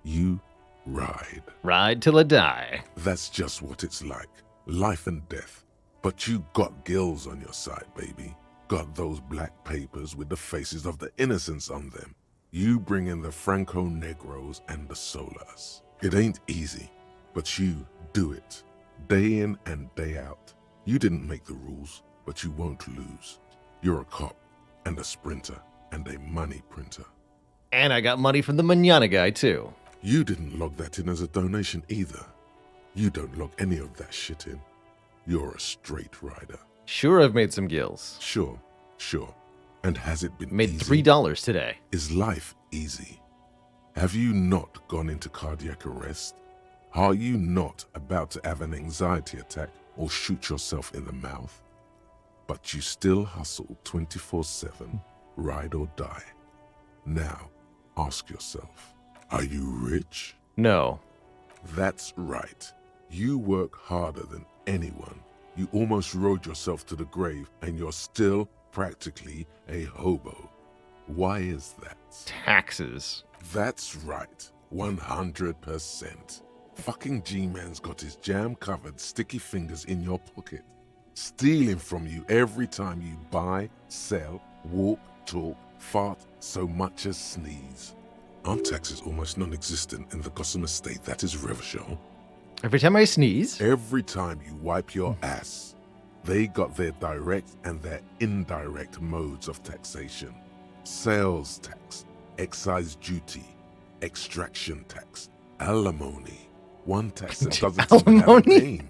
You ride. Ride till I die. That's just what it's like. Life and death. But you got gills on your side, baby. Got those black papers with the faces of the innocents on them. You bring in the Franco-Negros and the Solas. It ain't easy, but you do it. Day in and day out. You didn't make the rules, but you won't lose. You're a cop, and a sprinter, and a money printer. And I got money from the Manana guy, too. You didn't log that in as a donation either. You don't log any of that shit in. You're a straight rider. Sure, I've made some gills. Sure. And has it been Made easy? $3 today. Is life easy? Have you not gone into cardiac arrest? Are you not about to have an anxiety attack or shoot yourself in the mouth? But you still hustle 24/7, ride or die. Now, Ask yourself, are you rich? No. That's right. You work harder than anyone. You almost rode yourself to the grave, and you're still practically a hobo. Why is that? Taxes. That's right. 100%. Fucking G-Man's got his jam-covered sticky fingers in your pocket, stealing from you every time you buy, sell, walk, talk, fart, so much as sneeze. Aren't taxes almost non-existent in the Gotham estate that is Revachol? Every time I sneeze? Every time you wipe your ass. They got their direct and their indirect modes of taxation. Sales tax, excise duty, extraction tax, alimony. One tax that doesn't even have a name.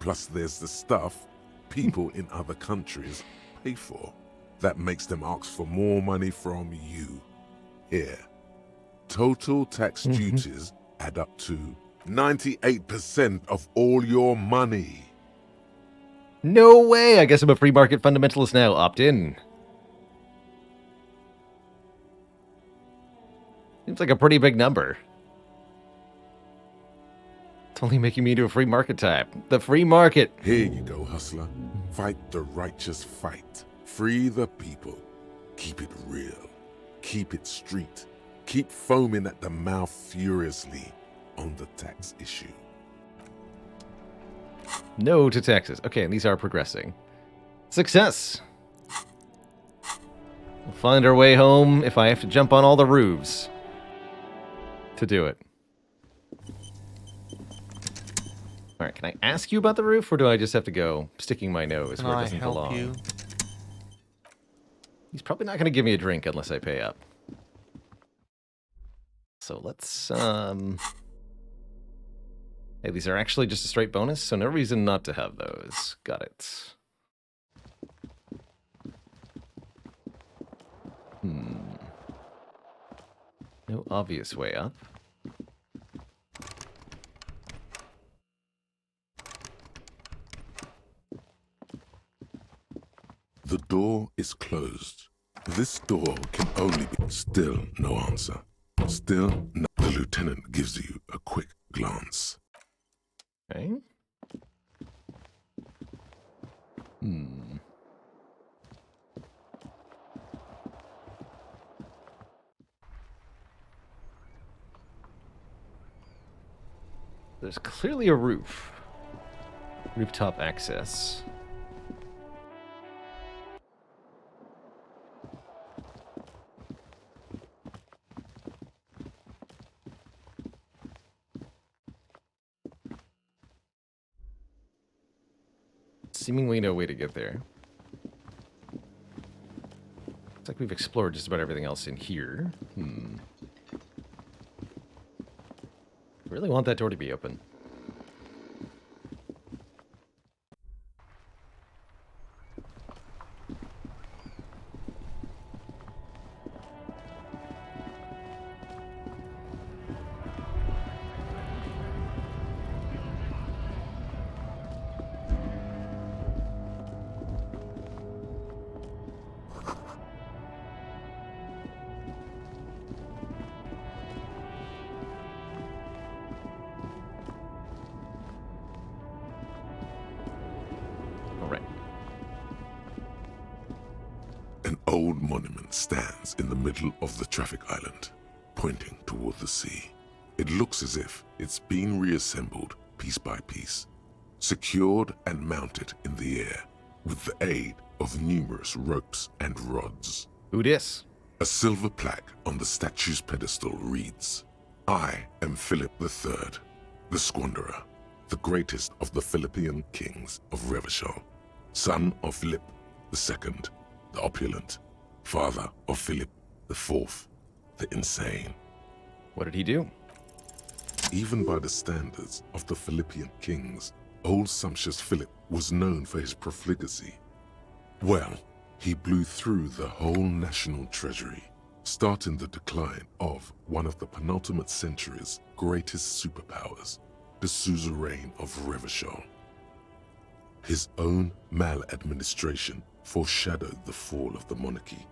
Plus there's the stuff people in other countries pay for. That makes them ask for more money from you. Here. Total tax duties add up to 98% of all your money. No way! I guess I'm a free market fundamentalist now. Opt in. Seems like a pretty big number. It's only making me into a free market type. The free market. Here you go, hustler. Fight the righteous fight. Free the people. Keep it real. Keep it street. Keep foaming at the mouth furiously on the tax issue. No to taxes. Okay, and these are progressing. Success! We'll find our way home if I have to jump on all the roofs to do it. Alright, can I ask you about the roof, or do I just have to go sticking my nose where it doesn't belong? You? He's probably not going to give me a drink unless I pay up. So let's, Hey, these are actually just a straight bonus, so no reason not to have those. Got it. No obvious way up. The door is closed. This door can only be... Still no answer. Still no... The lieutenant gives you a quick glance. Okay. There's clearly a roof. Rooftop access. Seemingly no way to get there. Looks like we've explored just about everything else in here. Really want that door to be open. An old monument stands in the middle of the traffic island, pointing toward the sea. It looks as if it's been reassembled piece by piece, secured and mounted in the air with the aid of numerous ropes and rods. Who dis? A silver plaque on the statue's pedestal reads, "I am Philip III, the Squanderer, the greatest of the Philippian kings of Revachol, son of Philip II, the opulent, father of Philip IV, the insane." What did he do? Even by the standards of the Philippian kings, old sumptuous Philip was known for his profligacy. Well, he blew through the whole national treasury, starting the decline of one of the penultimate century's greatest superpowers, the suzerain of Revachol. His own maladministration foreshadowed the fall of the monarchy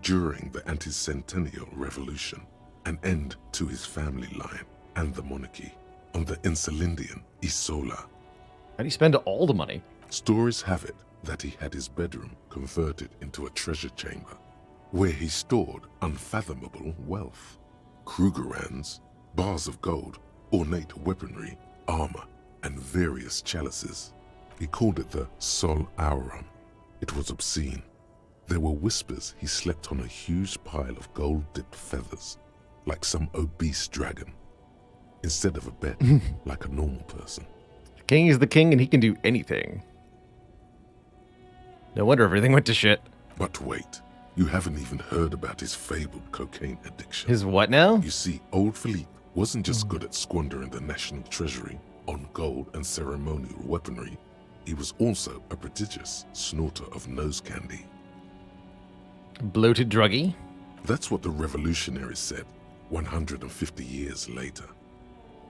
during the anti-centennial revolution, an end to his family line and the monarchy on the Insulindian Isola. How'd he spend all the money? Stories have it that he had his bedroom converted into a treasure chamber, where he stored unfathomable wealth. Krugerrands, bars of gold, ornate weaponry, armor, and various chalices. He called it the Sol Auron. It was obscene. There were whispers he slept on a huge pile of gold-dipped feathers, like some obese dragon, instead of a bed, like a normal person. The king is the king and he can do anything. No wonder everything went to shit. But wait, you haven't even heard about his fabled cocaine addiction. His what now? You see, old Philippe wasn't just good at squandering the national treasury on gold and ceremonial weaponry. He was also a prodigious snorter of nose candy. Bloated druggie? That's what the revolutionaries said 150 years later.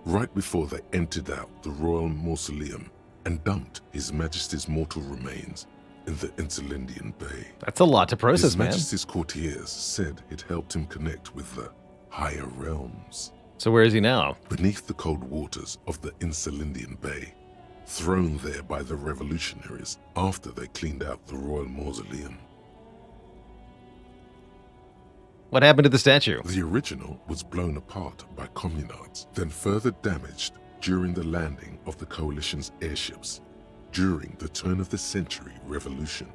Right before they emptied out the royal mausoleum and dumped His Majesty's mortal remains in the Insulindian Bay. That's a lot to process, man. His Majesty's courtiers said it helped him connect with the higher realms. So where is he now? Beneath the cold waters of the Insulindian Bay, thrown there by the revolutionaries after they cleaned out the royal mausoleum. What happened to the statue? The original was blown apart by communards, then further damaged during the landing of the coalition's airships during the turn-of-the-century revolution,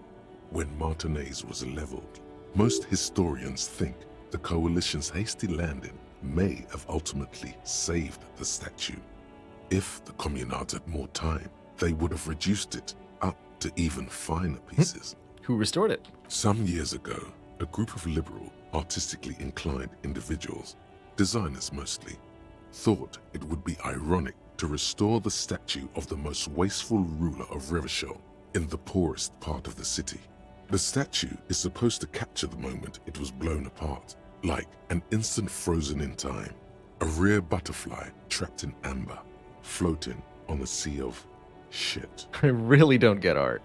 when Martinez was leveled. Most historians think the coalition's hasty landing may have ultimately saved the statue. If the communards had more time, they would have reduced it up to even finer pieces. Who restored it? Some years ago, a group of liberal, artistically inclined individuals, designers mostly, thought it would be ironic to restore the statue of the most wasteful ruler of Revachol in the poorest part of the city. The statue is supposed to capture the moment it was blown apart, like an instant frozen in time, a rare butterfly trapped in amber, floating on a sea of shit. I really don't get art.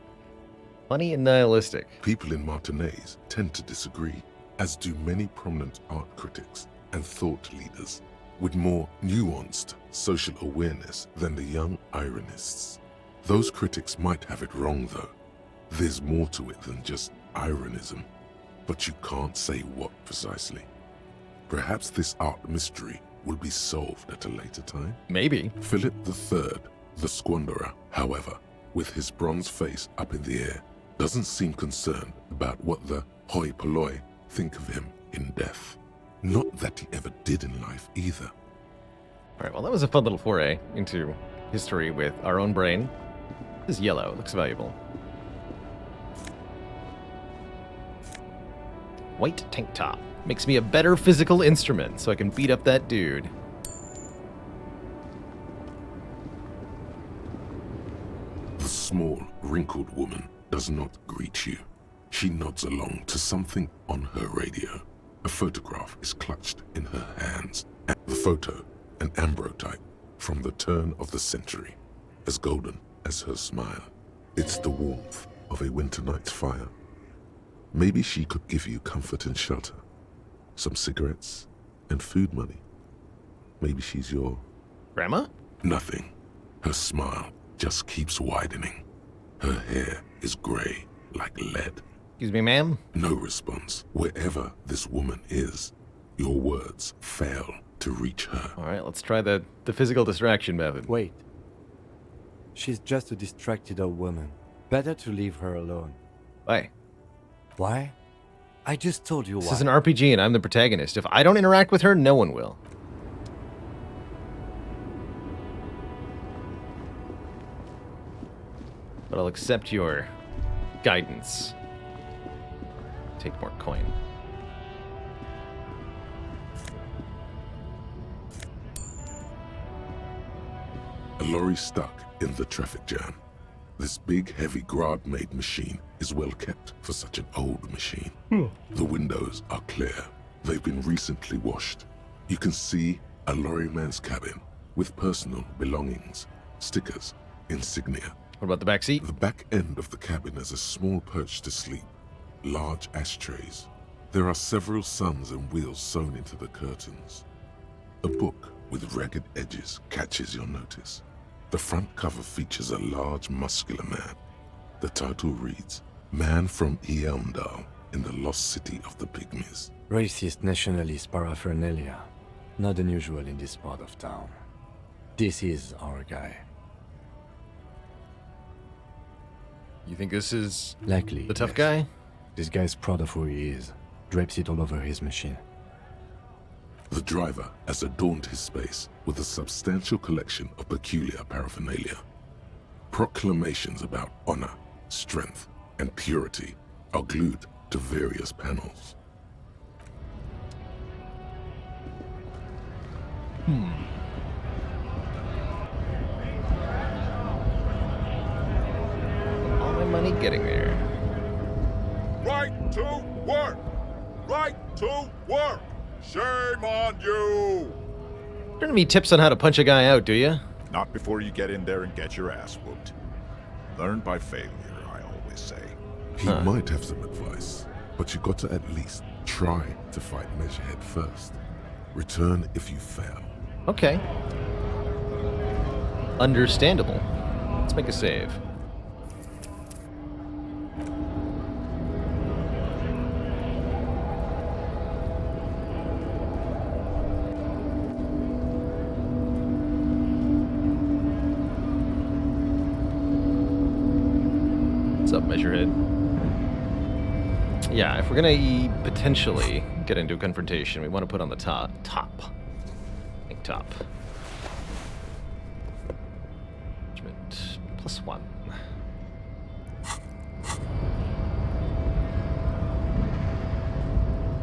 Funny and nihilistic. People in Martinez tend to disagree, as do many prominent art critics and thought leaders with more nuanced social awareness than the young ironists. Those critics might have it wrong though. There's more to it than just ironism, but you can't say what precisely. Perhaps this art mystery will be solved at a later time? Maybe. Philip III, the squanderer, however, with his bronze face up in the air, doesn't seem concerned about what the hoi polloi think of him in death. Not that he ever did in life either. All right, well, that was a fun little foray into history with our own brain. This is yellow. It looks valuable. White tank top. Makes me a better physical instrument, so I can beat up that dude. The small, wrinkled woman does not greet you. She nods along to something on her radio. A photograph is clutched in her hands. And the photo, an ambrotype from the turn of the century, as golden as her smile. It's the warmth of a winter night's fire. Maybe she could give you comfort and shelter, some cigarettes and food money. Maybe she's your... Grandma? Nothing. Her smile just keeps widening. Her hair is gray like lead. Excuse me, ma'am? No response. Wherever this woman is, your words fail to reach her. All right, let's try the physical distraction method. Wait. She's just a distracted old woman. Better to leave her alone. Why? Why? I just told you why. This is an RPG and I'm the protagonist. If I don't interact with her, no one will. But I'll accept your guidance. Take more coin. A lorry stuck in the traffic jam. This big, heavy Grad-made machine is well kept for such an old machine. The windows are clear. They've been recently washed. You can see a lorryman's cabin with personal belongings, stickers, insignia. What about the back seat? The back end of the cabin has a small perch to sleep, large ashtrays, There are several suns and wheels sewn into the curtains. A book with ragged edges catches your notice. The front cover features a large, muscular man. The title reads, Man from Eamdal in the lost city of the Pygmies. Racist nationalist paraphernalia. Not unusual in this part of town. This is our guy. You think this is Likely, the tough yes. guy? This guy's proud of who he is. Drapes it all over his machine. The driver has adorned his space with a substantial collection of peculiar paraphernalia. Proclamations about honor, strength, and purity are glued to various panels. All my money getting there. Right to work! Right to work! Shame on you! Don't have any tips on how to punch a guy out, do you? Not before you get in there and get your ass whooped. Learn by failure, I always say. He might have some advice, but you got to at least try to fight Measurehead first. Return if you fail. Okay. Understandable. Let's make a save. What's up, Measurehead? Yeah, if we're gonna potentially get into a confrontation, we want to put on the top. I think top. Judgment +1.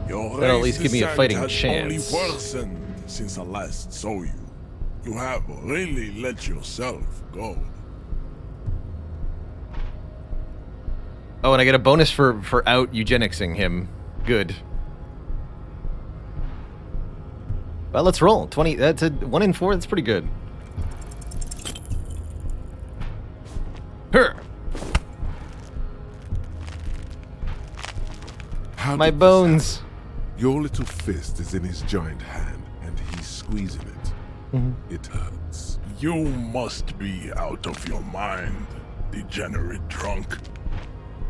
Your That'll at race least give me a descent fighting has chance. only worsened since I last saw you. You have really let yourself go. Oh, and I get a bonus for out eugenicsing him. Good. Well, let's roll. 20. That's a 1 in 4. That's pretty good. Her. How My did this bones. happen? Your little fist is in his giant hand, and he's squeezing it. It hurts. You must be out of your mind, degenerate drunk.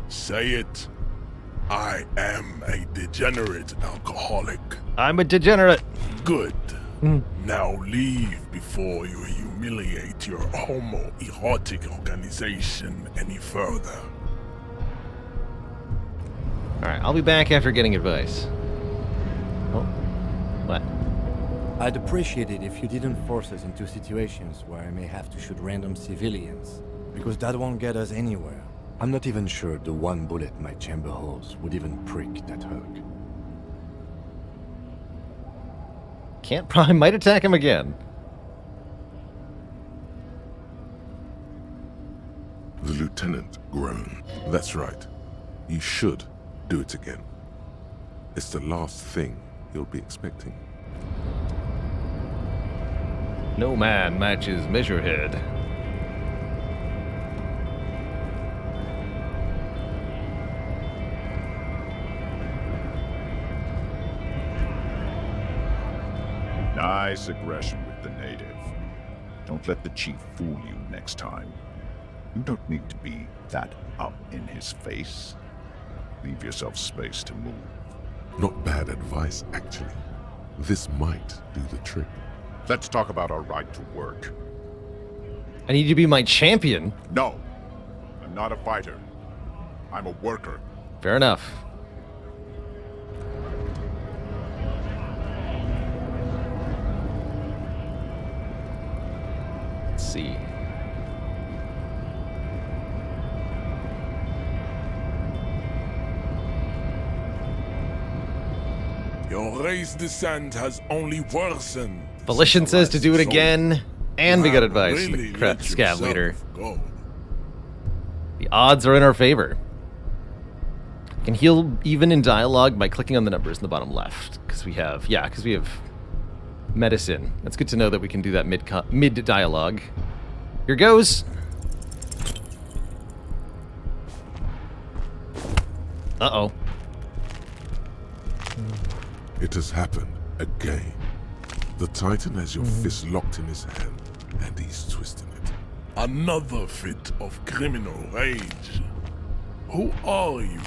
Say it. I am a degenerate alcoholic. I'm a degenerate. Good. Now leave before you humiliate your homoerotic organization any further. Alright, I'll be back after getting advice. Oh. What? I'd appreciate it if you didn't force us into situations where I may have to shoot random civilians, because that won't get us anywhere. I'm not even sure the one bullet my chamber holds would even prick that Hulk. I might attack him again. The lieutenant groaned. That's right. You should do it again. It's the last thing he'll be expecting. No man matches Measurehead. Nice aggression with the native. Don't let the chief fool you next time. You don't need to be that up in his face. Leave yourself space to move. Not bad advice, actually. This might do the trick. Let's talk about our right to work. I need you to be my champion. No, I'm not a fighter. I'm a worker. Fair enough. Let's see. Your race descent has only worsened. Volition says to do it again, and we got advice from really the let scav yourself leader. go. The odds are in our favor. Can heal even in dialogue by clicking on the numbers in the bottom left, because we have medicine. That's good to know that we can do that mid dialogue. Here goes. Uh-oh. It has happened again. The Titan has your fist locked in his hand, and he's twisting it. Another fit of criminal rage. Who are you,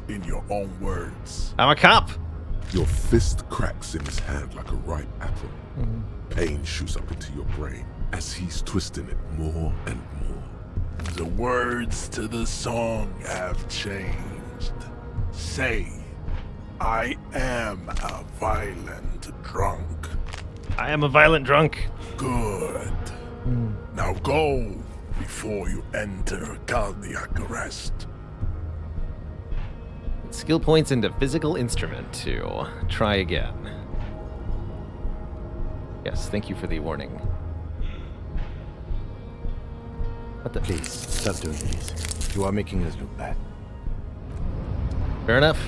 in your own words? I'm a cop. Your fist cracks in his hand like a ripe apple. Pain shoots up into your brain as he's twisting it more and more. The words to the song have changed. Say, I am a violent drunk. I am a violent drunk. Good. Now go before you enter cardiac arrest. Skill points into physical instrument to try again. Yes, thank you for the warning. What the? Please, stop doing this. You are making us look bad. Fair enough.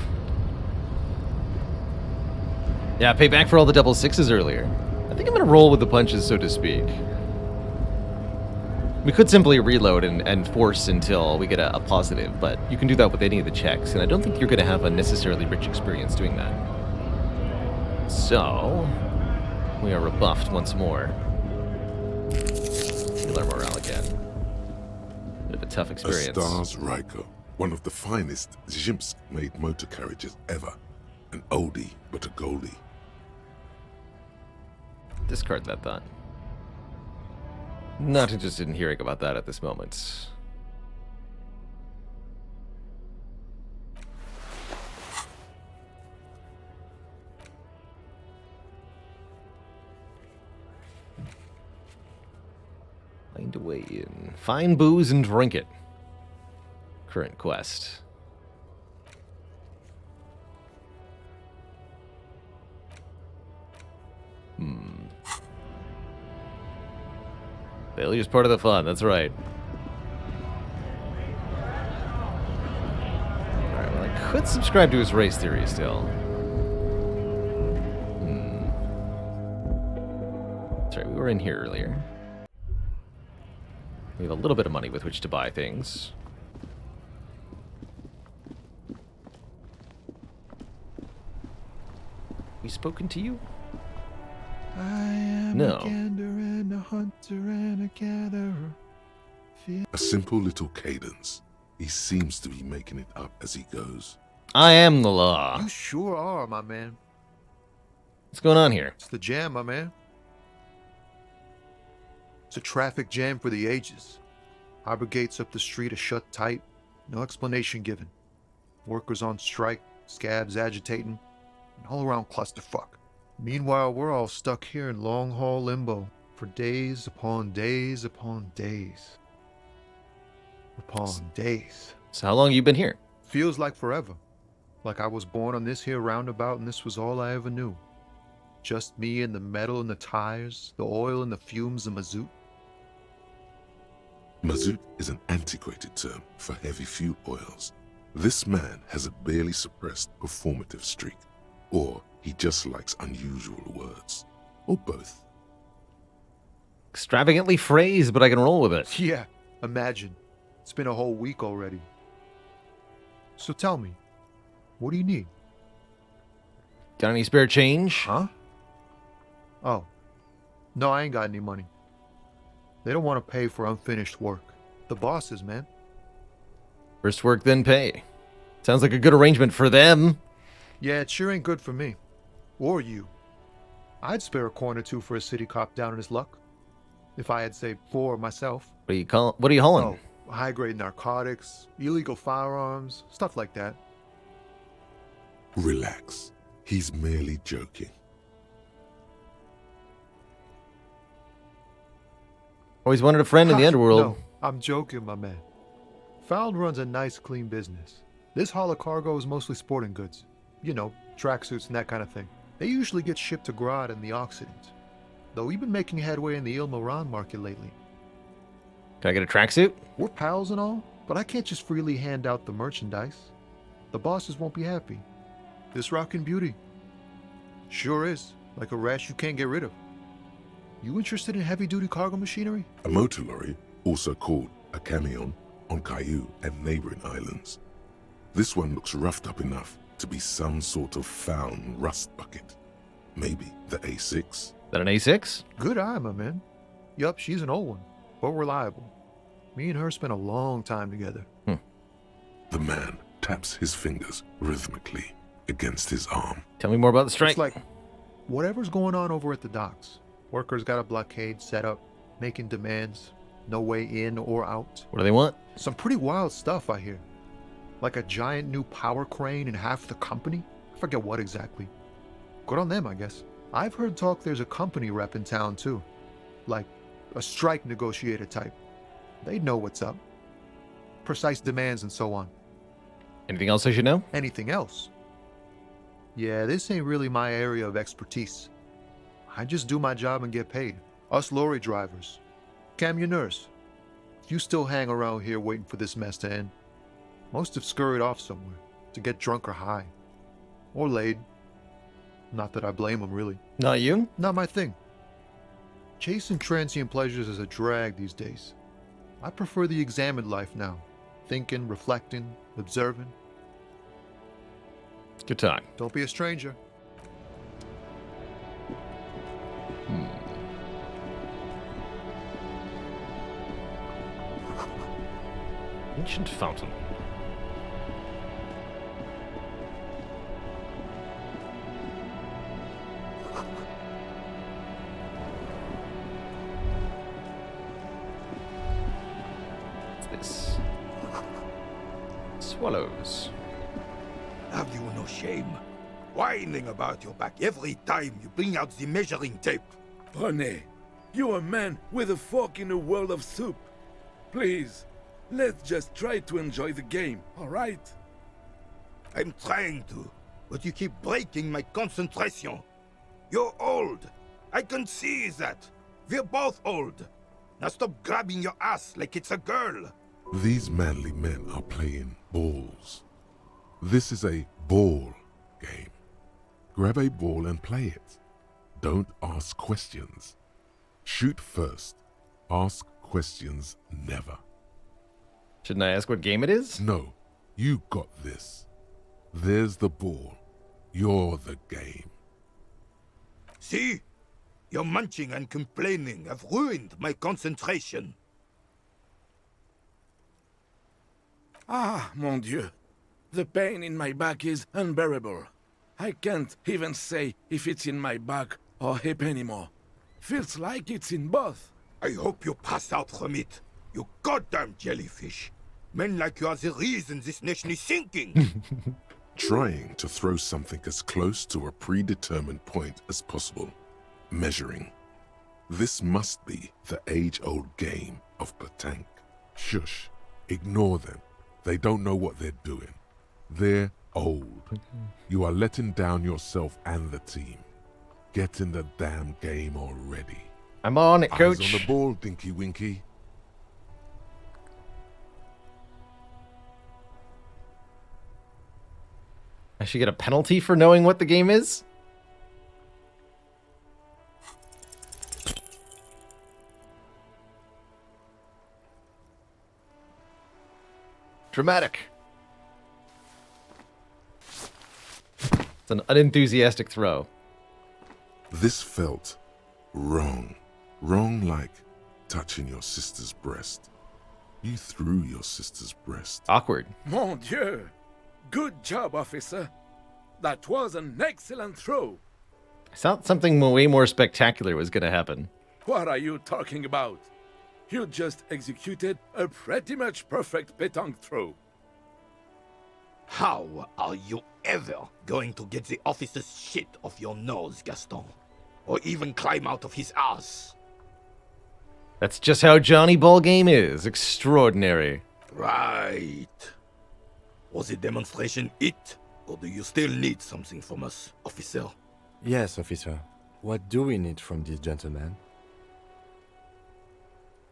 Yeah, pay back for all the double sixes earlier. I think I'm gonna roll with the punches, so to speak. We could simply reload and force until we get a positive, but you can do that with any of the checks, and I don't think you're gonna have a necessarily rich experience doing that. So, we are rebuffed once more. Heal our morale again. Bit of a tough experience. A Stars Ryko, one of the finest Zhimsk-made motor carriages ever. An oldie, but a goldie. Discard that thought. Not interested in hearing about that at this moment. Find a way in. Find booze and drink it. Current quest. Failure's part of the fun, that's right. Alright, well, I could subscribe to his race theory still. That's right, we were in here earlier. We have a little bit of money with which to buy things. We spoken to you? I am No. a gander and a hunter and a gatherer. A simple little cadence. He seems to be making it up as he goes. I am the law. You sure are, my man. What's going on here? It's the jam, my man. It's a traffic jam for the ages. Harbor gates up the street are shut tight. No explanation given. Workers on strike, scabs agitating, an all-around clusterfuck. Meanwhile, we're all stuck here in long-haul limbo for days upon days upon days. Upon days. So how long have you been here? Feels like forever. Like I was born on this here roundabout and this was all I ever knew. Just me and the metal and the tires, the oil and the fumes of mazout. Mazout is an antiquated term for heavy fuel oils. This man has a barely suppressed performative streak, or he just likes unusual words, or both. Extravagantly phrased, but I can roll with it. Yeah, imagine. It's been a whole week already. So tell me, what do you need? Got any spare change? Huh? Oh. No, I ain't got any money. They don't want to pay for unfinished work. The bosses, man. First work, then pay. Sounds like a good arrangement for them. Yeah, it sure ain't good for me. Or you. I'd spare a coin or two for a city cop down in his luck. If I had, say, 4 myself. What are you hauling? Oh, high-grade narcotics, illegal firearms, stuff like that. Relax. He's merely joking. Always wanted a friend in the underworld. No, I'm joking, my man. Found runs a nice, clean business. This haul of cargo is mostly sporting goods. You know, tracksuits and that kind of thing. They usually get shipped to Grad and the Occident. Though we've been making headway in the Il-Moran market lately. Can I get a tracksuit? We're pals and all, but I can't just freely hand out the merchandise. The bosses won't be happy. This rockin' beauty. Sure is. Like a rash you can't get rid of. You interested in heavy-duty cargo machinery? A motor lorry, also called a camion, on Caillou and neighboring islands. This one looks roughed up enough to be some sort of found rust bucket. Maybe the A6. That an A6? Good eye, my man. Yup, she's an old one, but reliable. Me and her spent a long time together. The man taps his fingers rhythmically against his arm. Tell me more about the strike. It's like whatever's going on over at the docks. Workers got a blockade set up, making demands, no way in or out. What do they want? Some pretty wild stuff, I hear. Like a giant new power crane in half the company? I forget what exactly. Good on them, I guess. I've heard talk there's a company rep in town, too. Like a strike negotiator type. They'd know what's up. Precise demands and so on. Anything else I should know? Anything else? Yeah, this ain't really my area of expertise. I just do my job and get paid. Us lorry drivers. Camionneurs. You still hang around here waiting for this mess to end. Most have scurried off somewhere to get drunk or high. Or laid. Not that I blame them, really. Not you? Not my thing. Chasing transient pleasures is a drag these days. I prefer the examined life now. Thinking, reflecting, observing. Good time. Don't be a stranger. Ancient fountain. What's this? Swallows. Have you no shame? Whining about your back every time you bring out the measuring tape. René, you're a man with a fork in a world of soup. Please, let's just try to enjoy the game, alright? I'm trying to, but you keep breaking my concentration. You're old. I can see that. We're both old. Now stop grabbing your ass like it's a girl. These manly men are playing balls. This is a ball game. Grab a ball and play it. Don't ask questions. Shoot first. Ask questions never. Shouldn't I ask what game it is? No, you got this. There's the ball. You're the game. See? Your munching and complaining have ruined my concentration. Ah, mon Dieu. The pain in my back is unbearable. I can't even say if it's in my back or hip anymore. Feels like it's in both. I hope you pass out from it. You goddamn jellyfish. Men like you are the reason this nation is sinking. Trying to throw something as close to a predetermined point as possible. Measuring. This must be the age-old game of petanque. Shush. Ignore them. They don't know what they're doing. They're old. You are letting down yourself and the team. Get in the damn game already. I'm on it, coach. Eyes on the ball, Dinky Winky. I should get a penalty for knowing what the game is? Dramatic. It's an unenthusiastic throw. This felt wrong. Wrong like touching your sister's breast. You threw your sister's breast. Awkward. Mon Dieu! Good job, officer. That was an excellent throw. I thought something way more spectacular was going to happen. What are you talking about? You just executed a pretty much perfect pétanque throw. How are you ever going to get the officer's shit off your nose, Gaston? Or even climb out of his ass? That's just how Johnny Ballgame is. Extraordinary. Right. Was the demonstration it? Or do you still need something from us, officer? Yes, officer. What do we need from this gentleman?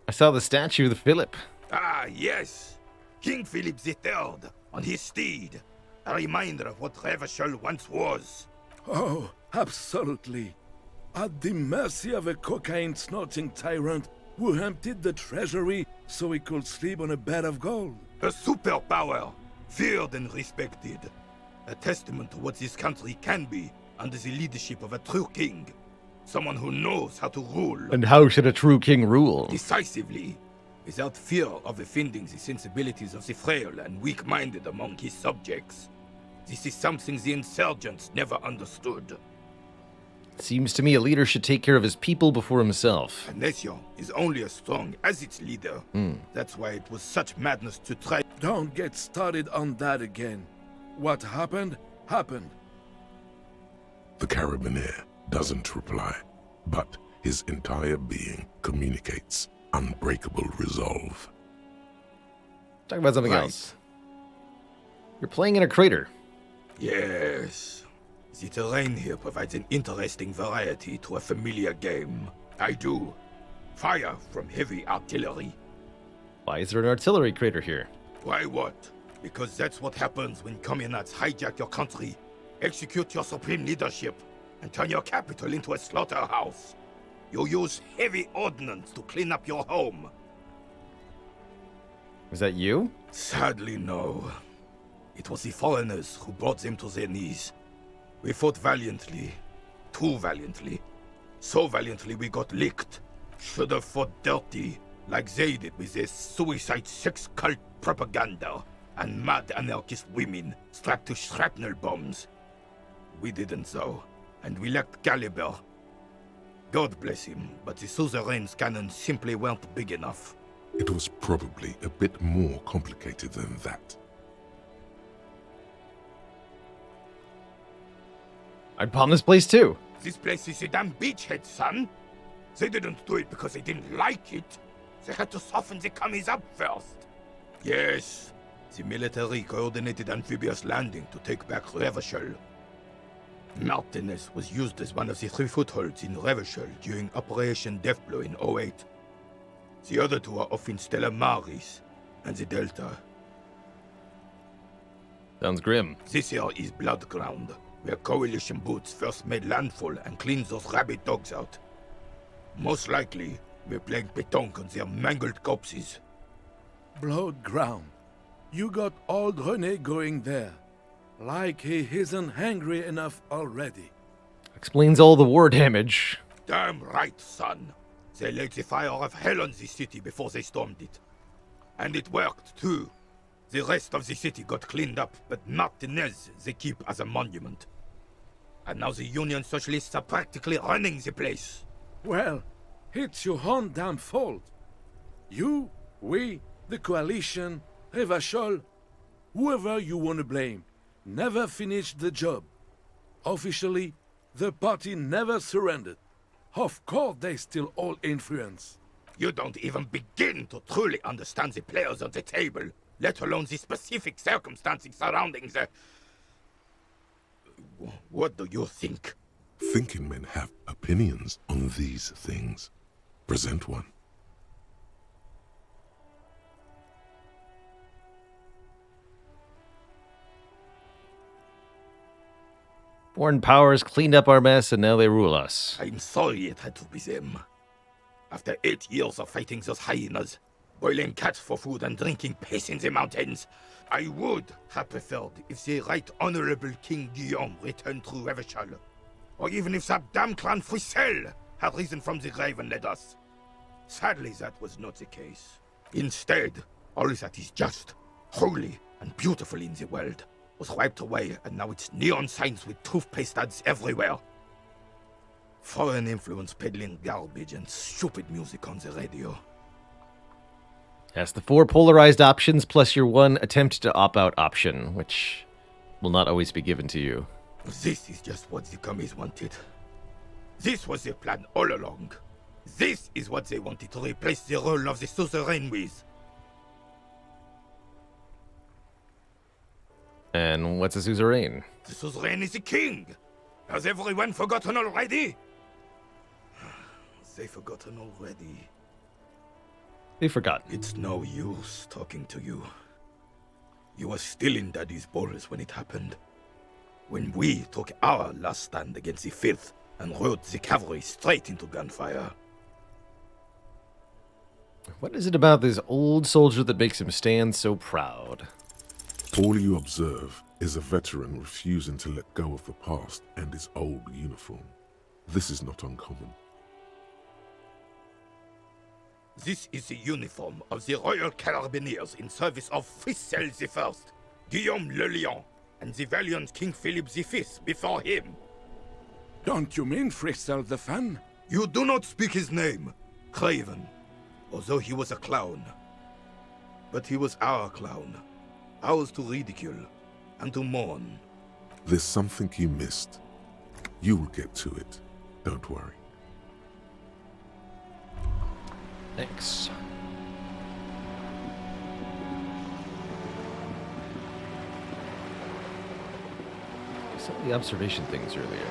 I saw the statue of the Philip. Ah, yes. King Philip III on his steed. A reminder of what Revachol once was. Oh, absolutely. At the mercy of a cocaine-snorting tyrant who emptied the treasury so he could sleep on a bed of gold. A superpower, feared and respected. A testament to what this country can be under the leadership of a true king. Someone who knows how to rule. And how should a true king rule? Decisively, without fear of offending the sensibilities of the frail and weak-minded among his subjects. This is something the insurgents never understood. Seems to me a leader should take care of his people before himself. A nation is only as strong as its leader. That's why it was such madness to try. Don't get started on that again. What happened, happened. The Carabiner doesn't reply, but his entire being communicates unbreakable resolve. Talk about something else. You're playing in a crater. Yes. The terrain here provides an interesting variety to a familiar game. I do. Fire from heavy artillery. Why is there an artillery crater here? Why what? Because that's what happens when communists hijack your country, execute your supreme leadership, and turn your capital into a slaughterhouse. You use heavy ordnance to clean up your home. Is that you? Sadly, no. It was the foreigners who brought them to their knees. We fought valiantly. Too valiantly. So valiantly we got licked. Should have fought dirty, like they did with their suicide sex cult propaganda and mad anarchist women strapped to shrapnel bombs. We didn't though, and we lacked caliber. God bless him, but the suzerain's cannons simply weren't big enough. It was probably a bit more complicated than that. I'd bomb this place too. This place is a damn beachhead, son. They didn't do it because they didn't like it. They had to soften the commies up first. Yes, the military coordinated amphibious landing to take back Revachol. Martinez was used as one of the 3 footholds in Revachol during Operation Deathblow in 08. The other 2 are off in Stella Maris and the Delta. Sounds grim. This here is Blood Ground, where coalition boots first made landfall and cleaned those rabid dogs out. Most likely, we're playing pétanque on their mangled corpses. Blood ground. You got old René going there. Like he isn't hungry enough already. Explains all the war damage. Damn right, son. They laid the fire of hell on the city before they stormed it. And it worked, too. The rest of the city got cleaned up, but Martinez they keep as a monument. And now the Union Socialists are practically running the place. Well, it's your own damn fault. You, we, the coalition, Revachol, whoever you want to blame, never finished the job. Officially, the party never surrendered. Of course they still hold influence. You don't even begin to truly understand the players on the table, let alone the specific circumstances surrounding the... What do you think? Thinking men have opinions on these things. Present one. Foreign powers cleaned up our mess and now they rule us. I'm sorry it had to be them. After 8 years of fighting those hyenas, boiling cats for food and drinking piss in the mountains, I would have preferred if the Right Honorable King Guillaume returned through Revachol. Or even if that damn clan Frisel had risen from the grave and led us. Sadly, that was not the case. Instead, all that is just, holy, and beautiful in the world was wiped away, and now it's neon signs with toothpaste ads everywhere. Foreign influence peddling garbage and stupid music on the radio. That's the 4 polarized options plus your 1 attempt to opt-out option, which will not always be given to you. This is just what the commies wanted. This was their plan all along. This is what they wanted to replace the role of the suzerain with. And what's a suzerain? The suzerain is the king. Has everyone forgotten already? They've forgotten already. They forgot. It's no use talking to you. You were still in Daddy's balls when it happened. When we took our last stand against the filth and rode the cavalry straight into gunfire. What is it about this old soldier that makes him stand so proud? All you observe is a veteran refusing to let go of the past and his old uniform. This is not uncommon. This is the uniform of the Royal Carabineers in service of Frissel I, Guillaume le Lion, and the valiant King Philip V before him. Don't you mean Frissel the Fan? You do not speak his name, Craven, although he was a clown. But he was our clown, ours to ridicule and to mourn. There's something you missed. You will get to it. Don't worry. Thanks. Some of the observation things earlier.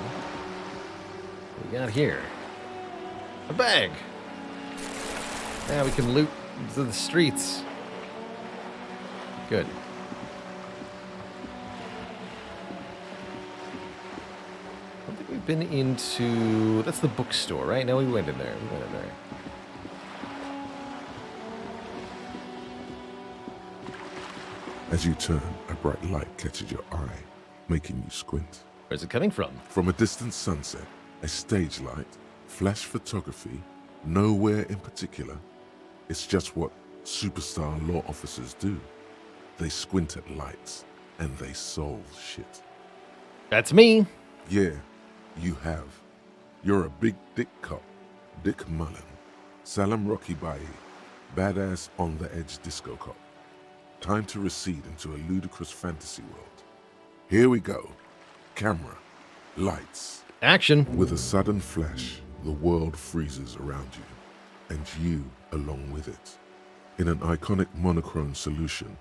What we got here? A bag! Now we can loot the streets. Good. I don't think we've been into... That's the bookstore, right? No, we went in there. As you turn, a bright light catches your eye, making you squint. Where's it coming from? From a distant sunset, a stage light, flash photography, nowhere in particular. It's just what superstar law officers do. They squint at lights, and they solve shit. That's me. Yeah, you have. You're a big dick cop, Dick Mullen. Salam Rocky Bai, badass on-the-edge disco cop. Time to recede into a ludicrous fantasy world. Here we go. Camera, lights. Action. With a sudden flash, the world freezes around you, and you along with it. In an iconic monochrome solution,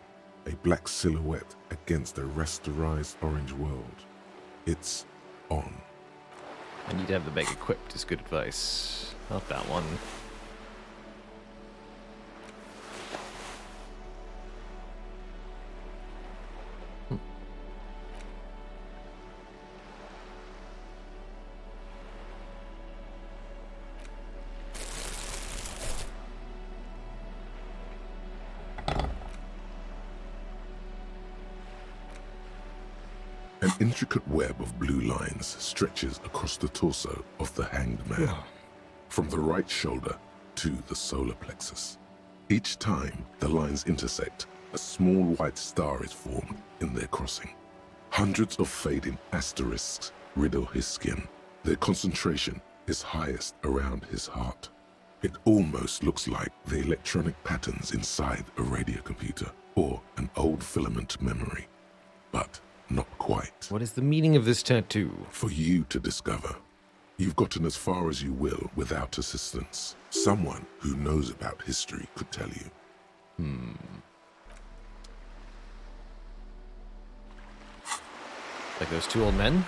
a black silhouette against a rasterized orange world. It's on. I need to have the bag equipped is good advice. Not that one. An intricate web of blue lines stretches across the torso of the hanged man, from the right shoulder to the solar plexus. Each time the lines intersect, a small white star is formed in their crossing. Hundreds of fading asterisks riddle his skin. Their concentration is highest around his heart. It almost looks like the electronic patterns inside a radio computer or an old filament memory, but not quite. What is the meaning of this tattoo? For you to discover. You've gotten as far as you will without assistance. Someone who knows about history could tell you. Like those two old men?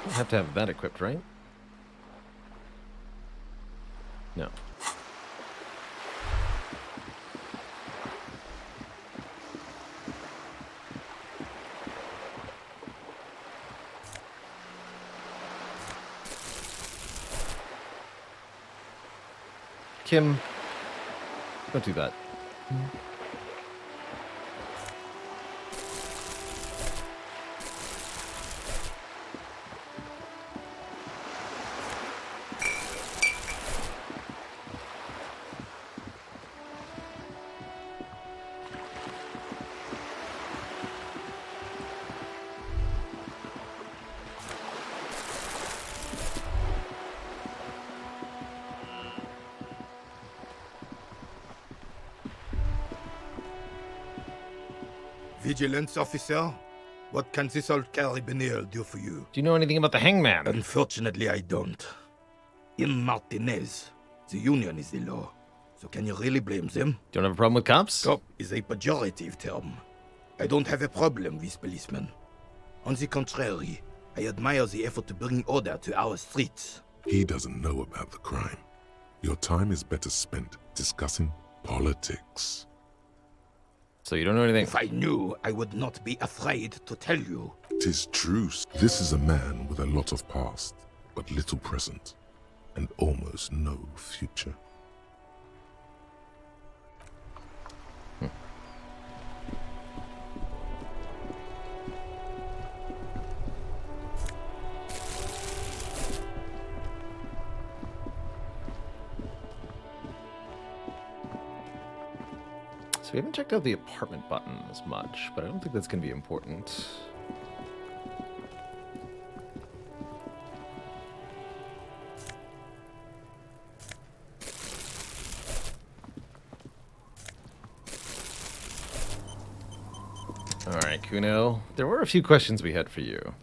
Have to have that equipped, right? No. Kim, don't do that. Vigilance officer? What can this old carabineer do for you? Do you know anything about the hangman? Unfortunately, I don't. In Martinez, the union is the law. So can you really blame them? Don't have a problem with cops? Cop is a pejorative term. I don't have a problem with policemen. On the contrary, I admire the effort to bring order to our streets. He doesn't know about the crime. Your time is better spent discussing politics. So you don't know anything? If I knew, I would not be afraid to tell you. 'Tis true. This is a man with a lot of past, but little present, and almost no future. So we haven't checked out the apartment button as much, but I don't think that's going to be important. Alright, Kuno. There were a few questions we had for you.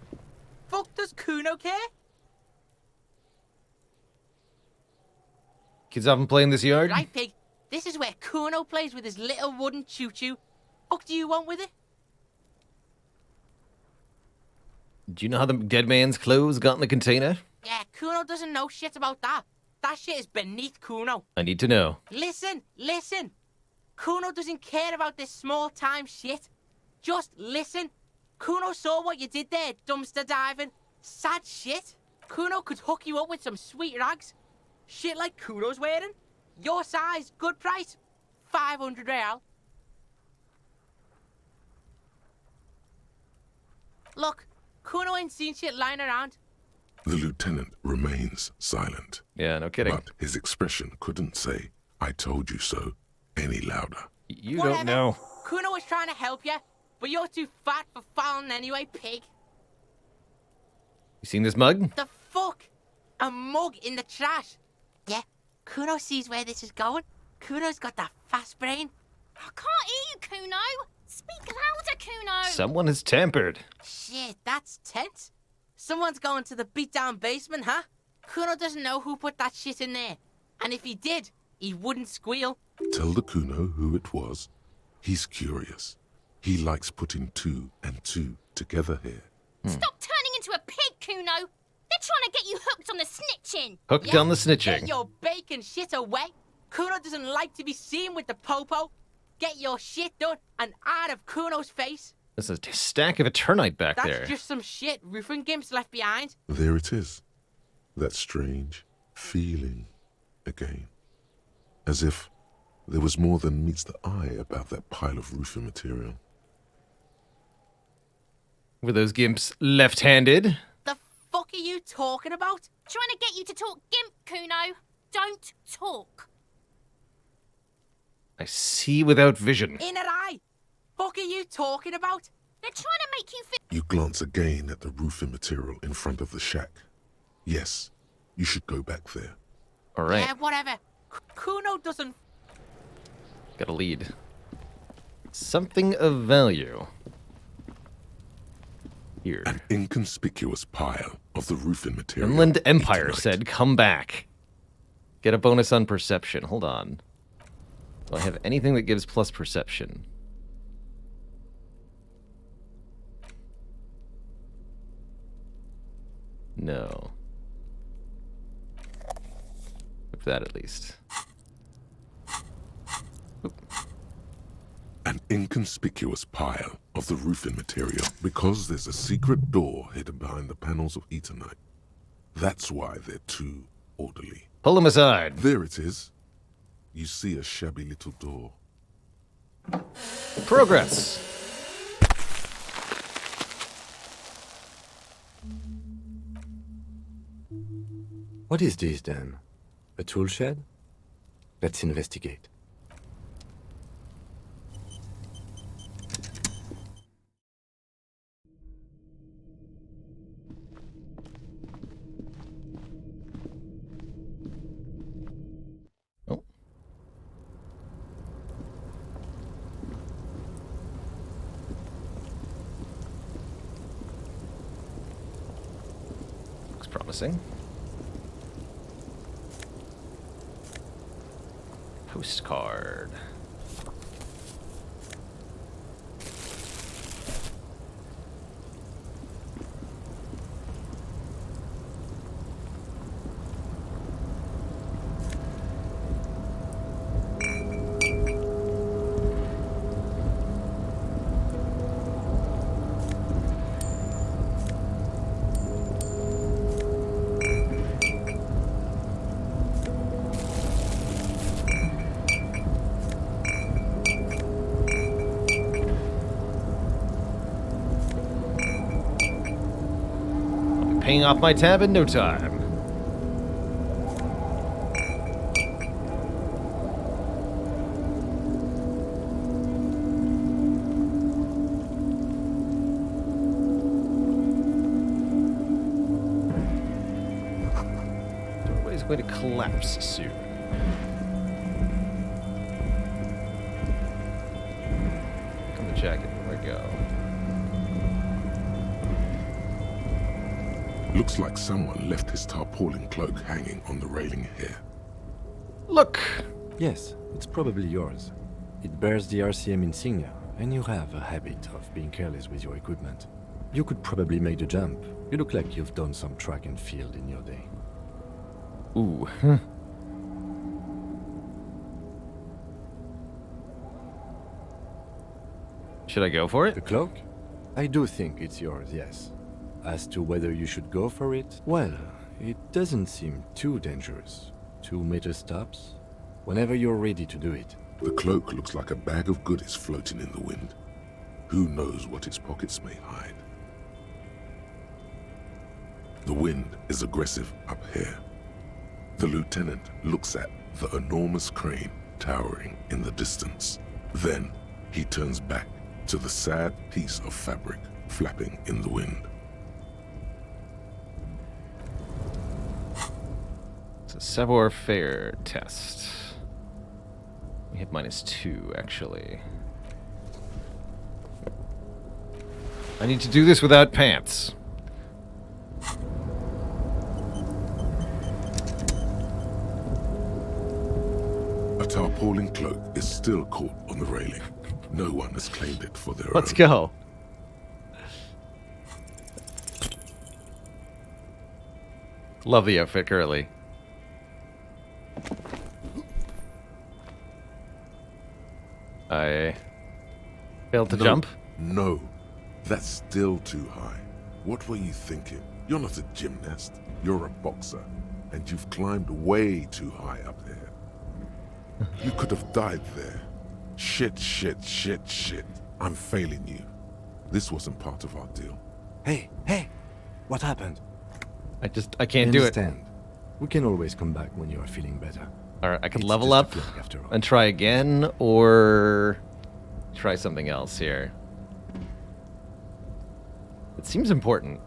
Fuck does Kuno care? Kids often play in this yard? Right, Pig. This is where Kuno plays with his little wooden choo-choo. Fuck do you want with it? Do you know how the dead man's clothes got in the container? Yeah, Kuno doesn't know shit about that. That shit is beneath Kuno. I need to know. Listen, listen. Kuno doesn't care about this small-time shit. Just listen. Kuno saw what you did there, dumpster diving. Sad shit. Kuno could hook you up with some sweet rags. Shit like Kuno's wearing. Your size, good price. 500 real. Look, Kuno ain't seen shit lying around. The lieutenant remains silent. Yeah, no kidding. But his expression couldn't say, "I told you so," any louder. You Whatever. don't know. Kuno was trying to help you, but you're too fat for falling anyway, Pig. You seen this mug? The fuck? A mug in the trash. Yeah, Kuno sees where this is going. Kuno's got that fast brain. I can't hear you, Kuno. Speak louder, Kuno. Someone has tampered. Shit, that's tense. Someone's going to the beat-down basement, huh? Kuno doesn't know who put that shit in there. And if he did, he wouldn't squeal. Tell the Kuno who it was. He's curious. He likes putting 2 and 2 together here. Stop turning into a pig, Kuno. They're trying to get you hooked on the snitching. Hooked on the snitching. Get your bacon shit away. Kuno doesn't like to be seen with the popo. Get your shit done and out of Kuno's face. There's a stack of Eternite back That's there. just some shit roofing gimps left behind. There it is. That strange feeling again. As if there was more than meets the eye about that pile of roofing material. Were those gimps left-handed? The fuck are you talking about? Trying to get you to talk gimp, Kuno. Don't talk. I see without vision. Inner eye. Fuck are you talking about? They're trying to make you feel... You glance again at the roofing material in front of the shack. Yes, you should go back there. All right. Yeah, whatever. Kuno doesn't... Got a lead. Something of value. Here. An inconspicuous pile of the roofing material. Inland Empire said, come back. Get a bonus on perception. Hold on. Do I have anything that gives plus perception? No. Look for that at least. An inconspicuous pile of the roofing material because there's a secret door hidden behind the panels of Eternite. That's why they're too orderly. Pull them aside. There it is. You see a shabby little door. Progress. What is this then? A tool shed? Let's investigate. Looks promising. Postcard. paying off my tab in no time. Doorway's going to collapse soon. Click on the jacket. Where do I go? Looks like someone left his tarpaulin cloak hanging on the railing here. Look! Yes, it's probably yours. It bears the RCM insignia, and you have a habit of being careless with your equipment. You could probably make the jump. You look like you've done some track and field in your day. Ooh. Should I go for it? The cloak? I do think it's yours, yes. As to whether you should go for it, well, it doesn't seem too dangerous. 2 meter stops. Whenever you're ready to do it. The cloak looks like a bag of goodies floating in the wind. Who knows what its pockets may hide? The wind is aggressive up here. The lieutenant looks at the enormous crane towering in the distance. Then he turns back to the sad piece of fabric flapping in the wind. It's a savoir-faire test. We hit -2, actually. I need to do this without pants. A tarpaulin cloak is still caught on the railing. No one has claimed it for their own. Let's go. Love the outfit currently. I failed to jump. No, that's still too high. What were you thinking? You're not a gymnast. You're a boxer. And you've climbed way too high up there. You could have died there. Shit. I'm failing you. This wasn't part of our deal. Hey! What happened? I can't do it. Understand. We can always come back when you are feeling better. Alright, I could It's level just a up fluke after all. and try again, or try something else here. It seems important.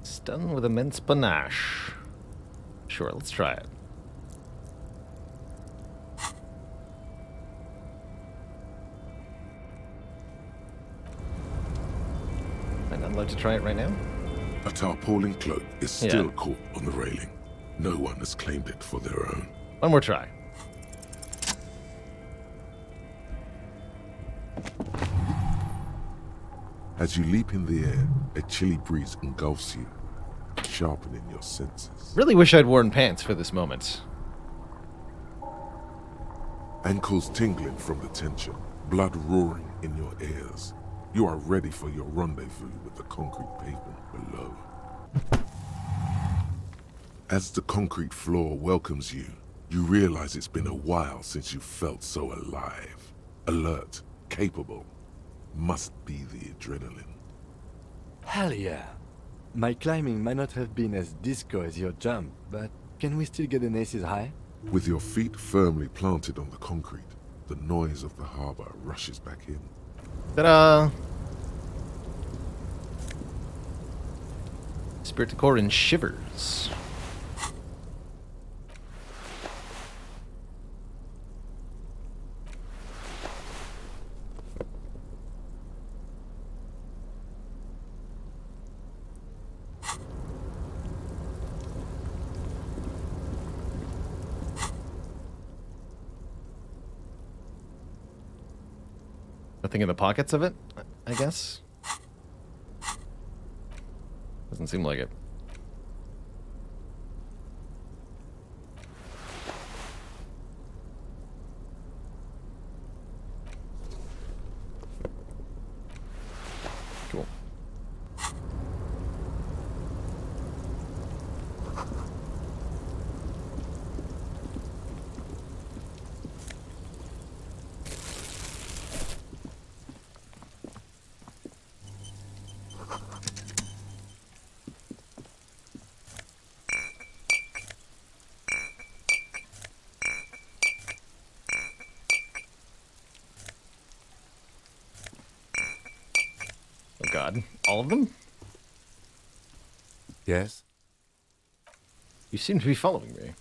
Stun with immense panache. Sure, let's try it. Am I not allowed to try it right now? A tarpaulin cloak is still caught on the railing. No one has claimed it for their own. One more try. As you leap in the air, a chilly breeze engulfs you, sharpening your senses. Really wish I'd worn pants for this moment. Ankles tingling from the tension, blood roaring in your ears. You are ready for your rendezvous with the concrete pavement below. As the concrete floor welcomes you, you realize it's been a while since you felt so alive, alert, capable. Must be the adrenaline. Hell yeah. My climbing might not have been as disco as your jump, but can we still get an aces high? With your feet firmly planted on the concrete, the noise of the harbor rushes back in. Ta-da! Spirit Core in shivers. Nothing in the pockets of it, I guess? Doesn't seem like it. Cool. God. All of them? Yes? You seem to be following me.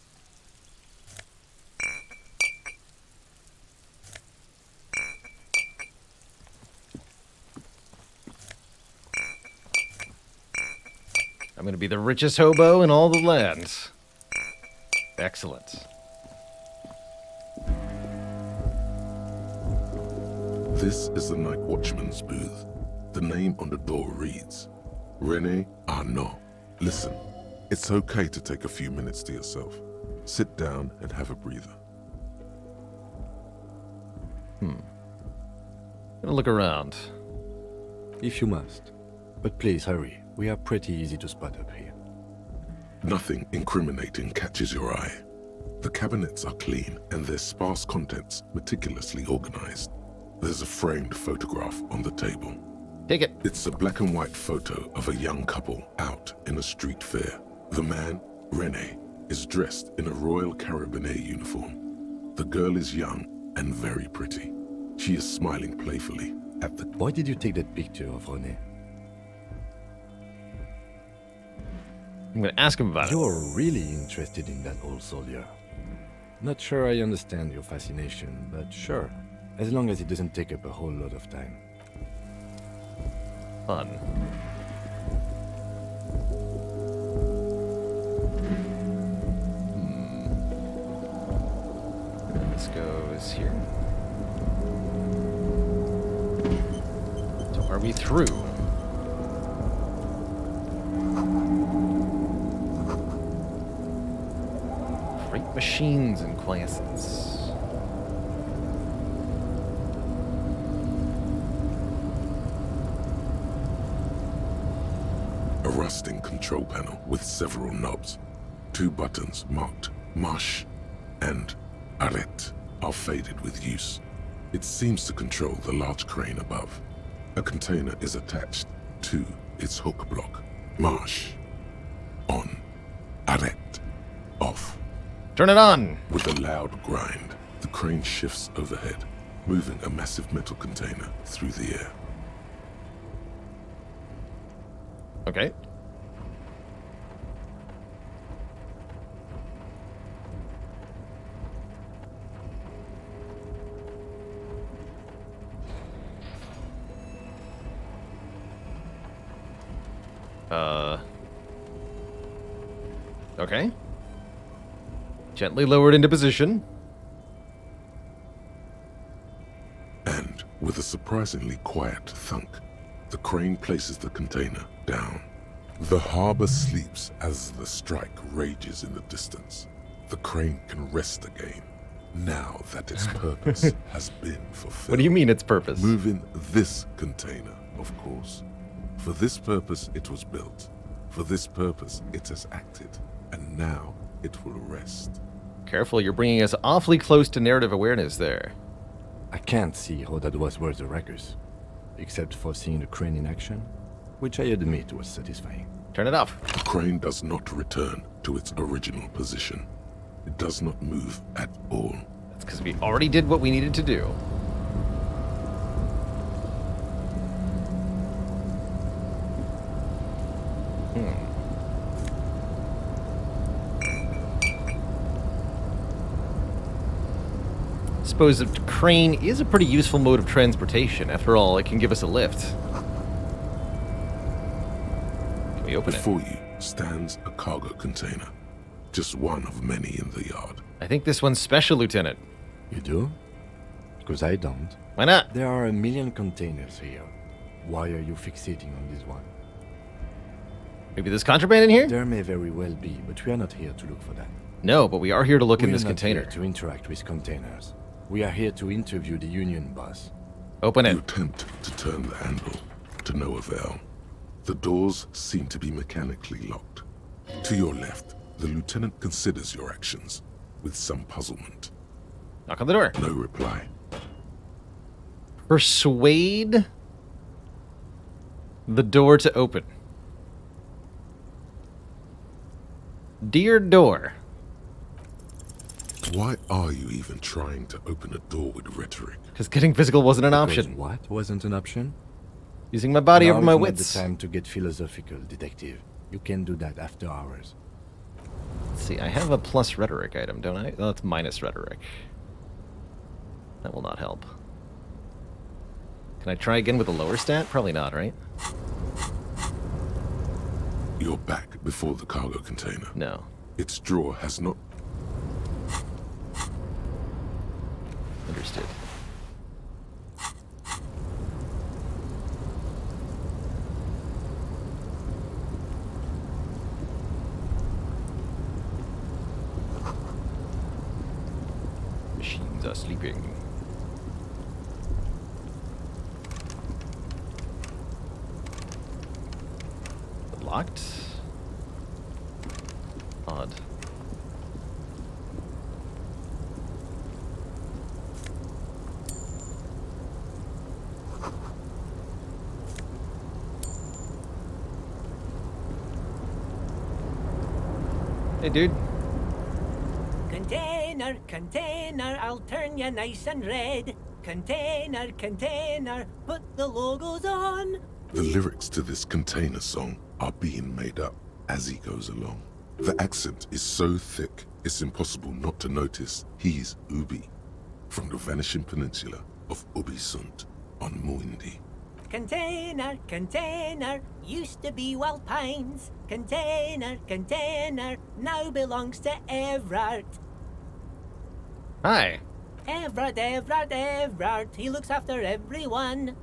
I'm going to be the richest hobo in all the land. Excellent. This is the night watchman's booth. The name on the door reads, René Arnaud. Listen, it's okay to take a few minutes to yourself. Sit down and have a breather. Gonna look around. If you must. But please hurry. We are pretty easy to spot up here. Nothing incriminating catches your eye. The cabinets are clean and their sparse contents meticulously organized. There's a framed photograph on the table. Take it. It's a black and white photo of a young couple out in a street fair. The man, René, is dressed in a Royal Carabinier uniform. The girl is young and very pretty. She is smiling playfully at the... Why did you take that picture of René? I'm gonna ask him about it. You're really interested in that old soldier. Not sure I understand your fascination, but sure. As long as it doesn't take up a whole lot of time. Fun. And this goes here. So are we through? Freight machines and classes. A rusting control panel with several knobs. 2 buttons marked Marche and Arrête are faded with use. It seems to control the large crane above. A container is attached to its hook block. Marche. On. Arrête. Off. Turn it on! With a loud grind, the crane shifts overhead, moving a massive metal container through the air. Okay. Okay. Gently lowered into position. And with a surprisingly quiet thunk, the crane places the container down. The harbor sleeps as the strike rages in the distance. The crane can rest again, now that its purpose has been fulfilled. What do you mean its purpose? Moving this container, of course. For this purpose it was built. For this purpose it has acted. And now it will rest. Careful, you're bringing us awfully close to narrative awareness there. I can't see how that was worth the ruckus. Except for seeing the crane in action, which I admit was satisfying. Turn it off. The crane does not return to its original position. It does not move at all. That's because we already did what we needed to do. Suppose a crane is a pretty useful mode of transportation. After all, it can give us a lift. Can we open it? Before you stands a cargo container. Just one of many in the yard. I think this one's special, Lieutenant. You do? Because I don't. Why not? There are a million containers here. Why are you fixating on this one? Maybe there's contraband in here? There may very well be, but we are not here to look for that. No, but we are here to look in We this are not container. here to interact with containers. We are here to interview the Union boss. Open it. You attempt to turn the handle, to no avail. The doors seem to be mechanically locked. To your left, the lieutenant considers your actions with some puzzlement. Knock on the door. No reply. Persuade the door to open. Dear door. Why are you even trying to open a door with rhetoric? Because getting physical wasn't an Because option. what wasn't an option? Using my body Now over my is not wits. the time to get philosophical, detective. You can do that after hours. Let's see, I have a plus rhetoric item, don't I? Oh, it's minus rhetoric. That will not help. Can I try again with a lower stat? Probably not, right? You're back before the cargo container. No. Its drawer has not... Understood. Machines are sleeping. Locked? Odd. Hey, dude. Container, container, I'll turn you nice and red. Container, container, put the logos on. The lyrics to this container song are being made up as he goes along. The accent is so thick, it's impossible not to notice he's Ubi, from the vanishing peninsula of Ubisunt on Muindi. Container, container, used to be Wild Pines. Container, container, now belongs to Everard. Hi. Everard, Everard, Everard, he looks after everyone.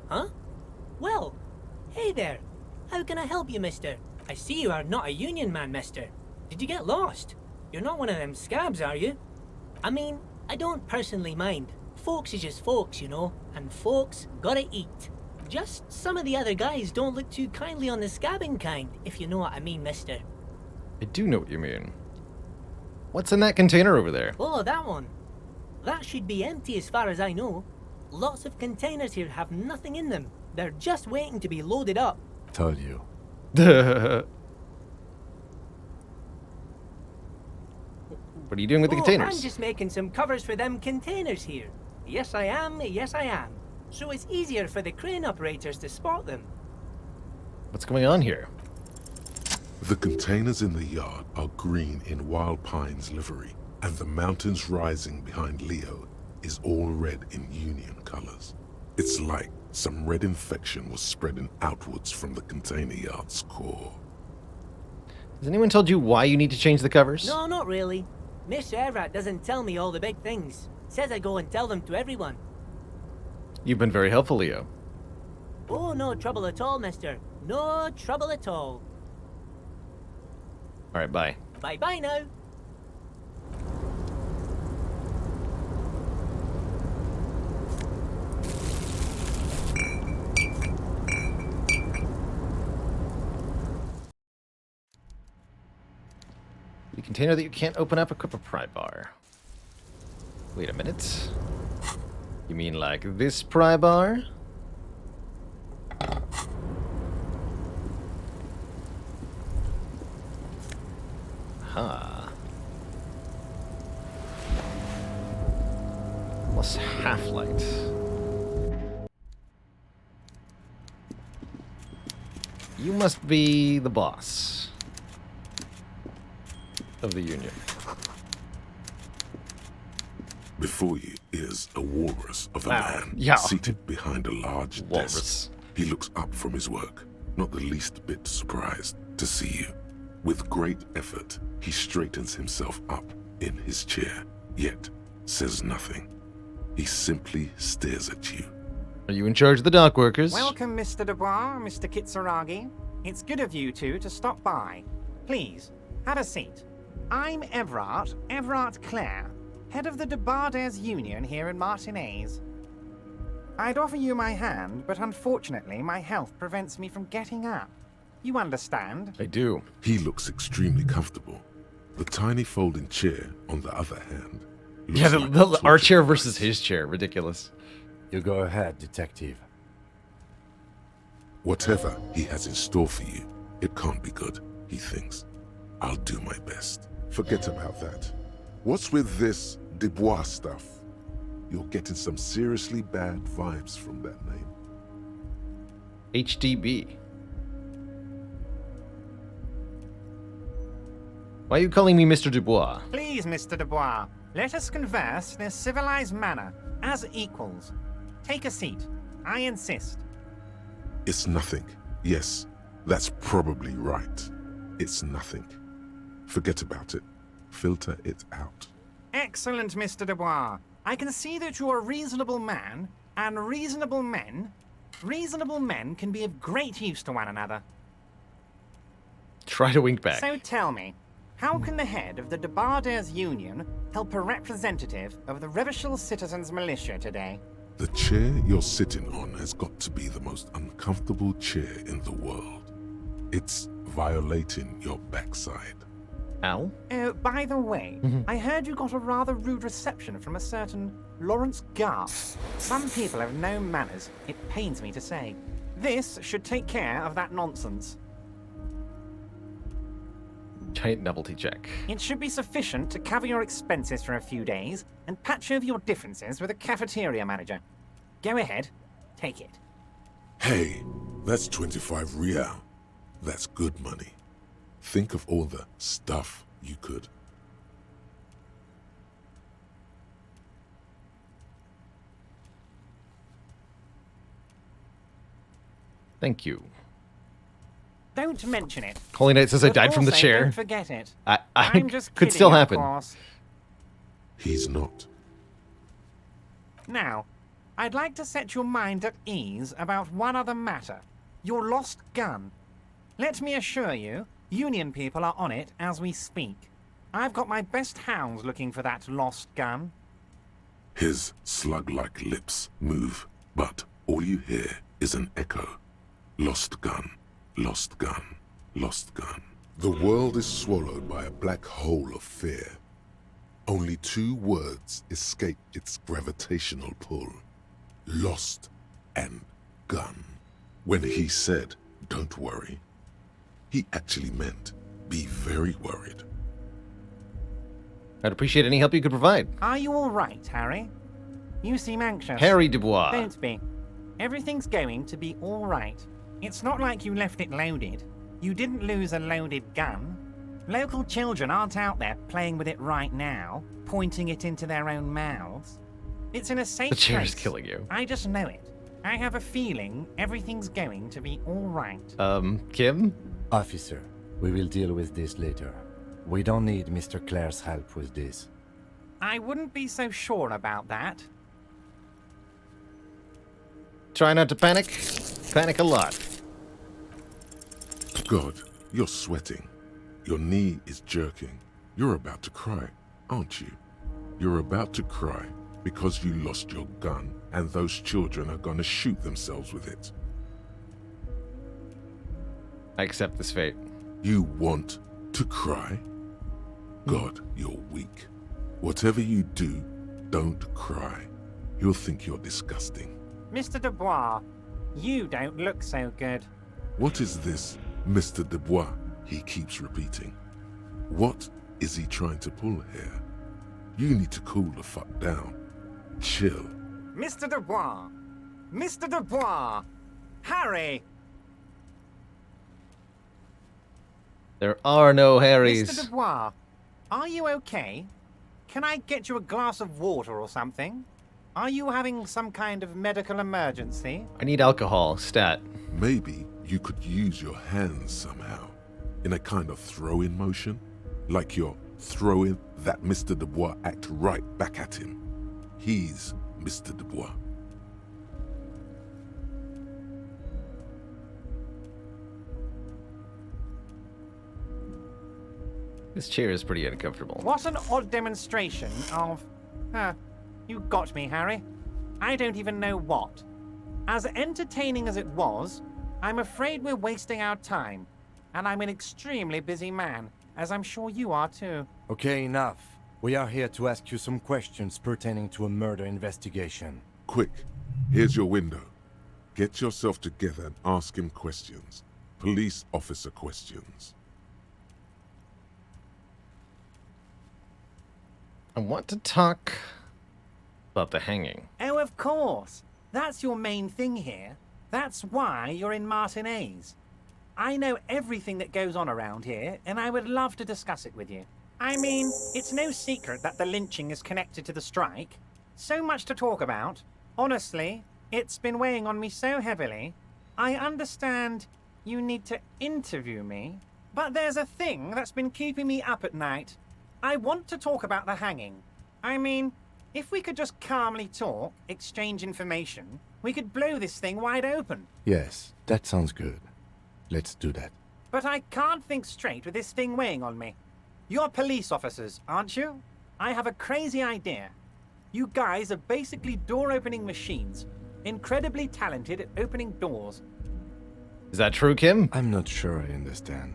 Huh? Well, hey there. How can I help you, mister? I see you are not a union man, mister. Did you get lost? You're not one of them scabs, are you? I mean, I don't personally mind. Folks is just folks, you know, and folks gotta eat. Just some of the other guys don't look too kindly on the scabbing kind, if you know what I mean, mister. I do know what you mean. What's in that container over there? Oh, that one. That should be empty as far as I know. Lots of containers here have nothing in them. They're just waiting to be loaded up. Told you. What are you doing with the containers? I'm just making some covers for them containers here. Yes, I am. Yes, I am. So it's easier for the crane operators to spot them. What's going on here? The containers in the yard are green in Wild Pine's livery, and the mountains rising behind Leo is all red in Union colors. It's like some red infection was spreading outwards from the container yard's core. Has anyone told you why you need to change the covers? No, not really. Mr. Everett doesn't tell me all the big things. Says I go and tell them to everyone. You've been very helpful, Leo. Oh, no trouble at all, mister. No trouble at all. Alright, bye. Bye-bye now. The container that you can't open up, equip a pry bar. Wait a minute. You mean like this pry bar? Huh. Plus half-light. You must be the boss of the Union. Before you is a walrus of a man seated behind a large desk. He looks up from his work, not the least bit surprised to see you. With great effort, he straightens himself up in his chair, yet says nothing. He simply stares at you. Are you in charge of the dock workers? Welcome, Mr. Dubois, Mr. Kitsuragi. It's good of you two to stop by. Please, have a seat. I'm Everard Clare, head of the Debarders Union here in Martinez. I'd offer you my hand, but unfortunately my health prevents me from getting up. You understand? I do. He looks extremely comfortable. The tiny folding chair, on the other hand, looks Yeah, like our chair versus his chair. Ridiculous. You go ahead, detective. Whatever he has in store for you, it can't be good, he thinks. I'll do my best. Forget about that. What's with this Dubois stuff? You're getting some seriously bad vibes from that name. HDB. Why are you calling me Mr. Dubois? Please, Mr. Dubois, let us converse in a civilized manner, as equals. Take a seat. I insist. It's nothing. Yes, that's probably right. It's nothing. Forget about it. Filter it out. Excellent, Mr. Dubois. I can see that you're a reasonable man, and reasonable men can be of great use to one another. Try to wink back. So tell me, how can the head of the Debarders Union help a representative of the Revachol Citizens Militia today? The chair you're sitting on has got to be the most uncomfortable chair in the world. It's violating your backside. Ow? Oh, by the way, I heard you got a rather rude reception from a certain Lawrence Garth. Some people have no manners, it pains me to say. This should take care of that nonsense. Giant novelty check. It should be sufficient to cover your expenses for a few days and patch over your differences with a cafeteria manager. Go ahead, take it. Hey, that's 25 real. That's good money. Think of all the stuff you could. Thank you. Don't mention it. Holy Knight says I But died from the also, chair. Don't forget it. I'm just could kidding, still of happen. course. He's not. Now, I'd like to set your mind at ease about one other matter. Your lost gun. Let me assure you, Union people are on it as we speak. I've got my best hounds looking for that lost gun. His slug-like lips move, but all you hear is an echo. Lost gun, lost gun, lost gun. The world is swallowed by a black hole of fear. Only two words escape its gravitational pull. Lost and gun. When he said, "Don't worry," he actually meant, be very worried. I'd appreciate any help you could provide. Are you all right, Harry? You seem anxious. Harry Dubois. Don't be. Everything's going to be all right. It's not like you left it loaded. You didn't lose a loaded gun. Local children aren't out there playing with it right now, pointing it into their own mouths. It's in a safe The chair is place. killing you. I just know it. I have a feeling everything's going to be all right. Kim? Officer, we will deal with this later. We don't need Mr. Clare's help with this. I wouldn't be so sure about that. Try not to panic. Panic a lot. God, you're sweating. Your knee is jerking. You're about to cry, aren't you? You're about to cry because you lost your gun and those children are gonna shoot themselves with it. I accept this fate. You want to cry? God, you're weak. Whatever you do, don't cry. He'll think you're disgusting. Mr. Dubois, you don't look so good. What is this, Mr. Dubois? He keeps repeating. What is he trying to pull here? You need to cool the fuck down. Chill. Mr. Dubois! Mr. Dubois! Harry! There are no Harrys. Mr. Dubois, are you okay? Can I get you a glass of water or something? Are you having some kind of medical emergency? I need alcohol, stat. Maybe you could use your hands somehow, in a kind of throw-in motion, like you're throwing that Mr. Dubois act right back at him. He's Mr. Dubois. This chair is pretty uncomfortable. What an odd demonstration of... you got me, Harry. I don't even know what. As entertaining as it was, I'm afraid we're wasting our time. And I'm an extremely busy man, as I'm sure you are too. Okay, enough. We are here to ask you some questions pertaining to a murder investigation. Quick, here's your window. Get yourself together and ask him questions. Police officer questions. I want to talk about the hanging. Oh, of course. That's your main thing here. That's why you're in Martinez. I know everything that goes on around here, and I would love to discuss it with you. I mean, it's no secret that the lynching is connected to the strike. So much to talk about. Honestly, it's been weighing on me so heavily. I understand you need to interview me, but there's a thing that's been keeping me up at night. I want to talk about the hanging. I mean, if we could just calmly talk, exchange information, we could blow this thing wide open. Yes, that sounds good. Let's do that. But I can't think straight with this thing weighing on me. You're police officers, aren't you? I have a crazy idea. You guys are basically door-opening machines, incredibly talented at opening doors. Is that true, Kim? I'm not sure I understand.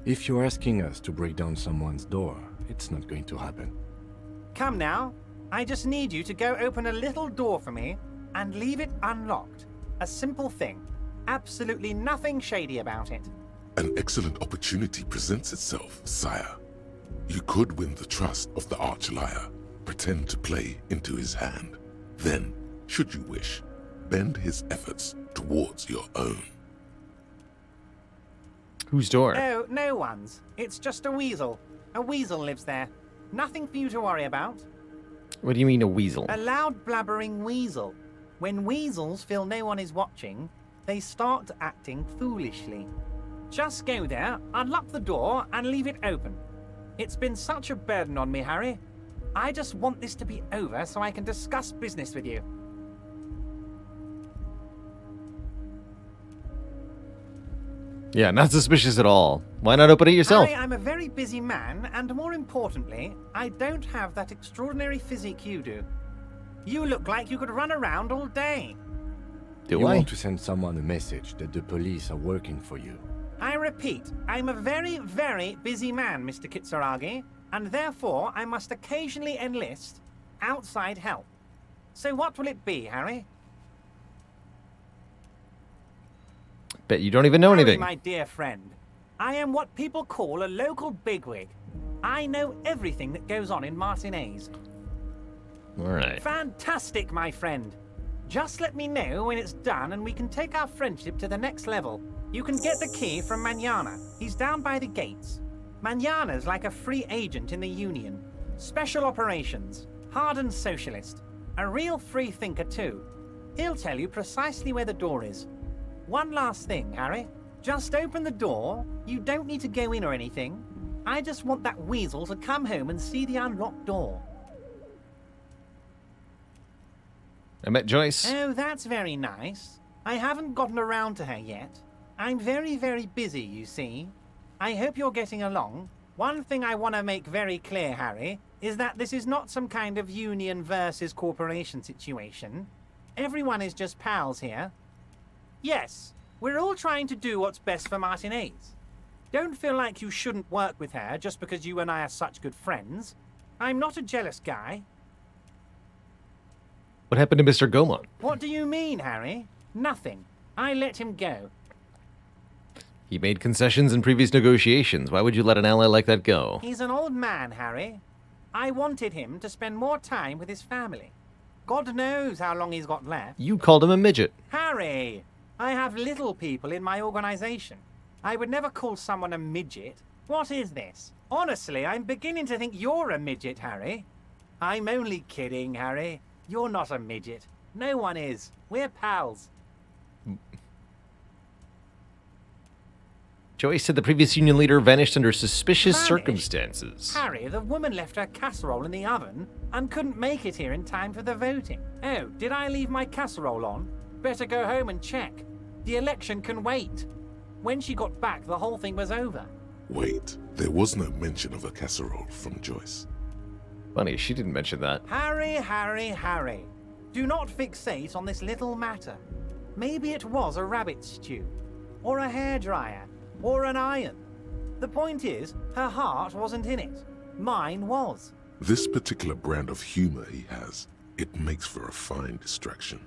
If you're asking us to break down someone's door, it's not going to happen. Come now. I just need you to go open a little door for me and leave it unlocked. A simple thing. Absolutely nothing shady about it. An excellent opportunity presents itself, sire. You could win the trust of the arch-liar, pretend to play into his hand. Then, should you wish, bend his efforts towards your own. Whose door? Oh, no one's. It's just a weasel. A weasel lives there. Nothing for you to worry about. What do you mean, a weasel? A loud blabbering weasel. When weasels feel no one is watching, they start acting foolishly. Just go there, unlock the door, and leave it open. It's been such a burden on me, Harry. I just want this to be over so I can discuss business with you. Yeah, not suspicious at all. Why not open it yourself? Harry, I'm a very busy man, and more importantly, I don't have that extraordinary physique you do. You look like you could run around all day. You want to send someone a message that the police are working for you. I repeat, I'm a very, very busy man, Mr. Kitsuragi, and therefore I must occasionally enlist outside help. So what will it be, Harry? Bet you don't even know Harry, anything. my dear friend, I am what people call a local bigwig. I know everything that goes on in Martinez. All right. Fantastic, my friend. Just let me know when it's done and we can take our friendship to the next level. You can get the key from Manana. He's down by the gates. Manana's like a free agent in the Union. Special operations. Hardened socialist. A real free thinker, too. He'll tell you precisely where the door is. One last thing, Harry. Just open the door. You don't need to go in or anything. I just want that weasel to come home and see the unlocked door. I met Joyce. Oh, that's very nice. I haven't gotten around to her yet. I'm very, very busy, you see. I hope you're getting along. One thing I want to make very clear, Harry, is that this is not some kind of union versus corporation situation. Everyone is just pals here. Yes, we're all trying to do what's best for Martinez. Don't feel like you shouldn't work with her just because you and I are such good friends. I'm not a jealous guy. What happened to Mr. Gomon? What do you mean, Harry? Nothing. I let him go. He made concessions in previous negotiations. Why would you let an ally like that go? He's an old man, Harry. I wanted him to spend more time with his family. God knows how long he's got left. You called him a midget. Harry, I have little people in my organization. I would never call someone a midget. What is this? Honestly, I'm beginning to think you're a midget, Harry. I'm only kidding, Harry. You're not a midget. No one is. We're pals. Joyce said the previous union leader vanished under suspicious Vanished? circumstances. Harry, the woman left her casserole in the oven and couldn't make it here in time for the voting. Oh, did I leave my casserole on? Better go home and check. The election can wait. When she got back, the whole thing was over. Wait, there was no mention of a casserole from Joyce. Funny, she didn't mention that. Harry, Harry, Harry. Do not fixate on this little matter. Maybe it was a rabbit stew, or a hairdryer, or an iron. The point is, her heart wasn't in it. Mine was. This particular brand of humor he has, it makes for a fine distraction.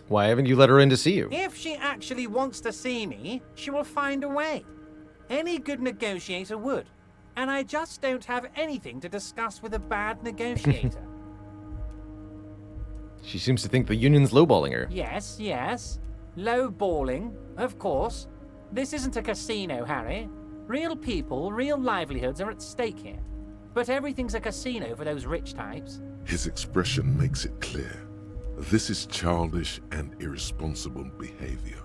Why haven't you let her in to see you? If she actually wants to see me, she will find a way. Any good negotiator would. And I just don't have anything to discuss with a bad negotiator. She seems to think the union's lowballing her. Yes, yes. Low balling, of course. This isn't a casino, Harry. Real people, real livelihoods are at stake here. But everything's a casino for those rich types. His expression makes it clear. This is childish and irresponsible behavior.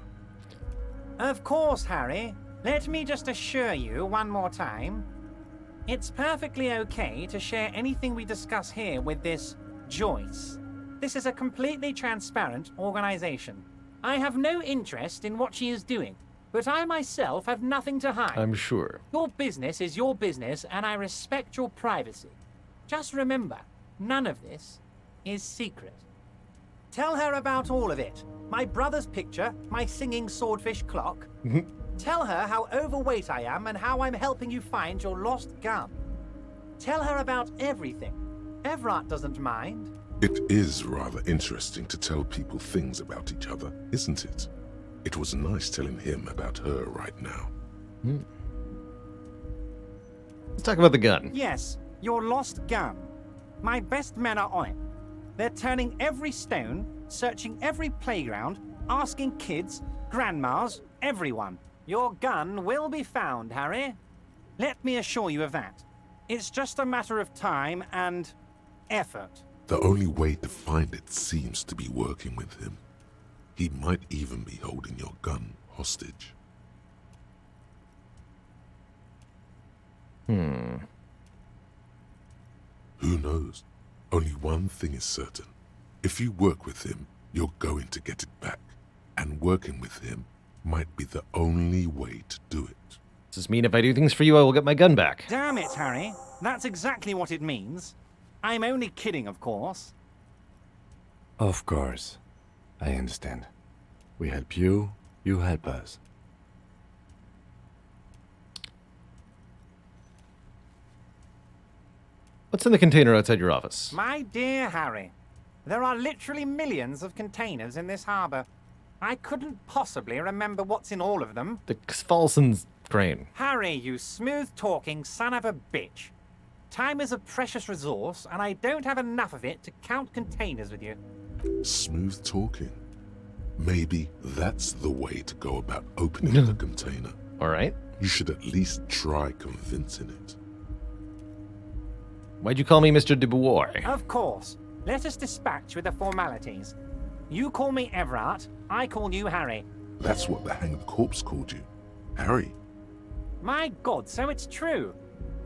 Of course, Harry. Let me just assure you one more time. It's perfectly okay to share anything we discuss here with this Joyce. This is a completely transparent organization. I have no interest in what she is doing, but I myself have nothing to hide. I'm sure. Your business is your business, and I respect your privacy. Just remember, none of this is secret. Tell her about all of it. My brother's picture, my singing swordfish clock. Tell her how overweight I am and how I'm helping you find your lost gun. Tell her about everything. Everard doesn't mind. It is rather interesting to tell people things about each other, isn't it? It was nice telling him about her right now. Let's talk about the gun. Yes, your lost gun. My best men are on it. They're turning every stone, searching every playground, asking kids, grandmas, everyone. Your gun will be found, Harry. Let me assure you of that. It's just a matter of time and effort. The only way to find it seems to be working with him. He might even be holding your gun hostage. Who knows? Only one thing is certain. If you work with him, you're going to get it back. And working with him might be the only way to do it. Does this mean if I do things for you, I will get my gun back? Damn it, Harry. That's exactly what it means. I'm only kidding, of course. Of course. I understand. We help you, you help us. What's in the container outside your office? My dear Harry, there are literally millions of containers in this harbor. I couldn't possibly remember what's in all of them. The Xfalson's crane. Harry, you smooth-talking son of a bitch. Time is a precious resource, and I don't have enough of it to count containers with you. Smooth talking. Maybe that's the way to go about opening the container. All right. You should at least try convincing it. Why'd you call me Mr. de Boer? Of course. Let us dispatch with the formalities. You call me Everard, I call you Harry. That's what the hanged corpse called you. Harry. My God, so it's true.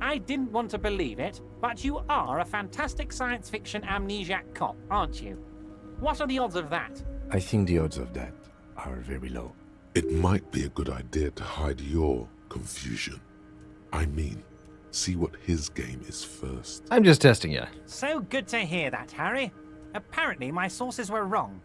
I didn't want to believe it, but you are a fantastic science fiction amnesiac cop, aren't you? What are the odds of that? I think the odds of that are very low. It might be a good idea to hide your confusion. I mean, see what his game is first. I'm just testing you. So good to hear that, Harry. Apparently my sources were wrong.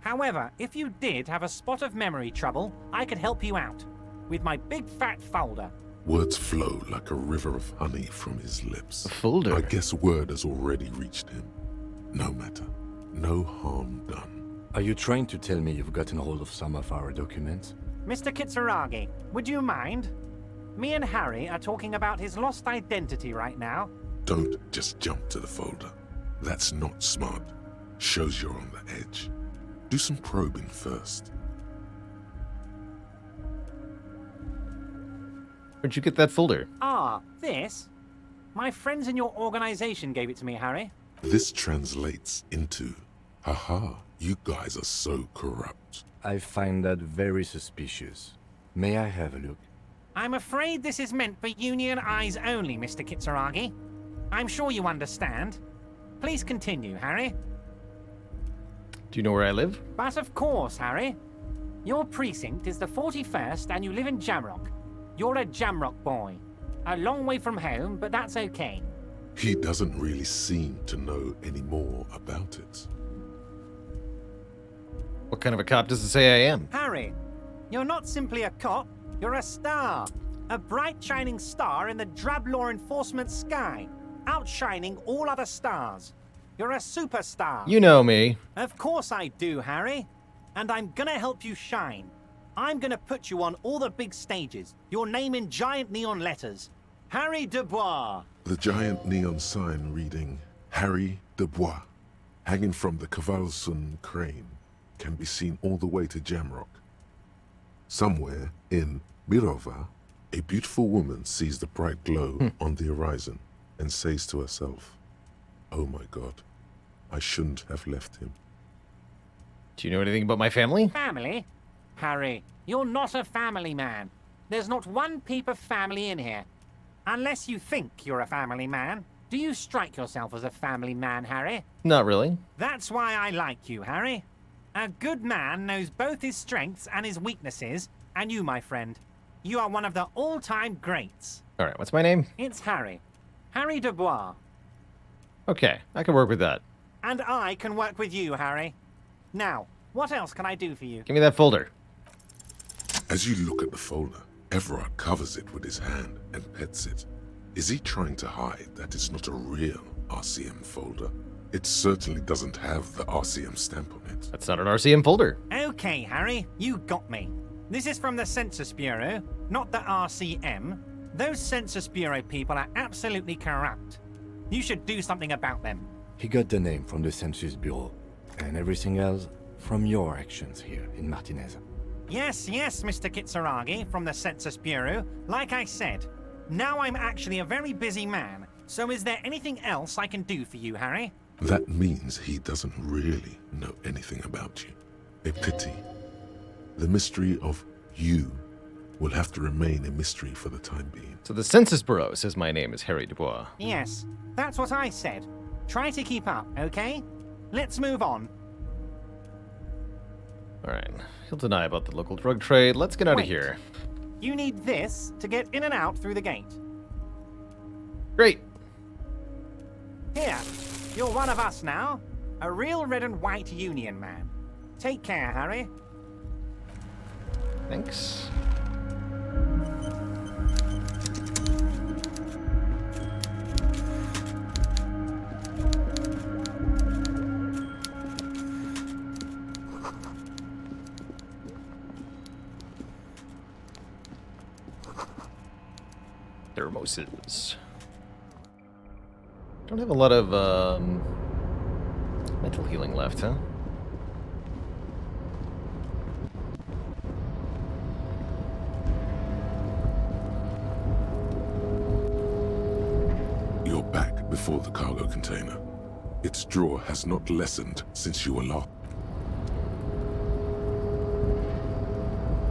However, if you did have a spot of memory trouble, I could help you out. With my big fat folder. Words flow like a river of honey from his lips. A folder? I guess word has already reached him. No matter. No harm done. Are you trying to tell me you've gotten hold of some of our documents? Mr. Kitsuragi, would you mind? Me and Harry are talking about his lost identity right now. Don't just jump to the folder. That's not smart. Shows you're on the edge. Do some probing first. Where'd you get that folder? Ah, this? My friends in your organization gave it to me, Harry. This translates into, haha, you guys are so corrupt. I find that very suspicious. May I have a look? I'm afraid this is meant for Union eyes only, Mr. Kitsuragi. I'm sure you understand. Please continue, Harry. Do you know where I live? But of course, Harry. Your precinct is the 41st and you live in Jamrock. You're a Jamrock boy. A long way from home, but that's okay. He doesn't really seem to know any more about it. What kind of a cop does it say I am? Harry, you're not simply a cop, you're a star. A bright shining star in the drab law enforcement sky, outshining all other stars. You're a superstar. You know me. Of course I do, Harry. And I'm gonna help you shine. I'm gonna put you on all the big stages. Your name in giant neon letters. Harry Dubois. The giant neon sign reading, Harry Dubois, hanging from the Cavalson crane, can be seen all the way to Jamrock. Somewhere in Mirova, a beautiful woman sees the bright glow on the horizon and says to herself, "Oh my God, I shouldn't have left him." Do you know anything about my family? Family? Harry, you're not a family man. There's not one peep of family in here. Unless you think you're a family man. Do you strike yourself as a family man, Harry? Not really. That's why I like you, Harry. A good man knows both his strengths and his weaknesses, and you, my friend, you are one of the all-time greats. All right, what's my name? It's Harry. Harry Dubois. Okay, I can work with that. And I can work with you, Harry. Now, what else can I do for you? Give me that folder. As you look at the folder, Everard covers it with his hand and pets it. Is he trying to hide that it's not a real RCM folder? It certainly doesn't have the RCM stamp on it. That's not an RCM folder. Okay, Harry, you got me. This is from the Census Bureau, not the RCM. Those Census Bureau people are absolutely corrupt. You should do something about them. He got the name from the Census Bureau, and everything else from your actions here in Martinez. Yes, Mr. Kitsuragi from the Census Bureau. Like I said, now I'm actually a very busy man, so is there anything else I can do for you, Harry? That means he doesn't really know anything about you. A pity. The mystery of you will have to remain a mystery for the time being. So the Census Bureau says my name is Harry Dubois. Yes, that's what I said. Try to keep up, okay? Let's move on. Alright, he'll deny about the local drug trade. Let's get out of here. You need this to get in and out through the gate. Great. Here, you're one of us now. A real red and white Union man. Take care, Harry. Thanks. Thermoses. Don't have a lot of mental healing left, huh? You're back before the cargo container. Its draw has not lessened since you were lost.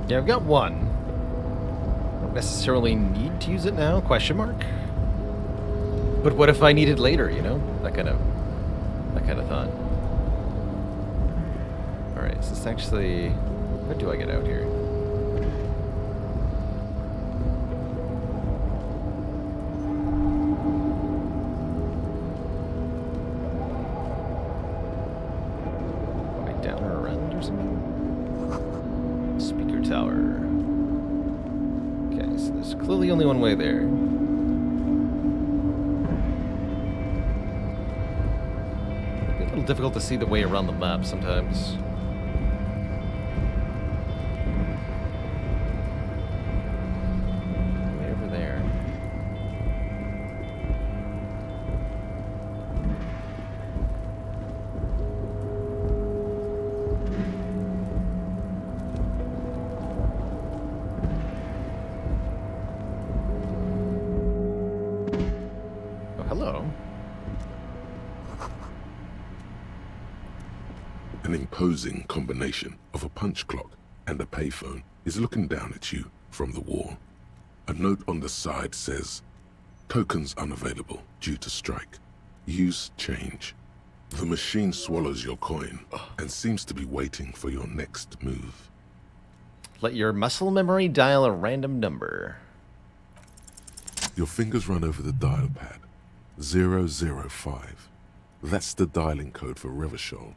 Yeah, I've got one. Don't necessarily need to use it now? Question mark? But what if I need it later, you know? That kind of thought. Alright, is this actually... How do I get out here? Am I down or around or something? Speaker tower. Okay, so there's clearly only one way there. A little difficult to see the way around the map sometimes. Way over there. Oh, hello. An imposing combination of a punch clock and a payphone is looking down at you from the wall. A note on the side says, "Tokens unavailable due to strike. Use change." The machine swallows your coin and seems to be waiting for your next move. Let your muscle memory dial a random number. Your fingers run over the dial pad. 005. That's the dialing code for Revachol.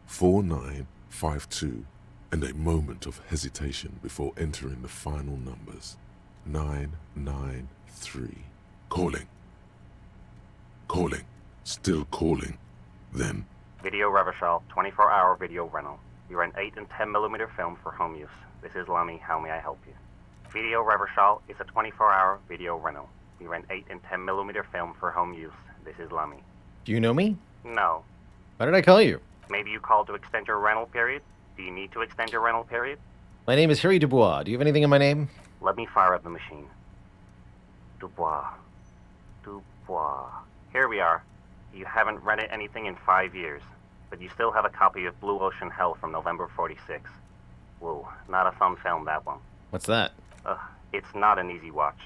4952, and a moment of hesitation before entering the final numbers. 993. Calling. Calling. Still calling. Then... Video Revachol, 24-hour video rental. We rent 8 and 10mm film for home use. This is Lummy. How may I help you? Video Revachol is a 24-hour video rental. We rent 8 and 10mm film for home use. This is Lummy. Do you know me? No. Why did I call you? Maybe you called to extend your rental period? Do Do you need to extend your rental period? My name is Harry Dubois. Do you have anything in my name? Let me fire up the machine. Dubois. Here we are. You haven't rented anything in 5 years, but you still have a copy of Blue Ocean Hell from November 46. Whoa, not a fun film, that one. What's that? It's not an easy watch.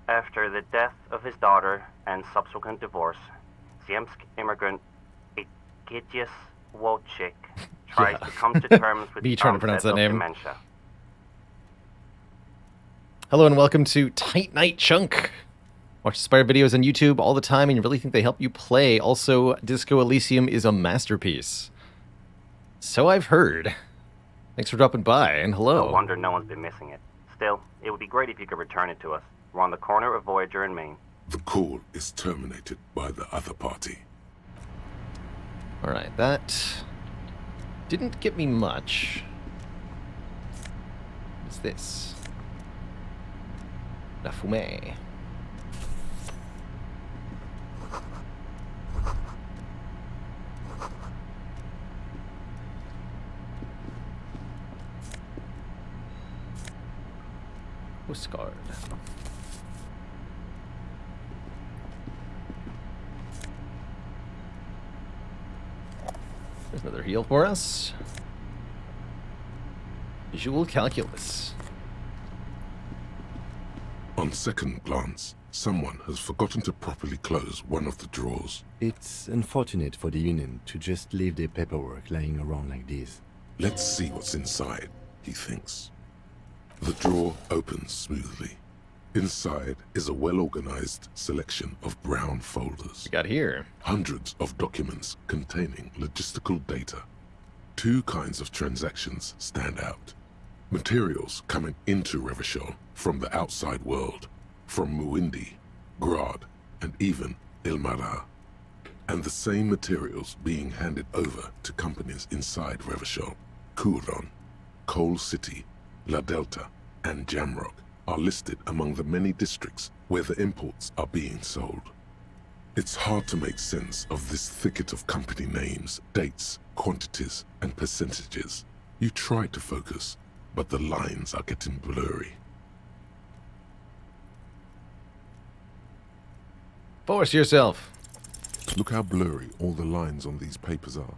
After the death of his daughter and subsequent divorce, Ziemsk immigrant Egidius Wojcik tries to come to terms with Me the trying to pronounce onset that of name. dementia. Hello and welcome to Tight Night Chunk. Watch inspired videos on YouTube all the time and you really think they help you play. Also, Disco Elysium is a masterpiece. So I've heard. Thanks for dropping by, and hello. No wonder no one's been missing it. Still, it would be great if you could return it to us. We're on the corner of Voyager and Maine. The call is terminated by the other party. Alright, that didn't get me much. What's this? La fumée. Postcard. There's another heal for us. Visual calculus. On second glance, someone has forgotten to properly close one of the drawers. It's unfortunate for the Union to just leave their paperwork lying around like this. Let's see what's inside, he thinks. The drawer opens smoothly. Inside is a well-organized selection of brown folders. We got here. Hundreds of documents containing logistical data. Two kinds of transactions stand out. Materials coming into Revachol from the outside world, from Muindi, Grad, and even Ilmara. And the same materials being handed over to companies inside Revachol. Kuron, Coal City, La Delta, and Jamrock are listed among the many districts where the imports are being sold. It's hard to make sense of this thicket of company names, dates, quantities, and percentages. You try to focus, but the lines are getting blurry. Force yourself. Look how blurry all the lines on these papers are.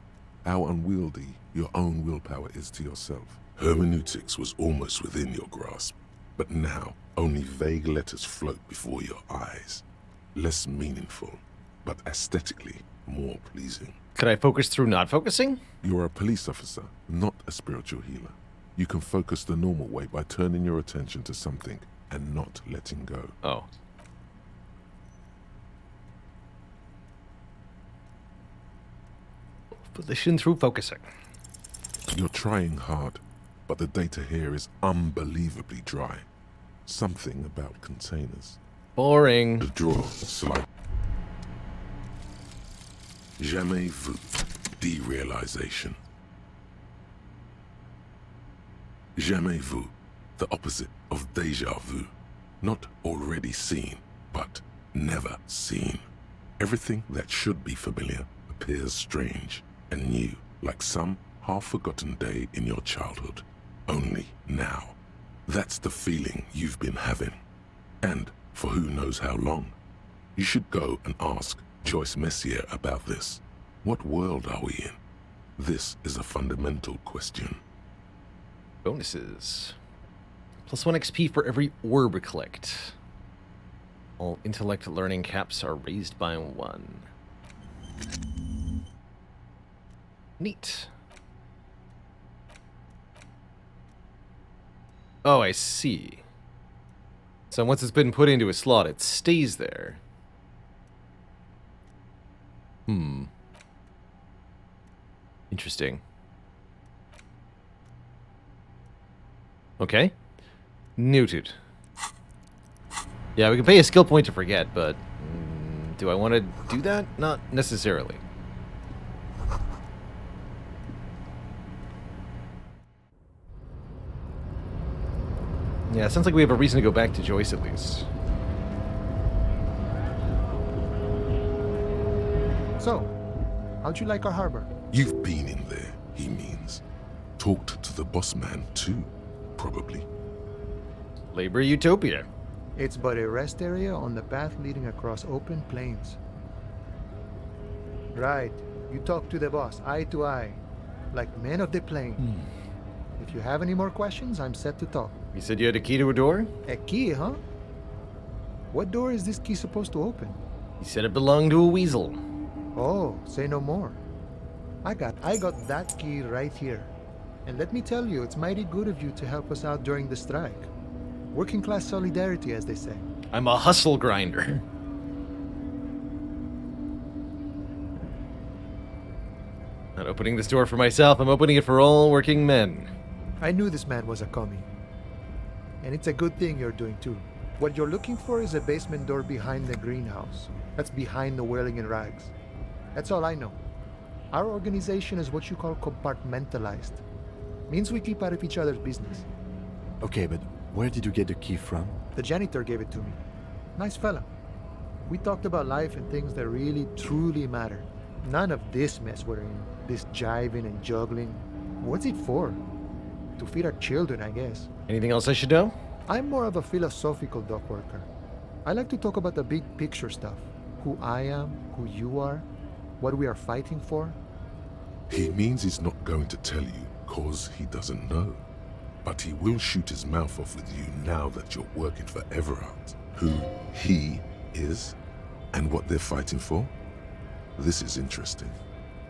How unwieldy your own willpower is to yourself. Hermeneutics was almost within your grasp, but now only vague letters float before your eyes. Less meaningful, but aesthetically more pleasing. Could I focus through not focusing? You are a police officer, not a spiritual healer. You can focus the normal way by turning your attention to something and not letting go. Oh. Position through focusing. You're trying hard, but the data here is unbelievably dry. Something about containers. Boring. The drawer slide. Jamais vu. Derealization. Jamais vu. The opposite of déjà vu. Not already seen, but never seen. Everything that should be familiar appears strange and new, like some half-forgotten day in your childhood. Only now. That's the feeling you've been having. And for who knows how long. You should go and ask Joyce Messier about this. What world are we in? This is a fundamental question. Bonuses. +1 XP for every orb clicked. All intellect learning caps are raised by 1. Neat. Oh, I see. So once it's been put into a slot, it stays there. Interesting. Okay. Noted. Yeah, we can pay a skill point to forget, but do I want to do that? Not necessarily. Yeah, it sounds like we have a reason to go back to Joyce at least. So, how'd you like our harbor? You've been in there, he means. talked to the boss man too, probably. Labor Utopia. It's but a rest area on the path leading across open plains. Right. You talk to the boss, eye to eye, like men of the plain. If you have any more questions, I'm set to talk. You said you had a key to a door? A key, huh? What door is this key supposed to open? You said it belonged to a weasel. Oh, say no more. I got that key right here. And let me tell you, it's mighty good of you to help us out during the strike. Working class solidarity, as they say. I'm a hustle grinder. Not opening this door for myself, I'm opening it for all working men. I knew this man was a commie. And it's a good thing you're doing too. What you're looking for is a basement door behind the greenhouse. That's behind the wailing in rags. That's all I know. Our organization is what you call compartmentalized. Means we keep out of each other's business. Okay, but where did you get the key from? The janitor gave it to me. Nice fella. We talked about life and things that really, truly matter. None of this mess we're in. This jiving and juggling. What's it for? To feed our children, I guess. Anything else I should know? I'm more of a philosophical dock worker. I like to talk about the big picture stuff. Who I am, who you are, what we are fighting for. He means he's not going to tell you, cause he doesn't know. But he will shoot his mouth off with you now that you're working for Everard. Who he is, and what they're fighting for. This is interesting.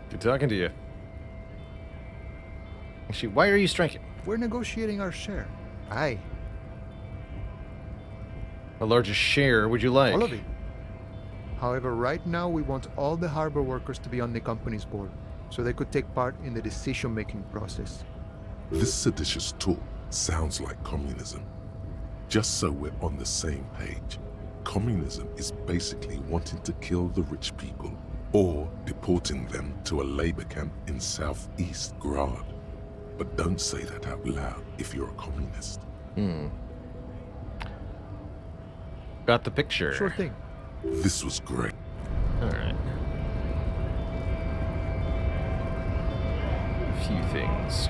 Good talking to you. Actually, why are you striking? We're negotiating our share. Aye. How large a share would you like? All of it. However, right now we want all the harbor workers to be on the company's board, so they could take part in the decision-making process. This seditious talk sounds like communism. Just so we're on the same page, communism is basically wanting to kill the rich people or deporting them to a labor camp in southeast Grad. But don't say that out loud if you're a communist. Got the picture. Sure thing. This was great. Alright. A few things.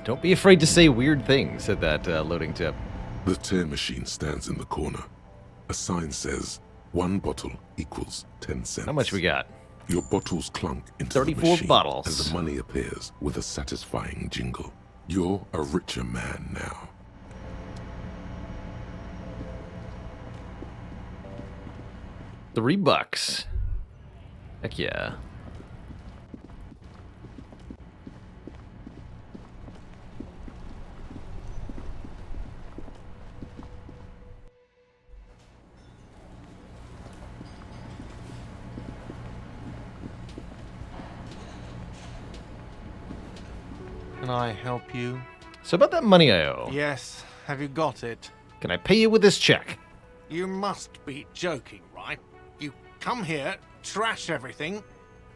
Don't be afraid to say weird things, said that loading tip. The tear machine stands in the corner. A sign says, 1 bottle equals 10 cents. How much we got? Your bottles clunk into 34 the machine bottles. and the money appears with a satisfying jingle. You're a richer man now. $3. Heck yeah. Can I help you? So about that money I owe. Yes. Have you got it? Can I pay you with this check? You must be joking, right? You come here, trash everything,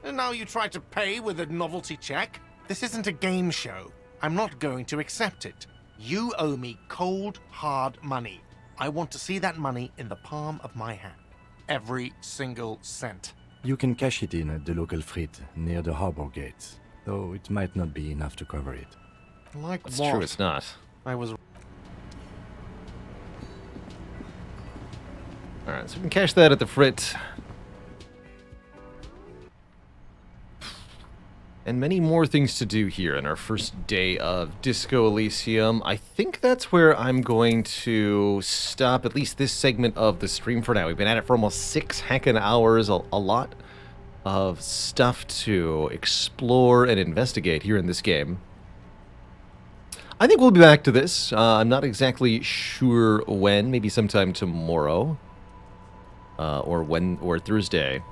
and now you try to pay with a novelty check? This isn't a game show. I'm not going to accept it. You owe me cold, hard money. I want to see that money in the palm of my hand. Every single cent. You can cash it in at the local frit near the harbor gates, though it might not be enough to cover it. Like That's what? true, it's not. I was... Alright, so we can cash that at the frit. And many more things to do here in our first day of Disco Elysium. I think that's where I'm going to stop at least this segment of the stream for now. We've been at it for almost 6 heckin' hours, a lot of stuff to explore and investigate here in this game. I think we'll be back to this. I'm not exactly sure when, maybe sometime tomorrow. Or Thursday.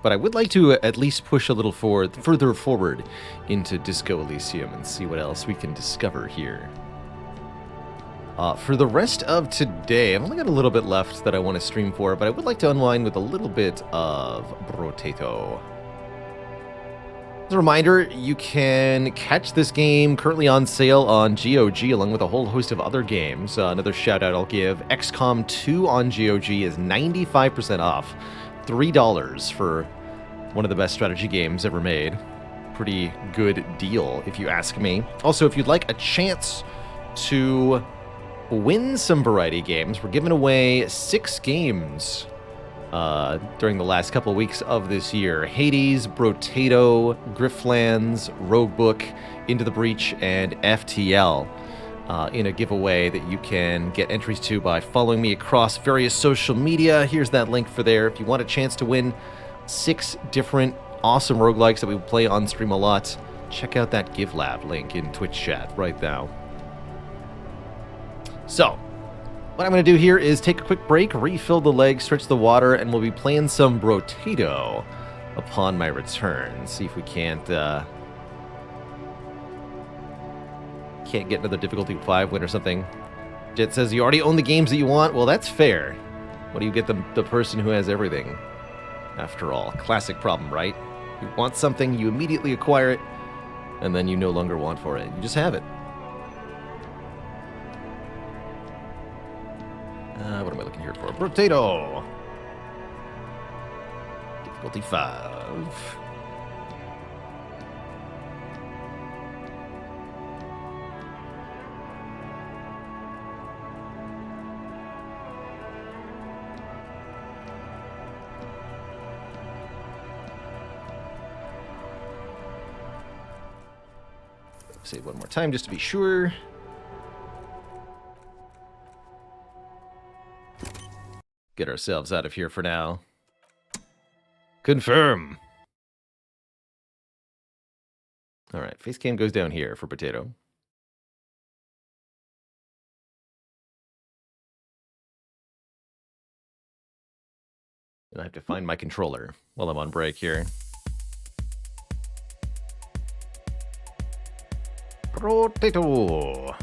But I would like to at least push a little further forward into Disco Elysium and see what else we can discover here. For the rest of today, I've only got a little bit left that I want to stream for, but I would like to unwind with a little bit of Brotato. As a reminder, you can catch this game currently on sale on GOG along with a whole host of other games. Another shout out I'll give, XCOM 2 on GOG is 95% off $3 for one of the best strategy games ever made. Pretty good deal, if you ask me. Also, if you'd like a chance to win some variety games, we're giving away 6 games during the last couple of weeks of this year. Hades, Brotato, Griftlands, Roguebook, Into the Breach, and FTL in a giveaway that you can get entries to by following me across various social media. Here's that link for there. If you want a chance to win 6 different awesome roguelikes that we play on stream a lot, check out that GiveLab link in Twitch chat right now. So, what I'm going to do here is take a quick break, refill the legs, stretch the water, and we'll be playing some Brotato upon my return. See if we can't get another difficulty 5 win or something. Jet says, you already own the games that you want? Well, that's fair. What do you get the person who has everything? After all, classic problem, right? You want something, you immediately acquire it, and then you no longer want for it. You just have it. What am I looking here for? Brotato! Difficulty 5. Say it one more time just to be sure. Get ourselves out of here for now. Confirm. All right, face cam goes down here for Brotato. And I have to find my controller while I'm on break here. Brotato.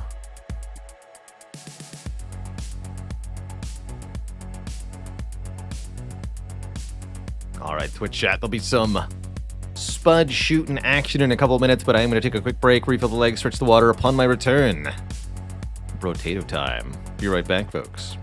All right, Twitch chat. There'll be some spud shooting action in a couple of minutes, but I am going to take a quick break, refill the legs, stretch the water upon my return. Brotato time. Be right back, folks.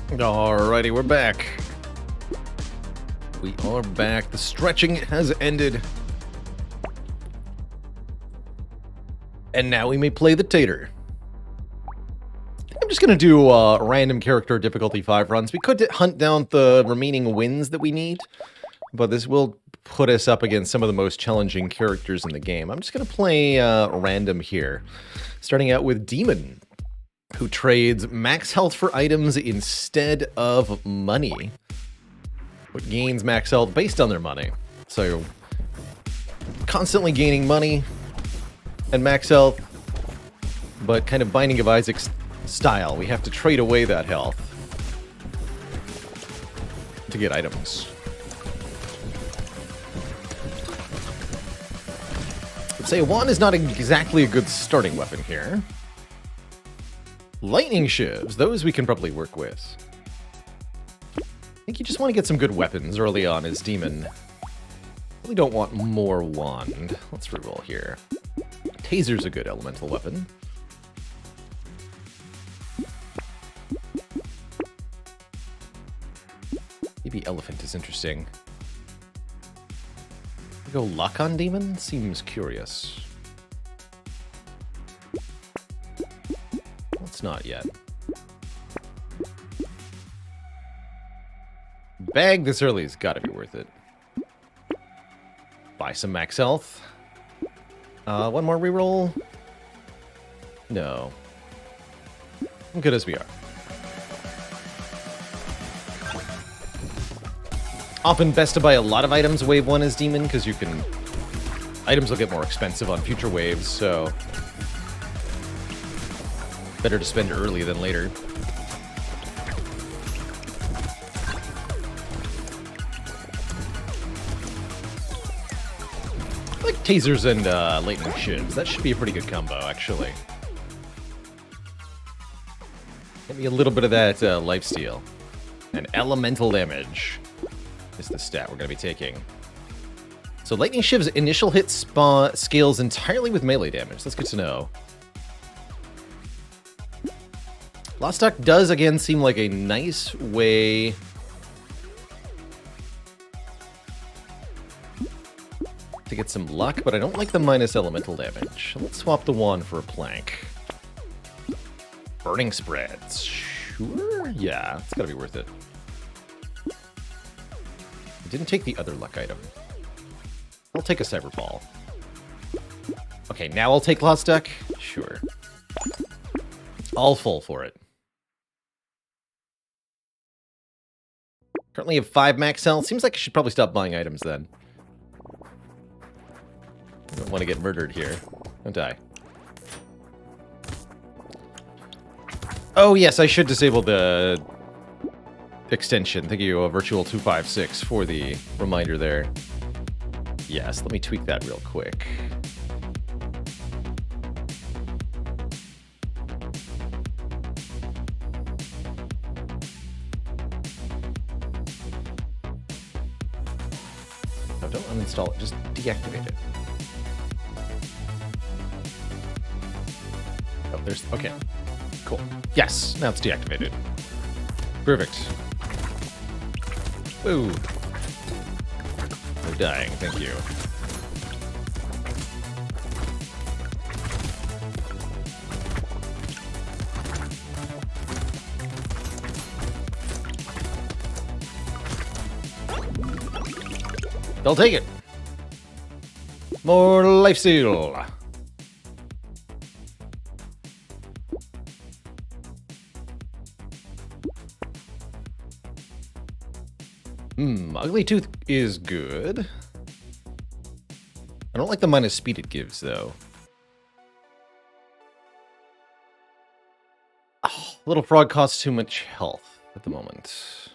Alrighty, we're back. We are back. The stretching has ended. And now we may play the tater. I'm just going to do random character difficulty 5 runs. We could hunt down the remaining wins that we need, but this will put us up against some of the most challenging characters in the game. I'm just going to play random here, starting out with Demon, who trades max health for items instead of money, but gains max health based on their money. So, constantly gaining money and max health, but kind of Binding of Isaac's style. We have to trade away that health to get items. I'd say wand is not exactly a good starting weapon here. Lightning shivs, those we can probably work with. I think you just want to get some good weapons early on as Demon. Really don't want more wand. Let's reroll here. Taser's a good elemental weapon. Maybe elephant is interesting. Go luck on Demon? Seems curious. Let's not yet. Bag this early has got to be worth it. Buy some max health. One more reroll. No. I'm good as we are. Often best to buy a lot of items wave 1 as Demon, because you can... items will get more expensive on future waves, so... better to spend early than later. I like tasers and lightning shivs. That should be a pretty good combo, actually. Get me a little bit of that lifesteal. And elemental damage is the stat we're going to be taking. So lightning shiv's initial hit scales entirely with melee damage. That's good to know. Lost Duck does again seem like a nice way to get some luck, but I don't like the minus elemental damage. Let's swap the wand for a plank. Burning spreads. Sure? Yeah, it's gotta be worth it. I didn't take the other luck item. I'll take a Cyber Ball. Okay, now I'll take Lost Duck? Sure. All full for it. Currently have 5 max health. Seems like I should probably stop buying items then. I don't want to get murdered here. Don't die. Oh yes, I should disable the extension. Thank you, Virtual 256, for the reminder there. Yes, let me tweak that real quick. No, don't uninstall it, just deactivate it. Oh, there's... okay. Cool. Yes, now it's deactivated. Perfect. Woo. No dying, thank you. They'll take it. More lifesteal. Ugly Tooth is good. I don't like the minus speed it gives, though. Oh, Little Frog costs too much health at the moment.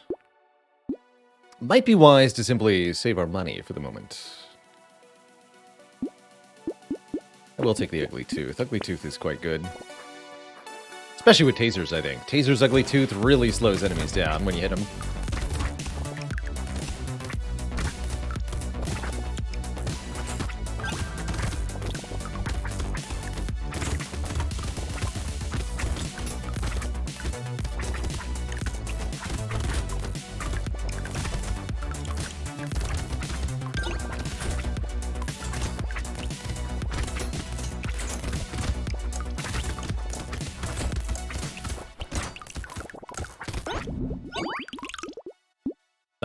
Might be wise to simply save our money for the moment. I will take the Ugly Tooth. Ugly Tooth is quite good. Especially with tasers, I think. Taser's Ugly Tooth really slows enemies down when you hit them.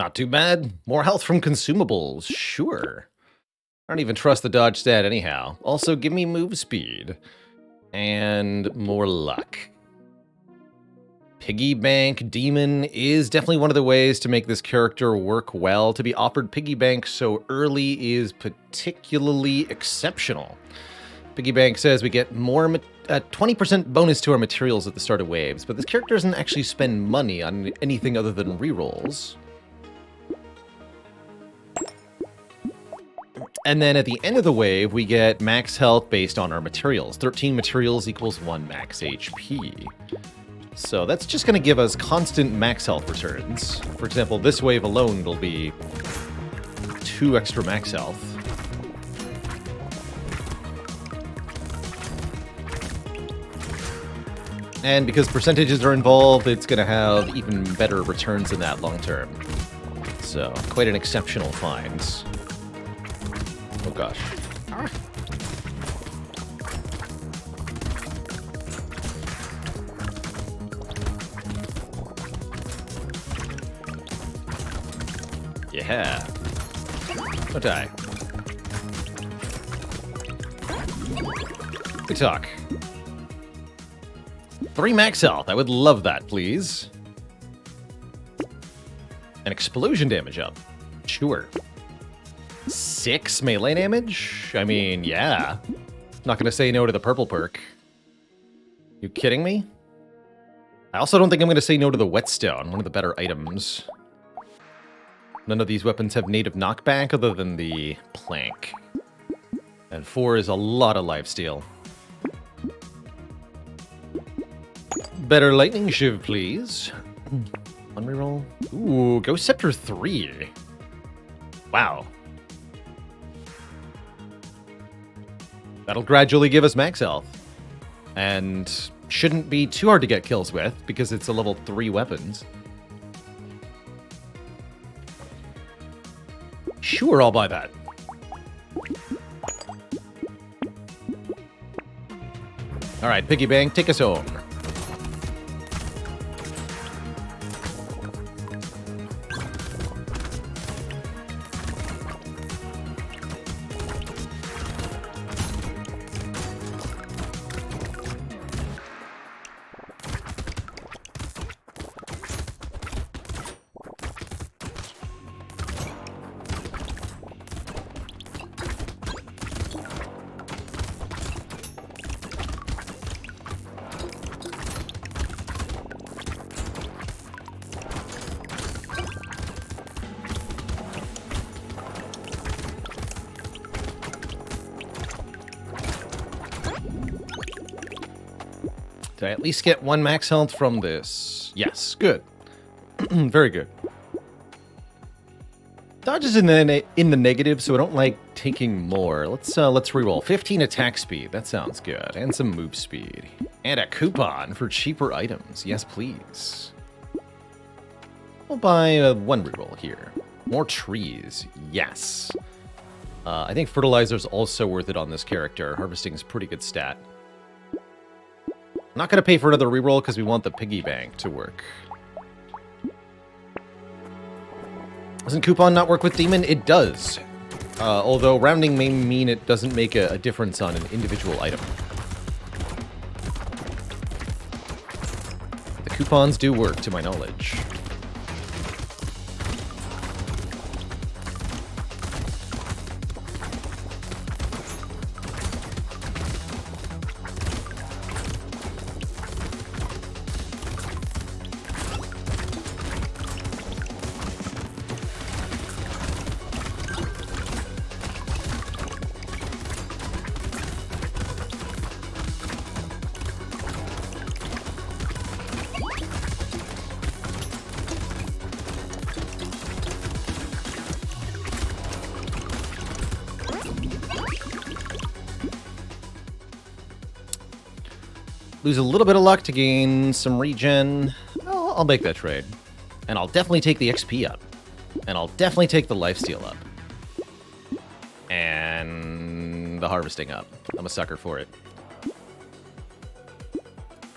Not too bad. More health from consumables. Sure. I don't even trust the dodge stat anyhow. Also, give me move speed. And more luck. Piggy bank demon is definitely one of the ways to make this character work well. To be offered piggy bank so early is particularly exceptional. Piggy bank says we get more 20% bonus to our materials at the start of waves, but this character doesn't actually spend money on anything other than rerolls. And then at the end of the wave, we get max health based on our materials. 13 materials equals 1 max HP. So that's just going to give us constant max health returns. For example, this wave alone will be 2 extra max health. And because percentages are involved, it's going to have even better returns in that long term. So, quite an exceptional find. Oh gosh. Yeah. Don't die. Good talk. 3 max health. I would love that, please. An explosion damage up. Sure. 6 melee damage? I mean, yeah. Not gonna say no to the purple perk. You kidding me? I also don't think I'm gonna say no to the whetstone, one of the better items. None of these weapons have native knockback other than the plank. And 4 is a lot of lifesteal. Better lightning shiv, please. One reroll. Ooh, Ghost Scepter 3. Wow. That'll gradually give us max health. And shouldn't be too hard to get kills with, because it's a level 3 weapons. Sure, I'll buy that. Alright, Piggy Bank, take us home. Did I at least get 1 max health from this? Yes, good. Very good. Dodge is in the negative, so I don't like taking more. Let's reroll. 15 attack speed. That sounds good. And some move speed. And a coupon for cheaper items. Yes, please. We'll buy 1 reroll here. More trees. Yes. I think fertilizer's also worth it on this character. Harvesting is a pretty good stat. Not going to pay for another reroll because we want the piggy bank to work. Doesn't coupon not work with demon? It does. Although rounding may mean it doesn't make a difference on an individual item. The coupons do work, to my knowledge. Lose a little bit of luck to gain some regen. I'll make that trade. And I'll definitely take the XP up. And I'll definitely take the lifesteal up. And the harvesting up. I'm a sucker for it.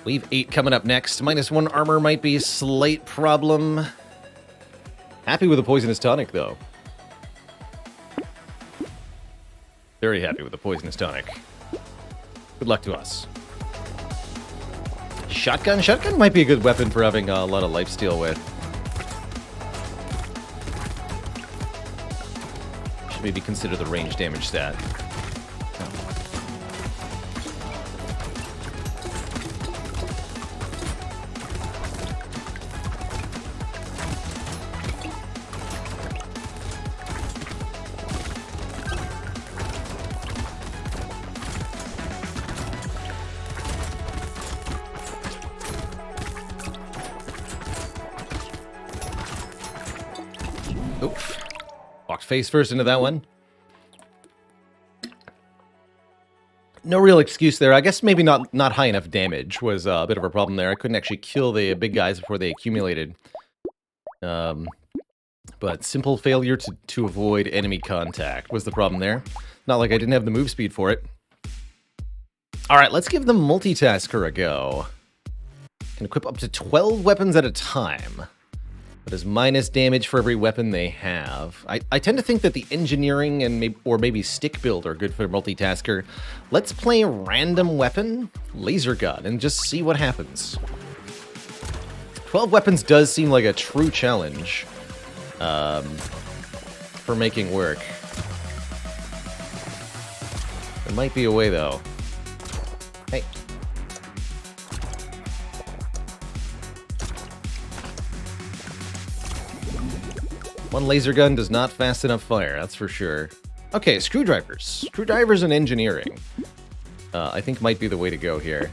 Wave 8 coming up next. -1 armor might be a slight problem. Happy with the poisonous tonic, though. Very happy with the poisonous tonic. Good luck to us. Shotgun? Shotgun might be a good weapon for having a lot of lifesteal with. Should maybe consider the range damage stat. Oof. Walked face first into that one. No real excuse there. I guess maybe not high enough damage was a bit of a problem there. I couldn't actually kill the big guys before they accumulated. But simple failure to avoid enemy contact was the problem there. Not like I didn't have the move speed for it. Alright, let's give the multitasker a go. Can equip up to 12 weapons at a time. That is minus damage for every weapon they have. I tend to think that the engineering and maybe stick build are good for multitasker. Let's play a random weapon, laser gun, and just see what happens. 12 weapons does seem like a true challenge for making work. There might be a way, though. Hey. One laser gun does not fast enough fire, that's for sure. Okay, screwdrivers. Screwdrivers and engineering. I think might be the way to go here.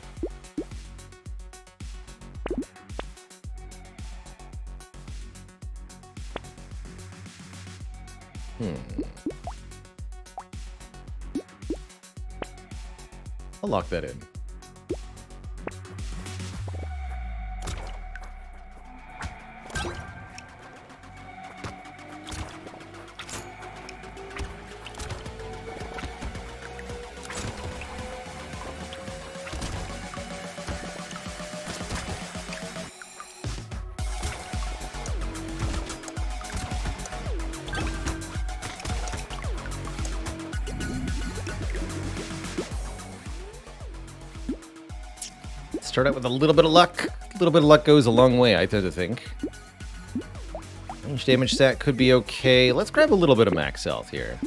I'll lock that in. Start out with a little bit of luck. A little bit of luck goes a long way, I tend to think. Range damage stat could be okay. Let's grab a little bit of max health here.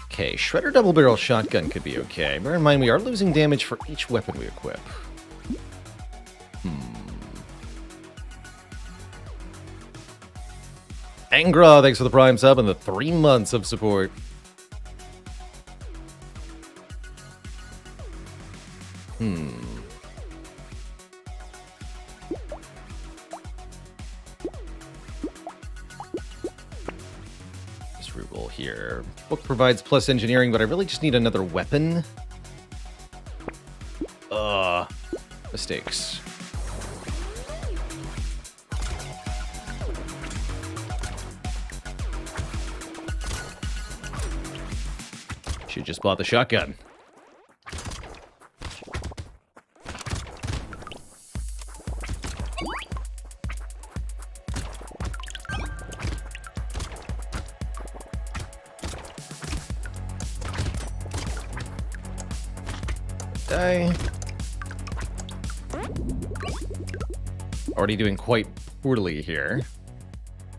Okay, Shredder Double Barrel Shotgun could be okay. Bear in mind, we are losing damage for each weapon we equip. Angra, thanks for the Prime sub and the 3 months of support. Just reroll here. Book provides plus engineering, but I really just need another weapon. Mistakes. Should just bought the shotgun. Die. Already doing quite poorly here.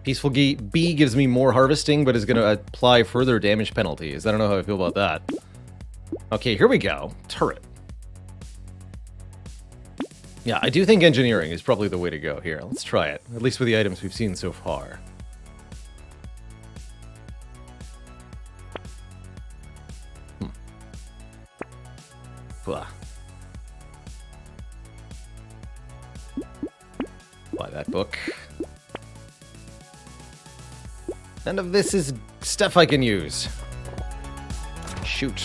Peaceful Bee gives me more harvesting, but is going to apply further damage penalties. I don't know how I feel about that. Okay, here we go. Turret. Yeah, I do think engineering is probably the way to go here. Let's try it, at least with the items we've seen so far. Blah. Buy that book. None of this is stuff I can use. Shoot.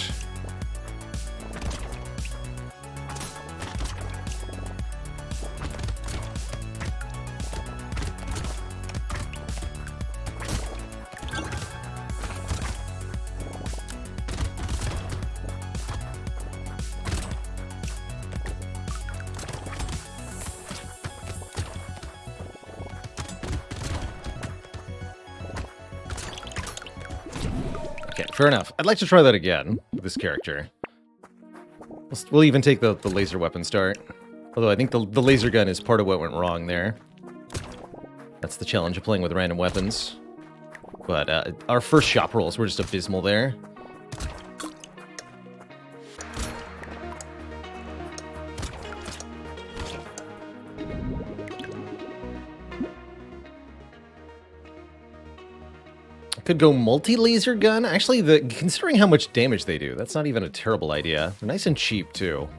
fair enough. I'd like to try that again with this character. We'll even take the laser weapon start. Although I think the laser gun is part of what went wrong there. That's the challenge of playing with random weapons. But our first shop rolls were just abysmal there. Could go multi-laser gun. Actually, considering how much damage they do, that's not even a terrible idea. They're nice and cheap, too.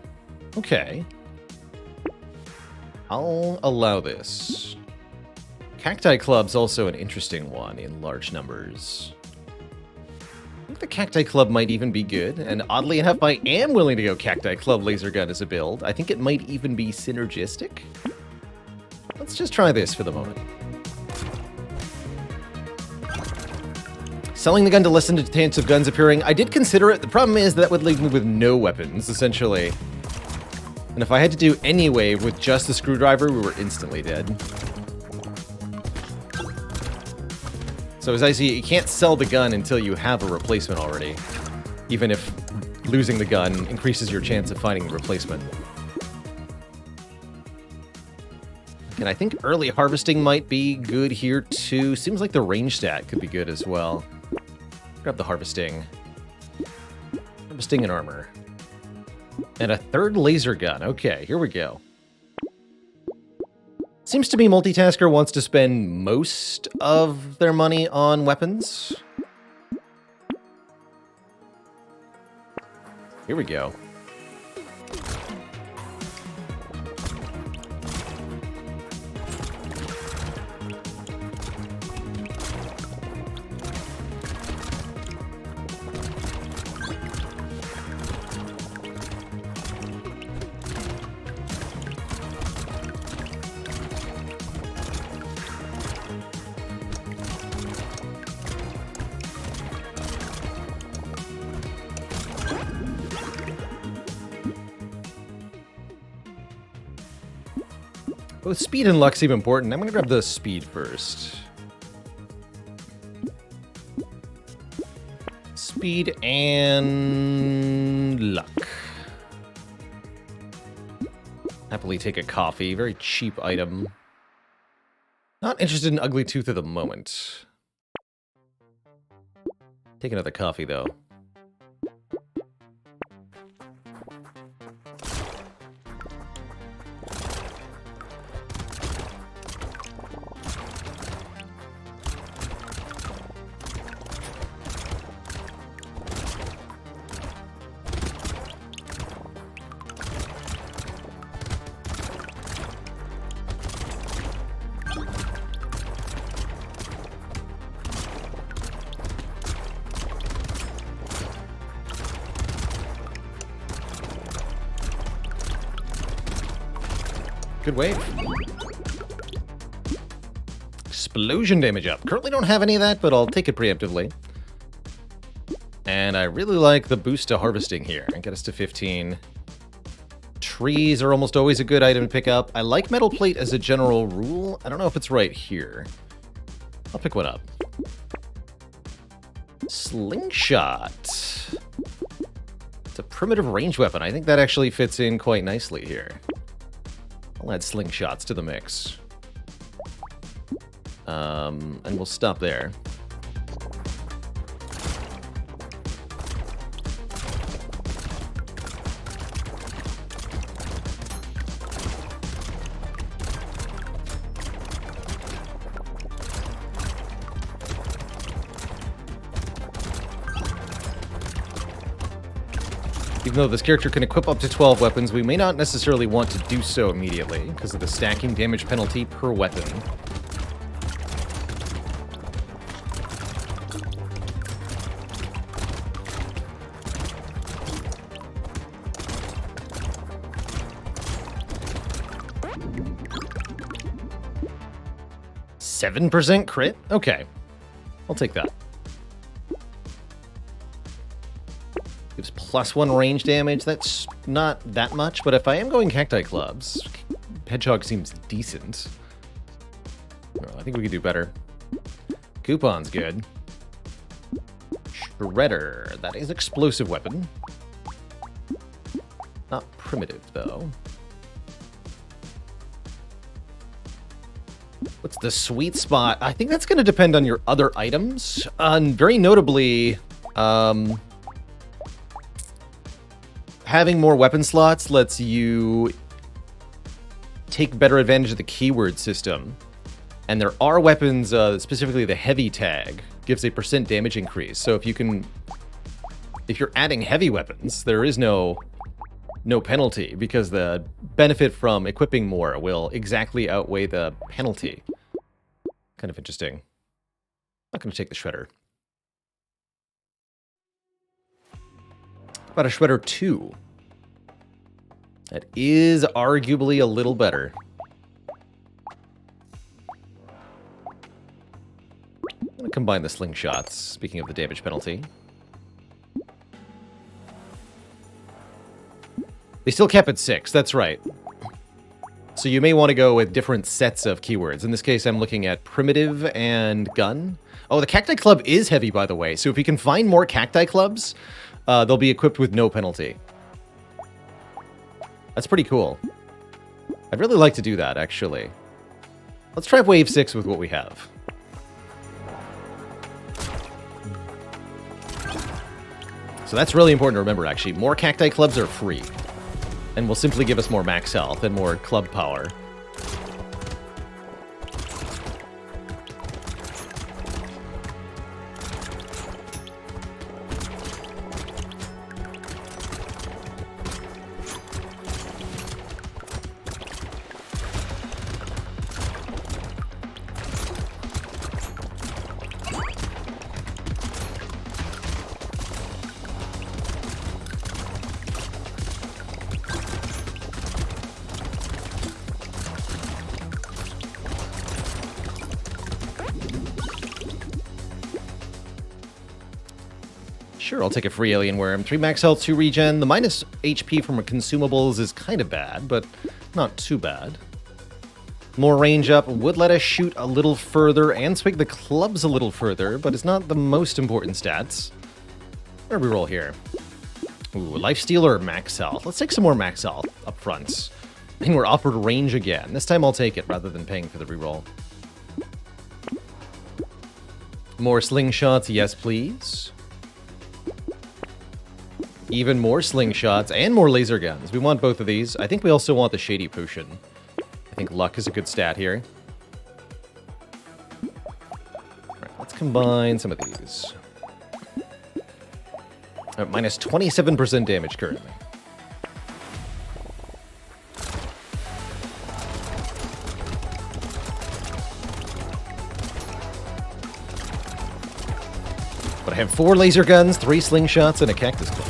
Okay. I'll allow this. Cacti Club's also an interesting one in large numbers. I think the Cacti Club might even be good, and oddly enough, I am willing to go Cacti Club laser gun as a build. I think it might even be synergistic. Let's just try this for the moment. Selling the gun to lessen the chance of guns appearing. I did consider it. The problem is that would leave me with no weapons, essentially. And if I had to do any wave with just the screwdriver, we were instantly dead. So as I see, you can't sell the gun until you have a replacement already. Even if losing the gun increases your chance of finding a replacement. And I think early harvesting might be good here too. Seems like the range stat could be good as well. Grab the harvesting. Harvesting and armor. And a third laser gun. Okay, here we go. Seems to me Multitasker wants to spend most of their money on weapons. Here we go. Both speed and luck seem important. I'm going to grab the speed first. Speed and luck. Happily take a coffee. Very cheap item. Not interested in Ugly Tooth at the moment. Take another coffee, though. Good wave. Explosion damage up. Currently don't have any of that, but I'll take it preemptively. And I really like the boost to harvesting here. And get us to 15. Trees are almost always a good item to pick up. I like metal plate as a general rule. I don't know if it's right here. I'll pick one up. Slingshot. It's a primitive range weapon. I think that actually fits in quite nicely here. I'll add slingshots to the mix. And we'll stop there. Even though this character can equip up to 12 weapons, we may not necessarily want to do so immediately because of the stacking damage penalty per weapon. %7 crit? Okay. I'll take that. Gives +1 range damage. That's not that much, but if I am going Cacti Clubs, Hedgehog seems decent. Oh, I think we could do better. Coupon's good. Shredder. That is explosive weapon. Not primitive, though. What's the sweet spot? I think that's going to depend on your other items. And very notably, having more weapon slots lets you take better advantage of the keyword system. And there are weapons, specifically the heavy tag, gives a % damage increase. So if you're adding heavy weapons, there is no penalty, because the benefit from equipping more will exactly outweigh the penalty. Kind of interesting. Not going to take the Shredder. How about a Shredder 2? That is arguably a little better. I'm going to combine the slingshots, speaking of the damage penalty. They still kept it 6, that's right. So you may want to go with different sets of keywords. In this case, I'm looking at primitive and gun. Oh, the cacti club is heavy, by the way. So if you can find more cacti clubs, they'll be equipped with no penalty. That's pretty cool. I'd really like to do that, actually. Let's try wave 6 with what we have. So that's really important to remember, actually. More cacti clubs are free, and will simply give us more max health and more club power. Sure, I'll take a free alien worm. 3 max health, 2 regen. The minus HP from consumables is kind of bad, but not too bad. More range up would let us shoot a little further and swing the clubs a little further, but it's not the most important stats. Where do we roll here? Ooh, lifesteal or max health? Let's take some more max health up front. And we're offered range again. This time I'll take it rather than paying for the reroll. More slingshots, yes please. Even more slingshots and more laser guns. We want both of these. I think we also want the shady potion. I think luck is a good stat here. Alright, let's combine some of these. Minus 27% damage currently. But I have 4 laser guns, 3 slingshots, and a cactus club.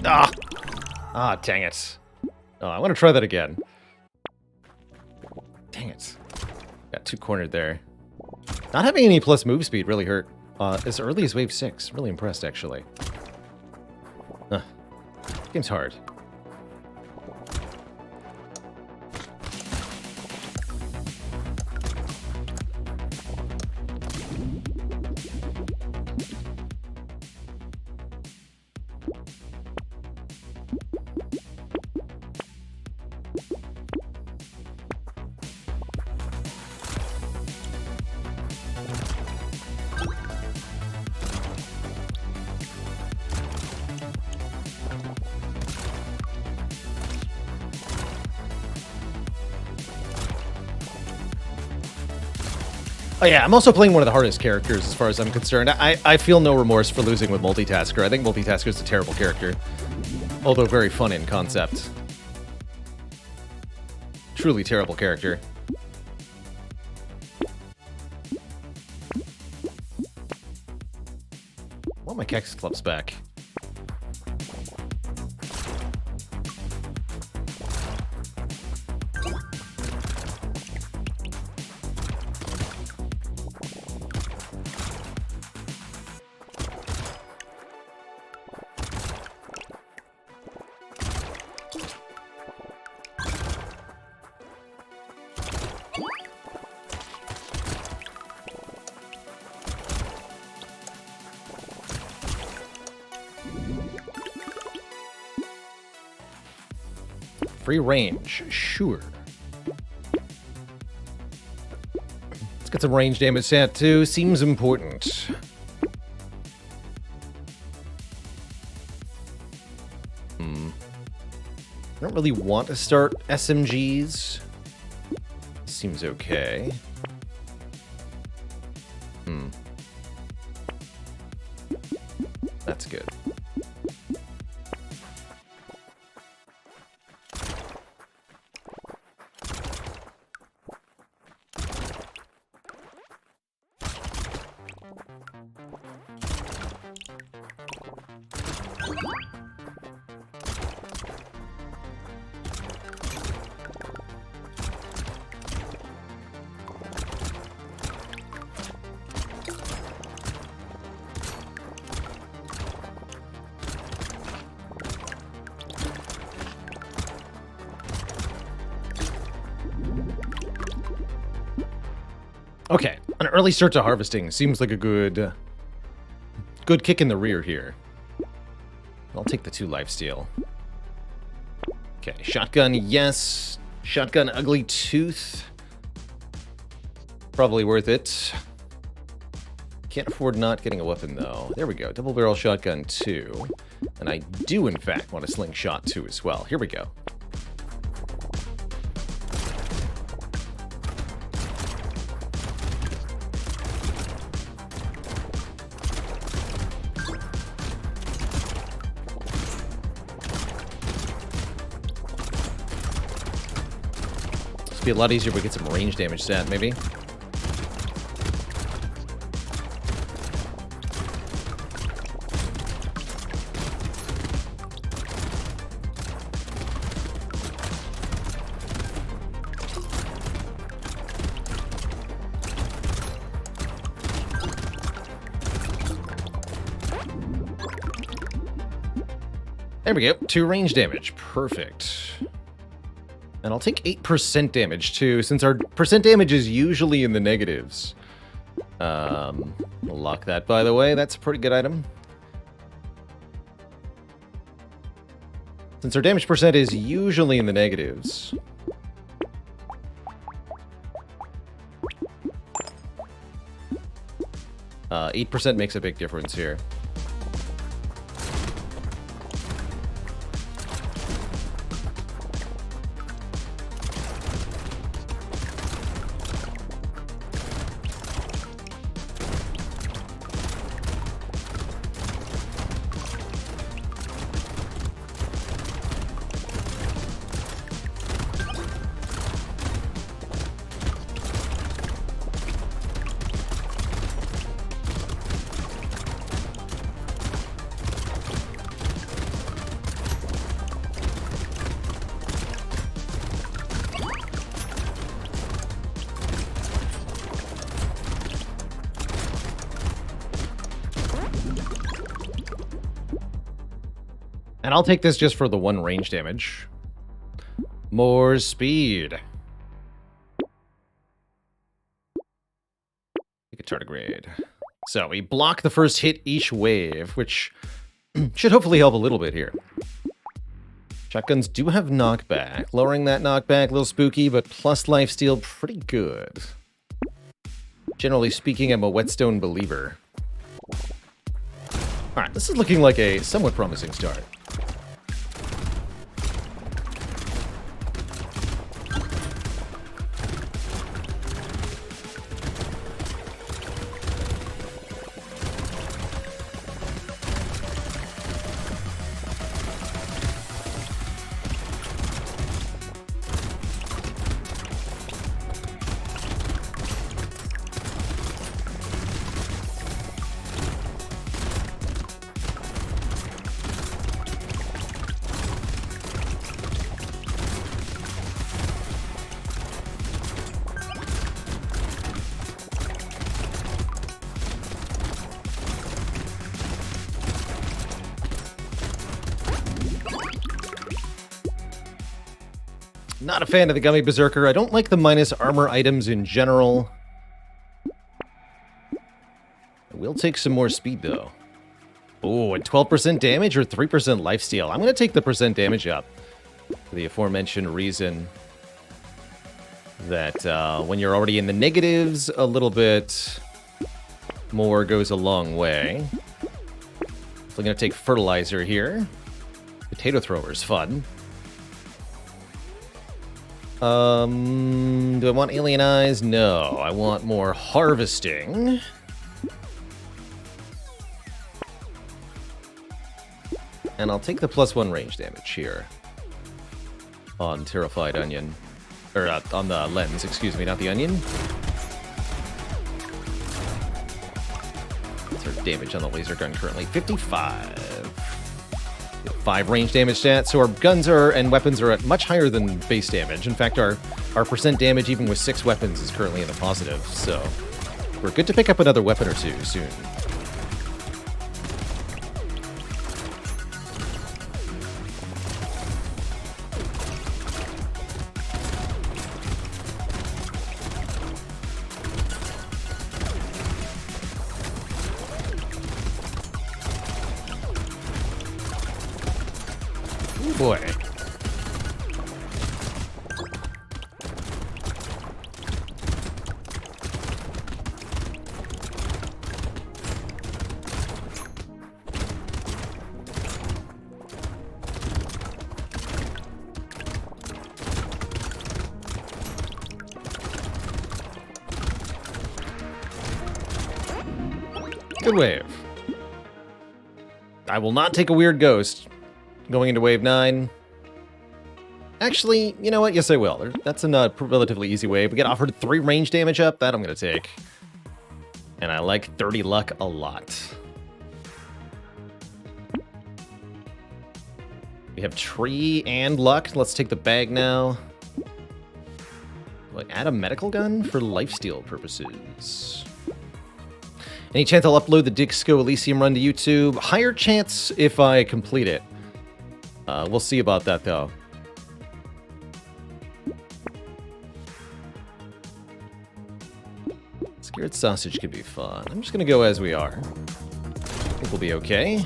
No! Ah, dang it. Oh, I want to try that again. Dang it. Got 2 cornered there. Not having any plus move speed really hurt. As early as wave 6. Really impressed, actually. Game's hard. Oh yeah, I'm also playing one of the hardest characters as far as I'm concerned. I feel no remorse for losing with Multitasker. I think Multitasker is a terrible character, although very fun in concept. Truly terrible character. What my Cactus Club's back. Free range, sure. Let's get some range damage stat too. Seems important. I don't really want to start SMGs. Seems okay. That's good. Okay, an early start to harvesting seems like a good kick in the rear here. I'll take the 2 lifesteal. Okay, shotgun, yes. Shotgun, ugly tooth. Probably worth it. Can't afford not getting a weapon, though. There we go, double barrel shotgun 2. And I do, in fact, want a slingshot 2 as well. Here we go. Be a lot easier if we get some range damage stat, maybe. There we go. 2 range damage. Perfect. And I'll take 8% damage, too, since our percent damage is usually in the negatives. We'll lock that, by the way. That's a pretty good item. Since our damage percent is usually in the negatives. 8% makes a big difference here. And I'll take this just for the 1 range damage. More speed. Take a tardigrade. So we block the first hit each wave, which should hopefully help a little bit here. Shotguns do have knockback. Lowering that knockback, a little spooky, but plus lifesteal, pretty good. Generally speaking, I'm a whetstone believer. Alright, this is looking like a somewhat promising start. Not a fan of the Gummy Berserker. I don't like the minus armor items in general. I will take some more speed, though. Oh, and 12% damage or 3% lifesteal. I'm going to take the percent damage up for the aforementioned reason that when you're already in the negatives, a little bit more goes a long way. Definitely going to take fertilizer here. Potato thrower's fun. Do I want alien eyes? No, I want more harvesting. And I'll take the +1 range damage here on Terrified Onion. Or on the lens, excuse me, not the onion. What's our damage on the laser gun currently? 55. 5 range damage stats, so our guns are and weapons are at much higher than base damage. In fact, our percent damage, even with 6 weapons, is currently in the positive, so we're good to pick up another weapon or two soon. Boy. Good wave. I will not take a weird ghost. Going into wave 9. Actually, you know what? Yes, I will. That's a relatively easy wave. We get offered 3 range damage up. That I'm going to take. And I like 30 luck a lot. We have tree and luck. Let's take the bag now. Do I add a medical gun for lifesteal purposes? Any chance I'll upload the Dixco Elysium run to YouTube? Higher chance if I complete it. We'll see about that, though. Scared sausage could be fun. I'm just going to go as we are. I think we'll be okay.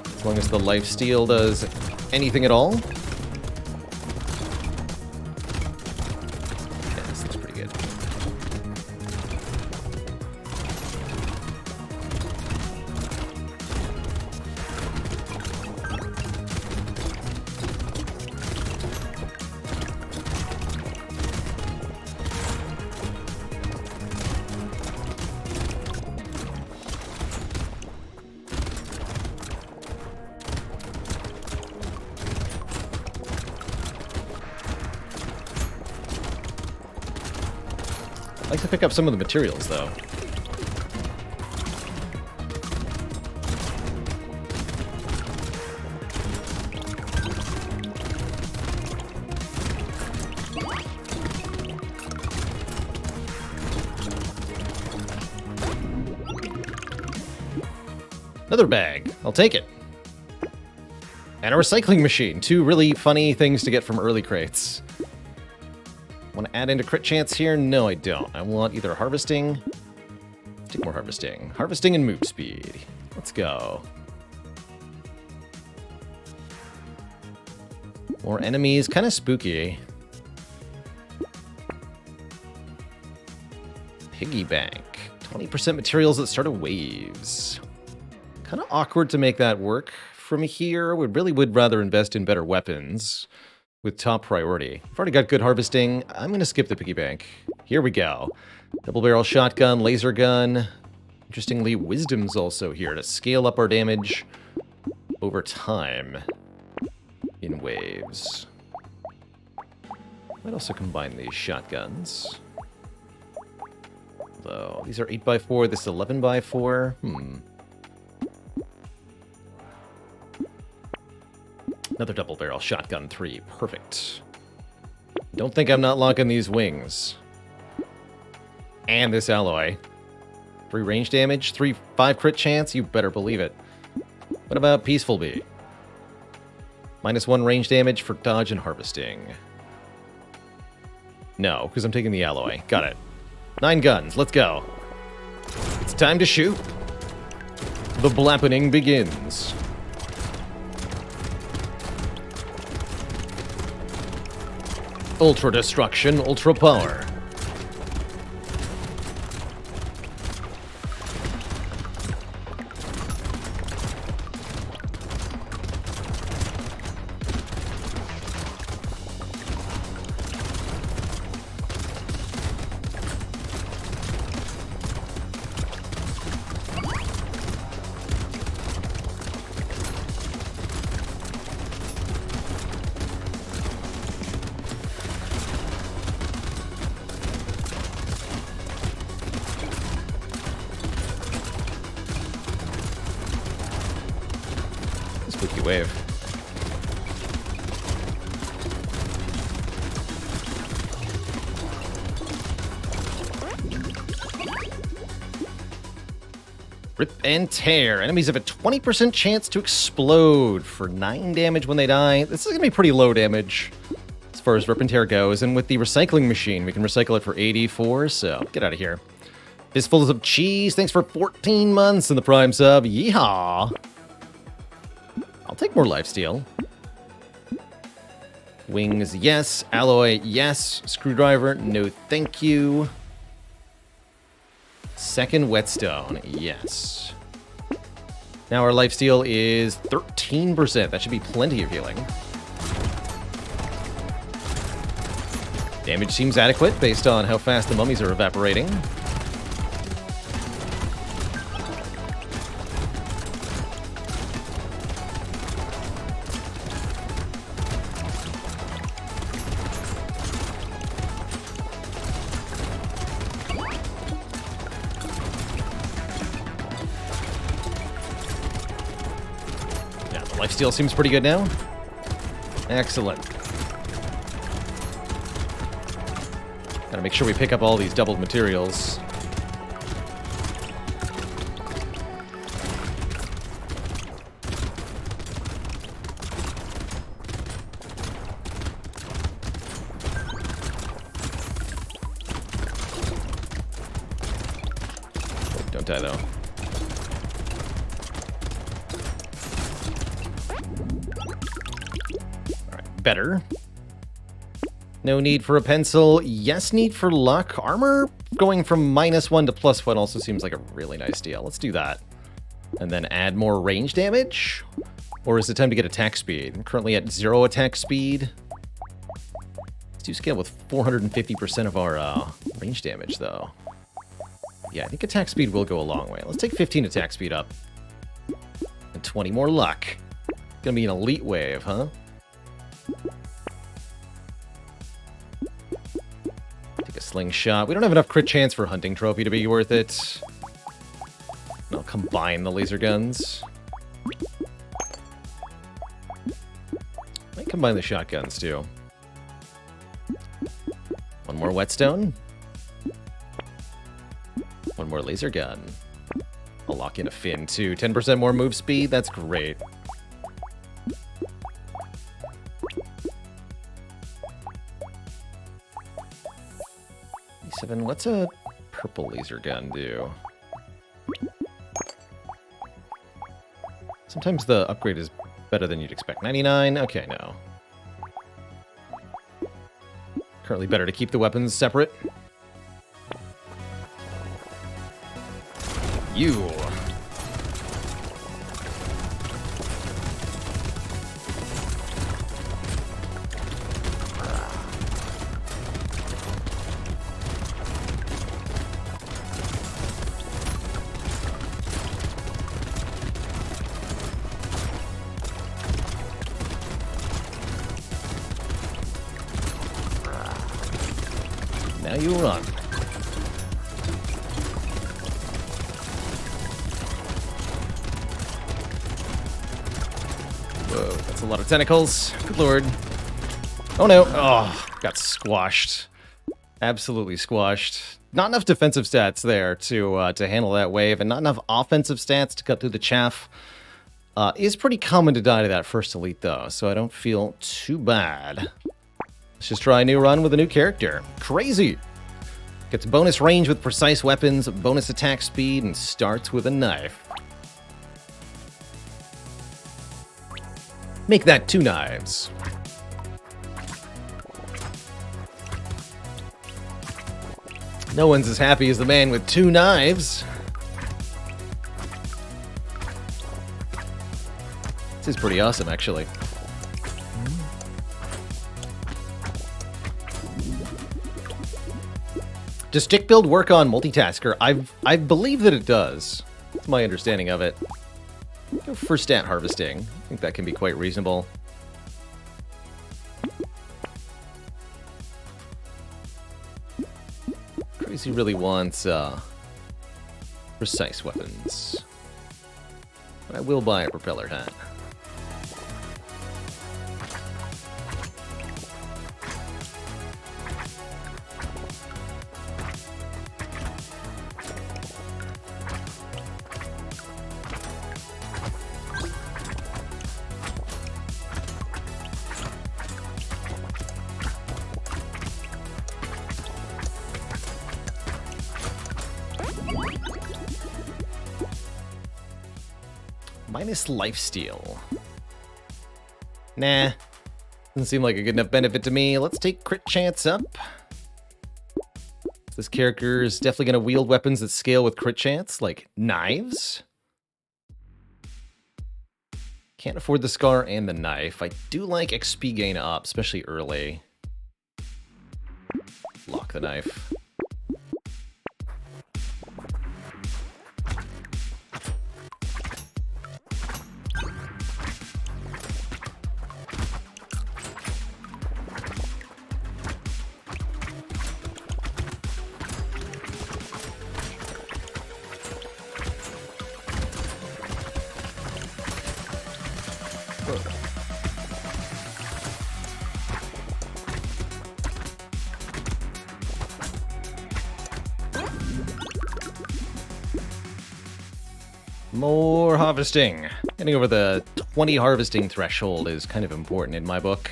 As long as the lifesteal does anything at all. Yeah, this looks pretty good. I'd like to pick up some of the materials, though. Another bag. I'll take it. And a recycling machine. 2 really funny things to get from early crates. Want to add into crit chance here? No, I don't. I want either harvesting. Take more harvesting. Harvesting and move speed. Let's go. More enemies. Kind of spooky. Piggy bank. 20% materials at start of waves. Kind of awkward to make that work from here. We really would rather invest in better weapons. With top priority. I've already got good harvesting. I'm going to skip the piggy bank. Here we go. Double barrel shotgun, laser gun. Interestingly, wisdom's also here to scale up our damage over time in waves. Might also combine these shotguns. Though these are 8x4, this is 11x4. Another double barrel shotgun 3. Perfect. Don't think I'm not locking these wings. And this alloy. 3 range damage, 5 crit chance, you better believe it. What about Peaceful Bee? -1 range damage for dodge and harvesting. No, because I'm taking the alloy. Got it. 9 guns. Let's go. It's time to shoot. The blappening begins. Ultra destruction, ultra power. Spooky wave. Rip and tear. Enemies have a 20% chance to explode for 9 damage when they die. This is going to be pretty low damage as far as rip and tear goes. And with the recycling machine, we can recycle it for 84, so get out of here. Fistfuls of cheese. Thanks for 14 months in the Prime sub. Yeehaw. I'll take more lifesteal. Wings, yes. Alloy, yes. Screwdriver, no thank you. Second whetstone, yes. Now our lifesteal is 13%. That should be plenty of healing. Damage seems adequate based on how fast the mummies are evaporating. Lifesteal seems pretty good now. Excellent. Gotta make sure we pick up all these doubled materials. Wait, don't die though. Better. No need for a pencil. Yes, need for luck. Armor going from -1 to +1 also seems like a really nice deal. Let's do that. And then add more range damage? Or is it time to get attack speed? I'm currently at 0 attack speed. Let's do scale with 450% of our range damage, though. Yeah, I think attack speed will go a long way. Let's take 15 attack speed up. And 20 more luck. Gonna be an elite wave, huh? Take a slingshot. We don't have enough crit chance for hunting trophy to be worth it. And I'll combine the laser guns. Might combine the shotguns too. One more whetstone. One more laser gun. I'll lock in a fin too. 10% more move speed. That's great. What's a purple laser gun do? Sometimes the upgrade is better than you'd expect. 99? Okay, no. Currently better to keep the weapons separate. You. Now you run. Whoa, that's a lot of tentacles. Good lord. Oh no. Oh, got squashed. Absolutely squashed. Not enough defensive stats there to handle that wave, and not enough offensive stats to cut through the chaff. It's pretty common to die to that first elite, though, so I don't feel too bad. Let's just try a new run with a new character. Crazy! Gets bonus range with precise weapons, bonus attack speed, and starts with a knife. Make that 2 knives. No one's as happy as the man with 2 knives. This is pretty awesome, actually. Does stick build work on multitasker? I believe that it does. That's my understanding of it. Go for stat harvesting. I think that can be quite reasonable. Crazy really wants precise weapons. But I will buy a propeller hat. Minus lifesteal. Nah. Doesn't seem like a good enough benefit to me. Let's take crit chance up. This character is definitely going to wield weapons that scale with crit chance, like knives. Can't afford the scar and the knife. I do like XP gain up, especially early. Lock the knife. More harvesting. Getting over the 20 harvesting threshold is kind of important in my book.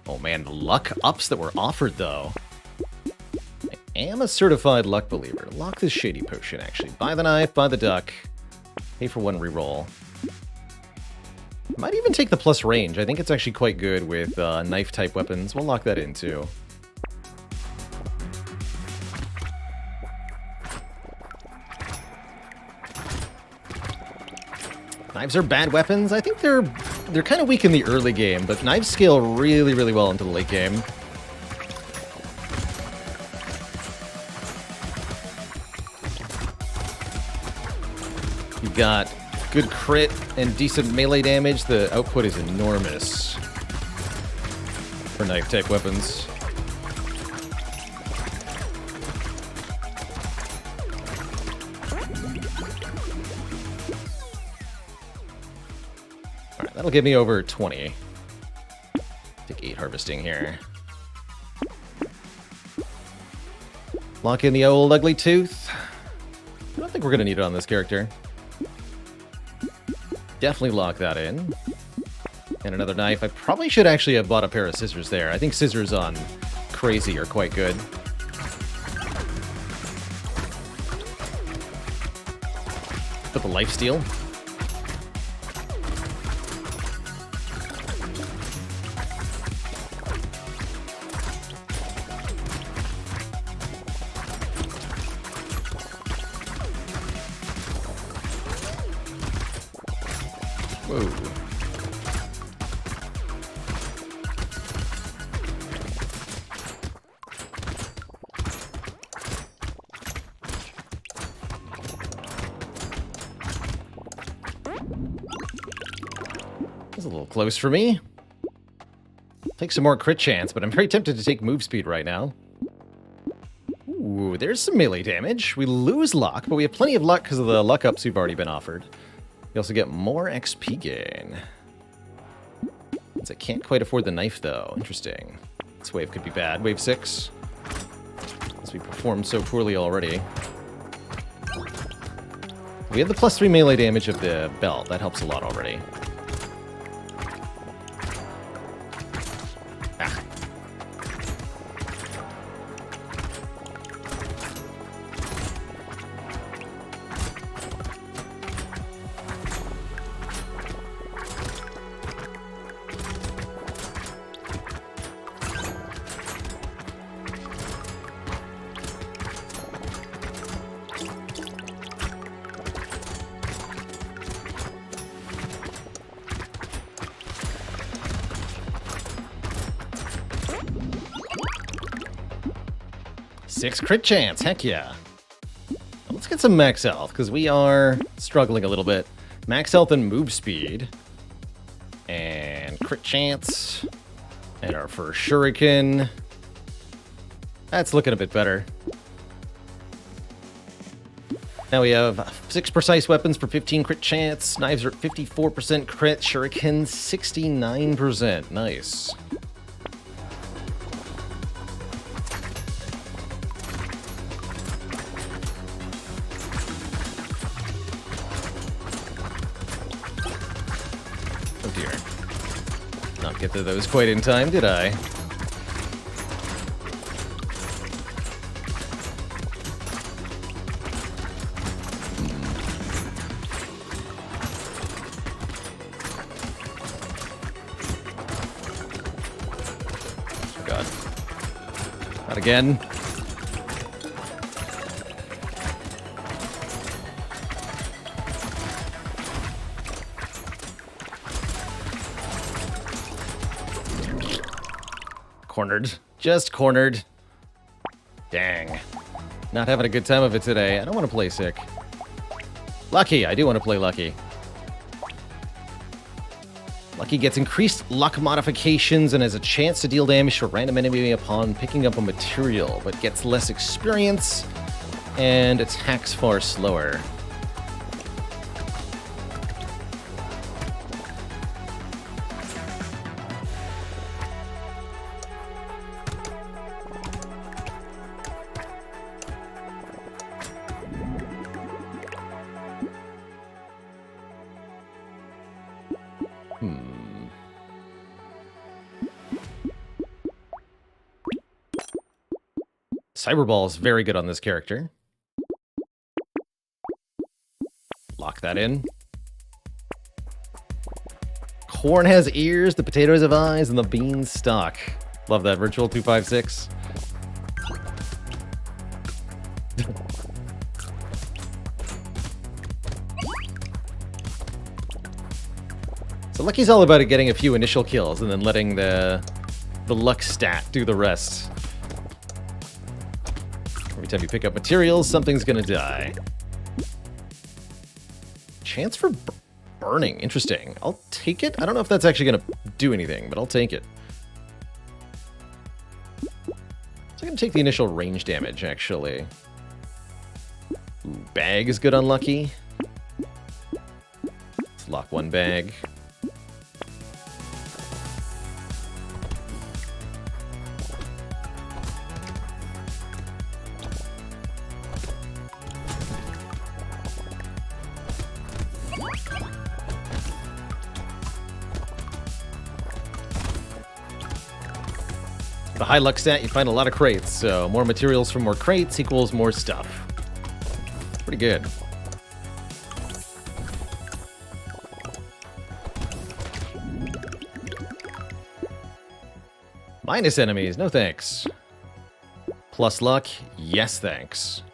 Oh man, the luck ups that were offered though. I am a certified luck believer. Lock this shady potion actually. Buy the knife, buy the duck. Pay for 1 reroll. Might even take the plus range. I think it's actually quite good with knife type weapons. We'll lock that in too. Knives are bad weapons. I think they're kind of weak in the early game, but knives scale really, really well into the late game. You've got good crit and decent melee damage. The output is enormous for knife-type weapons. Alright, that'll give me over 20. Take 8 harvesting here. Lock in the old ugly tooth. I don't think we're going to need it on this character. Definitely lock that in. And another knife. I probably should actually have bought a pair of scissors there. I think scissors on crazy are quite good. Put the lifesteal. Whoa. That's a little close for me. Take some more crit chance, but I'm very tempted to take move speed right now. Ooh, there's some melee damage. We lose luck, but we have plenty of luck because of the luck ups we've already been offered. We also get more XP gain. Since I can't quite afford the knife, though. Interesting. This wave could be bad. Wave 6. As we performed so poorly already. We have the +3 melee damage of the belt. That helps a lot already. Ah. 6 crit chance, heck yeah. Let's get some max health, because we are struggling a little bit. Max health and move speed. And crit chance. And our first shuriken. That's looking a bit better. Now we have 6 precise weapons for 15 crit chance. Knives are at 54% crit. Shurikens 69%. Nice. Oh dear. Not get to those quite in time, did I? Again. Cornered. Just cornered. Dang. Not having a good time of it today. I don't want to play sick. Lucky. I do want to play Lucky. Lucky gets increased luck modifications and has a chance to deal damage to a random enemy upon picking up a material, but gets less experience and attacks far slower. Cyberball is very good on this character. Lock that in. Corn has ears, the potatoes have eyes, and the beans stalk. Love that, Virtual 256. So Lucky's all about getting a few initial kills and then letting the luck stat do the rest. Every time you pick up materials, something's gonna die. Chance for burning. Interesting. I'll take it. I don't know if that's actually gonna do anything, but I'll take it. So I'm gonna take the initial range damage, actually. Ooh, bag is good on Lucky. Let's lock one bag. The high luck stat, you find a lot of crates, so more materials from more crates equals more stuff. Pretty good. Minus enemies, no thanks. Plus luck, yes thanks.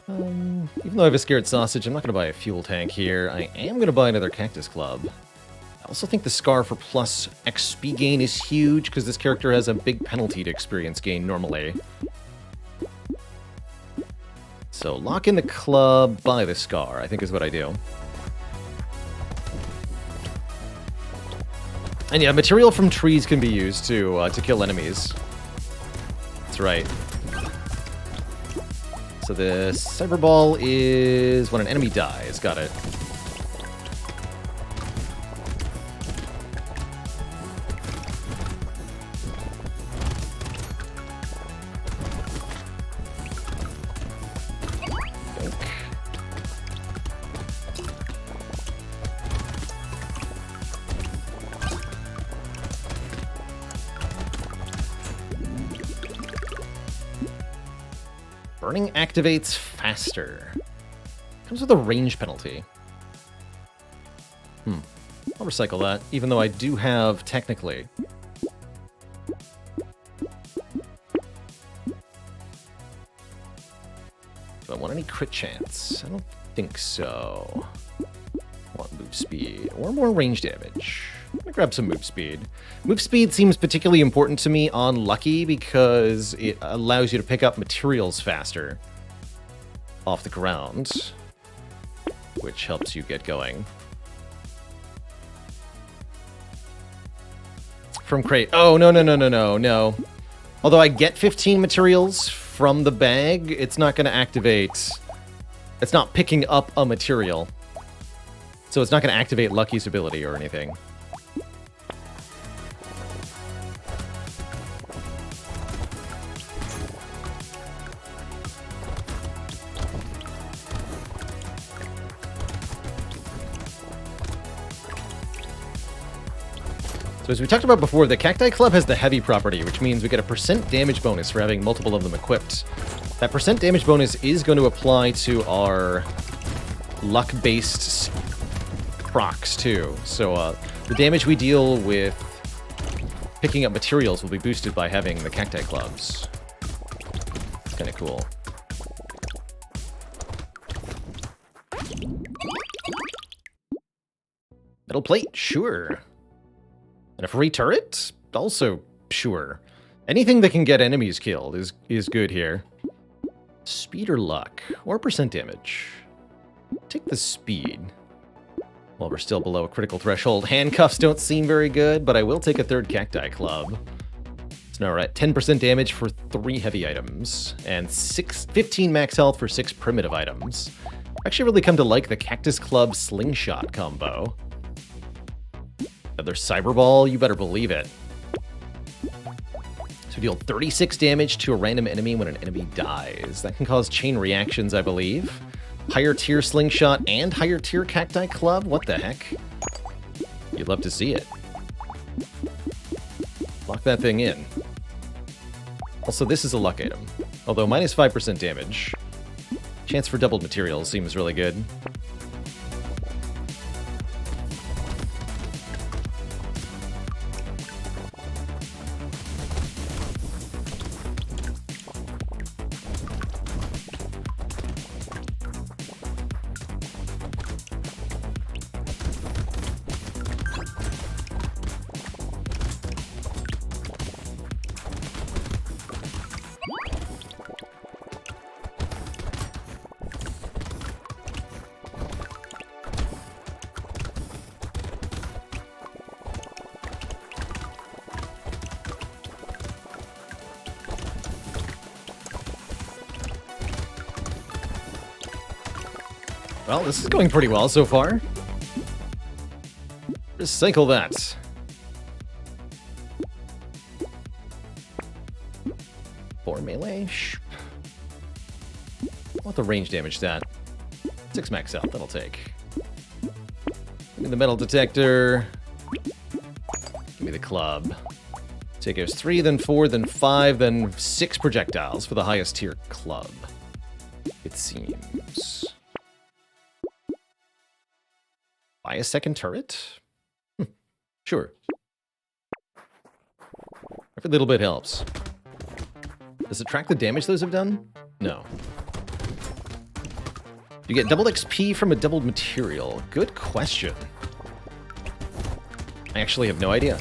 Even though I have a scared sausage, I'm not going to buy a fuel tank here. I am going to buy another cactus club. I also think the scar for plus XP gain is huge, because this character has a big penalty to experience gain normally. So lock in the club, buy the scar, I think is what I do. And yeah, material from trees can be used to kill enemies. That's right. So the cyberball is when an enemy dies. Got it. Burning activates faster. Comes with a range penalty. I'll recycle that, even though I do have, technically. Do I want any crit chance? I don't think so. I want move speed or more range damage. gonna grab some move speed. Move speed seems particularly important to me on Lucky because it allows you to pick up materials faster off the ground, which helps you get going. From crate. Oh, no. Although I get 15 materials from the bag, it's not going to activate... It's not picking up a material. So it's not going to activate Lucky's ability or anything. So as we talked about before, the Cacti Club has the heavy property, which means we get a % damage bonus for having multiple of them equipped. That % damage bonus is going to apply to our luck-based procs too. So the damage we deal with picking up materials will be boosted by having the Cacti Clubs. It's kind of cool. Metal plate? Sure. And a free turret? Also, sure. Anything that can get enemies killed is good here. Speed or luck? Or % damage? Take the speed. Well, we're still below a critical threshold. Handcuffs don't seem very good, but I will take a third Cacti Club. So now we're at 10% damage for 3 heavy items, and 15 max health for 6 primitive items. I actually really come to like the Cactus Club Slingshot combo. Another Cyberball, you better believe it. So deal 36 damage to a random enemy when an enemy dies. That can cause chain reactions, I believe. Higher tier Slingshot and higher tier Cacti Club? What the heck? You'd love to see it. Lock that thing in. Also, this is a luck item. Although minus 5% damage. Chance for doubled materials seems really good. Well, this is going pretty well so far. Recycle that. Four melee. What the range damage stat? 6 max health, that'll take. Give me the metal detector. Give me the club. Take us 3, then 4, then 5, then 6 projectiles for the highest tier club. It seems. Buy a second turret? Sure. Every little bit helps. Does it track the damage those have done? No. You get doubled XP from a doubled material. Good question. I actually have no idea.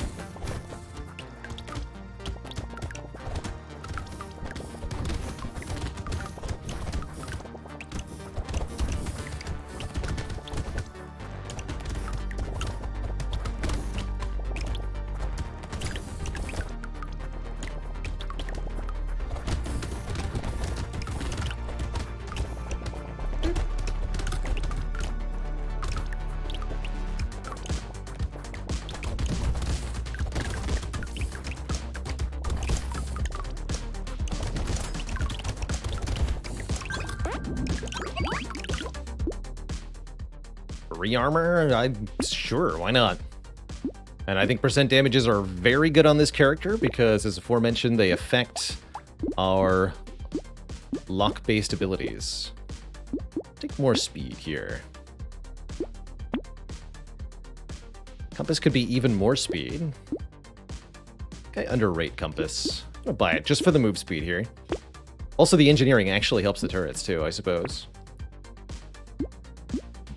Armor? I'm sure, why not? And I think % damages are very good on this character because, as aforementioned, they affect our lock-based abilities. Take more speed here. Compass could be even more speed. Okay, underrate Compass. I'll buy it just for the move speed here. Also, the engineering actually helps the turrets too, I suppose.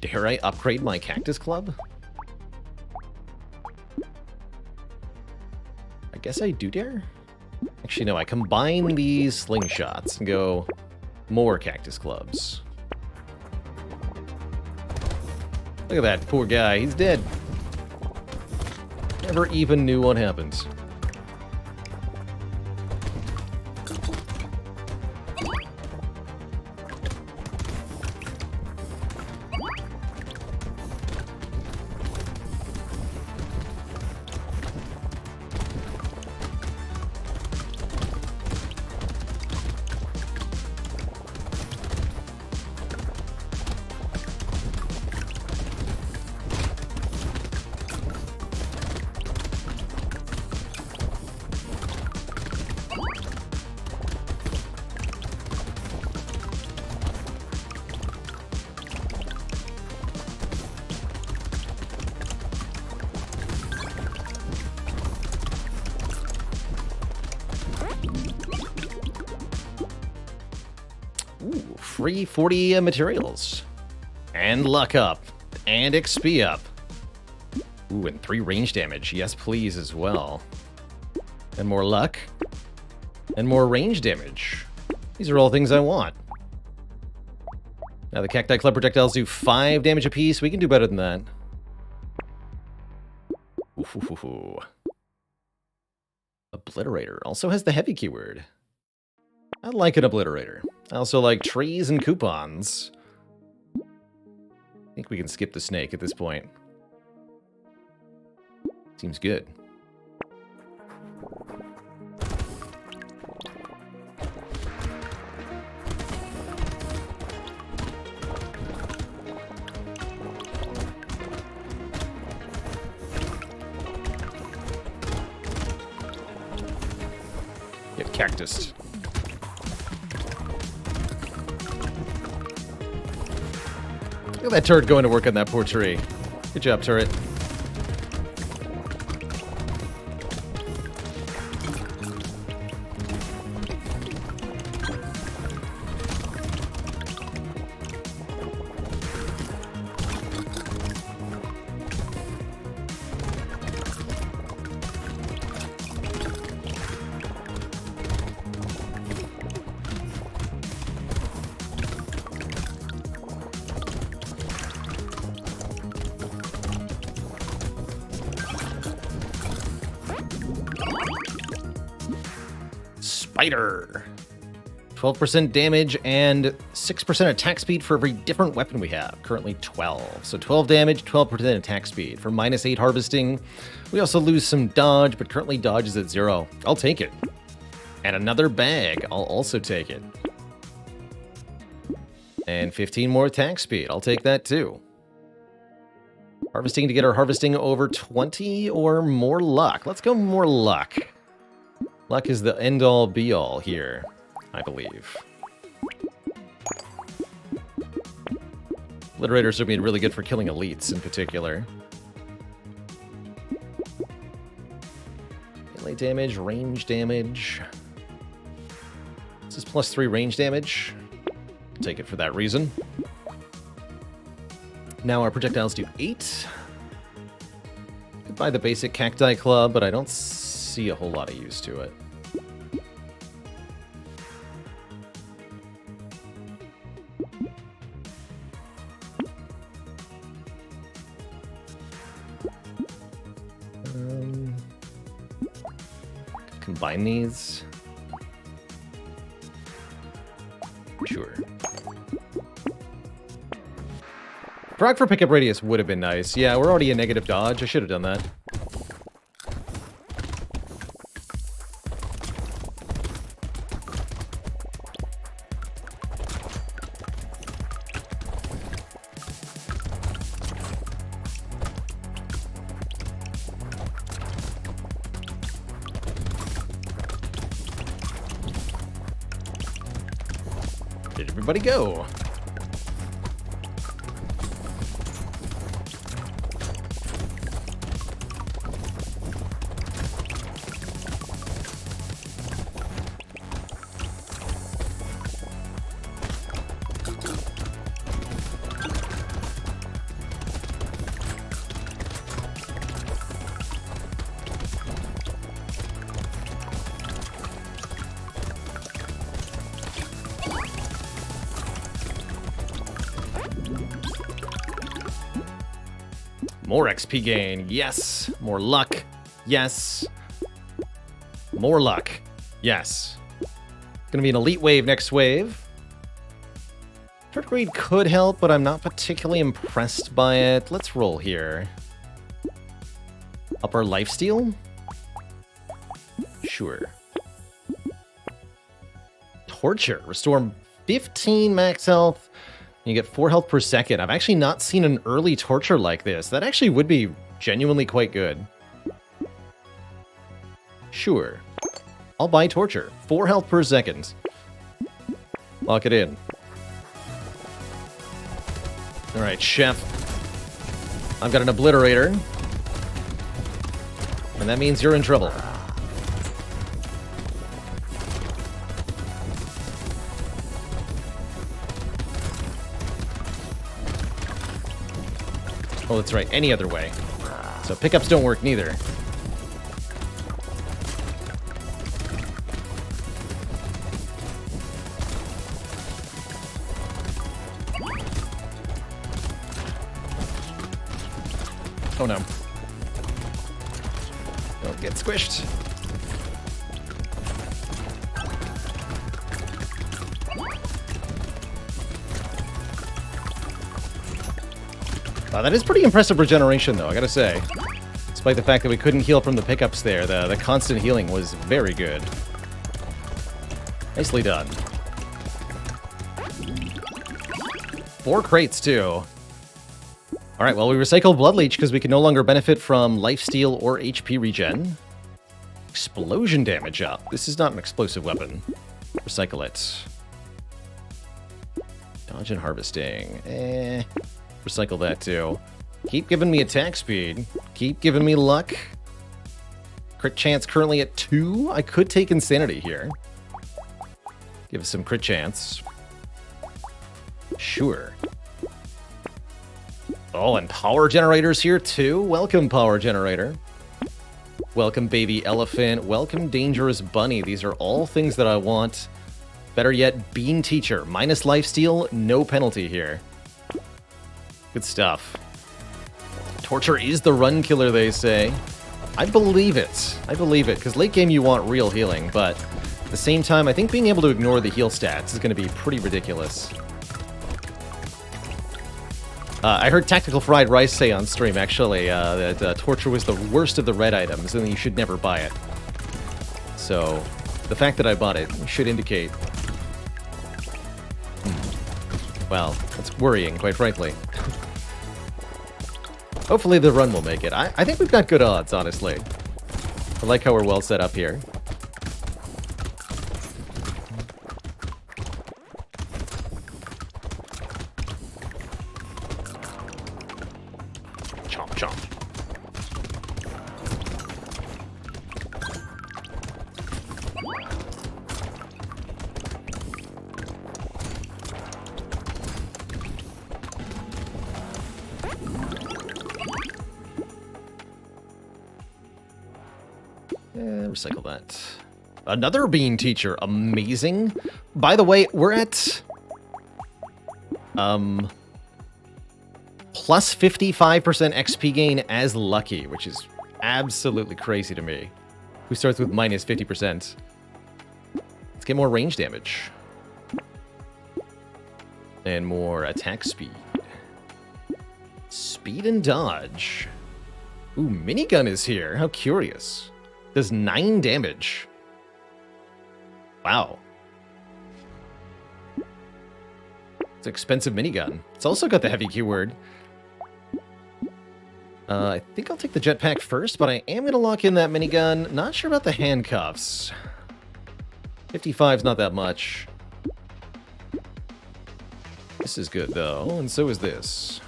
Dare I upgrade my Cactus Club? guess I do dare? Actually, no, I combine these slingshots and go more cactus clubs. Look at that poor guy, he's dead. Never even knew what happened. Ooh, free 40 materials. And luck up. And XP up. Ooh, and 3 range damage. Yes, please, as well. And more luck. And more range damage. These are all things I want. Now the Cacti Club projectiles do 5 damage apiece. We can do better than that. Ooh. Obliterator also has the heavy keyword. I like an obliterator. I also like trees and coupons. I think we can skip the snake at this point. Seems good. Get cactus. Look at that turret going to work on that poor tree. Good job, turret. Spider. 12% damage and 6% attack speed for every different weapon we have. Currently 12. So 12 damage, 12% attack speed. For -8 harvesting, we also lose some dodge, but currently dodge is at 0. I'll take it. And another bag. I'll also take it. And 15 more attack speed. I'll take that too. Harvesting to get our harvesting over 20 or more luck. Let's go more luck. Luck is the end-all, be-all here, I believe. Obliterators would be really good for killing elites in particular. Melee damage, range damage. This is +3 range damage. I'll take it for that reason. Now our projectiles do 8. Could buy the basic Cacti Club, but I don't see a whole lot of use to it. Combine these. Sure. Proc for pickup radius would have been nice. Yeah, we're already a negative dodge. I should have done that. Did everybody go? More XP gain. Yes. More luck. Yes. More luck. Yes. Gonna be an elite wave next wave. Tardigrade could help, but I'm not particularly impressed by it. Let's roll here. Up our lifesteal? Sure. Torture. Restore 15 max health. You get 4 health per second. I've actually not seen an early torture like this. That actually would be genuinely quite good. Sure. I'll buy torture. 4 health per second. Lock it in. Alright, Chef. I've got an obliterator. And that means you're in trouble. Oh, that's right. Any other way. So pickups don't work neither. Oh no. Don't get squished. Wow, that is pretty impressive regeneration, though, I gotta say. Despite the fact that we couldn't heal from the pickups there, the constant healing was very good. Nicely done. 4 crates, too. Alright, well, we recycled Blood Leech because we can no longer benefit from lifesteal or HP regen. Explosion damage up. This is not an explosive weapon. Recycle it. Dodge and harvesting. Recycle that too. Keep giving me attack speed. Keep giving me luck. Crit chance currently at 2. I could take insanity here. Give us some crit chance. Sure. Oh, and power generators here too. Welcome, power generator. Welcome, baby elephant. Welcome, dangerous bunny. These are all things that I want. Better yet, bean teacher. Minus lifesteal, no penalty here. Good stuff. Torture is the run killer, they say. I believe it. I believe it, because late game you want real healing, but at the same time, I think being able to ignore the heal stats is going to be pretty ridiculous. I heard Tactical Fried Rice say on stream, actually, that Torture was the worst of the red items, and you should never buy it. So, the fact that I bought it should indicate... Well, that's worrying, quite frankly. Hopefully the run will make it. I think we've got good odds, honestly. I like how we're well set up here. Chomp, chomp. Recycle that. Another bean teacher. Amazing. By the way, we're at... plus 55% XP gain as lucky, which is absolutely crazy to me. Who starts with minus 50%? Let's get more range damage. And more attack speed. Speed and dodge. Ooh, minigun is here. How curious. Does 9 damage. Wow. It's an expensive minigun. It's also got the heavy keyword. I think I'll take the jetpack first, but I am going to lock in that minigun. Not sure about the handcuffs. 55's not that much. This is good, though, and so is this.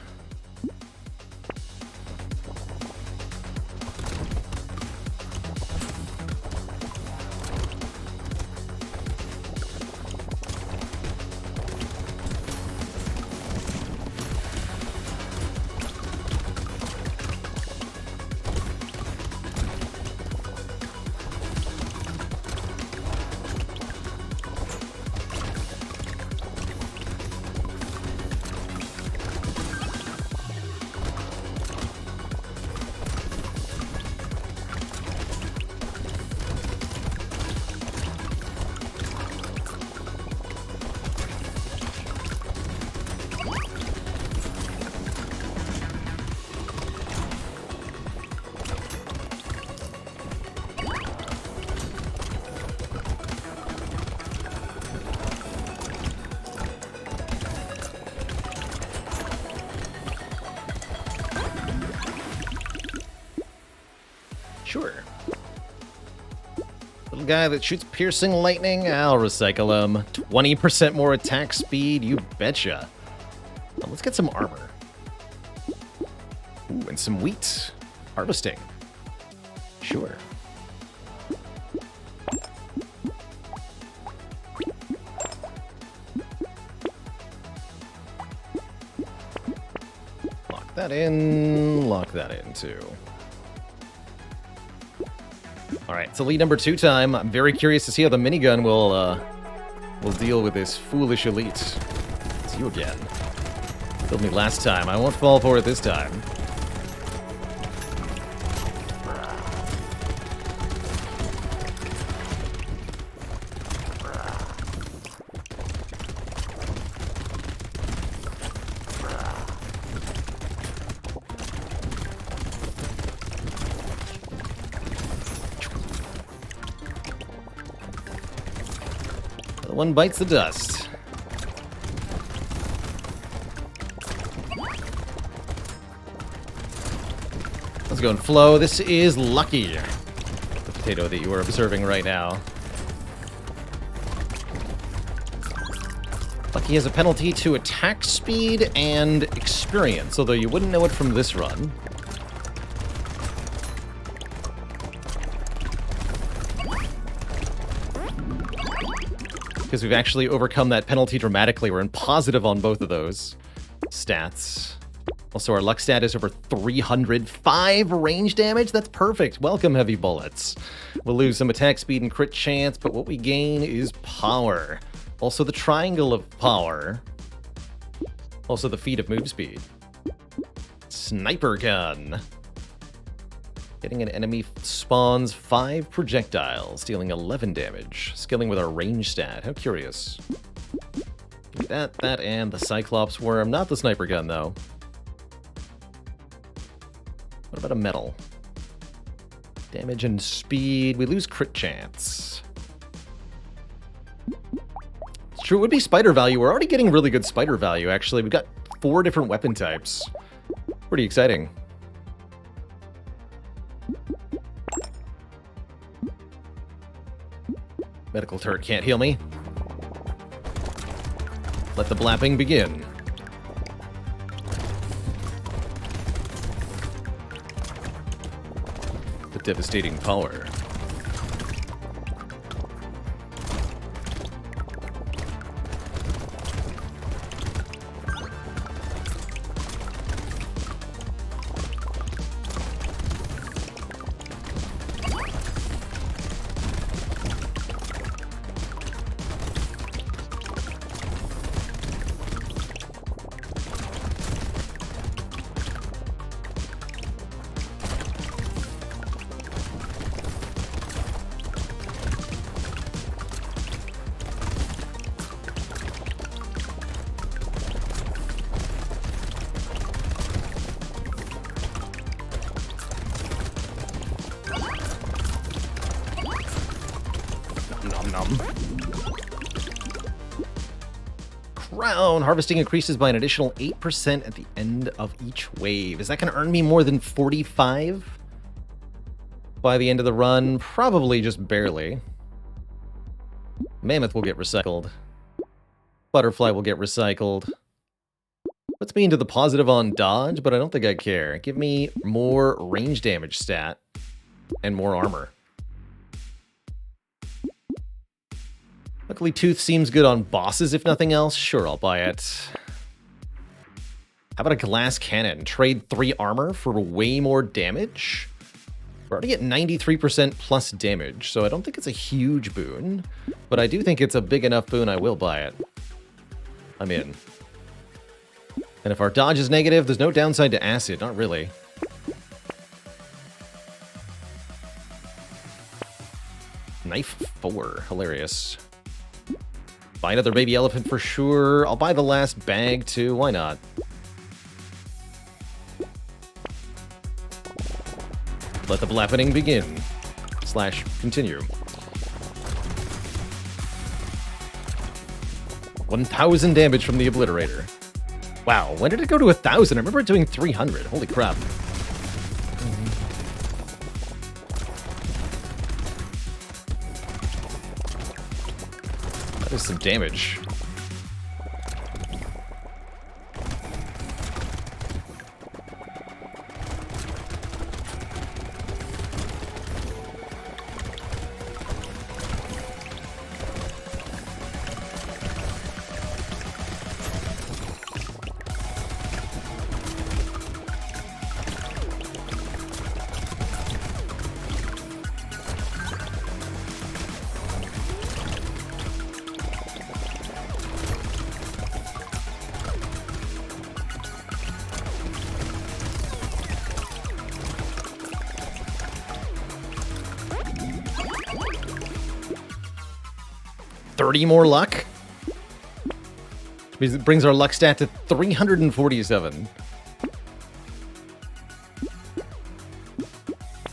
Sure. Little guy that shoots piercing lightning, I'll recycle him. 20% more attack speed, you betcha. Well, let's get some armor. Ooh, and some wheat. Harvesting. Sure. Lock that in too. All right, so lead number 2 time. I'm very curious to see how the minigun will deal with this foolish elite. It's you again. Killed me last time. I won't fall for it this time. The one bites the dust. Let's go and flow. This is Lucky, the potato that you are observing right now. Lucky has a penalty to attack speed and experience, although you wouldn't know it from this run. Because we've actually overcome that penalty dramatically. We're in positive on both of those stats. Also, our luck stat is over 305 range damage. That's perfect. Welcome, heavy bullets. We'll lose some attack speed and crit chance, but what we gain is power. Also, the triangle of power. Also, the feat of move speed. Sniper gun. Hitting an enemy spawns 5 projectiles, dealing 11 damage. Skilling with our range stat. How curious. Give me that, and the Cyclops worm. Not the sniper gun, though. What about a medal? Damage and speed. We lose crit chance. It's true, it would be spider value. We're already getting really good spider value, actually. We've got 4 different weapon types. Pretty exciting. Medical turret can't heal me. Let the blapping begin. The devastating power. Crown. Harvesting increases by an additional 8% at the end of each wave. Is that going to earn me more than 45 by the end of the run? Probably just barely. Mammoth will get recycled. Butterfly will get recycled. Puts me into the positive on dodge, but I don't think I care. Give me more range damage stat and more armor. Luckily, Tooth seems good on bosses, if nothing else. Sure, I'll buy it. How about a glass cannon? Trade 3 armor for way more damage? We're already at 93% plus damage, so I don't think it's a huge boon. But I do think it's a big enough boon I will buy it. I'm in. And if our dodge is negative, there's no downside to acid. Not really. Knife 4. Hilarious. Buy another baby elephant for sure. I'll buy the last bag too. Why not? Let the blappening begin. / continue. 1,000 damage from the obliterator. Wow, when did it go to 1,000? I remember it doing 300. Holy crap. There's some damage. More luck. It brings our luck stat to 347.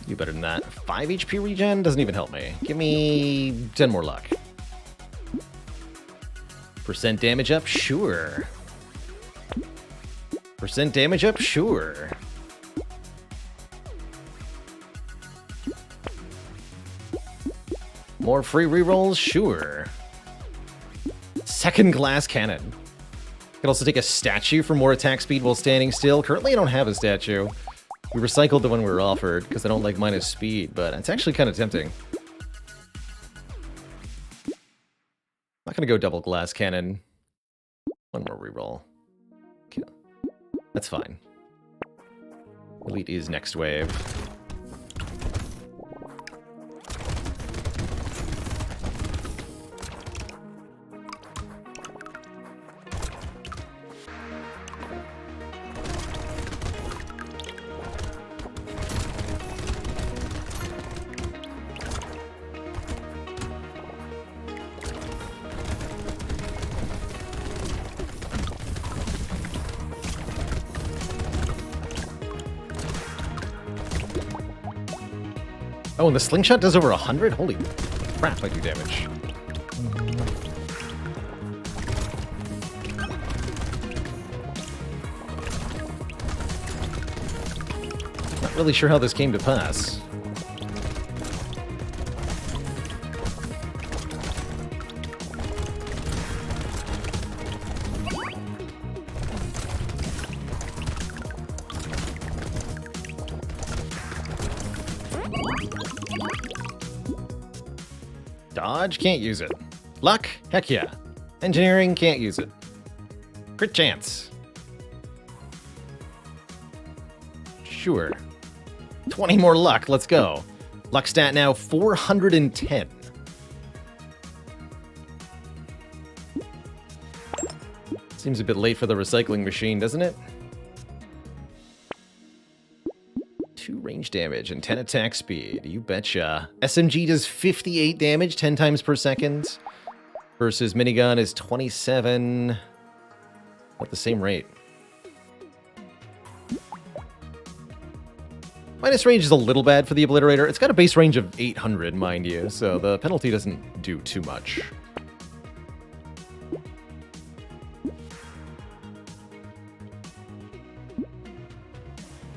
You better than that. 5 HP regen doesn't even help me. Give me 10 more luck. Percent damage up? Sure. Percent damage up? Sure. More free rerolls? Sure. Second glass cannon. Can also take a statue for more attack speed while standing still. Currently, I don't have a statue. We recycled the one we were offered because I don't like minus speed, but it's actually kind of tempting. I'm not going to go double glass cannon. One more reroll. Okay. That's fine. Elite is next wave. Oh, and the slingshot does over 100? Holy crap, I do damage. Not really sure how this came to pass. Dodge, can't use it. Luck, heck yeah. Engineering, can't use it. Crit chance. Sure. 20 more luck, let's go. Luck stat now 410. Seems a bit late for the recycling machine, doesn't it? 2 range damage and 10 attack speed. You betcha. SMG does 58 damage 10 times per second. Versus minigun is 27. At the same rate. Minus range is a little bad for the Obliterator. It's got a base range of 800, mind you, so the penalty doesn't do too much.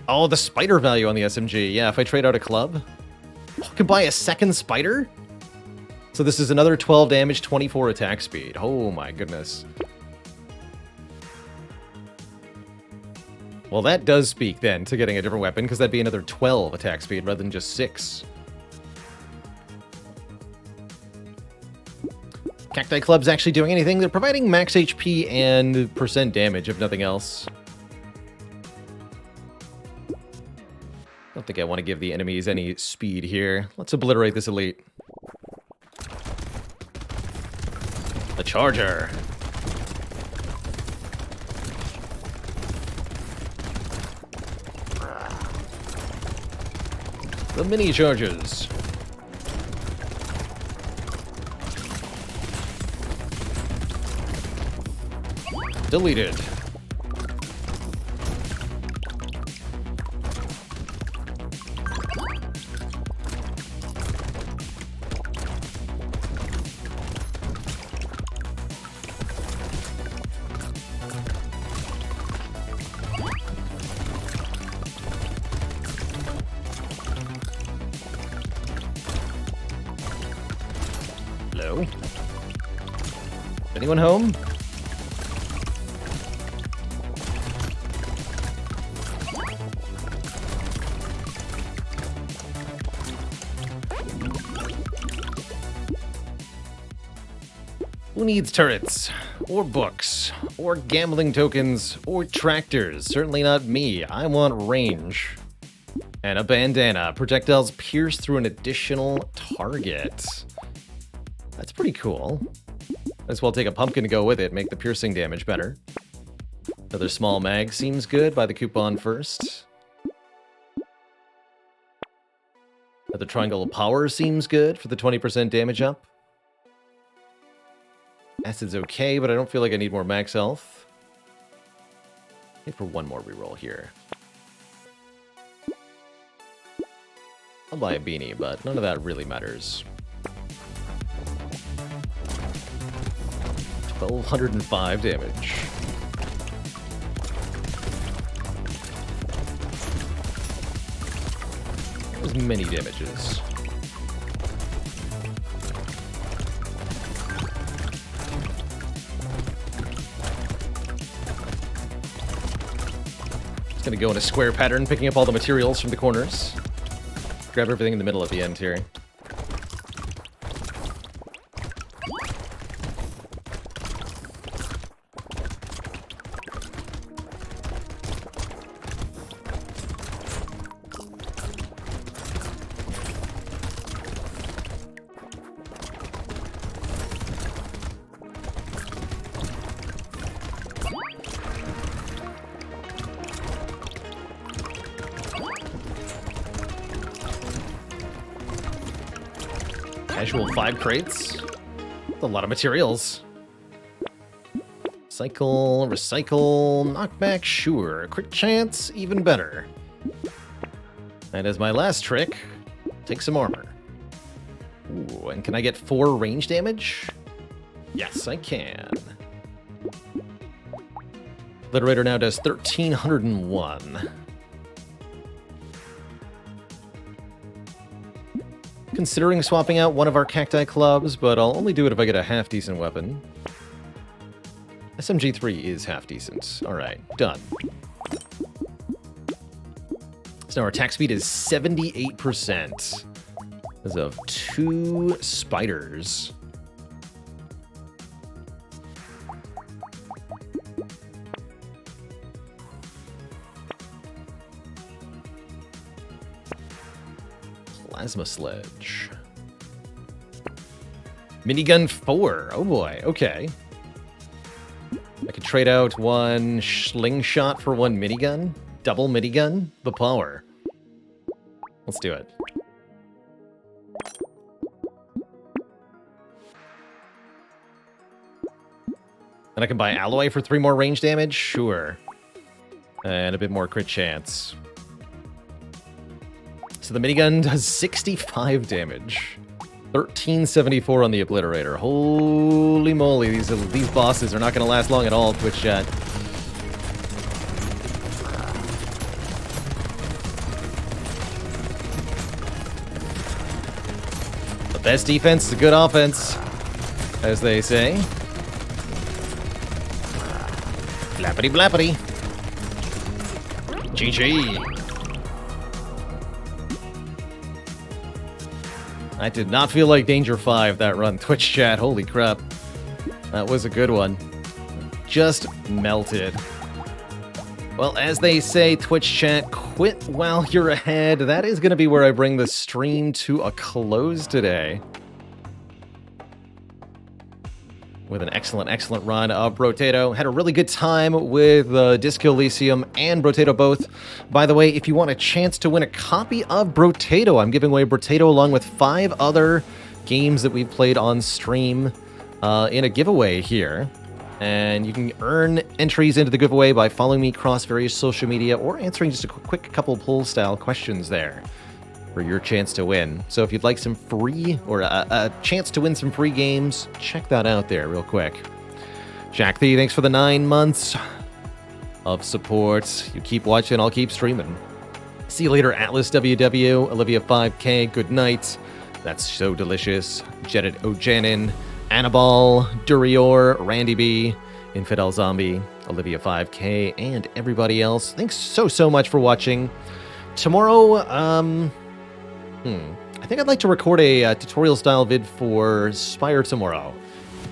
Oh, the spider value on the SMG. Yeah, if I trade out a club, I can buy a second spider? So this is another 12 damage, 24 attack speed. Oh my goodness. Well, that does speak then to getting a different weapon, because that'd be another 12 attack speed rather than just 6. Cacti Club's actually doing anything. They're providing max HP and percent damage, if nothing else. Don't think I want to give the enemies any speed here. Let's obliterate this elite. The Charger. The mini chargers. Deleted. Hello. Anyone home? Who needs turrets, or books, or gambling tokens, or tractors? Certainly not me. I want range. And a bandana. Projectiles pierce through an additional target. That's pretty cool. Might as well take a pumpkin to go with it, make the piercing damage better. Another small mag seems good. Buy the coupon first. Another triangle of power seems good for the 20% damage up. Acid's okay, but I don't feel like I need more max health. Wait for one more reroll here. I'll buy a beanie, but none of that really matters. 1205 damage. There's many damages. Just gonna go in a square pattern, picking up all the materials from the corners. Grab everything in the middle at the end here. Casual 5 crates. That's a lot of materials. Cycle, recycle, knockback, sure. Crit chance, even better. And as my last trick, take some armor. Ooh, and can I get 4 range damage? Yes, I can. Obliterator now does 1,301. Considering swapping out one of our cacti clubs, but I'll only do it if I get a half-decent weapon. SMG3 is half-decent. Alright, done. So now our attack speed is 78% as of 2 spiders. Plasma Sledge. Minigun 4. Oh boy, okay. I could trade out one slingshot for one minigun. Double minigun. The power. Let's do it. And I can buy alloy for 3 more range damage? Sure. And a bit more crit chance. So the minigun does 65 damage. 1374 on the Obliterator. Holy moly, these bosses are not going to last long at all, Twitch chat. The best defense is a good offense, as they say. Blappity blappity. GG. I did not feel like Danger 5 that run, Twitch chat. Holy crap. That was a good one. Just melted. Well, as they say, Twitch chat, quit while you're ahead. That is going to be where I bring the stream to a close today. With an excellent run of Brotato. Had a really good time with Disco Elysium and Brotato both. By the way, if you want a chance to win a copy of Brotato, I'm giving away Brotato along with 5 other games that we've played on stream in a giveaway here. And you can earn entries into the giveaway by following me across various social media or answering just a quick couple poll-style questions there for your chance to win. So if you'd like some free, or a chance to win some free games, check that out there real quick. Jack Thee, thanks for the 9 months of support. You keep watching, I'll keep streaming. See you later, Atlas WW, Olivia 5K, good night. That's so delicious. Jedit Ojanin, Annabelle, Durior, Randy B, Infidel Zombie, Olivia 5K, and everybody else. Thanks so much for watching. Tomorrow, I think I'd like to record a tutorial-style vid for Spire tomorrow,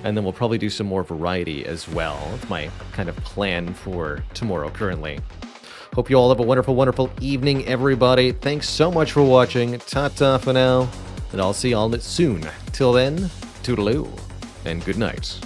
and then we'll probably do some more variety as well. That's my kind of plan for tomorrow currently. Hope you all have a wonderful, wonderful evening, everybody. Thanks so much for watching. Ta-ta for now, and I'll see y'all soon. Till then, toodaloo, and good night.